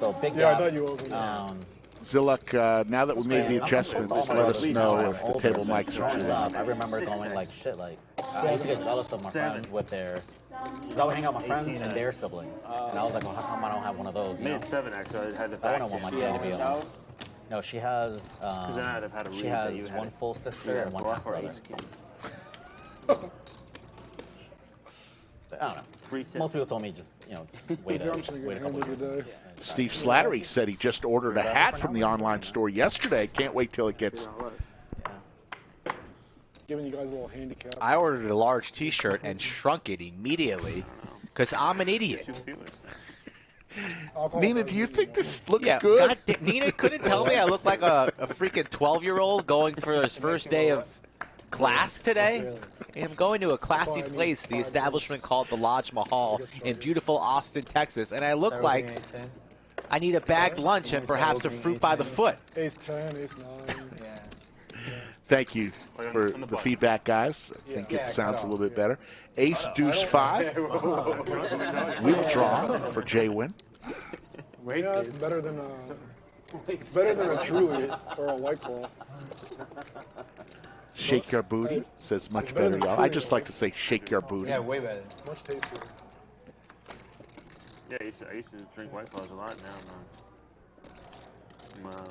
So big Yeah, I gap. thought you opened. Zilluck, now that we made the adjustments, let us know if the table mics are too loud. I remember going like shit. Like I used to get jealous of my friends with their. Cause I would hang out with my friends and their siblings, and I was like, well, how come I don't have one of those? You know? Made 7 actually. I had the I fact. wouldn't want my kid to be alone. No, she has. then I'd have had a She read that you has had one it. full sister Yeah, and one bluff half or brother. ace king. I don't know. Most people told me just wait a couple of years. Steve Slattery said he just ordered a hat from the online store yesterday. Can't wait till it gets. Giving you guys a little handicap. I ordered a large T-shirt and shrunk it immediately because I'm an idiot. Nina, do you think this looks Yeah, good? Nina couldn't tell me I look like a freaking 12-year-old going for his first day of class today. I'm going to a classy place, the establishment called the Lodge Mahal in beautiful Austin, Texas, and I look like I need a bagged lunch and perhaps a fruit by the foot. Ace 10, ace 9. Thank you for the feedback, guys. I think it sounds a little bit better. Ace Deuce 5. Wheel draw for JWin. Yeah, it's better than a Truly or a White Claw. Shake your booty says much better, y'all. I just like to say shake your booty. Yeah, way better. Much tastier. Yeah, I used to drink White Claws a lot. Now I'm a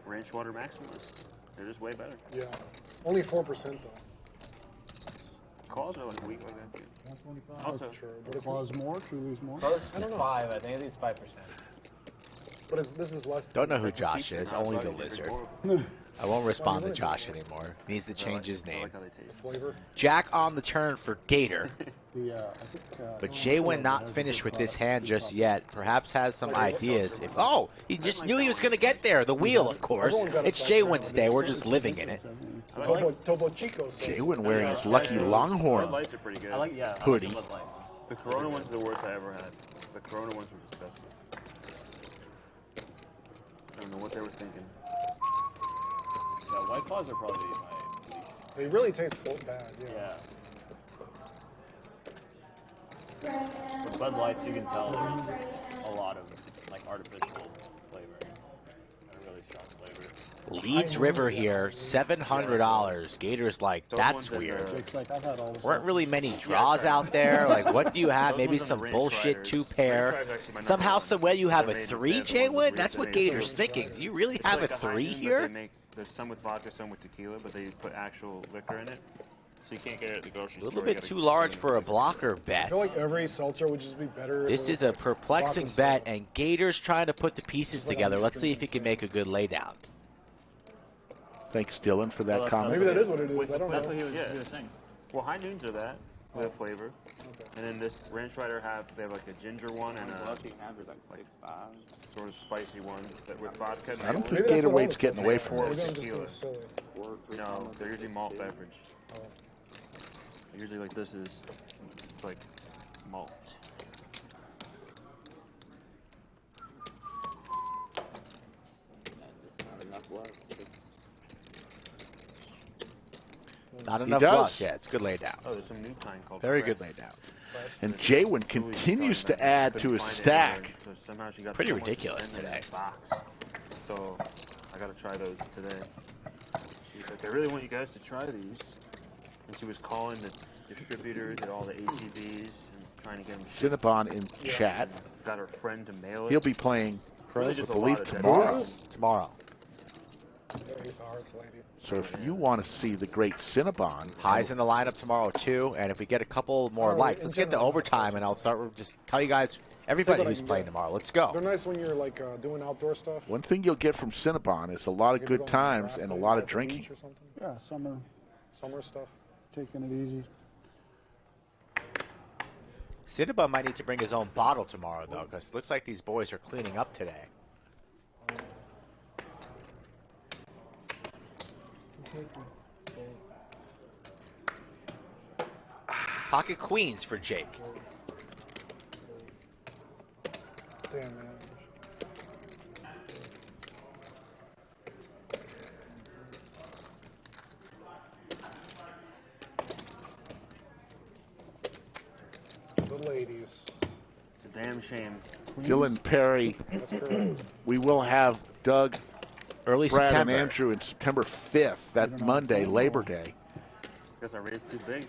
Ranch Water Maximalist. They're just way better. Yeah. Only 4% though. Calls are like weak like that too. 125. Also, Sure, but if Claws more? Should we lose more? I don't know. 5, I think at least 5%. But this is less. Don't know who Josh is. Only the lizard. I won't respond to Josh anymore. Needs to change his name. Jack on the turn for Gator. But JWin not finished with this hand just yet. Perhaps has some ideas. Oh, he just knew he was going to get there. The wheel, of course. It's JWin's day. We're just living in it. JWin wearing his lucky Longhorn hoodie. The Corona ones are the worst I ever had. The Corona ones were disgusting. I don't know what they were thinking. Yeah, White Claws are probably my least. They really taste bad, yeah. With Bud Lights, you can tell there's a lot of like artificial flavoring. A really strong flavor. Leeds River here, $700. Gator's like, that's weird. Weren't really many draws out there. Like, what do you have? Maybe some bullshit 2-pair. Somehow, some way you have a 3, JWin? That's what Gator's thinking. Do you really have a 3 here? There's some with vodka, some with tequila, but they put actual liquor in it. So you can't get it at the grocery store. A little bit too large for a blocker bet. I feel like every seltzer would just be better. This is a perplexing bet, and Gator's trying to put the pieces together. Let's see if he can make a good laydown. Thanks, Dylan, for that comment. Maybe that is what it is. I don't That's know. what he was saying. Well, high noons are that with a flavor. And then this Ranch Rider they have like a ginger one and a like sort of spicy one that with vodka. I don't think Gator Weight's getting away from this. Tequila. No, they're usually malt beverage. Usually like this is like malt. Not enough bluffs. Yeah, it's a good laydown. Oh, there's some new kind called Very good laydown. And JWin continues to add to his stack. Pretty ridiculous today. So I got to try those today. She's like, I really want you guys to try these. And she was calling the distributors at all the ATVs and trying to get them. Cinnabon in chat. Got her friend to mail it. He'll be playing, Really I just a believe, lot of tomorrow. Tomorrow. So if you want to see the great Cinnabon. Highs in the lineup tomorrow, too. And if we get a couple more likes, let's get to overtime, and I'll start with just tell you guys, everybody who's playing tomorrow. Let's go. They're nice when you're like doing outdoor stuff. One thing you'll get from Cinnabon is a lot of good times and a lot of drinking. Yeah, summer stuff. Taking it easy. Cinnabon might need to bring his own bottle tomorrow, though, because it looks like these boys are cleaning up today. Pocket queens for Jake. Damn, man. The ladies. It's a damn shame. Dylan Perry. We will have Doug, early Brad, September. and Andrew in September 5th, that Monday, Labor Day. Guess I raised too big.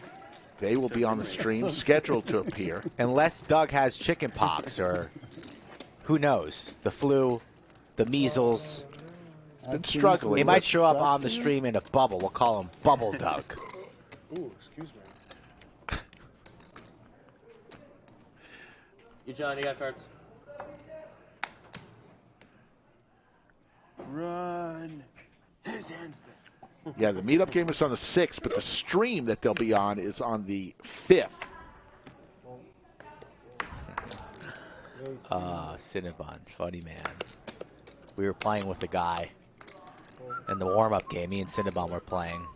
They will be on the stream, scheduled to appear. Unless Doug has chicken pox or who knows, the flu, the measles. He's been struggling. He might show up on the stream in a bubble. We'll call him Bubble Doug. Ooh, excuse me. YooChan, you got cards? Run. His hands. Yeah, the meetup game is on the 6th, but the stream that they'll be on is on the 5th. Cinnabon, funny man. We were playing with a guy in the warm-up game. Me and Cinnabon were playing.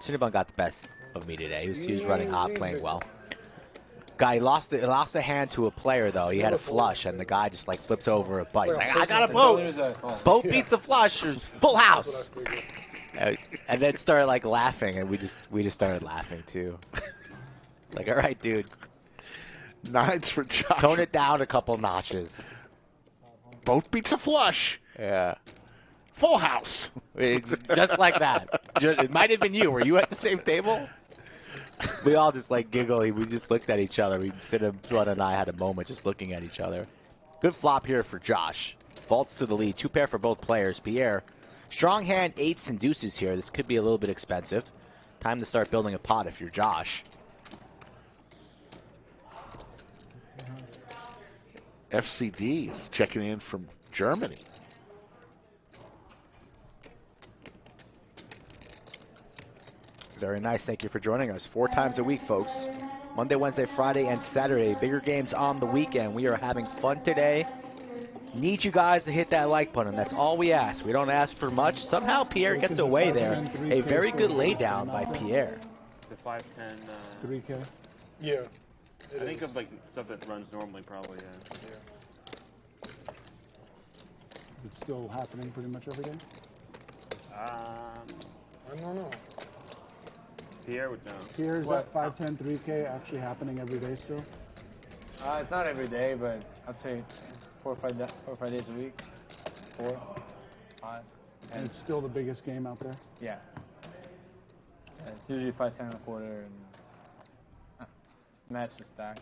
Cinnabon got the best of me today. He was running hot, playing well. Guy lost a hand to a player though. He had a flush, and the guy just like flips over a butt. He's like, "I got a boat. Boat beats the flush. Full house." And then started like laughing, and we just started laughing too. It's like, all right, dude. Nines for Josh. Tone it down a couple notches. Boat beats a flush. Yeah. Full house. Just like that. It might have been you. Were you at the same table? We all just like giggle. We just looked at each other. Cinnabon and I had a moment just looking at each other. Good flop here for Josh. Vaults to the lead. 2 pair for both players. Pierre Strong hand, 8s and deuces here. This could be a little bit expensive. Time to start building a pot if you're Josh. FCD's checking in from Germany. Very nice. Thank you for joining us. 4 times a week, folks. Monday, Wednesday, Friday, and Saturday. Bigger games on the weekend. We are having fun today. Need you guys to hit that like button. That's all we ask. We don't ask for much. Somehow Pierre gets away there. A very good laydown by Pierre. The 510. 3K. Yeah. I think of like stuff that runs normally, probably. Yeah. It's still happening pretty much every day. I don't know. Pierre would know. Pierre, is that 510 3K actually happening every day still? It's not every day, but I'd say 4 or 5 days a week. 4, 5. And it's still the biggest game out there? Yeah. It's usually 510 and a quarter and match the stack.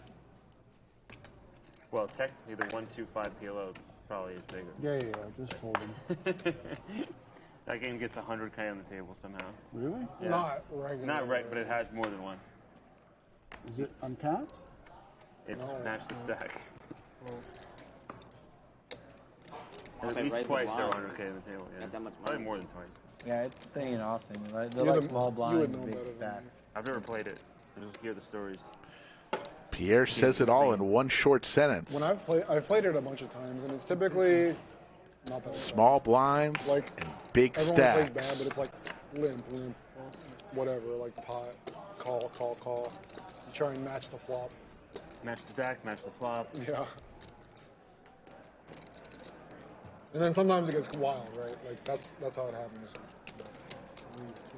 Well, technically the 125 PLO probably is bigger. Yeah, just hold him. That game gets 100K on the table somehow. Really? Yeah. Not regular. Not right, but it has more than once. Is it uncapped? It's matched the stack. Well, At least twice they're 100K on the table. Yeah. That much Probably more than twice. Yeah, it's a thing in Austin. Right? They're like small blinds, big stacks. I've never played it. I just hear the stories. Pierre says it all in one short sentence. When I've played it a bunch of times, and it's typically not that small blinds like, and big everyone stacks. plays bad, but it's like limp, whatever, like pot, call. You try and match the flop. Match the stack, match the flop. Yeah. And then sometimes it gets wild, right? Like that's how it happens.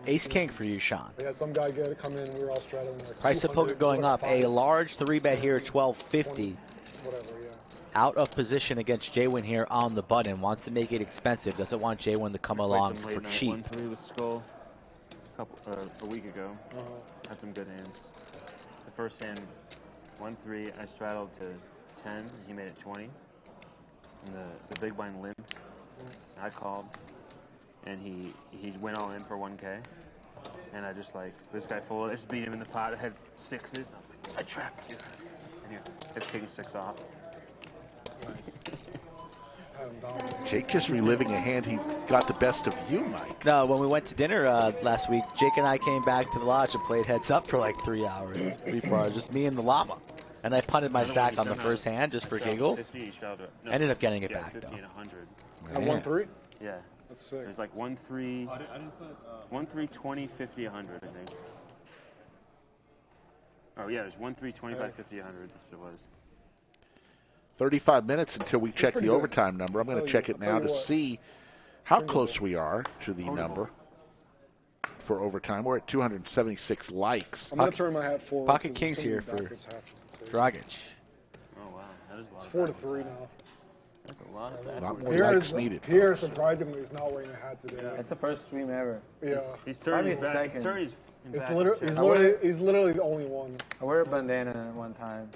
Ace king for you, Sean. We had some guy come in, we were all straddling like Price of poker going up. A large 3-bet here, 1250. Whatever, yeah. Out of position against JWin here on the button. Wants to make it expensive. Doesn't want JWin to come along for cheap. 1-3 with Skull a week ago. Had some good hands. The first hand, 1-3. I straddled to 10. He made it 20. And the big blind limp. I called. And he went all in for 1K. And I just like, this guy folded. I just beat him in the pot. I had 6s. And I was like, I trapped you. And he had king 6 off. Jake just reliving a hand he got the best of you, Mike. No, when we went to dinner last week, Jake and I came back to the lodge and played heads up for like 3 hours before, just me and the llama. And I punted my stack on the first hand just for giggles. Ended up getting it back, 50 though. and 100. At 1-3? Yeah. That's sick. There's like 1-3, 1-3, 20, 50, 100, I think. Oh, yeah, there's 1-3, 25, 50, 100. That's what it was. 35 minutes until we check the overtime number. I'm going to check it now to see how close we are to the number for overtime. We're at 276 likes. I'm going to turn my hat forward. Pocket kings here for Dragic. Oh, wow. That is a lot. It's 4-3 now. That's a lot of A lot more likes needed. Pierre, surprisingly, is not wearing a hat today. That's the first stream ever. Yeah. He's turning his back. He's turning his back. He's literally the only one. I wear a bandana one time.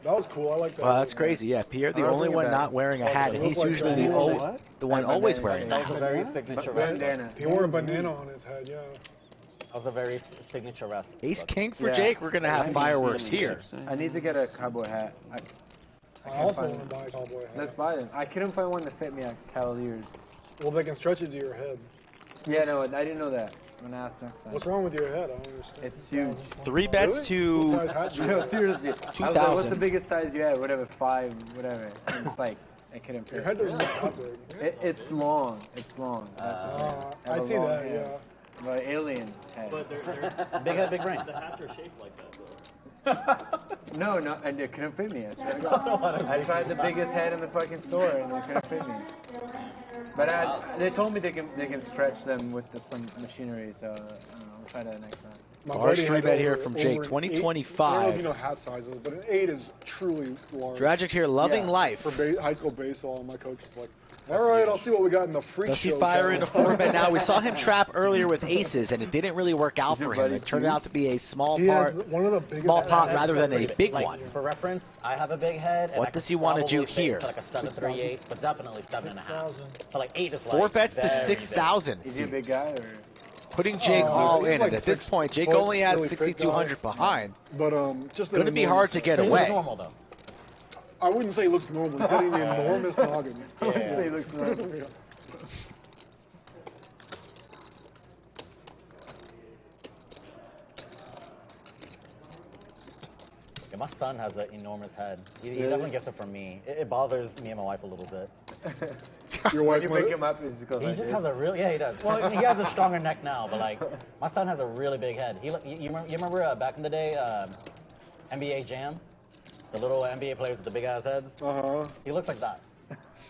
That was cool. I like that. Well, that's crazy. Yeah, Pierre, the only one not wearing a hat, and he's usually the one always wearing a That was a very signature bandana. He wore a bandana on his head, yeah. That was a very signature-esque. Ace king for Jake. We're going to have fireworks here. I need to get a cowboy hat. I also want to buy a cowboy hat. Let's buy them. I couldn't find one that fit me at Cavaliers. Well, they can stretch it to your head. Yeah, no, I didn't know that. I'm going to ask next time. What's wrong with your head? I don't understand. It's huge. 3 bets to No, seriously. 2,000. What's the biggest size you have? Whatever, 5, whatever. And it's like, I couldn't fit. Your head doesn't look that big. It's long. It's long. I see that, yeah. But alien head. But big head, big brain. The hats are shaped like that, though. No, and it couldn't fit me. I swear to God. I tried the biggest head in the fucking store, and it couldn't fit me. But they told me they can stretch them with some machinery, so I don't know, I'll try that next time. Our stream bet here from Jake, 2025. I don't know if you know hat sizes, but an 8 is truly large. Tragic here, loving life. For high school baseball, and my coach is like, all right, I'll see what we got in the freak Does he show fire calendar. into 4-bet now? We saw him trap earlier with aces, and it didn't really work out for him. It turned out to be a small pot rather than a big one. For reference, I have a big head. And What does he want to do here? Like a 7.38, but definitely 7.5. So like 8 is like 4 bets to very 6,000. Is he a big guy or? Putting Jake all in, like and at this point, Jake only has 6,200 behind. But just going to be hard to get away. Normal though. I wouldn't say he looks normal. He's got an enormous noggin. I wouldn't say he looks normal. Yeah, my son has an enormous head. He definitely gets it from me. It bothers me and my wife a little bit. Your wife you pick him up, he's He just has a real, he does. Well, he has a stronger neck now, but like, my son has a really big head. You remember back in the day, NBA Jam? The little NBA players with the big ass heads? He looks like that.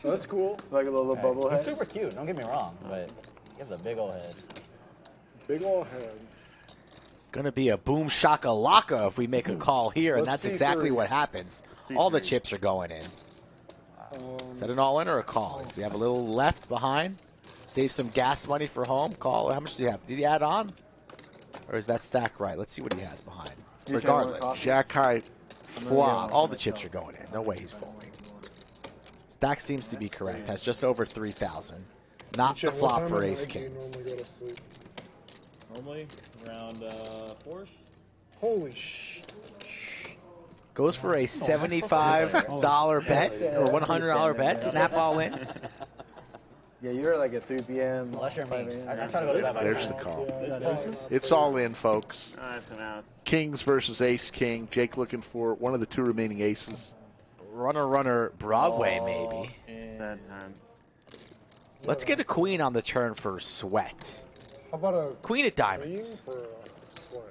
That's cool. Like a little bubble head. He's super cute, don't get me wrong, but he has a big old head. Big old head. Going to be a boom shakalaka if we make a call here, and that's exactly what happens. All the chips are going in. Is that an all-in or a call? Does he have a little left behind? Save some gas money for home? Call. How much does he have? Did he add on? Or is that stack right? Let's see what he has behind. Regardless. Jack high flop. All the chips are going in. No way he's folding. Stack seems to be correct. Has just over 3,000. Not the flop for ace-king. Normally around 4-ish. Holy sh! Goes for a $75 bet or $100 bet. Snap all in. Yeah, you're like at 3 p.m. Unless you're 5 me. a.m. I'm trying to go to bed by There's the call. It's all in, folks. Kings versus ace-king. Jake looking for one of the 2 remaining aces. Runner, Broadway, maybe. Sad times. Let's get a queen on the turn for sweat. How about a queen of diamonds? For sweat?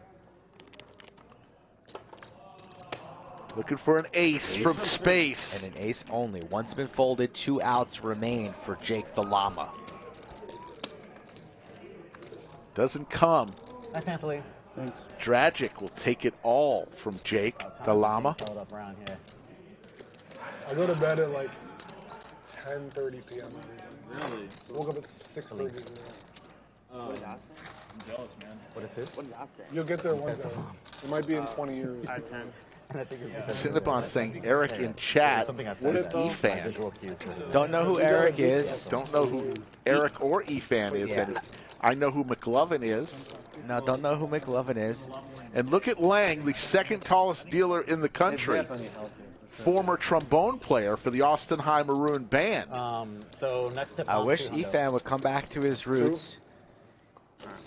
Looking for an ace from space. And an ace only. One's been folded, 2 outs remain for Jake the Llama. Doesn't come. Nice, Anthony. Thanks. Tragic will take it all from Jake the Llama. Up around here. I go to bed at like 10:30 p.m. Really? Woke up at 6:30 today. What did I say? I'm jealous, man. What is this? What did I say? You'll get there one day. It might be in 20 years. At 10. Cinnabon saying Eric in chat is E-fan. Don't know who Eric is. Don't know who Eric or E-fan is. And I know who McLovin is. No, don't know who McLovin is. And look at Lang, the 2nd tallest dealer in the country. Former trombone player for the Austin High Maroon Band. So next tip. I wish E-fan would come back to his roots.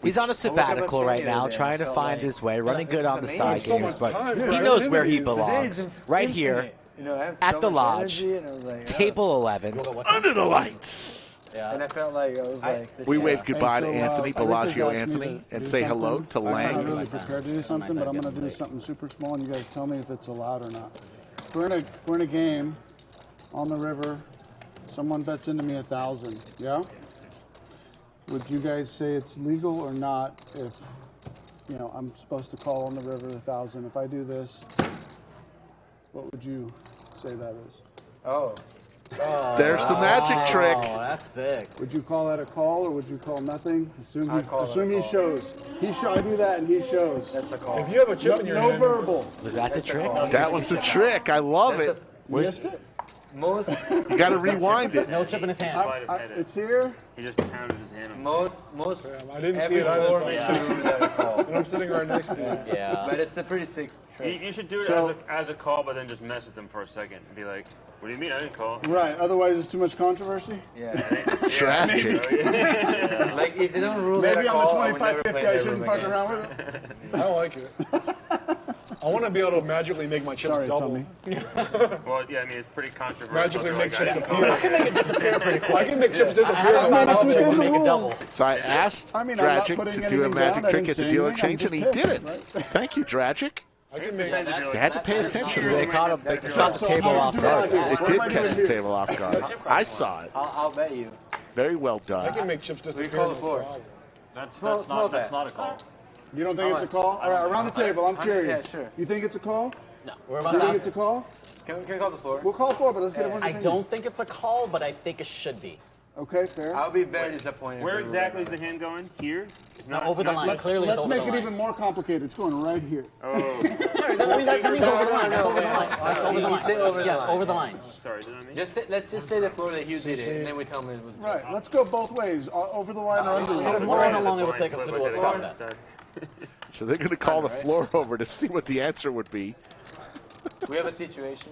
He's on a sabbatical right now, trying to find his way, running good on the side games, but he knows where he belongs. Right here, at the lodge, table 11, under the lights. Yeah. And I felt like I was like. We wave goodbye to Anthony, Bellagio Anthony, and say hello to Lang. I'm not really prepared to do something, but I'm going to do something super small, and you guys tell me if it's allowed or not. We're in a game on the river. Someone bets into me 1,000. Yeah. Would you guys say it's legal or not if, you know, I'm supposed to call on the river 1,000? If I do this, what would you say that is? Oh. There's the magic trick. Oh, that's sick. Would you call that a call or would you call nothing? Assume he call. shows. I do that and he shows. That's a call. If you have a chip in your hand. No verbal. Was that the trick? That was the trick. I love it. Most. You got to rewind it. No chip in his hand. It's here. He just pounded his hand on Most. I didn't see Every it either. floor makes sure you have a call. And I'm sitting right next to you. Yeah. But it's a pretty sick trick. You should do it as a call, but then just mess with them for a second and be like, what do you mean I didn't call? Right. Otherwise, it's too much controversy. Yeah. Tragic. Yeah. Like if they don't rule Maybe that a on call, the I would never 25-50, play I that shouldn't room fuck again. around with it. I don't like it. I want to be able to magically make my chips double. Tommy. Well, yeah, I mean, it's pretty controversial. Magically make chips I appear. I can make it disappear pretty quick. I can make chips disappear. It's within the rules. So I asked I mean, I'm not Dragic putting to do a anything magic down. I trick didn't at the say dealer anything. exchange, and he I'm did just it. pissed, Thank you, Dragic. I can make. They had to pay attention. They caught the table off guard. It did catch the table off guard. I saw it. I'll bet you. Very well I done. can make chips disappear. We call it for. That's Small not a call. You don't think it's a call? All right, around the table, I'm curious. Yeah, sure. You think it's a call? No. We're about to think it's a call? Can we call the floor? We'll call floor, but let's get everyone's I opinion. don't think it's a call, but I think it should be. Okay, fair. I'll be very disappointed. Where exactly is the hand going? Here? No, over the line. Clearly, Let's it's over make the it line. even more complicated. It's going right here. Oh. Sorry, that means over the line. That's over the line. That's over the You say over line. the Yes, line. over the line. Sorry, did I mean? Let's just say the floor that Hugh did it, and then we tell him it was. Right, let's go both ways. Over the line or under the line. More how long it would take us to do a combat. So they're going to call the floor over to see what the answer would be. We have a situation.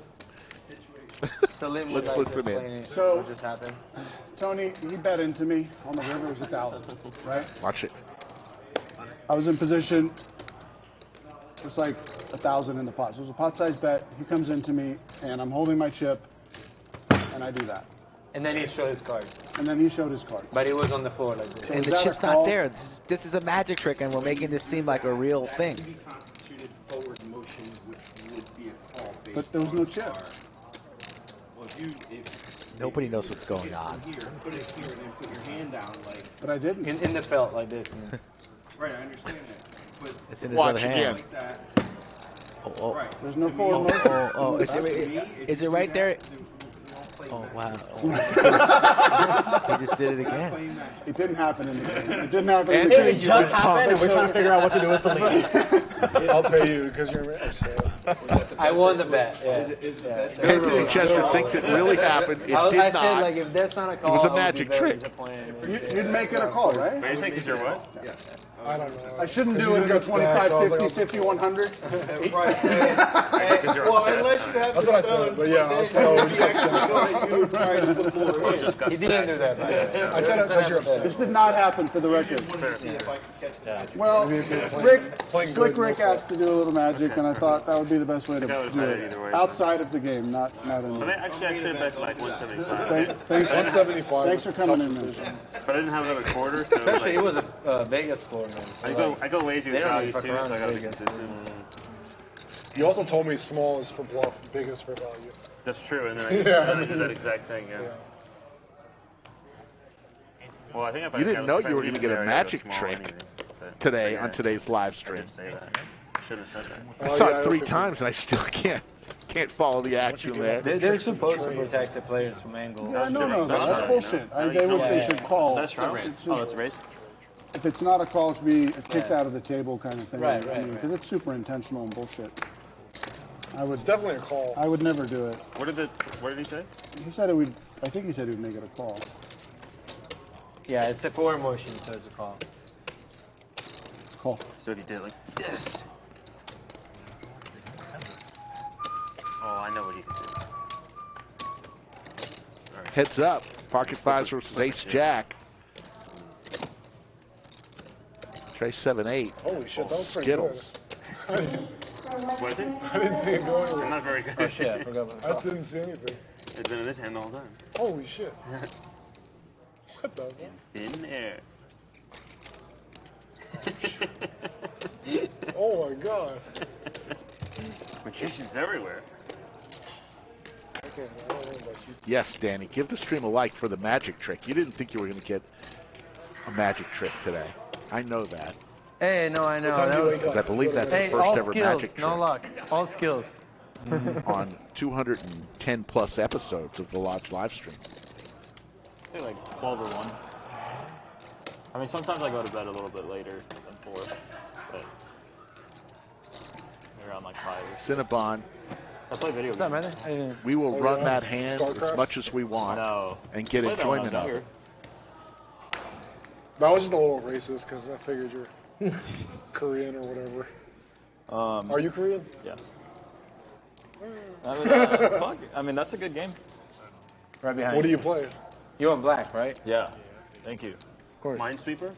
Salim would Let's like listen to in. explain So- what just happened. Tony, he bet into me on the river. It was 1,000, right? Watch it. I was in position. It's like 1,000 in the pot. So it was a pot-sized bet. He comes into me, and I'm holding my chip, and I do that. And then he showed his card. And then he showed his card. But it was on the floor like this. So And is the that a chip's call? not there. This is a magic trick, and we're making this seem like a real thing. Constituted forward motion, which would be a call based But there was no on chip. our- Well, if Nobody knows what's going on. here, put it here, and then put your hand down, like. But I didn't. In the felt like this. And Right, I understand that. But It's in his Watch other hand. again. like that. Oh, oh. Right. There's no To me, forward motion. Oh, is it right there? Oh, wow. He just did it again. It didn't happen in the game. It didn't happen in And the It game. just happened, and we're trying to figure out what to do with the lead. I'll pay you because you're rich. I won the bet. Yeah. Anthony Chester thinks it really happened. It I did said not. like if that's not a call, was a I would be magic very trick. disappointed. You'd make it a call, right? Are you saying because you're what? I don't know. I shouldn't 'Cause do you it in the just got smashed, 25, I was like, 50, I'll 50, 100. Because you're Well, upset. unless you have That's what I said, but yeah, I was like, oh, we just got smashed. He didn't do that, by the way. I said it because you're upset. This did not happen for the record. Well, Maybe if you're playing Slick good, Rick no asked to do a little magic, and I thought that would be the best way to That was do better it. either way. Outside of the game, not in I the mean, actually, I should have bet like 175. Thanks, 175. thanks for coming in, man. But I didn't have another quarter, so Especially like, it was a Vegas floor, man. So I go lazy they with don't value even too, fuck so around I gotta be Vegas. consistent. You also told me small is for bluff, big is for value. That's true, and then I, Yeah. then I did that exact thing, yeah. Well, I think if I You didn't know you were going going to get a magic trick today on today's live stream. Should have said that. I saw it 3 times and I still can't follow the action there. They're supposed to protect the players from angle. Yeah, no, that's bullshit. They should call. That's right. Oh, that's a raise? If it's not a call, it should be kicked out of the table kind of thing. Right. Because it's super intentional and bullshit. It's definitely a call. I would never do it. What did he say? He said it would. I think he said he would make it a call. Yeah, it's a forward motion, so it's a call. Call. So if you did it like this. Oh, I know what he can do. Heads up. Pocket fives versus ace jack. Tray 7-8. Holy shit, that was pretty Skittles. good. What is it? I didn't see it going. I'm not very good. Oh shit, I forgot about I didn't see anything. It's been in this hand the whole time. Holy shit. What the fuck? In air. Oh my god. Magicians everywhere. Okay, I don't know about you. Yes, Danny. Give the stream a like for the magic trick. You didn't think you were going to get a magic trick today. I know that. Hey, no, I know. What time do you wake Because I believe that's Hey, the first all ever skills, magic trick no luck. All skills. on 210 plus episodes of the Lodge live stream. I say like 12 or 1. I mean, sometimes I go to bed a little bit later than 4, but around like 5. Cinnabon. I play video games. We will run that hand as much as we want and get Play that when I enjoyment was of it. younger. That was just a little racist because I figured you're Korean or whatever. Are you Korean? Yeah. I mean, fuck it. I mean, that's a good game. Right behind What do you play? You want black, right? Yeah. Thank you. Of course. Minesweeper?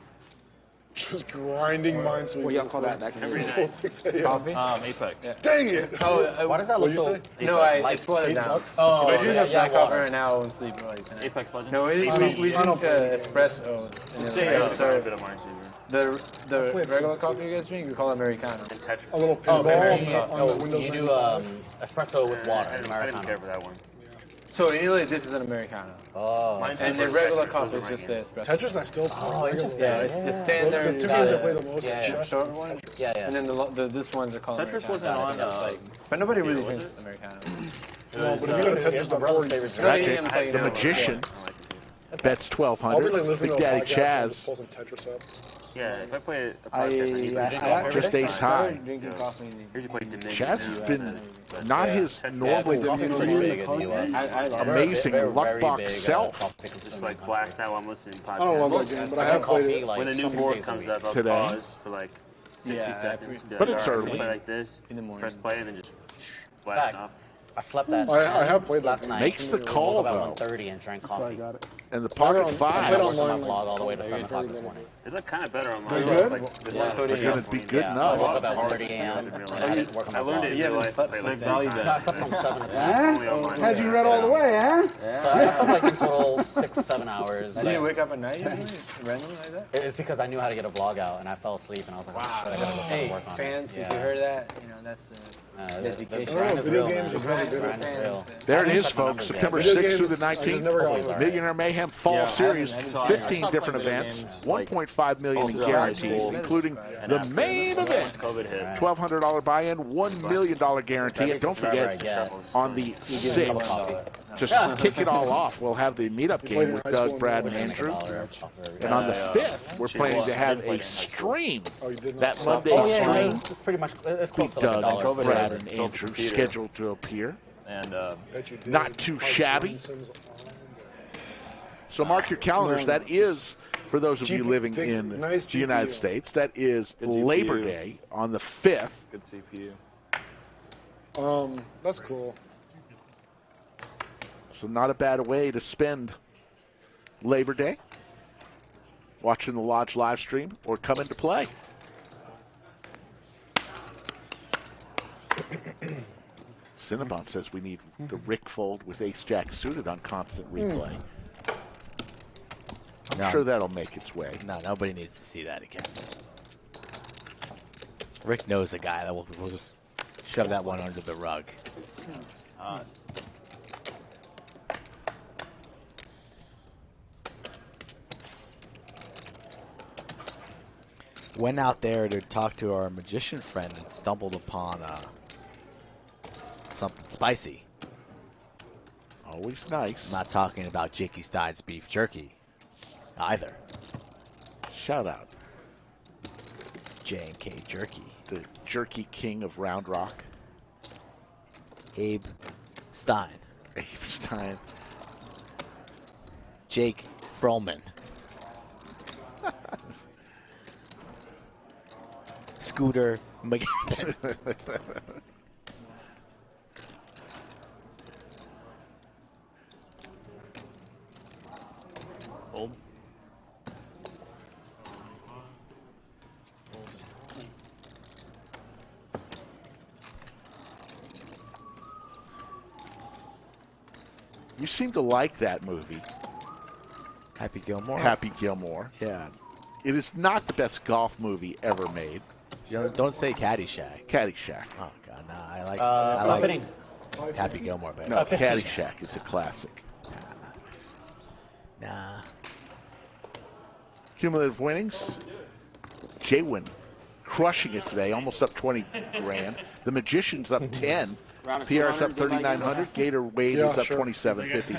Just grinding Minesweeper. What y'all call that? Every Until night. 6 a.m. Coffee? Apex. Yeah. Dang it! Oh, Why does that look What'd you so? say? No, it's watered down. $8? Oh, if I drink a yeah, black coffee water. right now, I won't sleep right tonight. Apex Legends? No, we drink espresso. And Yeah, then it's a bit of Minesweeper. the regular coffee you guys drink, we call Americano. And Tetris. A little Oh, pinball very, on the Windows you do 95. espresso with water. I didn't Americano. care for that one. So in Italy, this is an Americano. Oh. And the regular coffee is just the espresso. Tetris, I still play. Oh, interesting. Yeah, it's the standard. The two games I play the most Yeah, is short one. Yeah, yeah. And then this one's are called Tetris Americano. wasn't on. But nobody really was drinks it? Americano. No, but if you go to Tetris, the board is Magic, the magician, bets 1,200. Big Daddy Chaz, pull some Tetris up. Yeah, if I play a podcast, I need to just ace high. Drinking coffee. Here's your play Dominion. Chaz has been not his normal amazing luck box self. Just like blast out while I'm listening to podcasts. I don't love that game, but I have played it. When the new board comes up, I'll Today. pause for like 60 seconds. But it's early. Play like this, in the morning. press play, and then just blast off. I slept that. I have played that last game. night. Makes the call, about though. 1:30 and drank coffee. Got it. And the pocket I five. worked on my blog all the way to 7 o'clock this morning. It's like kind of better online. They're good? They're going to be good I enough. woke up at 1:30 a.m. and I didn't work on my I learned blog. it in real life. Play like I slept from 7 o'clock. Huh? Had you read all the way, huh? So I slept like in total 6 or 7 hours. Did you wake up at night usually? Randomly like that? It's because I knew how to get a vlog out, and I fell asleep, and I was like, wow, I gotta work on fans, it. if you heard that, you know, that's dedication. Video games is never good. There it is, folks. September 6th through the 19th. Millionaire Mayhem Fall Series. 15 different events. 1.5 million in guarantees, including the main event. $1,200 buy-in, $1 million guarantee. And don't forget, on the 6th, to kick it all off, we'll have the meetup game with Doug, Brad, and Andrew. And on the 5th, we're planning to have a stream. That Monday stream. It's pretty much, it's close to Doug, like $1. Brad, and Andrew scheduled to appear. And Not too shabby. So mark your calendars. That is, for those of you living in the United States, that is Labor Day on the 5th. Good CPU. That's cool. So not a bad way to spend Labor Day. Watching the Lodge live stream or come into play. Cinnabon says we need the Rick fold with ace-jack suited on constant replay. I'm sure that'll make its way. No, nobody needs to see that again. Rick knows a guy that will just shove that one under the rug. Went out there to talk to our magician friend and stumbled upon something spicy. Always nice. I'm not talking about Jakey Stein's beef jerky either. Shout out. J&K Jerky. The jerky king of Round Rock. Abe Stein. Abe Stein. Jake Frollman. Scooter McGavin. Fold. You seem to like that movie. Happy Gilmore? Happy Gilmore. Yeah. It is not the best golf movie ever made. Don't say Caddyshack. Caddyshack. Oh, God, no. I like Happy Gilmore better. No, Caddyshack is a classic. Nah. Cumulative winnings. JWin crushing it today, almost up 20 grand. The Magician's up 10. Pier's up 3,900. Gator Wade is up 2,750.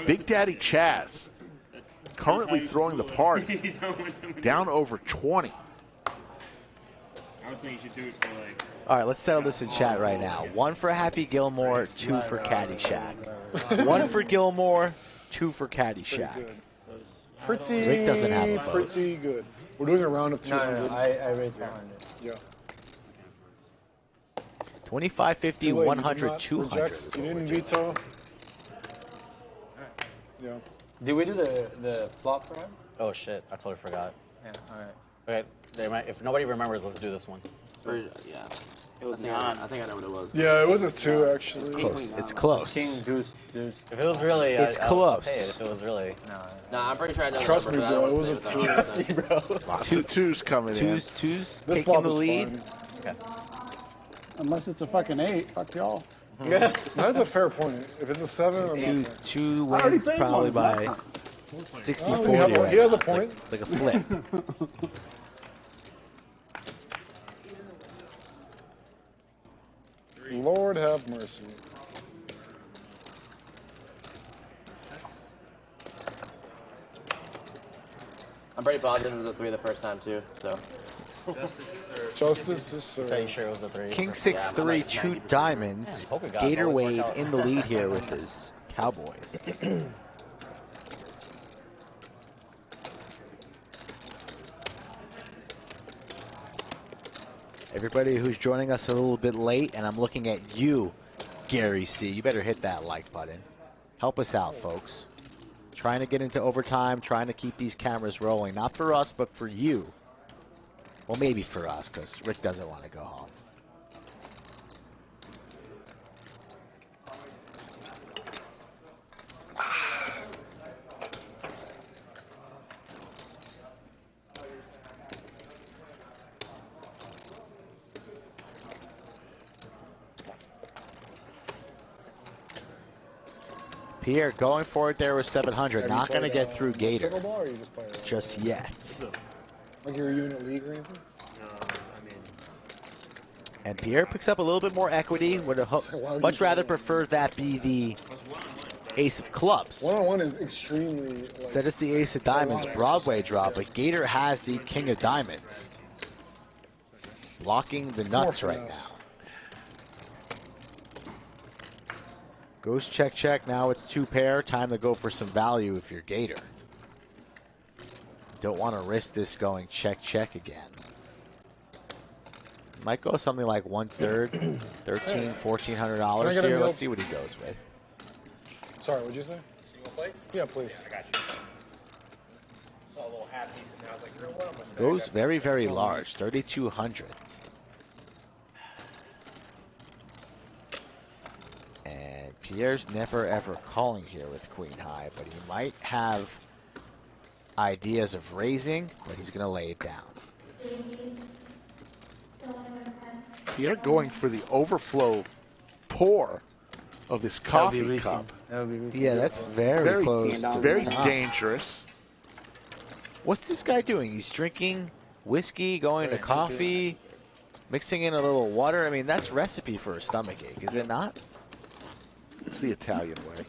Big Daddy Chaz currently throwing the party down over 20. I was thinking you should do it for like. All right, let's settle this in chat right now. 1 for Happy Gilmore, 2 for Caddyshack. 1 for Gilmore, 2 for Caddyshack. Rick doesn't have a vote. Pretty good. We're doing a round of 200. No, I raised 100. Yeah. 25, 50, 100, 200. You didn't veto. Yeah. Did we do the flop for him? Oh shit, I totally forgot. Yeah, alright. Okay, if nobody remembers, let's do this one. Yeah. It was not. I think I know what it was. Yeah, it was a 2 actually. Close. It's close. King, deuce, deuce. If it was really, it's close. If it was really, Nah, I'm pretty sure I know. Trust me, bro. It was a 2. Trust me, bro. Lots of twos coming in. Twos This taking the flop is lead. fine. Okay. Unless it's a fucking 8. Fuck y'all. That's a fair point. If it's a 7, I'm not two wins probably by 60-40. He has a point. It's like a flip. Lord have mercy. I'm pretty positive it was a 3 the first time too, so. Justice is served. Pretty sure it was a 3. King 6-3, 2 diamonds. Gator Wade in the lead here with his Cowboys. Everybody who's joining us a little bit late, and I'm looking at you, Gary C. You better hit that like button. Help us out, folks. Trying to get into overtime, trying to keep these cameras rolling. Not for us, but for you. Well, maybe for us, because Rick doesn't want to go home. Pier going for it there with 700. Not going to get through Gator just yet. Like your unit league or anything? No, I mean. And Pier picks up a little bit more equity. Would much rather prefer that be the ace of clubs. One-on-one is extremely. Instead it's the ace of diamonds, Broadway draw, but Gator has the king of diamonds. Blocking the nuts right now. Goes check, check. Now it's 2 pair. Time to go for some value if you're Gator. Don't want to risk this going check, check again. Might go something like 1/3, $1,300, $1,400 here. Let's see what he goes with. Sorry, what'd you say? Single plate? Yeah, please. Yeah, I got you. Saw a little half decent. And I was like, you know what? I'm gonna Goes very, very large, 3,200. And Pierre's never ever calling here with Queen High, but he might have ideas of raising, but he's going to lay it down. Pierre going for the overflow pour of this coffee cup. Yeah, that's very close. Very dangerous. What's this guy doing? He's drinking whiskey, going to coffee, mixing in a little water. I mean, that's recipe for a stomach ache, is it not? It's the Italian way.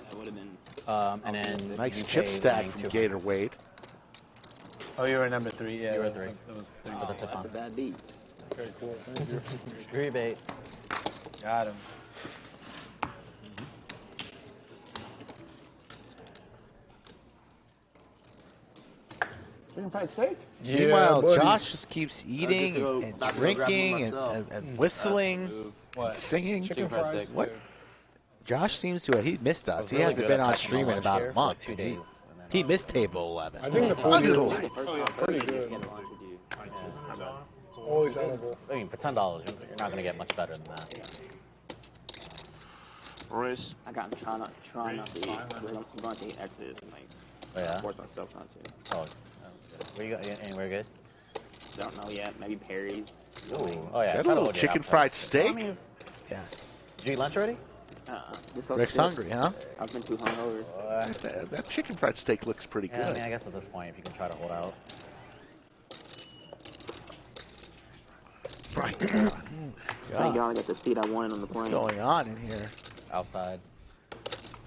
That would have been. And then nice chip stack from Gator Wade. Oh, you were number 3. Yeah, you were 3. It was 3. Oh, that's a bad beat. Very cool. Thank you. Rebate. Got him. Chicken fried steak? Yeah, meanwhile, Josh just keeps eating and drinking and whistling, and singing. Chicken fried steak. What? Josh seems to have, he missed us. He hasn't been on stream in about a month. He missed table 11. I think the food Under is the lights. pretty good. Always edible. I mean, for $10, you're not going to get much better than that. Riz. I got trying not to eat. I'm going to eat Exodus and like force myself not to. Oh, where you got? Anywhere good? Don't know yet. Maybe Perry's. Ooh. Oh yeah. That a little chicken fried steak? Yes. Did you eat lunch already? Rick's hungry, huh? I've been too hungover. That chicken fried steak looks pretty good. Yeah, I mean, I guess at this point, if you can try to hold out. Right. Thank God I got the seat I wanted on the plane. What's going on in here? Outside.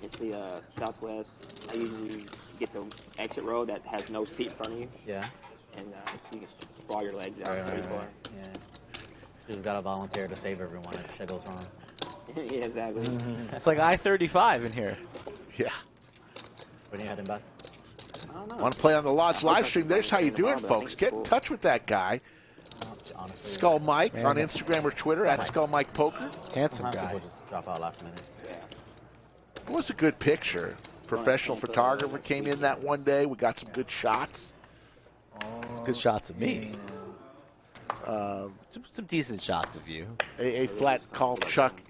It's the Southwest. I usually get the exit row that has no seat in front of you. Yeah. And you can sprawl your legs out pretty far. Yeah. You just gotta volunteer to save everyone if shit goes wrong. Yeah, exactly. It's like I-35 in here. Yeah. When are you heading back? I don't know. Want to play on the Lodge live stream? There's how you do it, folks. Get in touch with that guy. Honestly, Skull Mike Man. on Instagram or Twitter at Skull Mike Poker. Handsome guy. People just drop out last minute. It was a good picture. Professional photographer came in that one day. We got some good shots. Good shots of me. Some decent shots of you. A flat call, Chuck.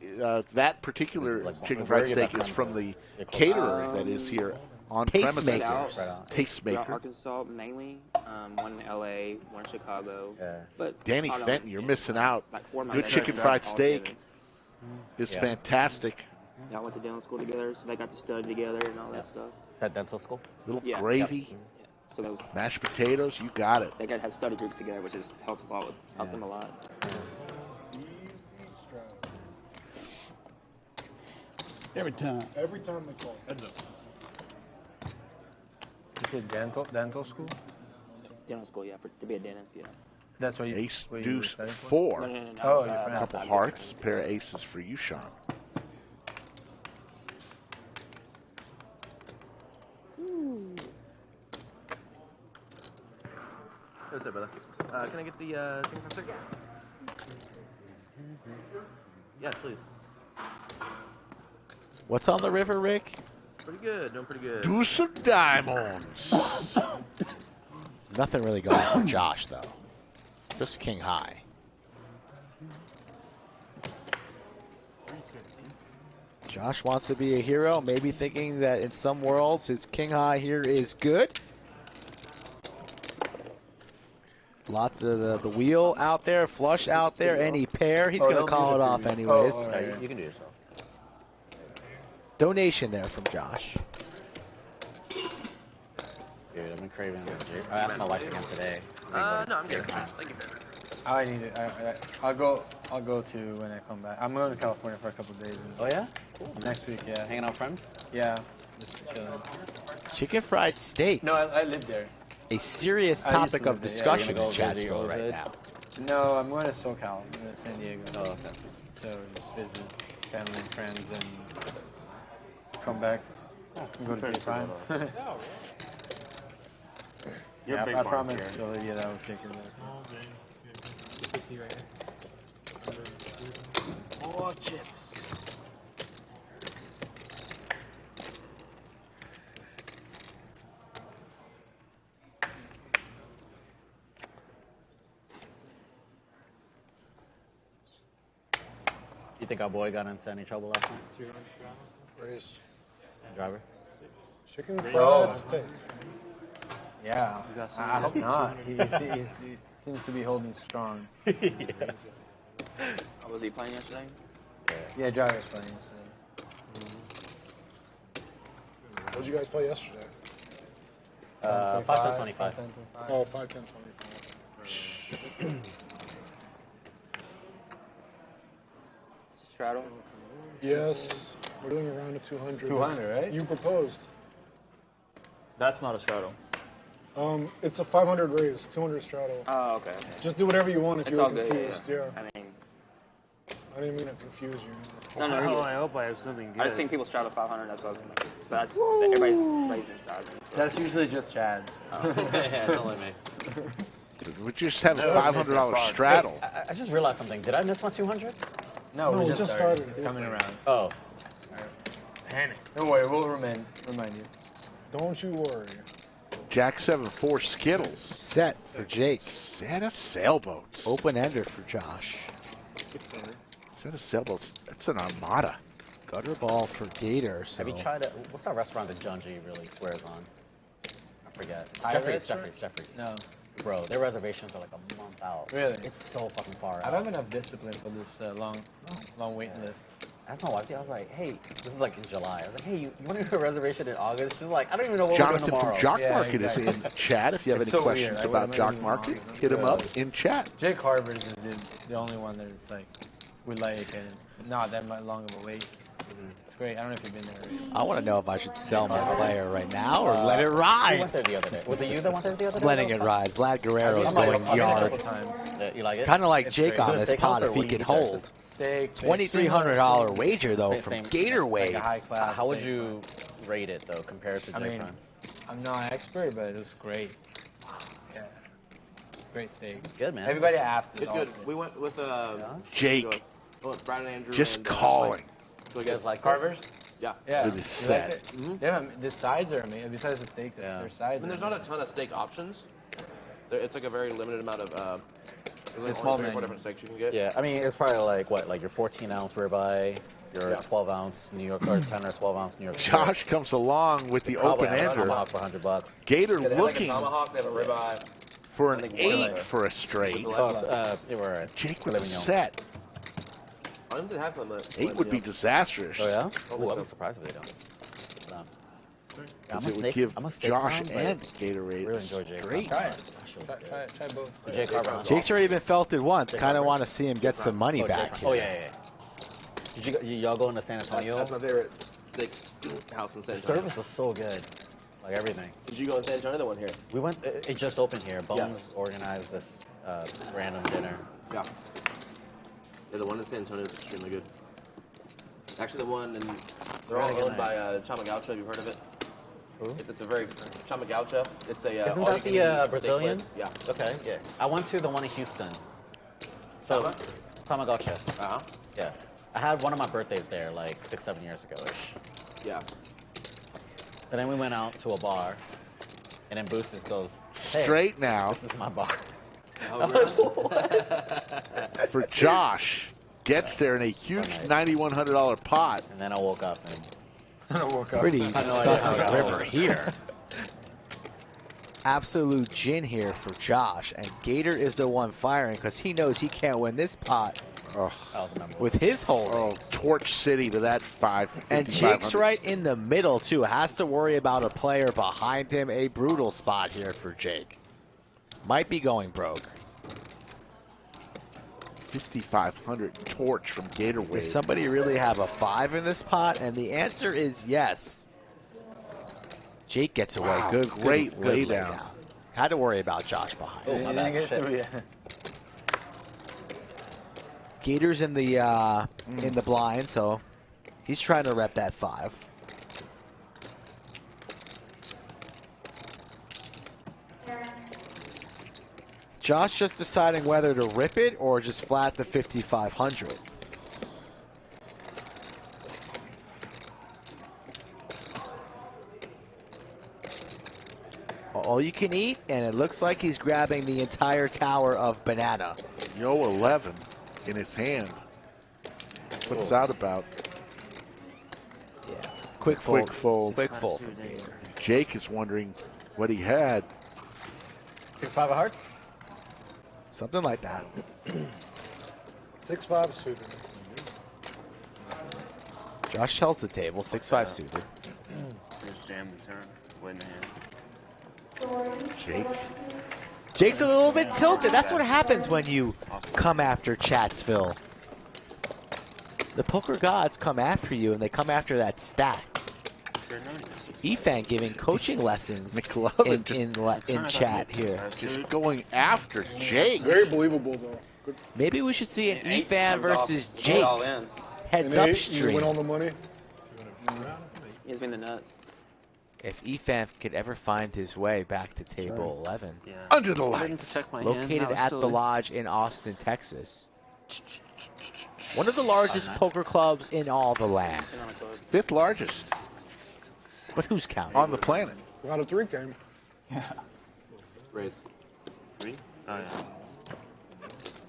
That particular chicken fried steak is from the caterer that is here on Tastemaker. premises. Tastemaker. Arkansas mainly, one in LA, one in Chicago. But Danny taught 'em Fenton, you're missing out. like 4 Good months chicken ago. fried All steak together. is fantastic. Y'all went to dental school together, so they got to study together and all that stuff. Is that dental school? Little Yeah. gravy, Yeah. So that was, mashed potatoes, you got it. they got had study groups together, which has helped a lot. Helped them a lot. Every time. Every time they call. You said dental school? Dental school, yeah, to be a dentist, yeah. That's what you. Ace, what you deuce, were studying for? 4. No, Oh, your your A friend. couple hearts, pair of aces for you, Sean. What's up, brother? Can I get the chicken fried steak? Yes, please. What's on the river, Rick? Pretty good, doing pretty good. Do some diamonds. Nothing really going for Josh, though. Just king high. Josh wants to be a hero, maybe thinking that in some worlds his king high here is good. Lots of the wheel out there, flush out there, any pair. He's going to call it off anyways. You can do yourself. Donation there from Josh. Dude, I've been craving I asked my wife again today. No, I'm good. Thank you, man. I need it. I'll go to when I come back. I'm going to California for a couple of days. Oh yeah? Cool. Next week, yeah. Hanging out with friends? Yeah, just chilling. Chicken fried steak. No, I live there. A serious I used to topic live of there, yeah. discussion You're in gonna go visit Chatsville your right hood? now. No, I'm going to SoCal. I'm going to San Diego. Oh, okay. So just visit family and friends and come back. And go to J Prime. You're a big I fan, promised Pier. Olivia that I was taking that. More chips. You think our boy got into any trouble last night? Race. Driver? Chicken fried steak. Yeah, I hope not. He seems to be holding strong. Oh, was he playing yesterday? Yeah, driver's playing yesterday. What did you guys play yesterday? 5, 10, 25. Oh, 5, 10, 25. Straddle? Yes. We're doing a round of 200. 200, right? You proposed. That's not a straddle. It's a 500 raise, 200 straddle. Oh, okay. Just do whatever you want if It's you're all good, confused. yeah. Yeah. I mean, I didn't mean to confuse you. no, you're good. I hope I have something good. I just seen people straddle 500. That's what I was thinking. But that's, everybody's raising size. That's usually just Chad. Yeah, don't let me. So we just have a $500 straddle. Hey, I just realized something. Did I miss my 200? No, we just started. It's Yeah. coming around. Oh. Panic. Don't worry, we'll remind you. Don't you worry. Jack 7-4 Skittles. Set for Jake. Set of sailboats. Open-ender for Josh. Set of sailboats. That's an armada. Gutter ball for Gator. So. Have you tried it? What's that restaurant that John G really swears on? I forget. Thai restaurant? Jeffrey's. No. Bro, their reservations are like a month out. Really? It's so fucking far I out. don't have enough discipline for this long waiting list. That's my wife. I was like, hey, this is like in July. I was like, hey, you want to do a reservation in August? She's like, I don't even know what Jonathan we're doing from tomorrow. Jock Market is in chat. If you have It's any so questions weird. I about would've Jock made Market, it hit him up in chat. Jake Harvard is the only one that it's like we like, and it's not that much long of a wait. It's great. I don't know if you've been there already. I want to know if I should sell my player right now or let it Who ride. went there the other day? Was it you that went there the other day? Letting it ride. Vlad Guerrero's going yard. You like it? Kind of like Jake great. on Is it this steakhouse pot or if what he do you can eat there? hold. Steak. $2,300 wager though from Gator Wave. Like a high class. How would you rate it though compared to I Jake mean, Prime? I'm not an expert, but it was great. Yeah. Great steak. Good, man. Everybody asked it. It's good. also. We went with Jake. Brad and Andrew. Just and, calling. You guys like Carver's? Yeah. Yeah. With his set. Like it? Yeah, the sides are amazing. Besides the steak, their sides. And there's not a ton of steak options. It's like a very limited amount of. There's like small only 3 or 4 menu. different steaks you can get. Yeah, I mean it's probably like what, like your 14-ounce ribeye, your 12-ounce New York or 10 or 12-ounce New York. Josh comes along with the Probably open have a ender. tomahawk for $100. Gator Yeah, they have looking like a tomahawk, they have a ribeye. for an 8 for a straight. You were right. Jake with a set. I didn't have them. 8 would be disastrous. Oh yeah? Oh, I'm surprised if they don't. Because it would give Josh and Gatorade really enjoy Jake. great. Try both. Jake's already been felted once. Kind of want to see him get some money back here. Oh yeah. Did y'all go into San Antonio? That's my favorite steak house in San The Antonio. service was so good, like everything. Did you go in San Antonio? The one here. We went. It just opened here. Bones organized this random dinner. Yeah. Yeah, the one in San Antonio is extremely good. Actually, the one in they're all owned by Chama Gaucho. Have you heard of it? It's a very Chama Gaucho. It's a Isn't that the Brazilian? Yeah. Okay. Yeah. I went to the one in Houston. So Tamagotchi. Uh-huh. Yeah. I had one of my birthdays there like 6-7 years ago-ish. Yeah. So then we went out to a bar, and then Boosters goes, hey, straight now. This is my bar. Oh, really? For Josh. Gets there in a huge $9,100 pot. And then I woke up and pretty disgusting river here. Absolute gin here for Josh, and Gator is the one firing because he knows he can't win this pot with his holdings. Oh, Torch City to that 5. And Jake's right in the middle too. Has to worry about a player behind him. A brutal spot here for Jake. Might be going broke. 5,500 torch from Gator Wave. Does somebody really have a 5 in this pot? And the answer is yes. Jake gets away. Wow, Good, great good laydown. Had to worry about Josh behind. Oh, my bad. Gator's in the blind, so he's trying to rep that 5. Josh just deciding whether to rip it or just flat the 5,500. All you can eat, and it looks like he's grabbing the entire tower of banana. Yo 11 in his hand. What's that about? Yeah. Quick fold. Quick fold. Quick fold from Gator. Jake is wondering what he had. 5 of hearts? Something like that. 6-5 suited. Josh tells the table, 6-5 suited. Just jam the turn, win the hand. Jake's a little bit tilted. That's what happens when you come after Chatsville. The poker gods come after you, and they come after that stack. Efan giving coaching lessons in chat here. Just going after Jake. Very believable, though. Good. Maybe we should see an Efan versus Jake. Heads up stream. You win all the money. He's been the nuts. If Efan could ever find his way back to table 11. Yeah. Under the lights. Located at the Lodge in Austin, Texas. One of the largest poker clubs in all the land. 5th largest. But who's counting? On the planet. Out of 3 came. Yeah. Raise. 3? Oh, yeah.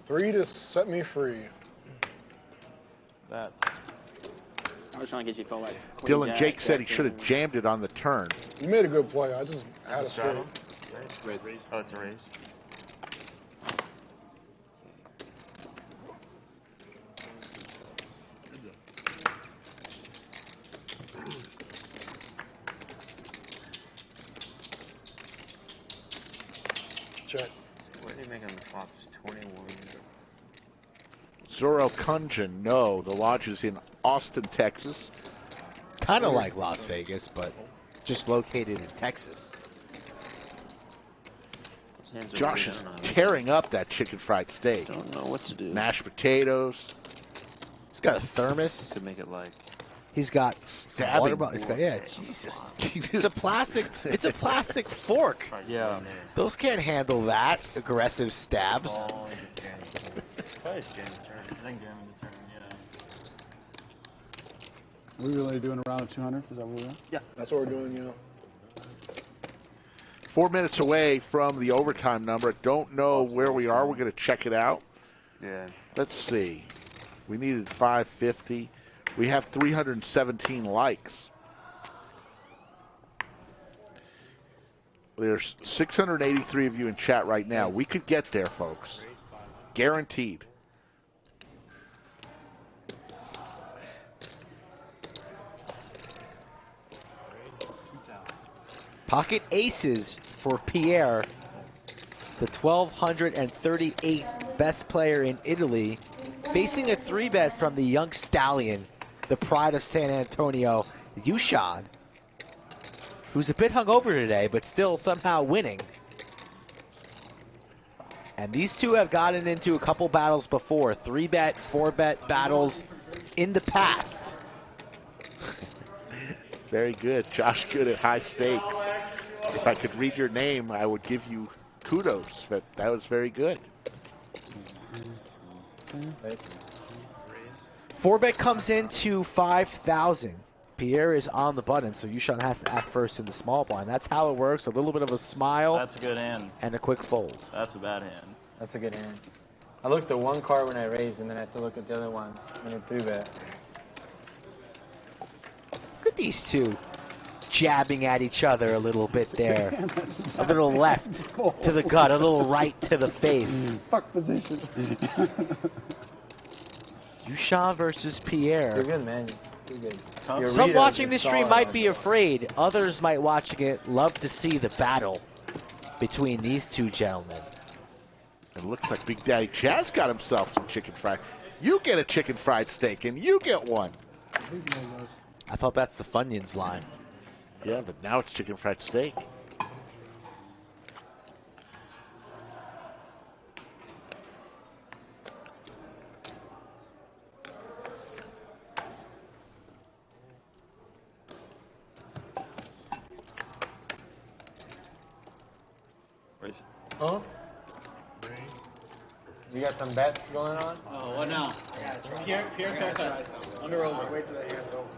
3 to set me free. That's. I was trying to get you to feel like. Dylan, Jake said he should have jammed it on the turn. You made a good play. I just had a straight. Raise. Oh, it's a raise. Check. What are they making the flops? 21. Zoro Kunjan, no. The lodge is in Austin, Texas. Kind of like Las Vegas, but just located in Texas. Josh is tearing up that chicken fried steak. Don't know what to do. Mashed potatoes. He's got a thermos. To make it like. He's got stabbing. water bottle. He's got, yeah, Jesus. It's a plastic. It's a plastic fork. Yeah. Those can't handle that aggressive stabs. Probably jam the turn. I think jamming the turn, yeah. We really doing a round of 200? Is that what we're doing? Yeah. That's what we're doing, you know. 4 minutes away from the overtime number. Don't know where we are. We're going to check it out. Yeah. Let's see. We needed 550. We have 317 likes. There's 683 of you in chat right now. We could get there, folks. Guaranteed. Pocket aces for Pier, the 1,238th best player in Italy, facing a 3-bet from the young stallion, the pride of San Antonio, YooChan, who's a bit hungover today, but still somehow winning. And these two have gotten into a couple battles before, 3-bet, 4-bet battles in the past. Very good. Josh good at high stakes. If I could read your name, I would give you kudos, but that was very good. 4-bet comes into 5,000. Pierre is on the button, so YooChan has to act first in the small blind. That's how it works. A little bit of a smile. That's a good hand. And a quick fold. That's a bad hand. That's a good hand. I looked at one card when I raised, and then I have to look at the other one when I 3-bet. Look at these two jabbing at each other a little bit there. A little left to the gut, a little right to the face. Fuck position. YooChan versus Pierre. You're good, man. You're good. Some watching this stream might be afraid. Others might watching it love to see the battle between these two gentlemen. It looks like Big Daddy Chaz got himself some chicken fried. You get a chicken fried steak, and you get one. I thought that's the Funyuns line. Yeah, but now it's chicken fried steak. Huh? You got some bets going on? Oh, what now? Pierre's haircut. Under over. Wait till the hand's over.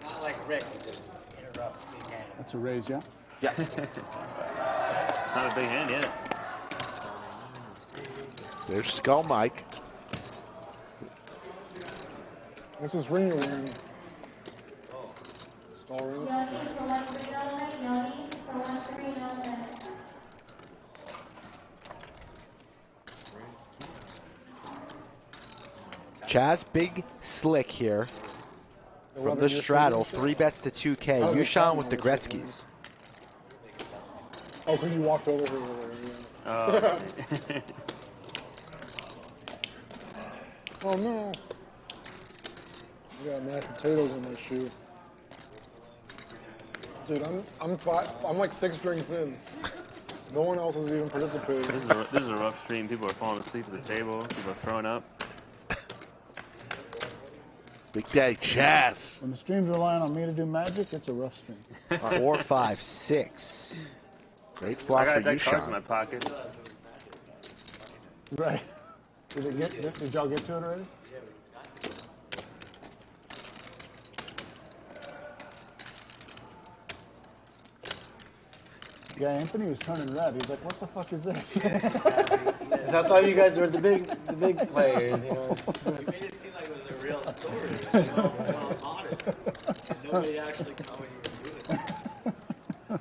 Not like Rick, who just interrupts big hands. That's a raise, yeah? Yeah. It's not a big hand yet. There's Skull Mike. What's this ring you're wearing? Skull ring? Chaz, big slick here from the straddle. 3-bets to 2K. YooChan with the Gretzkys. Oh, because you walked over here. Oh. Oh no. I got mashed potatoes in my shoe. Dude, I'm like 6 drinks in. No one else is even participating. This is a rough stream. People are falling asleep at the table. People are throwing up. Big Daddy Chaz. When the stream's relying on me to do magic, it's a rough stream. 4, 5, 6. Great flop for cards in YooChan. my pocket. Right. Did y'all get to it already? Yeah, Anthony was turning red. He's like, "What the fuck is this?" I thought you guys were the big players, you know. You made it seem like it was a real story. You know, on it. Nobody actually caught what you were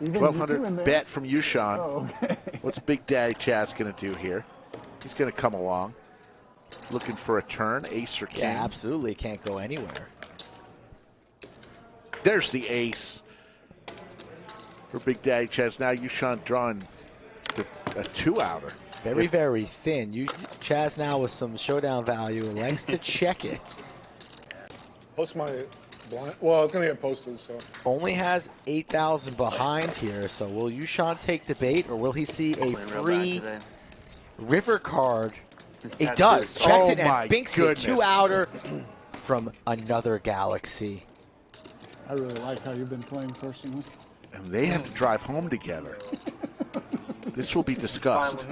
doing. 1,200 bet from YooChan. Oh, okay. What's Big Daddy Chaz going to do here? He's going to come along. Looking for a turn, ace or king. Yeah, absolutely. Can't go anywhere. There's the ace for Big Daddy Chaz. Now YooChan drawing a 2-outer. Very, very thin. Chaz now with some showdown value likes to check it. Post my blind. Well, it's going to get posted, so. Only has 8,000 behind here, so will YooChan take the bait, or will he see a free river card? It does. Checks it and binks it. 2-outer from another galaxy. I really like how you've been playing personally. And they have to drive home together. This will be discussed.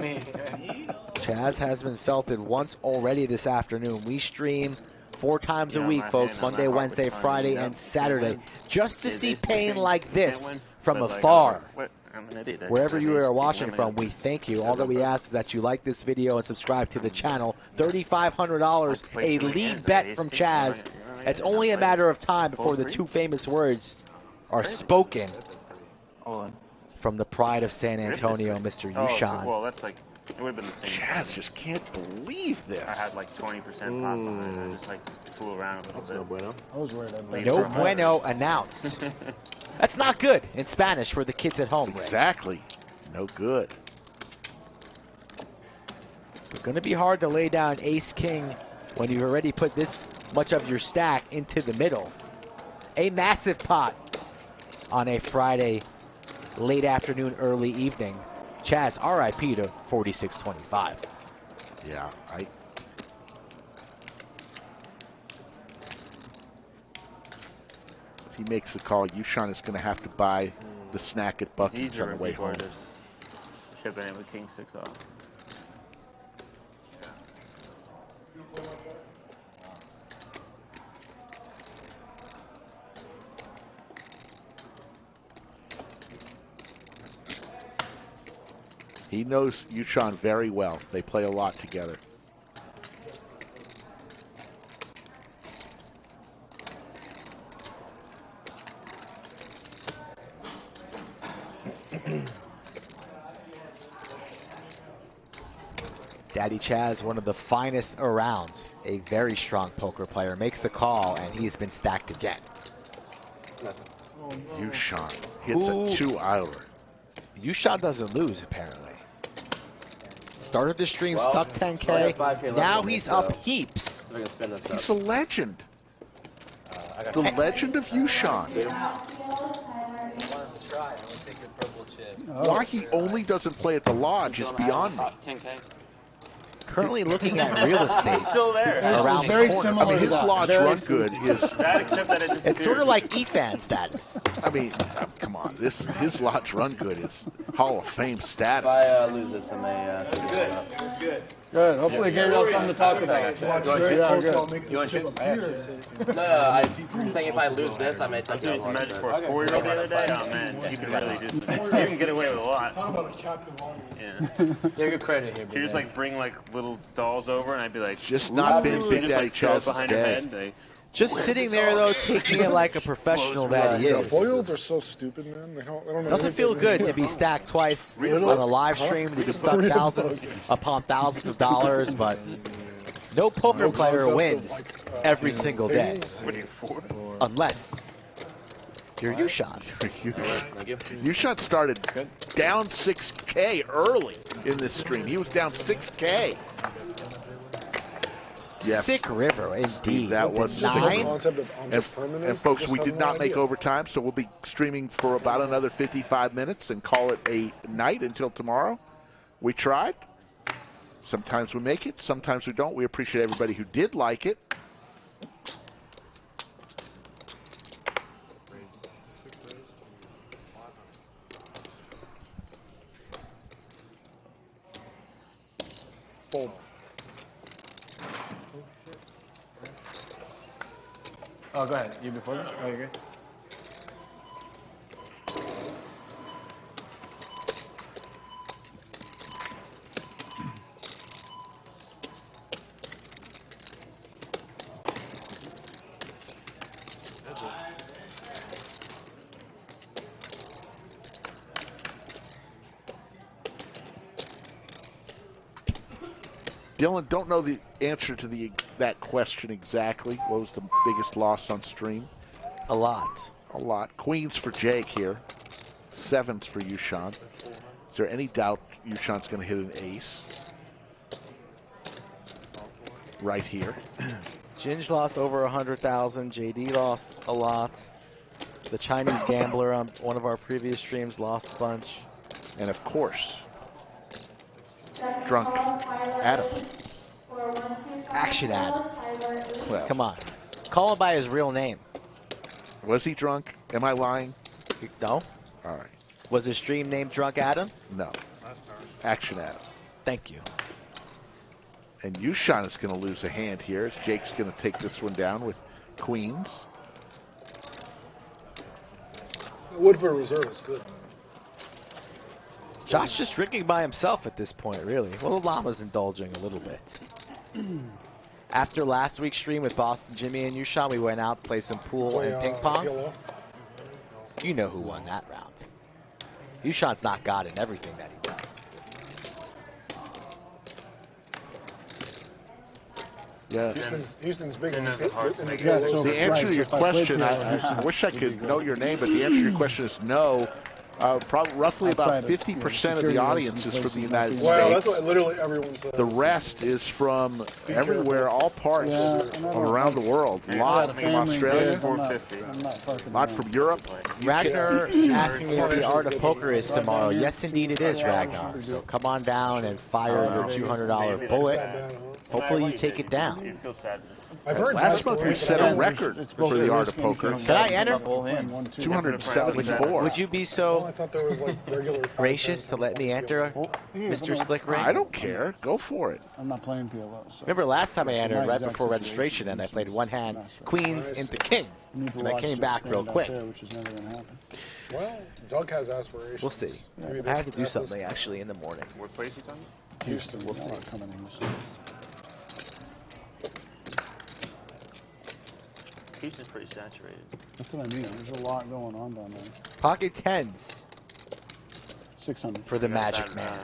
Chaz has been felted once already this afternoon. We stream 4 times a week, folks. Monday, Wednesday, Friday, and Saturday. Just to see pain like this from afar. Wherever you are watching from, we thank you. All that we ask is that you like this video and subscribe to the channel. $3,500, a lead bet from Chaz. It's only a matter of time before the two famous words are spoken from the pride of San Antonio, Mr. YooChan. Well, that's like, it would have been the same. Chaz just can't believe this. I had like 20% pop behind. I just like fool around a little bit. No bueno. I was worried about No bueno announced. That's not good in Spanish for the kids at home. Exactly. No good. It's going to be hard to lay down ace-king when you've already put this much of your stack into the middle. A massive pot on a Friday, late afternoon, early evening. Chaz, RIP to 46.25. Yeah, if he makes the call, YooChan is going to have to buy the snack at Buc-ee's on the way home. Should have been able to king 6 off. He knows YooChan very well. They play a lot together. Daddy Chaz, one of the finest around, a very strong poker player, makes the call, and he's been stacked again. YooChan hits a 2-outer. YooChan doesn't lose, apparently. Started the stream, stuck 10K. Now he's up heaps. He's a legend. The legend of YooChan. Why he only doesn't play at the lodge is beyond me. Currently looking at real estate still there. around the corner. I mean, his lodge run good is... It's sort of like E-fan status. I mean, come on. His lodge run good is Hall of Fame status. If I lose this, I may take it up. Good. Good. Hopefully, gave y'all something to talk about. You want to shoot? No, I'm saying if I lose this, I may take it up. Magic for a 4-year-old the other day. Oh man, you can really do something. You can get away with a lot. Yeah. Give credit here. You just like bring like little dolls over, and I'd be like, just not been Big Daddy Chaz's day. Just sitting there, though, taking it like a professional that he is. Foils are so stupid, man. They don't know. Doesn't feel good to be stacked twice on a live stream, to be stuck thousands upon thousands of dollars, but no poker player wins every single day. Unless you're YooChan. YooChan started down 6K early in this stream. He was down 6K. Yes. Sick river, indeed. That was 9. And folks, we did not make overtime, so we'll be streaming for about another 55 minutes and call it a night until tomorrow. We tried. Sometimes we make it, sometimes we don't. We appreciate everybody who did like it. Fold. Oh, go ahead. You before that? Oh, you're good. Dylan, don't know the answer to that question exactly. What was the biggest loss on stream? A lot. A lot. Queens for Jake here. 7s for YooChan. Is there any doubt YooChan's going to hit an ace? Right here. Ginge lost over 100,000. JD lost a lot. The Chinese gambler on one of our previous streams lost a bunch. And of course, Drunk Adam. Action Adam. Well, come on. Call him by his real name. Was he drunk? Am I lying? No. All right. Was his stream named Drunk Adam? No. Action Adam. Thank you. And YooChan is going to lose a hand here as Jake's going to take this one down with queens. Woodford Reserve is good. Josh just drinking by himself at this point, really. Well, the llama's indulging a little bit. After last week's stream with Boston Jimmy and YooChan, we went out, played some pool and ping pong. You know who won that round. YooChan's not God in everything that he does. Yeah. Houston's big. The answer to your question, I wish I could know your name, but the answer to your question is no. Probably roughly about 50% of the audience is from the United States. Wow, that's what literally everyone says. The rest is from everywhere, all parts of around the world. A lot from Australia, a lot from Europe. Ragnar asking me if the art of poker is tomorrow. Yes, indeed it is, Ragnar. So come on down and fire your $200 bullet. Hopefully you take it down. Last month we set a record for the art of poker. Can I enter? 274. Would you be so gracious to let me enter, Mr. Slick Rick? I don't care. Go for it. I'm not playing PLO. So. Remember last time I entered right before registration and I played one hand queens into kings. And I came back real quick. Which is never going to happen. Well, Doug has aspirations. We'll see. I have to do something actually in the morning. What place you talking? Houston. We'll see. Houston's pretty saturated. That's what I mean. There's a lot going on down there. Pocket tens. 600 for the Magic Man.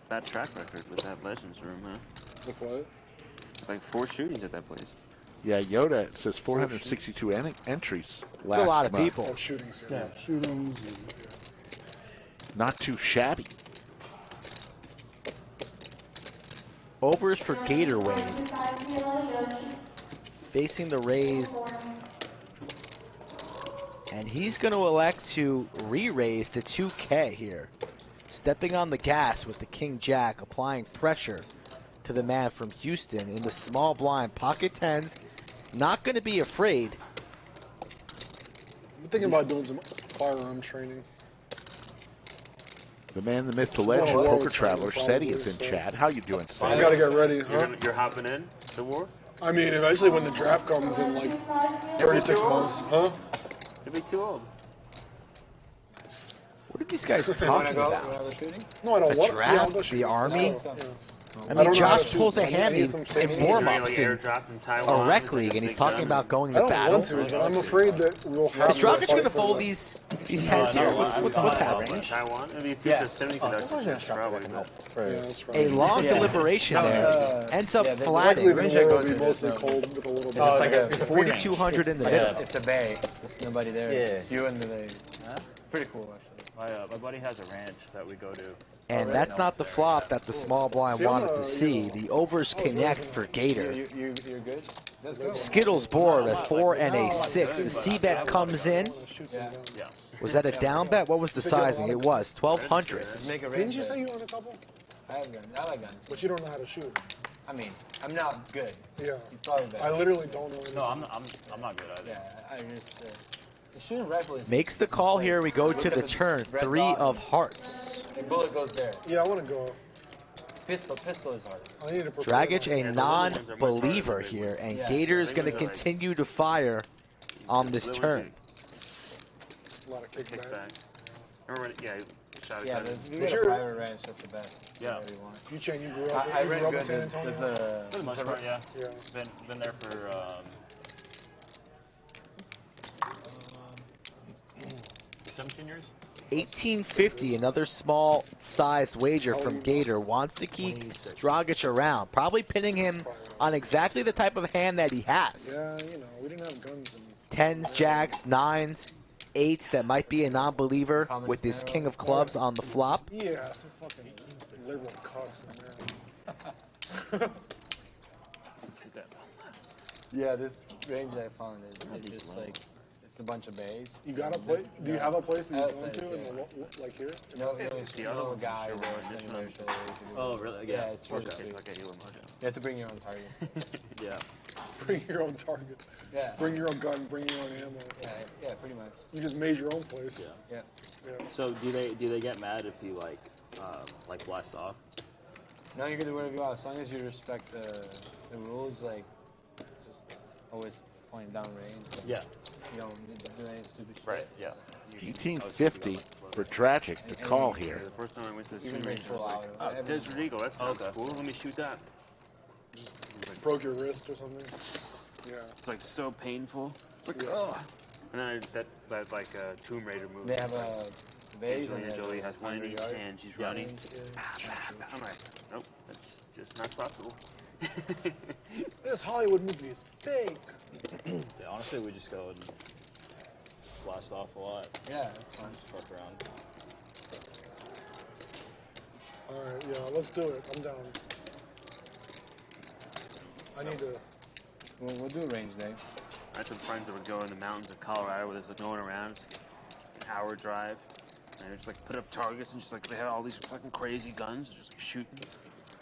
Bad track record with that Legends room, huh? With what? Like 4 shootings at that place. Yeah, Yoda says 462 entries last That's a lot of month. people. Oh, shootings. Yeah, shootings. Not too shabby. Overs for Gator Wade. Facing the raise. And he's going to elect to re-raise to 2K here. Stepping on the gas with the King Jack, applying pressure to the man from Houston in the small blind. Pocket tens, not going to be afraid. I'm thinking about doing some firearm training. The man, the myth, the legend, Poker Traveler, Seti is in chat. How you doing, Seti? I gotta get ready, huh? You're hopping in to war? I mean, eventually when the draft comes in like 36 months, huh? You'll be too old. What are these guys talking about? No, I don't A want draft? The Army? I mean, Josh pulls a hand in warm-ups in a rec league, and he's talking about going to battle. I don't want to, but I'm afraid that we'll have Is Dragic going to fold these heads here? What's happening? Taiwan? I mean, future semiconductors probably. A long deliberation there. Ends up flatting. It's like 4,200 in the middle. It's a bay. There's nobody there. Yeah. It's you and the bay. Pretty cool, actually. My buddy has a ranch that we go to. And that's not the flop that the small blind wanted to see. The overs connect for Gator. You're good? That's good. Skittles board at 4 and a 6. The C-bet comes in. Yeah. Was that a down bet? What was the sizing? It was 1,200. Didn't you say you own a couple? I have guns. I like guns. But you don't know how to shoot. I mean, I'm not good. Yeah. You're probably better. I literally don't know. No, I'm not good either. Yeah, I just... shooting rifle is... Makes the call here. We go to the turn. 3 of hearts. The bullet goes there. Yeah, I want to go. Pistol is hard. Dragic, a non-believer here, and Gator is going to continue to fire on this turn. A lot of kickback. Yeah, if you get a private ranch, that's the best. Yeah. YooChan, you grew up, I you grew up in good. San Antonio? For the most part, yeah. Been there for 17 years. 1850, another small size wager from Gator. Wants to keep Dragic around, probably pinning him on exactly the type of hand that he has. Yeah, you know, we didn't have guns. Tens, jacks, nines, eights that might be a non-believer with this king of clubs on the flop. Yeah, some fucking liberal cocks in there. Yeah, this range I found is just like... It's a bunch of bays. You got a place? Do you have a place that you go to in the, like here? No, it's the other guy. Oh, really? Yeah, it's really okay. You have to bring your own target. Yeah. Bring your own targets. Yeah. Bring your own gun. Bring your own ammo. Yeah, pretty much. You just made your own place. Yeah. So do they get mad if you like blast off? No, you can do whatever you want as long as you respect the rules. Like, just always point down range. Yeah. You don't do any stupid shit. Right. Yeah. 1850 for Tragic to call here. The first time I went to the shooting range, I was like, oh, Desert Eagle, that sounds cool. Let me shoot that. Broke your wrist or something? Yeah. It's like so painful. It's like, oh. And then that like Tomb Raider movie. They have a vase Angelina Jolie has wings and she's running. I'm like, nope, that's just not possible. This Hollywood movie is fake. Yeah, honestly, we just go and blast off a lot. Yeah, that's fun. Just fuck around. Alright, yeah, let's do it. I'm down. I need to... We'll do a range day. I had some friends that would go in the mountains of Colorado where there's like no one around. It's an hour drive. And they just like put up targets and just like they have all these fucking crazy guns just like shooting.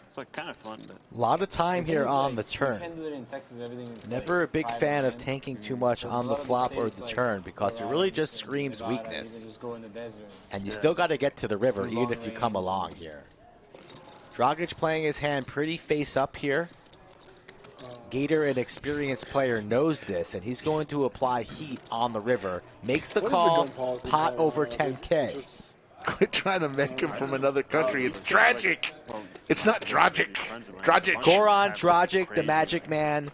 It's like kind of fun, but A lot of time here on the turn. You can do it in Texas, everything is Never a big private fan of land. tanking too much on the flop or the turn because it really just screams weakness. Just go in the desert. And you still got to get to the river even if you come along here. Dragic playing his hand pretty face up here. Gator, an experienced player, knows this, and he's going to apply heat on the river. Makes the call, pot over 10K. Quit trying to make him from another country. It's Tragic. It's not Dragic. Dragic. Goran, Dragic, the Magic Man,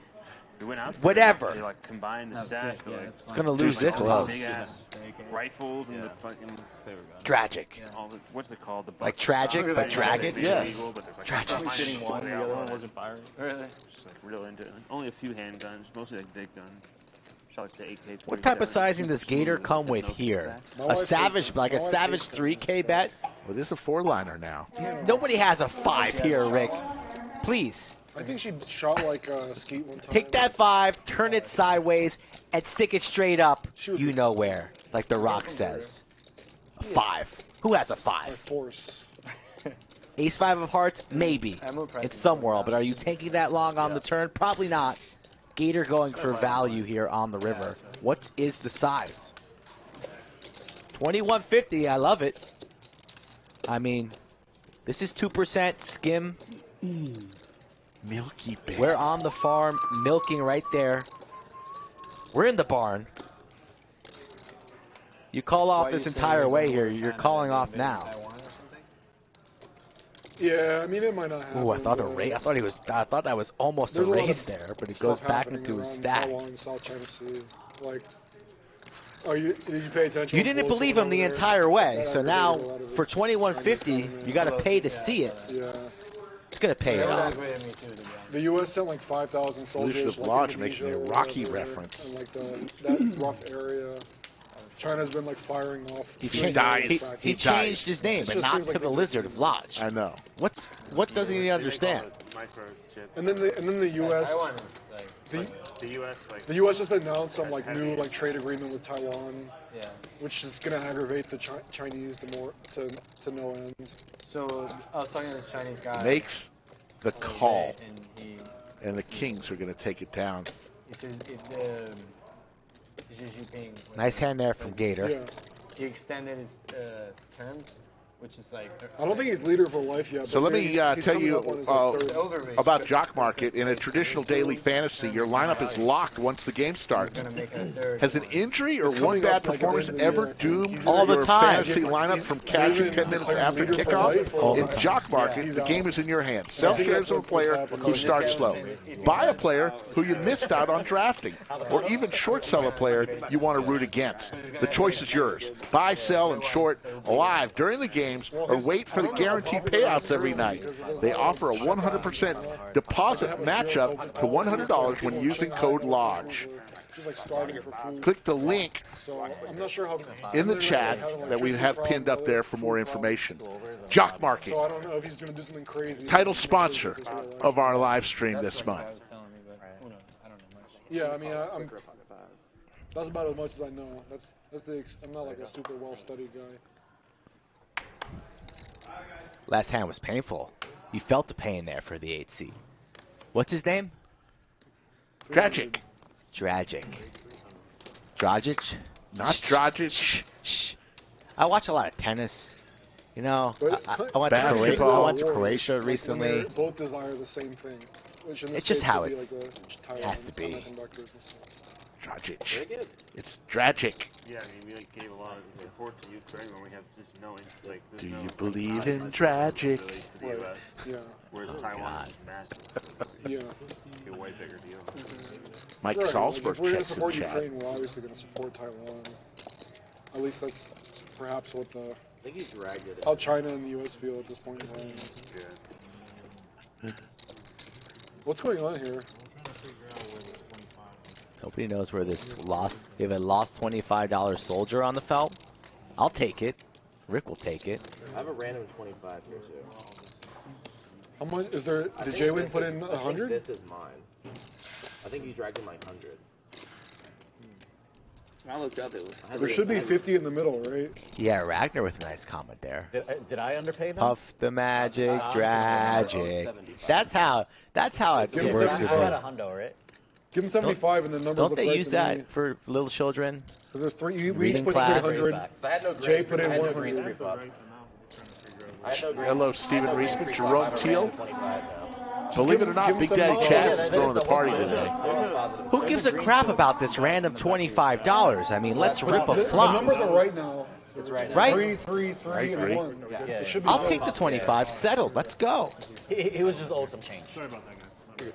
whatever. They like combine the stash. It's going to lose this close. Big ass rifles and the fucking Tragic. all the, what's it called? The Like Tragic, but Dragon? Yes. Tragic. Shooting one, the other one wasn't firing. Really? Just like real into it. Only a few handguns, mostly like big guns. Shot like the AK-47. What type of sizing does Gator come with here? A Savage, like a Savage 3K bet? Well, this is a 4-liner now. Nobody has a 5 here, Rick. Please. I think she shot like Skeet one time. Take that 5, turn it sideways, and stick it straight up. You know where, like The Rock says. A 5. Who has a 5? Force. Ace 5 of hearts? Maybe. It's some world, but are you taking that long on the turn? Probably not. Gator going for value here on the river. What is the size? 2150. I love it. I mean, this is 2% skim. Milky Bit. We're on the farm, milking right there. We're in the barn. You call off this entire way here. You're calling off now. Yeah, I mean it might not happen. Ooh, I thought I thought that was almost a raise there, but it goes back into his stack. Taiwan, South China Sea. Like, did you pay attention? You didn't believe him the entire way, so now for 2150, you got to pay to see it. Yeah. It's gonna pay it off. The U.S. sent like 5,000 soldiers. Leadership Lodge making a Rocky reference. And like that rough area. China's been like firing off. He changed his name, but not to the Lizard of Lodge. I know. What doesn't he understand? And then the U.S. The U.S. just announced some like new like trade agreement with Taiwan, which is gonna aggravate the Chinese to no end. So I was talking to this Chinese guy. Makes the call, and the Kings are gonna take it down. He says Nice hand there from Gator. Yeah. He extended his terms, which is like... I don't think he's leader for life yet. So let me tell you about Jock Market. In a traditional daily fantasy, your lineup is locked once the game starts. Has an injury or one bad performance ever doomed your fantasy lineup from cashing 10 minutes after kickoff? In Jock Market, the game is in your hands. Sell shares of a player who starts slow. Buy a player who you missed out on drafting. Or even short sell a player you want to root against. The choice is yours. Buy, sell, and short live during the games or wait for the guaranteed payouts every night. They offer a 100% deposit matchup to $100 when using code LODGE. Click the link in the chat that we have pinned up there for more information. Jock Market, title sponsor of our live stream this month. Yeah, I mean, that's about as much as I know. I'm not like a super well-studied guy. Last hand was painful. You felt the pain there for the 8C. What's his name? Tragic. Dragic. Not Dragic. Shh. I watch a lot of tennis. You know, I went to Croatia recently. Both desire the same thing. It's just how it has to be. Tragic. Very good. It's tragic. Yeah, I mean, we like gave a lot of support to Ukraine when we have just knowing, like, Do you believe in tragic? Yeah. Whereas Taiwan is massive. Yeah. It's a way bigger deal. Mike Right, Salzberg like if we're going to checks in support chat. Ukraine, we're obviously going to support Taiwan. At least that's perhaps what the I think he dragged it. how China and the U.S. feel at this point in time. Yeah. What's going on here? Nobody knows where this lost. We have a lost $25 soldier on the felt. I'll take it. Rick will take it. I have a random 25 here too. How much is there? Did JWin put in 100? This is mine. I think he dragged in like 100. I looked up. It was. There should be 50 in the middle, right? Yeah, Ragnar with a nice comment there. Did I underpay them? Puff the magic, tragic. That's how it Give him works. 75. with I had it. a hundo, right? Give him 75 and the numbers Don't look they right use to me. that for little children? Because there's three. We Reading put class. 100. So I had no Jay grades, put in I had no 100. grades pre-flop. I had no grades. Hello, Stephen I had no grades Reisman, pre-flop. Jerome I have a Teal. random 25 now. Believe it or not, give him Big some Daddy money. Chaz is throwing the party today. Who gives a crap about this random $25? I mean, let's rip a The flop. numbers are right now. It's right now. Right? 3, 3, 3, I agree. and 1. Yeah. It should be I'll right. take the 25. Settled. Let's go. He was just owed some change. Sorry about that, guys.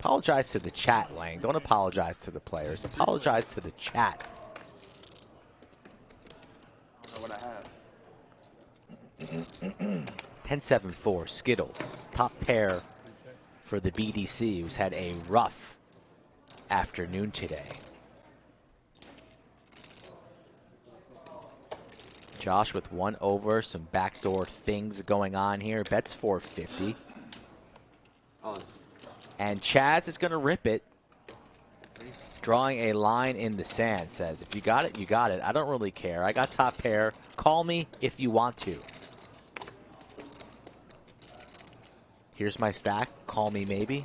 Apologize to the chat, Lang. Don't apologize to the players. Apologize to the chat. I don't know what I have. 10-7-4, Skittles. Top pair for the BDC, who's had a rough afternoon today. Josh with one over, some backdoor things going on here. Bets 450. And Chaz is going to rip it. Drawing a line in the sand, says, if you got it, you got it. I don't really care. I got top pair. Call me if you want to. Here's my stack. Call me maybe.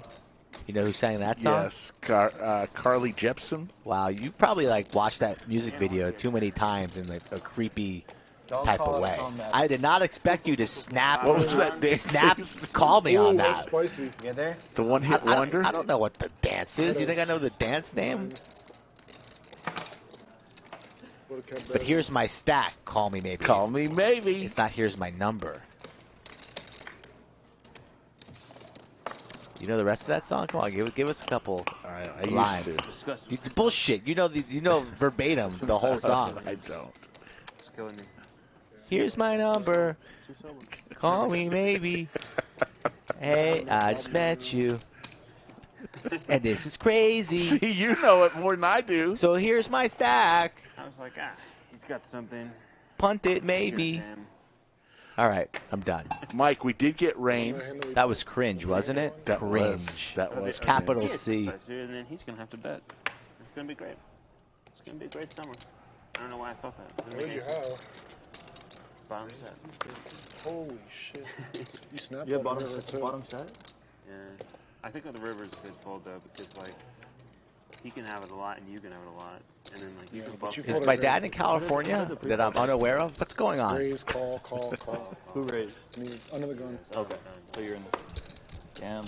You know who sang that song? Yes, Carly Jepsen. Wow, you probably like watched that music video too many times in like a creepy type of way. I did not expect you to snap. What was that dance? Snap, call me on Ooh, that. that's spicy. Get there? The one-hit wonder. I don't know what the dance is. You think I know the dance name? But here's my stack. Call me maybe. Call me maybe. It's not here's my number. You know the rest of that song? Come on, give us a couple I lines. used to. Bullshit. You know verbatim the whole song. I don't. It's killing me. Here's my number. Call me maybe. Hey, I just met you. And this is crazy. See, you know it more than I do. So here's my stack. I was like, he's got something. Punt it maybe. Here's him. All right, I'm done. Mike, we did get rain. That was cringe, wasn't it? That Cringe. was Capital He C. is, and then he's gonna have to bet. It's gonna be great. It's gonna be a great summer. I don't know why I thought that. What did you have? Bottom set. Holy shit. You snapped Yeah, that bottom, river, too. bottom set. Yeah, I think that the river is a good fold though because like he can have it a lot and you can have it a lot, and then like you can buff. Is my dad in California that I'm unaware of? What's going on? Raise, call. Who raised? Me, under the gun. Okay. So you're in the jam.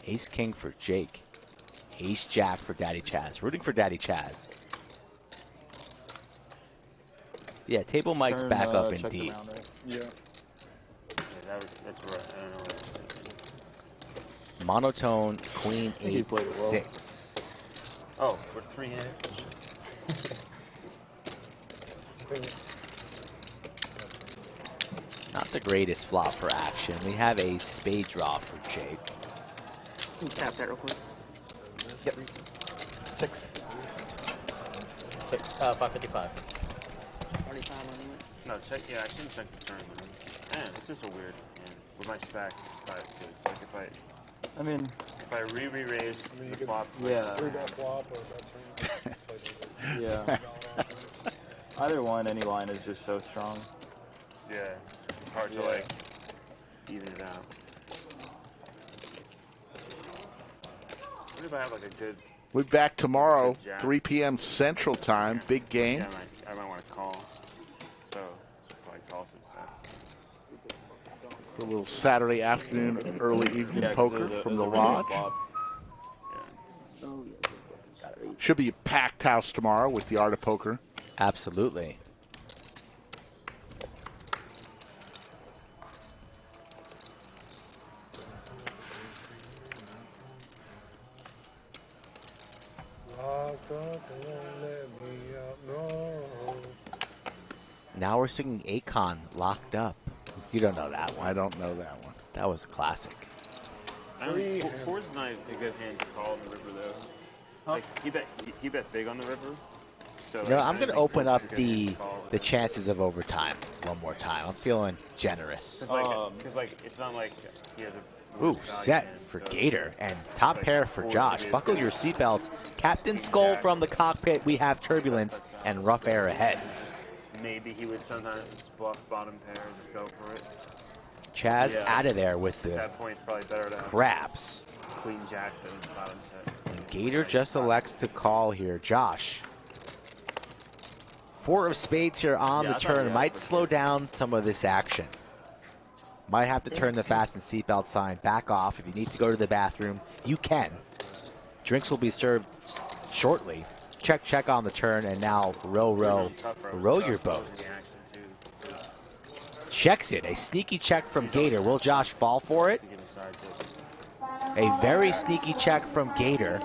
Ace King for Jake. Ace Jack for Daddy Chaz. Rooting for Daddy Chaz. Yeah, table Mike's Turn, back up check indeed. around, right? Yeah. That's right. I don't know what I was thinking. Monotone, Queen he played it well. 8-6. Oh, we're three-handed. Not the greatest flop for action. We have a spade draw for Jake. Can you tap that real quick? Yep. 6. 555. 45 on you. No, check. Yeah, I shouldn't check the turn. Man, it's just a weird hand with my stack side too. So like if I re-raise the flop, Yeah. Three-bet flop or bet turn. Yeah. Either one, any line is just so strong. yeah, it's hard to like even it out. What if I have like a good? We'll be back tomorrow, Good jam. 3 p.m. Central Time. Big game. Yeah, I might want to call. So probably call some sets. A little Saturday afternoon, early evening poker from the lodge. Should be a packed house tomorrow with the Art of Poker. Absolutely. Now we're singing Akon, Locked Up. You don't know that one. I don't know that one. That was a classic. Ford's not a good hand to call on the river, though. Like, he bet big on the river. So You know, I'm going to open up the chances of overtime one more time. I'm feeling generous. Because, like, it's not like he has a... Ooh, set for Gator and top pair for Josh. Buckle your seatbelts. Captain Skull from the cockpit. We have turbulence and rough air ahead. Maybe he would sometimes bluff bottom pair and just go for it. Chaz out of there with the At that point, it's probably better to have craps. Queen Jack than bottom set. And Gator just elects to call here. Josh. 4 of spades here on the turn. Might slow down some of this action. Might have to turn the fasten seatbelt sign back off. If you need to go to the bathroom, you can. Drinks will be served shortly. Check, check on the turn, and now row your boat. Checks it. A sneaky check from Gator. Will Josh fall for it? A very sneaky check from Gator.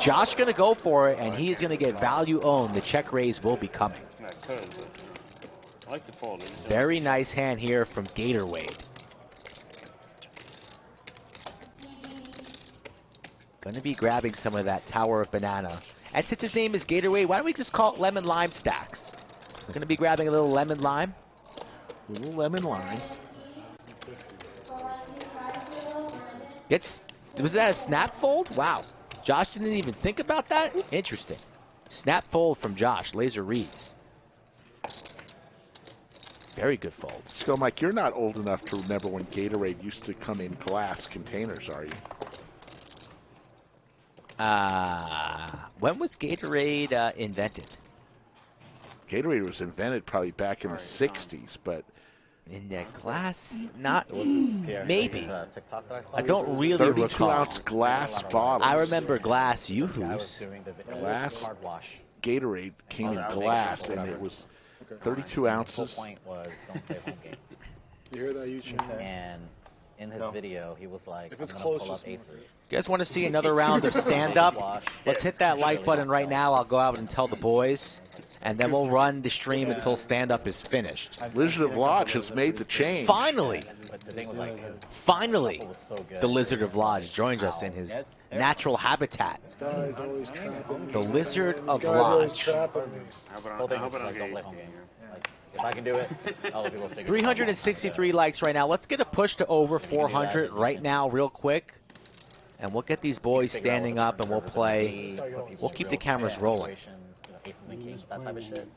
Josh going to go for it, and he is going to get value owned. The check raise will be coming. I like the fold. Very nice hand here from Gator Wade. Going to be grabbing some of that Tower of Banana. And since his name is Gator Wade, why don't we just call it Lemon Lime Stacks? Going to be grabbing a little lemon lime. Little lemon lime. Was that a snap fold? Wow. Josh didn't even think about that? Interesting. Snap fold from Josh. Laser reads. Very good fold. So, Mike, you're not old enough to remember when Gatorade used to come in glass containers, are you? When was Gatorade invented? Gatorade was invented probably back in the 60s, but... In that glass? Not... Pier, maybe. TikTok that I saw. I don't really recall. 32-ounce glass bottles. I remember glass Yoo-hoos. Glass Gatorade came in glass, and it was 32 ounces. The point was don't play home games. You hear that, YooChan? And in his video, he was like, If it's I'm close, gonna pull up just aces. You guys want to see another round of stand-up? Let's hit that like button right now. I'll go out and tell the boys. And then we'll run the stream until stand-up is finished. Lizard of Lodge has made the change. Finally! Finally! The Lizard of Lodge joins us in his natural habitat. The Lizard of Lodge. If I can do it, other people figure it out. 363 likes right now. Let's get a push to over 400 right now real quick. And we'll get these boys standing up and we'll play. We'll keep the cameras rolling. That type of shit.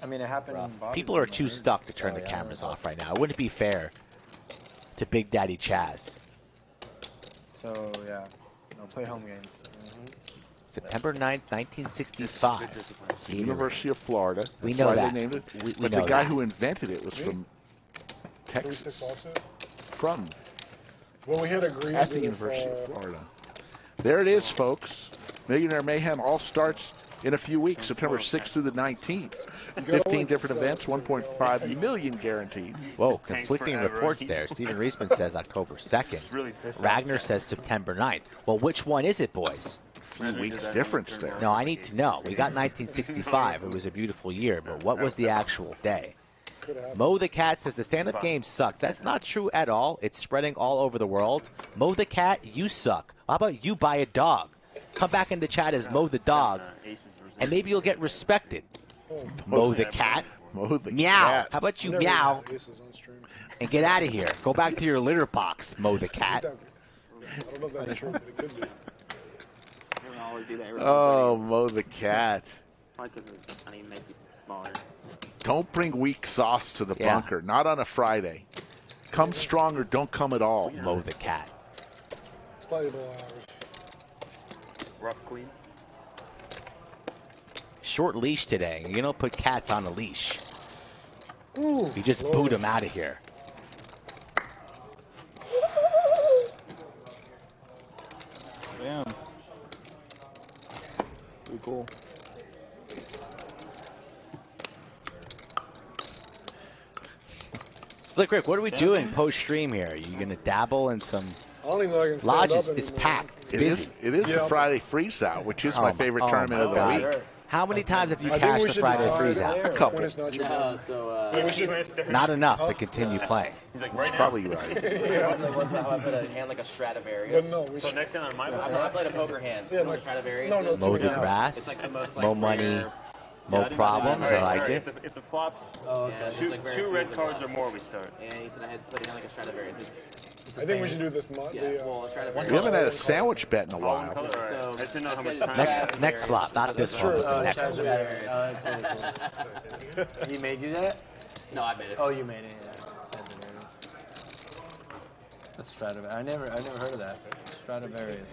I mean, it happened. People are too stuck to turn the cameras off right now. It wouldn't be fair to Big Daddy Chaz. So, yeah. No, play home games. September 9th, 1965. It's the University of Florida. We That's know why that. They named it. We but know the guy that. who invented it was from Texas. From. Well, we had agreed at the University of Florida. There it is, folks. Millionaire Mayhem all starts in a few weeks, September 6th through the 19th. 15 different events, 1.5 million guaranteed. Whoa, conflicting reports there. Steven Reisman says October 2nd. Ragnar says September 9th. Well, which one is it, boys? A few weeks difference there. No, I need to know. We got 1965. It was a beautiful year, but what was the actual day? Mo the Cat says the stand-up game sucks. That's not true at all. It's spreading all over the world. Mo the Cat, you suck. How about you buy a dog? Come back in the chat as Mo the Dog, and maybe you'll get respected. Mo the Cat. Mo the meow. Cat. How about you meow and get out of here? Go back to your litter box, Mo the Cat. I don't know if that's true, but it could be. Oh, Mo the Cat. Probably because I need to make it smaller. Don't bring weak sauce to the bunker. Not on a Friday. Come strong or don't come at all. Mo the Cat. Slightly below average. Rough queen. Short leash today. You don't put cats on a leash. Ooh, You just boot them out of here. cool. Slick Rick, what are we doing post-stream here? Are you going to dabble in some... I don't even know I can stand Lodge up is anymore. packed. It's busy. It is the Friday freeze-out, which is my favorite tournament of the week. How many times have you cashed the Friday freeze-out? A couple. Not enough to continue playing. He's probably right. Wasn't the ones about how I put a hand like a Stradivarius? But no, So next time on my I played a poker hand. Yeah, Like Stradivarius. no, Mow the grass, It's like the most, like, mow money, rare- mow problems. I like it. If the flops, Yeah, two, there's, like, very two few red of the cards bluffs. or more, we start. And he said I had put it hand like a Stradivarius. It's the I think same. we should do this. We haven't had a sandwich bet in a while. So, I just didn't know how much time. Next flop, not this one, but the next one. He made you that? No, I made it. Oh, you made it. Yeah. That's Stradivarius. I never heard of that. Stradivarius.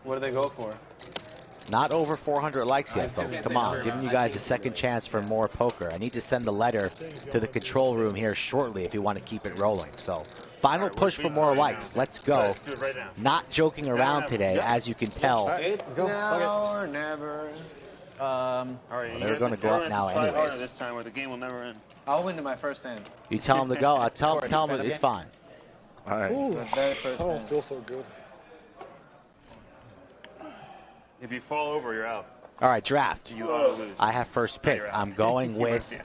What do they go for? Not over 400 likes yet, folks. Come on, giving you guys a second chance for more poker. I need to send a letter to the control room here shortly if you want to keep it rolling. So, final push for more likes. Let's go. Not joking around today, as you can tell. It's now or never. They're going to go up now anyways. This time, or the game will never end. I'll win to my first hand. You tell them to go. I'll tell them it's fine. All right. Ooh, My very first I don't hand. feel so good. If you fall over, you're out. All right, draft. You lose. I have first pick. I'm going with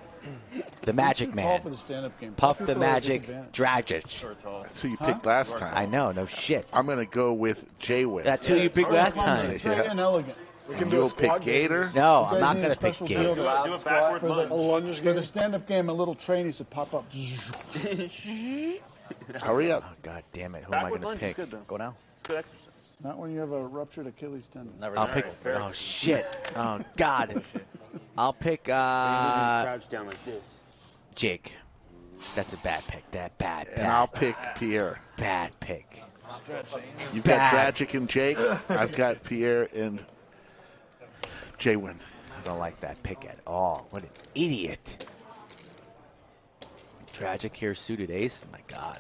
the Magic Tall Man. for the stand-up game. Puff Puff the your Magic disadvantage. Dragic. That's who you picked last time. I know, no shit. I'm going to go with JWin. That's who you picked last time. Very inelegant. And you'll pick Gator? No, You I'm guys not need going a to pick special Gator. drill Do a backward lunge. For the stand-up game, a little train needs to pop up. Hurry up. Oh, God damn it. Who am I going to pick? Go now. It's good exercise. Not when you have a ruptured Achilles tendon. I'll pick. Oh, shit. Oh, God. I'll pick Crouch down like this. Jake. That's a bad pick. Bad. And I'll pick Pier. Bad pick. You've got Dragic and Jake. I've got Pier and JWin. I don't like that pick at all. What an idiot. Tragic here, suited ace. Oh, my God.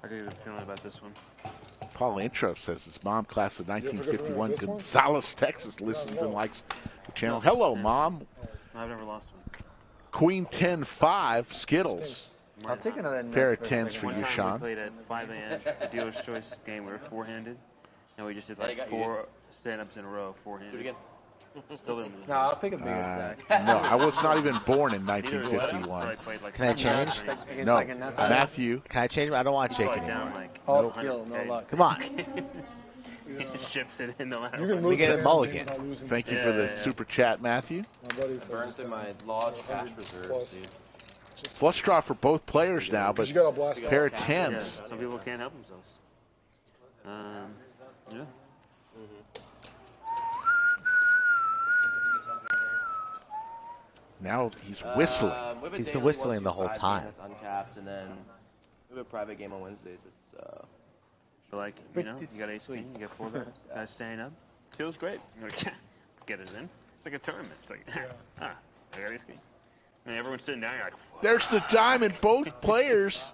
I got a good feeling about this one. Paul Intro says his mom, class of 1951, Gonzales, Texas, listens and likes the channel. Hello, Mom. I've never lost one. Queen 10-5, Skittles. I'll take another Pair of nuts 10s a for second. you, One time Sean. we played at 5 a.m. the dealer's choice game. We were four-handed. And we just did like 4 stand-ups in a row, four-handed. Do it again. Still didn't lose. No, I'll pick a bigger stack. No, I was not even born in 1951. Can I change? No, Matthew. Can I change? I don't want Jake anymore. All skill, no luck. Come on. He just ships it in the ladder. You can We lose get a the mulligan. hand without losing. Thank you for the super chat, Matthew. My buddy says Burns it's through my lodge cash reserves, dude. Flush draw for both players now, but you got to blast pair off. of Yeah, 10s. some people can't help themselves. Yeah. Now he's whistling. We have a He's been daily whistling the whole 1-2-5 time. game That's uncapped, and then we have a private game on Wednesdays. It's So like, you know, you got ace queen, you got 4 guys staying up. Feels great. You're like, get us in. It's like a tournament. It's like, I got ace queen. And everyone's sitting down. You're like, fuck. There's the diamond. Both players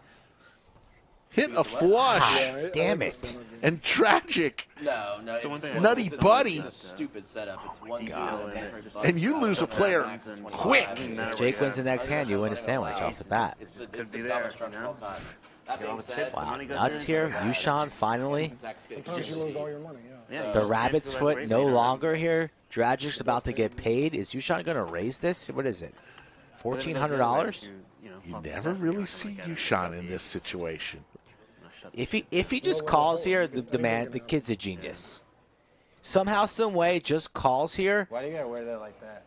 hit a flush. Damn it. And Tragic. no. It's Nutty Buddy. It's a stupid setup. It's one And you lose a player quick. If Jake wins the next hand, you win a sandwich off the bat. It's the dumbest structure of all time. That being said, Wow, nuts here. YooChan finally. Sometimes you lose all your money, yeah. The rabbit's foot no longer here. Dragic's about to get paid. Is YooChan going to raise this? What is it? $1,400? You never really see YooChan in this situation. If he just calls here, the kid's a genius. Somehow, some way, just calls here. Why do you gotta wear that like that?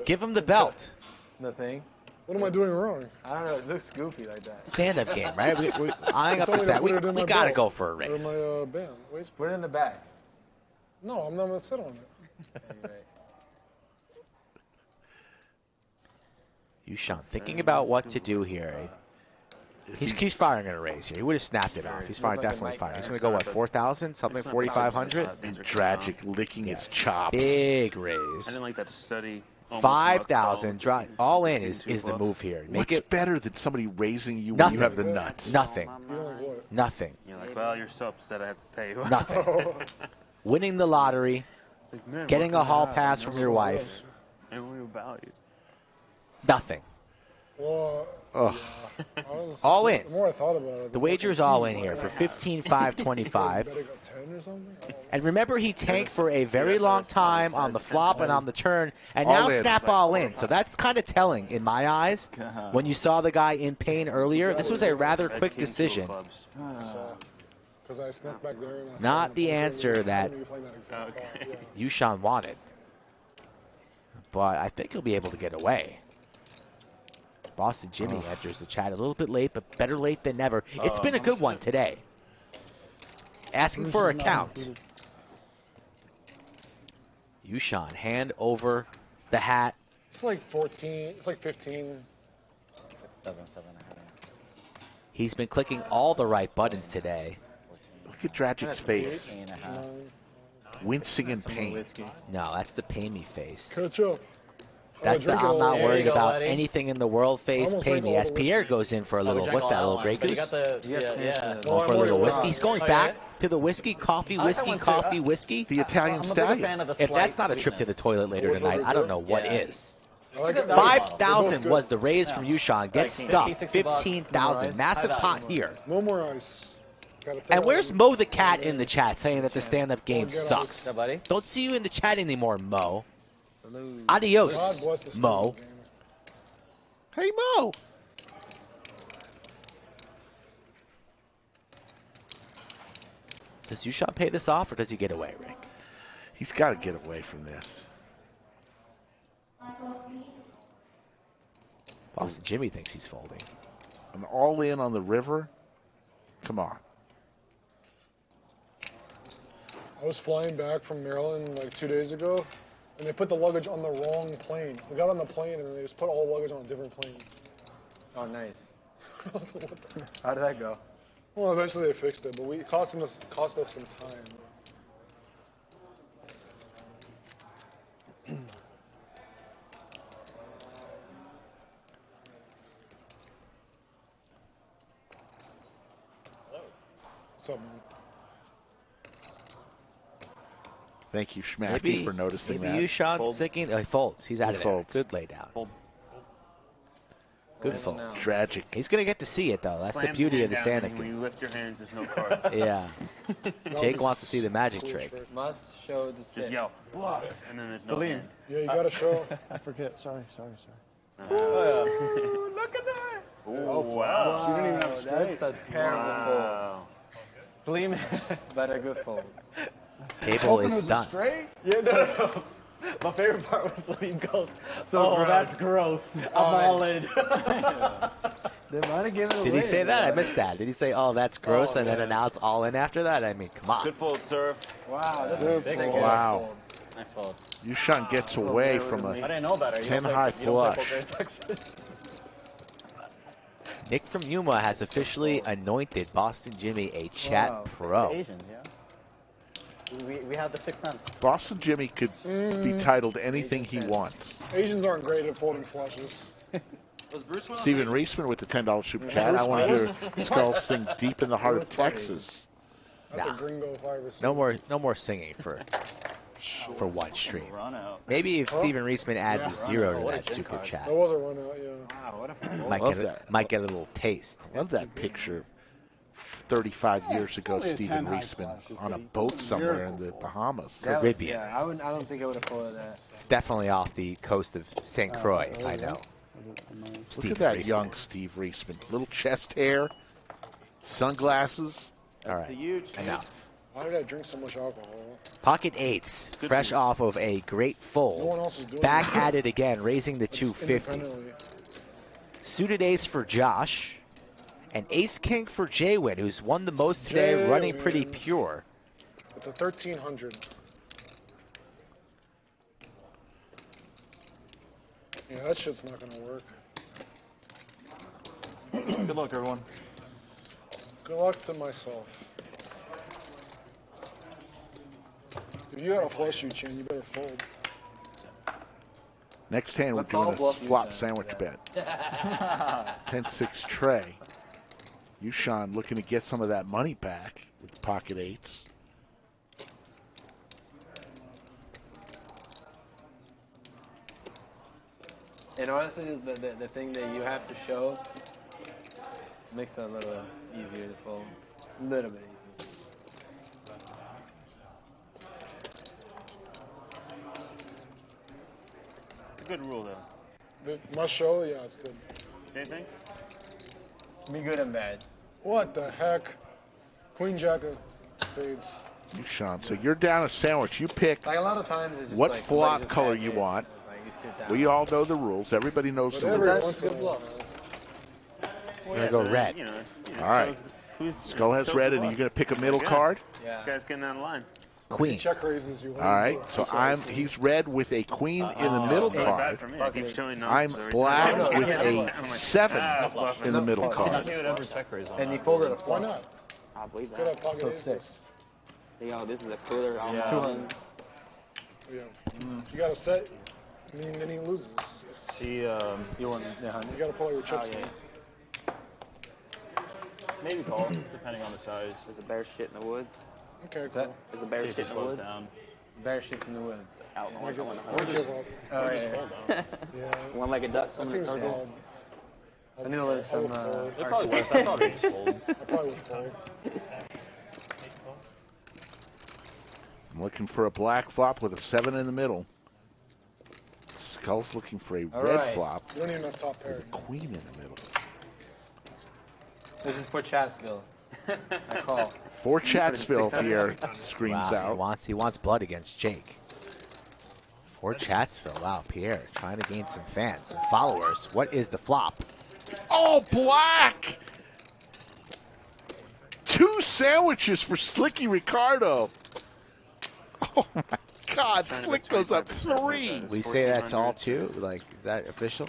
Give him the belt. The thing? What am I doing wrong? I don't know. It looks goofy like that. Stand-up game, right? We eyeing up the stat. We got to go for a race. My band. Put it in the back. No, I'm not going to sit on it. YooChan thinking about what to do here. He's firing at a raise here. He would have snapped it off. He's definitely firing. He's going to go, what, 4,000? Something, 4,500? And Tragic licking his chops. Big I raise. didn't like that study. 5,000. All in is the move here. What's better than somebody raising you when Nothing. you have the nuts? Nothing. You don't like what? Nothing. You're like, well, you're so upset I have to pay you. Nothing. Winning the lottery, like, man, getting a hall pass from your wife. About you. Nothing. Well, Ugh. yeah. All in. The more I thought about it, The wager's all in here for 15-5-25. Bet I got 10 or something? And remember, he tanked for a very long time on the flop and on the turn, and All now in. snap all in. So that's kind of telling in my eyes. When you saw the guy in pain earlier, this was a rather quick decision. Because I snuck back there. And I Not the answer that YooChan wanted. But I think he'll be able to get away. Boston Jimmy enters the chat a little bit late, but better late than never. It's been a good one today. Asking for a count. YooChan, hand over the hat. It's like 14. It's like 15. 7. He's been clicking all the right buttons today. Look at Dragic's face. Wincing in pain. No, that's the pay me face. Catch up. That's the I'm not worried about anything in the world face. Pay me. As Pierre goes in for a little, what's that, a little Grey Goose? Going for a little whiskey. He's going back to the whiskey, coffee, whiskey. The Italian stallion. If that's not a trip to the toilet later tonight, I don't know what is. 5,000 was the raise from YooChan. Get stuffed. 15,000. Massive pot here. No more ice. And where's Mo the Cat in the chat saying that the stand-up game sucks? Don't see you in the chat anymore, Mo. Adios, Mo. Hey, Mo. Does YooChan pay this off, or does he get away, Rick? He's got to get away from this. Boston Jimmy thinks he's folding. An all-in on the river? Come on. I was flying back from Maryland like 2 days ago, and they put the luggage on the wrong plane. We got on the plane, and then they just put all the luggage on a different plane. Oh, nice. I was like, what the? How did that go? Well, eventually they fixed it, but it cost us some time. What's up, man? Thank you, Schmacky, for noticing that. Maybe YooChan's thinking. He folds. He's out of there. Good lay down. Good fold. Tragic. He's going to get to see it, though. That's the beauty of the stand-up When game. you lift your hands, there's no cards. Yeah. Jake wants to see the magic trick. Must show the Just yell, bluff, and then there's no hand. Yeah, you got to show. I forget. Sorry. Ooh, look at that. Oh, wow. She didn't even have a straight. That's a terrible fold. Salim, but a good fold. Table is stunned. Yeah, no. My favorite part was Salim goes, So gross. that's gross. I'm all in. They might have given it away. Did he say that? I missed that. Did he say, oh, that's gross, and then announce all in after that? I mean, come on. Good fold, sir. Wow, that's a big Wow. Nice fold. YooChan gets away from a I didn't know better. 10-high flush. Nick from Yuma has officially anointed Boston Jimmy a chat pro. Asians, yeah. We have the 6 cents. Boston Jimmy could be titled anything he wants. Asians aren't great at folding flushes. Steven Reisman with the $10 super chat. I want to hear Skull sing Deep in the Heart of Texas. That's a gringo 5 or 6. No more singing for one stream. Maybe if Steven Reisman adds a 0 to that super chat, That was a run out, yeah. Wow, what a fold. might get a little taste. I love that picture. 35 years ago, Steven Reisman on a boat somewhere in the Bahamas. Caribbean. Yeah, I don't think I would have folded that. It's definitely off the coast of St. Croix, if I know. Look at that young Steve Reisman. Little chest hair, sunglasses. All right, enough. Why did I drink so much alcohol? Pocket eights, fresh off of a great No one fold. else was doing Back it. at it again, raising the 250. Independently. Suited ace for Josh. And ace-king for JWin, who's won the most today, running pretty pure. With the 1,300. Yeah, that shit's not going to work. Good luck, everyone. Good luck to myself. If you got a flush, YooChan, you better fold. Next hand, we're doing a flop sandwich bet. 10-6 tray. YooChan looking to get some of that money back with pocket eights. And honestly, the thing that you have to show makes it a little easier to fold. A little bit easier. It's a good rule, though. The must show, yeah, it's good. Anything? Be good and bad. What the heck? Queen Jack of spades. YooChan, so you're down a sandwich. You pick Like a lot of times it's just what like flop color you want. You sit down. We all know the rules. Everybody knows the rules. Good bluff. We're going to go red. All right. Skull has red, and you're going to pick a middle card? This guy's getting out of line. Queen. Check raises you. All right, so he's red with a queen in the middle card. I'm black with a 7 in the middle card. And he folded a flop. Why not? I believe Good that. at pocket So aces. 6. Yo, this is a cooler. Yeah. 200. Yeah. You got to set. I mean, then he loses. You want the 100? You got to pull all your chips in. Maybe call, depending on the size. There's a bear shit in the woods. Okay, What's that? cool. There's a bear shit in the woods. Down. Bear shit's in the woods. Out I guess on I would give up. Oh, yeah. Yeah. One-legged duck. That Swimming in seems a circle. wild. I need to let some. It probably was. I thought it was fold. I probably would fold. I'm looking for a black flop with a 7 in the middle. Skull's looking for a red flop You don't even have top pair. with a queen in the middle. This is for Chatsville. I call. For Chatsville, Pierre screams Wow, out. he wants blood against Jake. For Chatsville, wow, Pierre trying to gain some fans, some followers. What is the flop? Oh, black! 2 sandwiches for Slicky Ricardo. Oh my God, Slick goes up 3. We say that's all too? Like, is that official?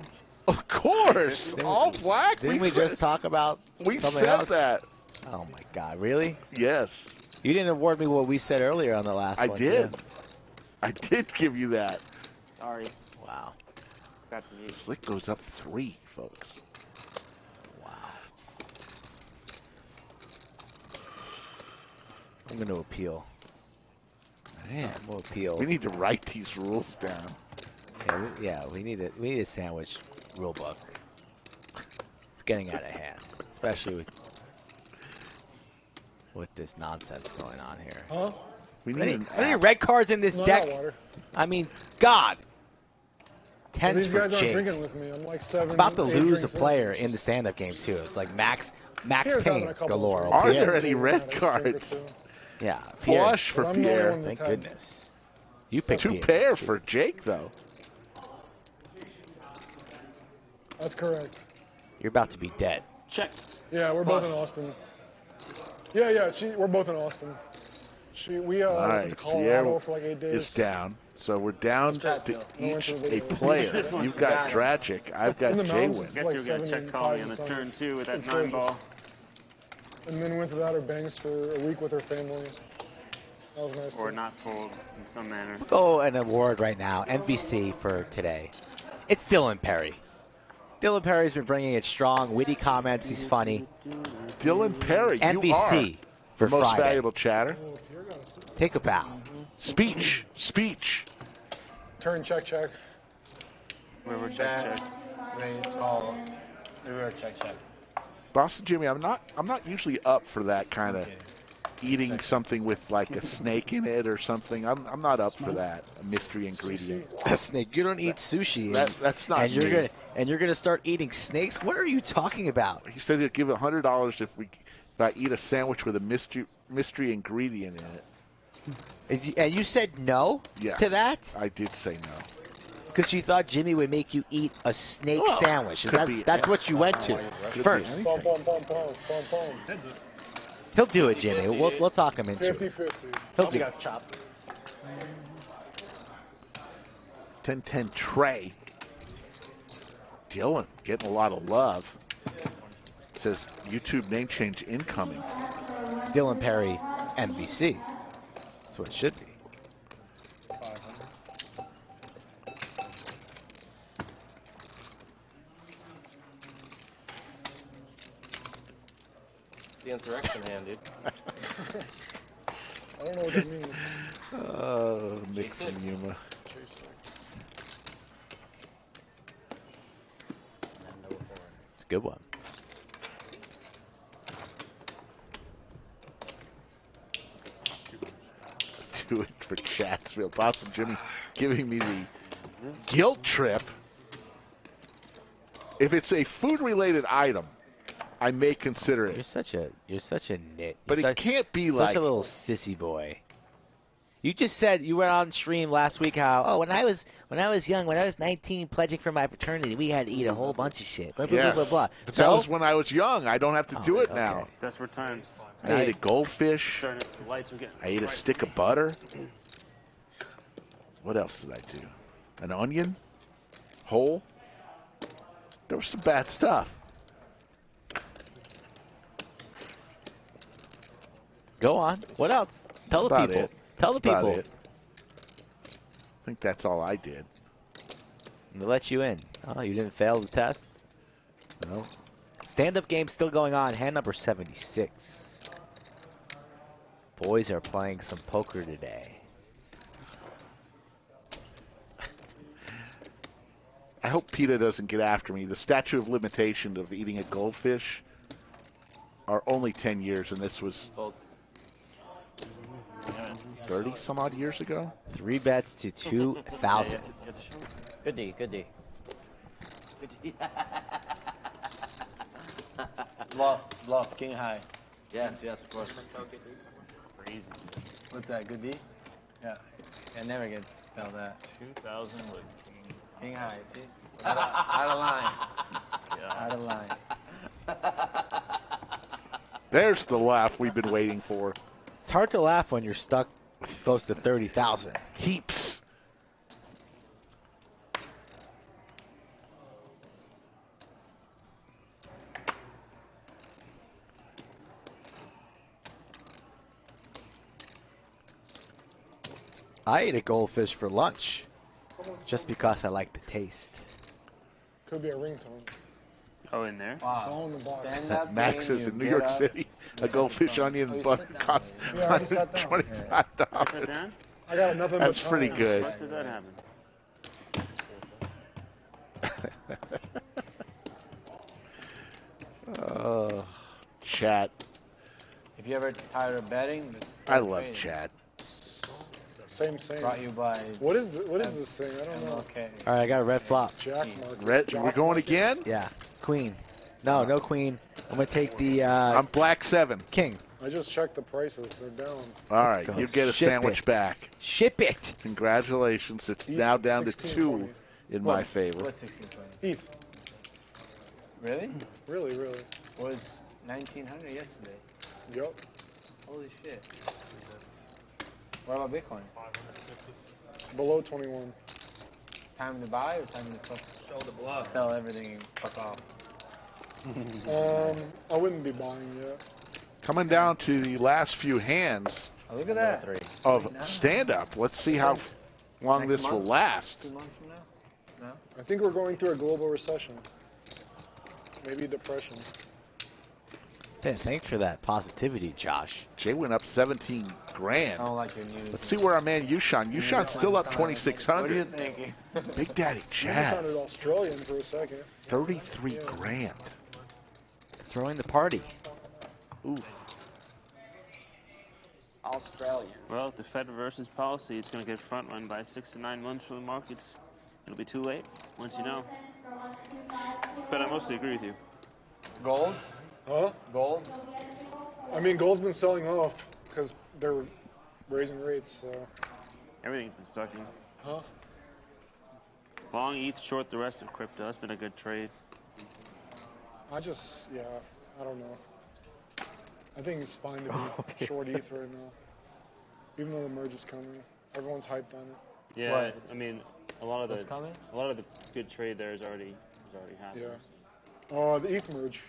Of course, all black. Didn't we just talk about We something said else? that. Oh my God, really? Yes, You didn't award me what we said earlier on the last I one. did. too. I did give you that. Sorry. Wow. That's me. Slick goes up 3, folks. Wow. I'm going to appeal. Man, We'll appeal. we need to write these rules down. We need a sandwich rule book. It's getting out of hand, especially with this nonsense going on here. Huh? We Are need there any red cards in this No, deck? not water. I mean, God. Well, 10s these for guys aren't Jake. drinking with me. I'm like 7. About to 8 lose a drinks in. player in the stand-up game too. It's like Max Pierre's having Payne a couple galore. of Are Pierre. there any red cards? Yeah, Pierre. Flush for But I'm the only Pierre. one that's Thank had- goodness. You picked 2 Pierre. pair for Jake, though. That's correct. You're about to be dead. Check. Yeah, we're both in Austin. Yeah, we're both in Austin. We All went to right, Colorado Pierre for like 8 days. is down. So we're down to Chatsville. each a player. You've got Dragic. I've got In the mountains, JWin. it's like Guess you're going to check 75 Collie on and the something. turn 2 with that It's 9 gorgeous. ball. And then went to the Outer Banks for a week with her family. That was nice. Or too. not fold in some manner. Oh, an award right now, MVC for today. It's Dylan Perry. Dylan Perry's been bringing it strong, witty comments. He's funny. Dylan Perry, you MVC are for the most Friday. valuable chatter. Take a bow. Speech. Turn, check. River check. Raise, call. River check. Boston Jimmy, I'm not usually up for that kind of eating something with like a snake in it or something. I'm not up for that. A mystery ingredient. A snake. You don't eat sushi. That's not and you're me. gonna start eating snakes. What are you talking about? He said he'd give $100 if I eat a sandwich with a mystery ingredient in it. And you said no Yes, to that? I did say no. Because you thought Jimmy would make you eat a snake Well, sandwich. could be- That's what you went to Could first. be Pom, anything. pom. He'll do it, Jimmy. We'll talk him into it. 50-50. He'll do it. 10-10 Trey. Dylan getting a lot of love. Says YouTube name change incoming. Dylan Perry, MVC. That's what it should be. the insurrection hand, dude. I don't know what that means. Oh, Nick from Yuma. It's a good one. Do it for Chatsfield. Boston Jimmy giving me the guilt trip. If it's a food-related item, I may consider it. You're such a nit. But You're it can't be such like a little sissy boy. You just said you were on stream last week how when I was young, when I was 19, pledging for my fraternity, we had to eat a whole bunch of shit. Blah blah yes. blah blah blah. But that was when I was young. I don't have to do it okay. now. That's where times. I ate a goldfish. The lights are getting I ate a stick of butter. What else did I do? An onion? Whole? There was some bad stuff. Go on. What else? Tell the people. Tell the people. I think that's all I did. They let you in. Oh, you didn't fail the test? No. Stand-up game still going on. Hand number 76. Boys are playing some poker today. I hope PETA doesn't get after me. The statute of limitation of eating a goldfish are only 10 years, and this was 30 some odd years ago. 3 bets to 2,000. Good D, good D. Bluff, king high. Yes, of course. Crazy. What's that, good D? Yeah. I never get spelled that. 2,000 with king high, see? Out of line. Yeah. Out of line. There's the laugh we've been waiting for. It's hard to laugh when you're stuck close to 30,000. Heaps. I ate a goldfish for lunch just because I like the taste. Could be a ringtone. Oh, in there? Wow. It's all in the box. Max says in New York City, a goldfish, onion, and butter costs $125. I got nothing. That's pretty good. What did that happen? Chat. If you ever tired of betting, just I love chat. Same. Brought you by. What is this thing? I don't know. Okay. All right, I got a red flop. Jack market. Red. We're going again? Yeah. Queen. No queen. I'm going to take the... I'm black 7. King. I just checked the prices. They're down. All right, you get a sandwich back. Ship it. Congratulations. It's now down to 2 in my favor. What's 1620? ETH. Really? Really. Was 1,900 yesterday. Yep. Holy shit. What about Bitcoin? Below 21. Time to buy or time to show the bluff? Sell everything and fuck off? I wouldn't be buying yet. Coming down to the last few hands look at that. of stand-up. Let's see how long this will last. 2 months from now? No? I think we're going through a global recession. Maybe depression. Man, thanks for that positivity, Josh. Jay went up 17 grand. I don't like your news. Let's see where our man YooChan. YooChan's still up 2,600. What are you thinking? Big Daddy You sounded Chaz. Australian for a second. 33 grand. Throwing the party. Ooh. Australian. Well, if the Fed reverses policy, it's going to get front run by 6 to 9 months for the markets. It'll be too late once you know. But I mostly agree with you. Gold? Huh? Gold? I mean, gold's been selling off because they're raising rates, so. Everything's been sucking. Huh? Long ETH, short the rest of crypto. That's been a good trade. I don't know. I think it's fine to be short ETH right now. Even though the merge is coming. Everyone's hyped on it. Yeah, What? I mean, a lot of What's coming? the good trade there is already happened. Yeah. The ETH merge.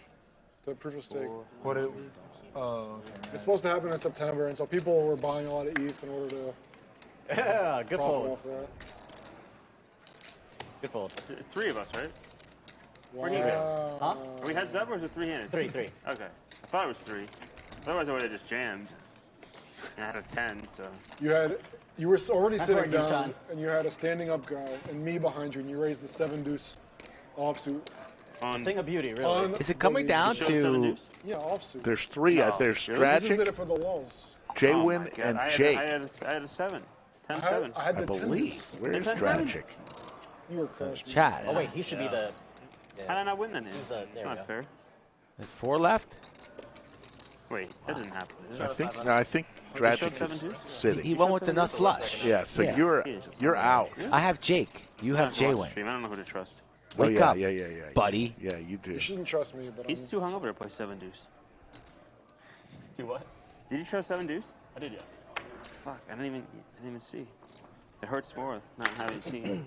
The proof of stake. What it? Oh, okay. It's supposed to happen in September, and so people were buying a lot of ETH in order to Yeah, good profit fold. off that. Good fold. It's 3 of us, right? Wow. Where'd you go? Are we heads up or is it 3-handed? 3. Okay. I thought it was 3. Otherwise, I would have just jammed. And I had a 10, so. You were already That's sitting right, down, YooChan. and you had a standing up guy and me behind you, and you raised the 7-deuce offsuit. Thing of beauty, really. Is it coming down to? Yeah, offsuit. There's three. No. There's Really? You just Tragic, did it for the lulls. JWin, and Jake. I had a 7. 10, I 7. had the believe. Where's 10, Tragic? You were crushed. Chaz. Oh wait, he should be the. How did I not win then? He's It's there we not go. fair. 4 left. Wait, that didn't happen. I think Tragic showed is 7-2? sitting. He went with the nut flush. Yeah, so you're out. I have Jake. You have JWin. I don't know who to trust. Wake up, yeah, buddy. Yeah, you do. You shouldn't trust me, but He's too hungover to play 7-deuce. Do what? Did you show 7-deuce? I did, yeah. Fuck, I didn't even see. It hurts more not having seen.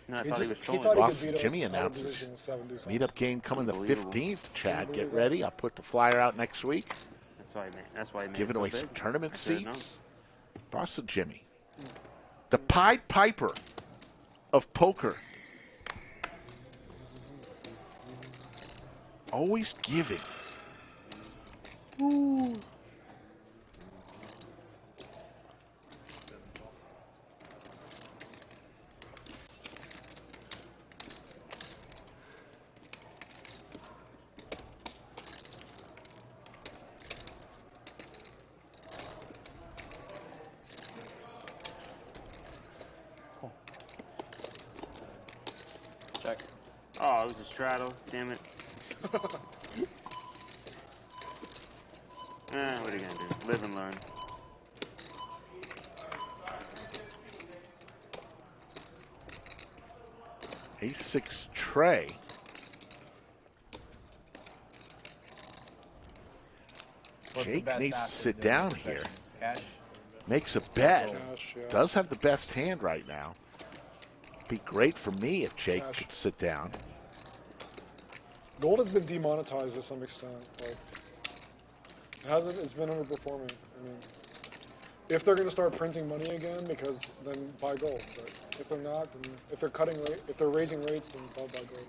No, I thought he was he trolling. thought he Boss could beat Jimmy us out of announces position with 7-deuce. meetup game coming the 15th. Chad, get ready. I'll put the flyer out next week. That's why he made Giving it so away big. some tournament I should've known. seats. Boss of Jimmy. The Pied Piper of poker. Always giving. Ooh. Check. Oh, it was a straddle. Damn it. What are you gonna do? Live and learn. Ace-6 Trey. Jake needs to sit down here. Cash. Makes a bet. Cash, yeah. Does have the best hand right now. Be great for me if Jake could sit down. Gold has been demonetized to some extent. Like, it hasn't. It's been underperforming. I mean, if they're going to start printing money again, because then buy gold. But if they're not, then if they're cutting rate, if they're raising rates, then buy gold.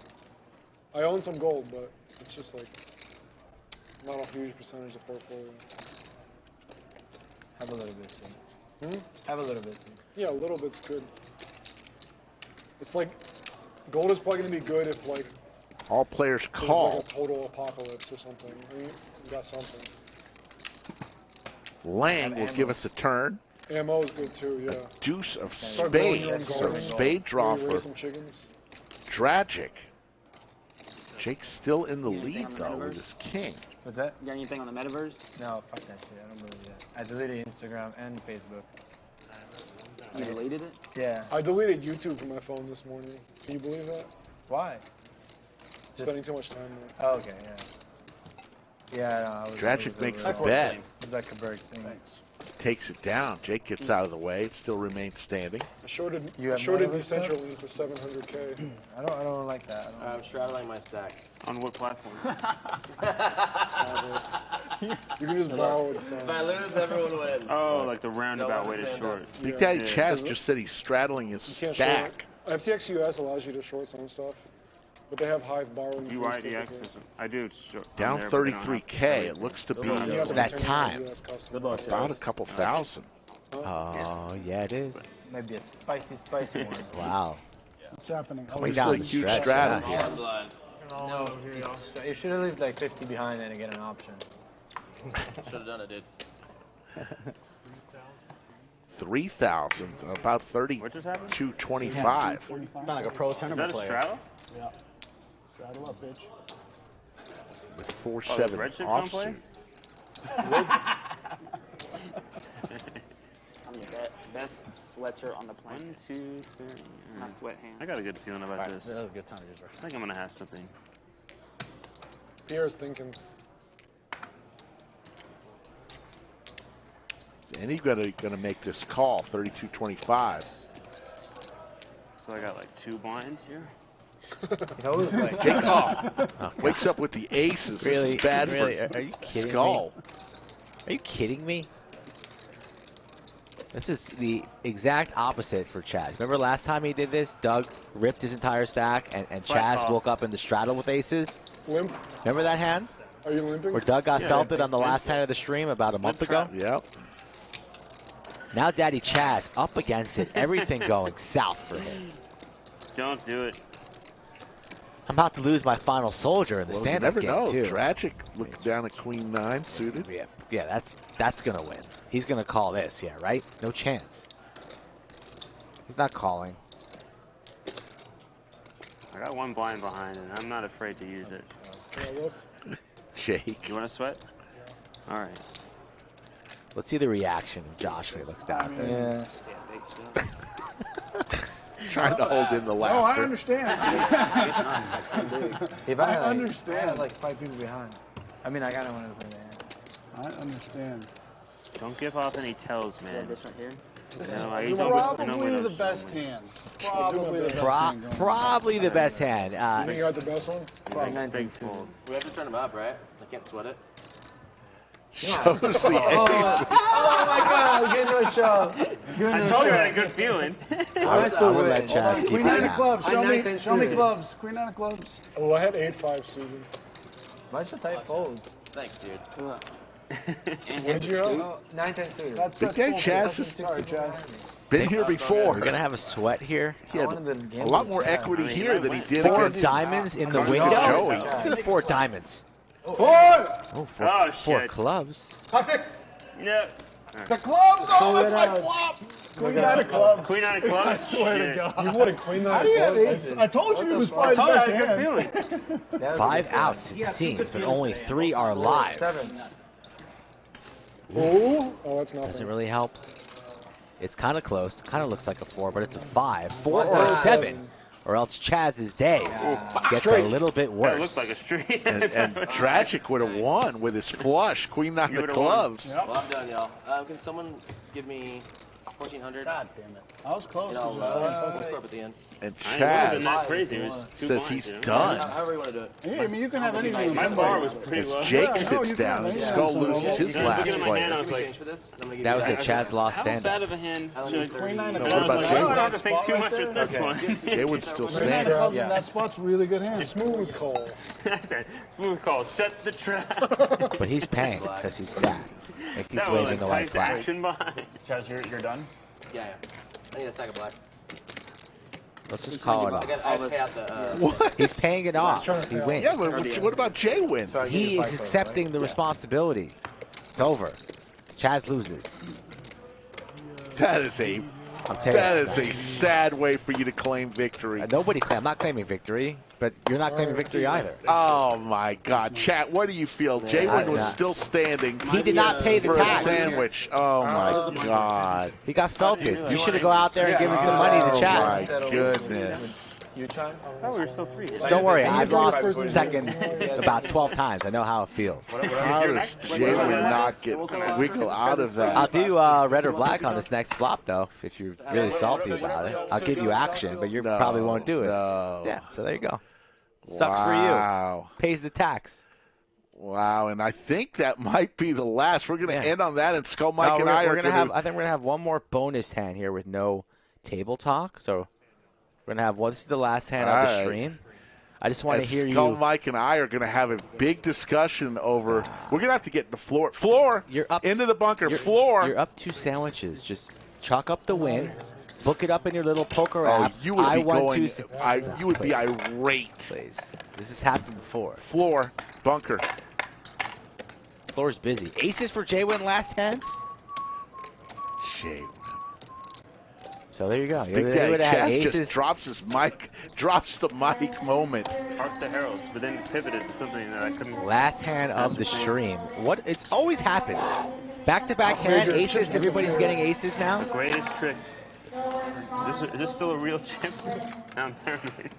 I own some gold, but it's just like not a huge percentage of portfolio. Have a little bit. Too. Have a little bit. Too. Yeah, a little bit's good. It's like gold is probably going to be good if like all players there's call. like a total apocalypse or something. I mean, you got something. Lang will give us a turn. Ammo is good too, yeah. Deuce of Start growing your own spades. So gold. spade draw Maybe for raise some chickens. Tragic. Jake's still in the lead though with his king. What's that? You got anything on the metaverse? No, fuck that shit. I don't believe that. I deleted Instagram and Facebook. You deleted it? Yeah. I deleted YouTube from my phone this morning. Can you believe that? Why? Spending too much time there. Oh, okay, yeah. Yeah, no, I was. Tragic makes a a bet. Zuckerberg thing. Takes it down. Jake gets out of the way. It still remains standing. I shorted You have Decentraland for 700K. I don't like that. I'm straddling my stack. On what platform? You can just borrow it. So. If I lose, everyone wins. Oh, like the roundabout way to stand short. up. Big Daddy Yeah. Chaz just said he's straddling his You can't stack. short. FTX US allows you to short some stuff, but they have high borrowing fees. UIDX typically. system. I do. Short Down there, but they don't have 33K. It looks to be You have to that return time. to US customs. Good luck, About a couple thousand. Oh, yeah, it is. Maybe a spicy one. Wow. What's happening? Coming It's down like the huge stretch, straddle yeah. here. Blood. No, you should have lived like 50 behind and get an option. Should have done it, dude. 3,000. About What just happened? 32.25. Sound like a pro Is that tournament a player. straddle? Yeah. Saddle up, bitch. With Oh, 4-7 the red chips don't play? offsuit. I'm the best sweater on the planet. 1, 2, 3. My sweat hands. I got a good feeling about this. That was a good time to just rush. I think I'm gonna have something. Pierre's thinking. And he's gonna make this call, 32.25. So I got like 2 blinds here. Jake off. Wakes up with the aces. Really? This is bad Really? for Are you kidding Skull. me? Are you kidding me? This is the exact opposite for Chaz. Remember last time he did this? Doug ripped his entire stack, and Chaz woke up in the straddle with aces. Limp. Remember that hand? Are you limping? Where Doug got felted on the last hand of the stream about a month ago. Yep. Now Daddy Chaz up against it. Everything going south for him. Don't do it. I'm about to lose my final soldier in the stand-up game, know. too. Tragic looks down at Queen 9 suited. Yeah, that's going to win. He's going to call this, yeah, right? No chance. He's not calling. I got one blind behind, and I'm not afraid to use it. Jake. You want to sweat? All right. Let's see the reaction of Josh when he looks down at this. Trying to hold in the laughter. Oh, I understand. I understand. I had like 5 people behind. I mean, I got one of them. I understand. Don't give off any tells, man. This right here? Probably the best hand. Probably the best hand. Probably the best hand. You think you got the best one? Big fold. We have to turn him up, right? I can't sweat it. Shows the aces. Oh my God! Get no shove. I told you I had a good feeling. I would let Chaz keep Queen it 9 of out. clubs. Show me clubs. Queen 9 of clubs. Oh, I had 8-5 suited. Why's your tight folds? Thanks, dude. Did you have? 9-10 suited. Big Daddy Chaz has been here before. We're going to have a sweat here. He had a lot more equity here than he did 4 against diamonds in the window. Joey. Let's get a 4 diamonds. 4! Oh, Oh, four shit. clubs. No. The clubs! Oh, that's my flop! Queen 9 of clubs. Queen 9 of clubs? I swear to God. You wanted Queen 9 How of do you have clubs? aces? I told you it was probably the best hand. 5 outs, it seems, but only 3 are live. 7. Oh, that's nothing. Doesn't really help. It's kind of close. Kind of looks like a 4, but it's a 5. 4 or a 7. Or else Chaz's day gets a little bit worse. That looks like a street. And Tragic would have won with his flush. Queen 9 of clubs. Well, I'm done, y'all. Can someone give me 1,400? God damn it. I was close. You know, we'll score up at the end. And Chaz Chaz crazy. It was says he's done. However you want to do it. Yeah, I mean, you can have anything. My bar was pretty As low. Jake sits down and Skull loses his last play. That was a Chaz lost How stand-up. bad of a hand should Queen 9 of What about clubs. Jay? I don't have to think too much with this one. Jaywin's still Queen 9 of standing. clubs in that spot's a really good hand. Smooth call. Smooth call. Shut the trap. But he's paying because he's stacked. Like he's That was waving the white tight flag. action behind. Chaz, you're done? Yeah. I need a stack of black. Let's just call it I off. gotta pay out the. What? He's paying it off. He wins. Yeah, but what about JWin? He is accepting the responsibility. It's over. Chaz loses. That is a I'm telling that you. is a sad way for you to claim victory. I'm not claiming victory, but you're not claiming victory either. Oh my God, chat! What do you feel? JWin was still standing. He did not pay the for tax. a sandwich. Oh my God! He got felted. You should have go out there and given some money to Chaz. Oh my goodness! YooChan? Oh, we were still free. Don't worry, I've lost second about 12 times. I know how it feels. How does JWin not get wiggle out of that? I'll do red or black on this next flop, though, if you're really salty about it. I'll give you action, but you probably won't do it. No. Yeah, so there you go. Sucks for you. Pays the tax. Wow, and I think that might be the last. We're going to end on that, and Skull Mike and I are going to have. I think we're going to have one more bonus hand here with no table talk. So we're going to have this is the last hand of the stream. I just want to hear you. Skull Mike and I are going to have a big discussion over. We're going to have to get the floor. You're up into the bunker. Floor. You're up 2 sandwiches. Just chalk up the win. Book it up in your little poker app. You would be going. You would be irate. Please. This has happened before. Floor. Bunker. Floor's busy. Aces for JWin last hand. JWin. So there you go. Big Daddy Chaz just drops his mic, drops the mic moment. Parked the heralds, but then pivoted to something that I couldn't. Last hand of the stream. It's always happens. Back-to-back hand aces. Everybody's getting aces now. The greatest trick. Is this still a real champion? I'm paranoid.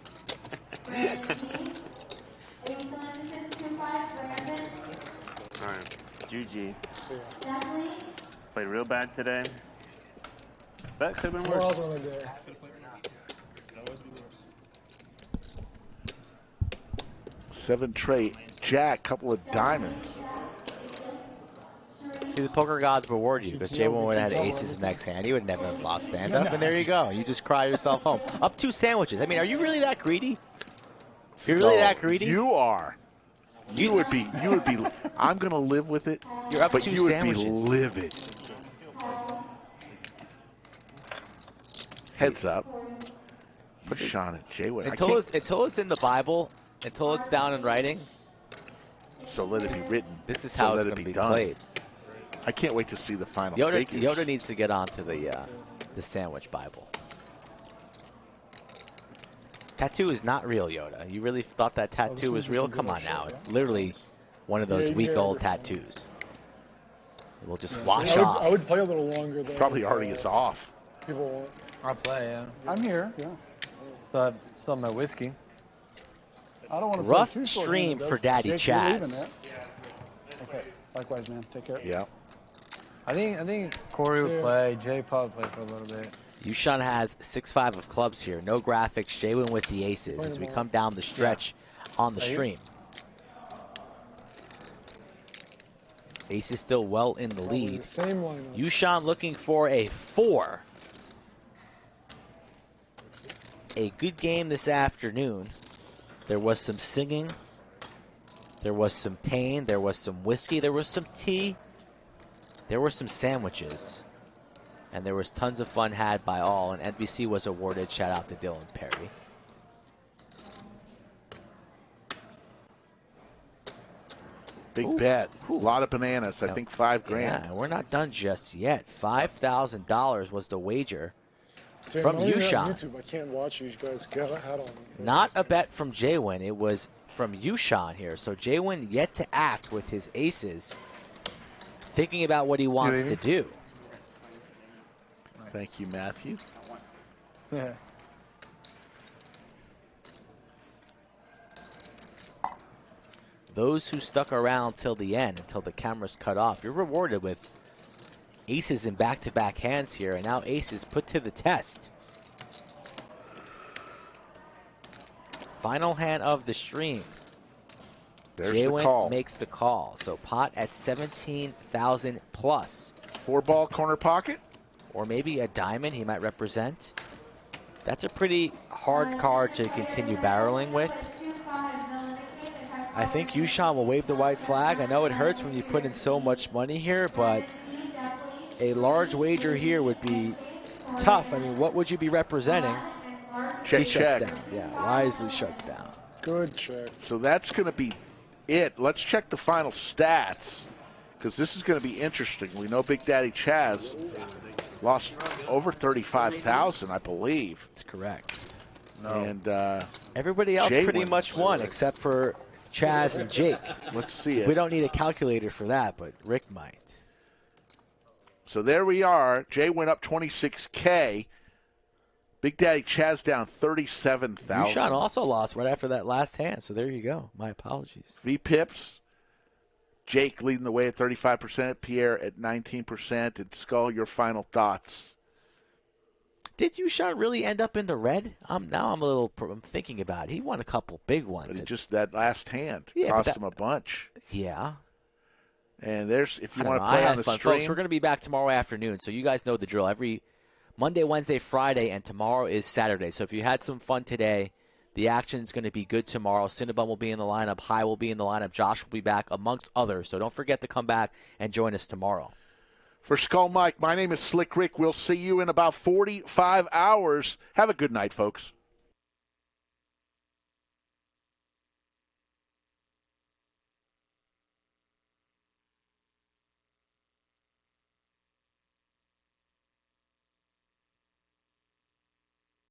All right, GG. Played real bad today. That could have been worse. Seven tray, jack, couple of diamonds. See, the poker gods reward you because JWin would have had aces in the next hand. He would never have lost stand-up, and there you go. You just cry yourself home. Up 2 sandwiches. I mean, are you really that greedy? You're really that greedy? You are. You would be. I'm going to live with it. You're up but 2 you would sandwiches. be livid. Heads up. Put Sean and JWin. Until it's in the Bible, until it's down in writing. So let it be written. This is how it's going to be played. I can't wait to see the final figures. Yoda needs to get onto the sandwich Bible. Tattoo is not real, Yoda. You really thought that tattoo was real? Come on now. It's literally one of those week-old tattoos. It will just wash off. I would play a little longer, though. Probably already is off. People won't. I'll play, yeah. I'm here, yeah. Still have my whiskey. I don't want to Rough play too short stream handed, for Daddy Jake, you're leaving Chaz. it. Okay, likewise, man. Take care. Yeah. I think Corey would play. Jay probably play for a little bit. YooChan has 6-5 of clubs here. No graphics. JWin with the aces as we come down the stretch on the stream. Ace is still well in the lead. Same lineup. YooChan looking for a 4. A good game this afternoon. There was some singing. There was some pain. There was some whiskey. There was some tea. There were some sandwiches. And there was tons of fun had by all. And NBC was awarded. Shout out to Dylan Perry. Big bet. A lot of bananas. I think $5 grand. Yeah, we're not done just yet. $5,000 was the wager Damn, from I don't even have YooChan. YouTube. I can't watch you guys got a hat on. Not a bet from JWin. It was from YooChan here. So JWin yet to act with his aces, thinking about what he wants to do. Thank you, Matthew. Yeah. Those who stuck around till the end, until the camera's cut off, you're rewarded with aces in back-to-back hands here, and now aces put to the test. Final hand of the stream. There's JWin the call. makes the call. So pot at 17,000 plus. 4-ball corner pocket? Or maybe a diamond he might represent. That's a pretty hard card to continue barreling with. I think YooChan will wave the white flag. I know it hurts when you put in so much money here, but a large wager here would be tough. I mean, what would you be representing? He shuts down. Yeah, wisely shuts down. Good check. So that's going to be it. Let's check the final stats, because this is going to be interesting. We know Big Daddy Chaz lost over 35,000, I believe. That's correct. And everybody else pretty much won, except for Chaz and Jake. Let's see it. We don't need a calculator for that, but Rick might. So there we are. JWin up 26K. Big Daddy Chaz down 37,000. YooChan also lost right after that last hand, so there you go. My apologies. V-Pips. Jake leading the way at 35%. Pier at 19%. And Skull, your final thoughts. Did YooChan really end up in the red? I'm thinking about it. He won a couple big ones. But just that last hand Yeah, cost but him a bunch. Yeah. And there's, if you I want don't to know. play I on had the fun. stream. Folks, we're going to be back tomorrow afternoon, so you guys know the drill. Every Monday, Wednesday, Friday, and tomorrow is Saturday. So if you had some fun today, the action is going to be good tomorrow. Cinnabon will be in the lineup. High will be in the lineup. Josh will be back, amongst others. So don't forget to come back and join us tomorrow. For Skull Mike, my name is Slick Rick. We'll see you in about 45 hours. Have a good night, folks.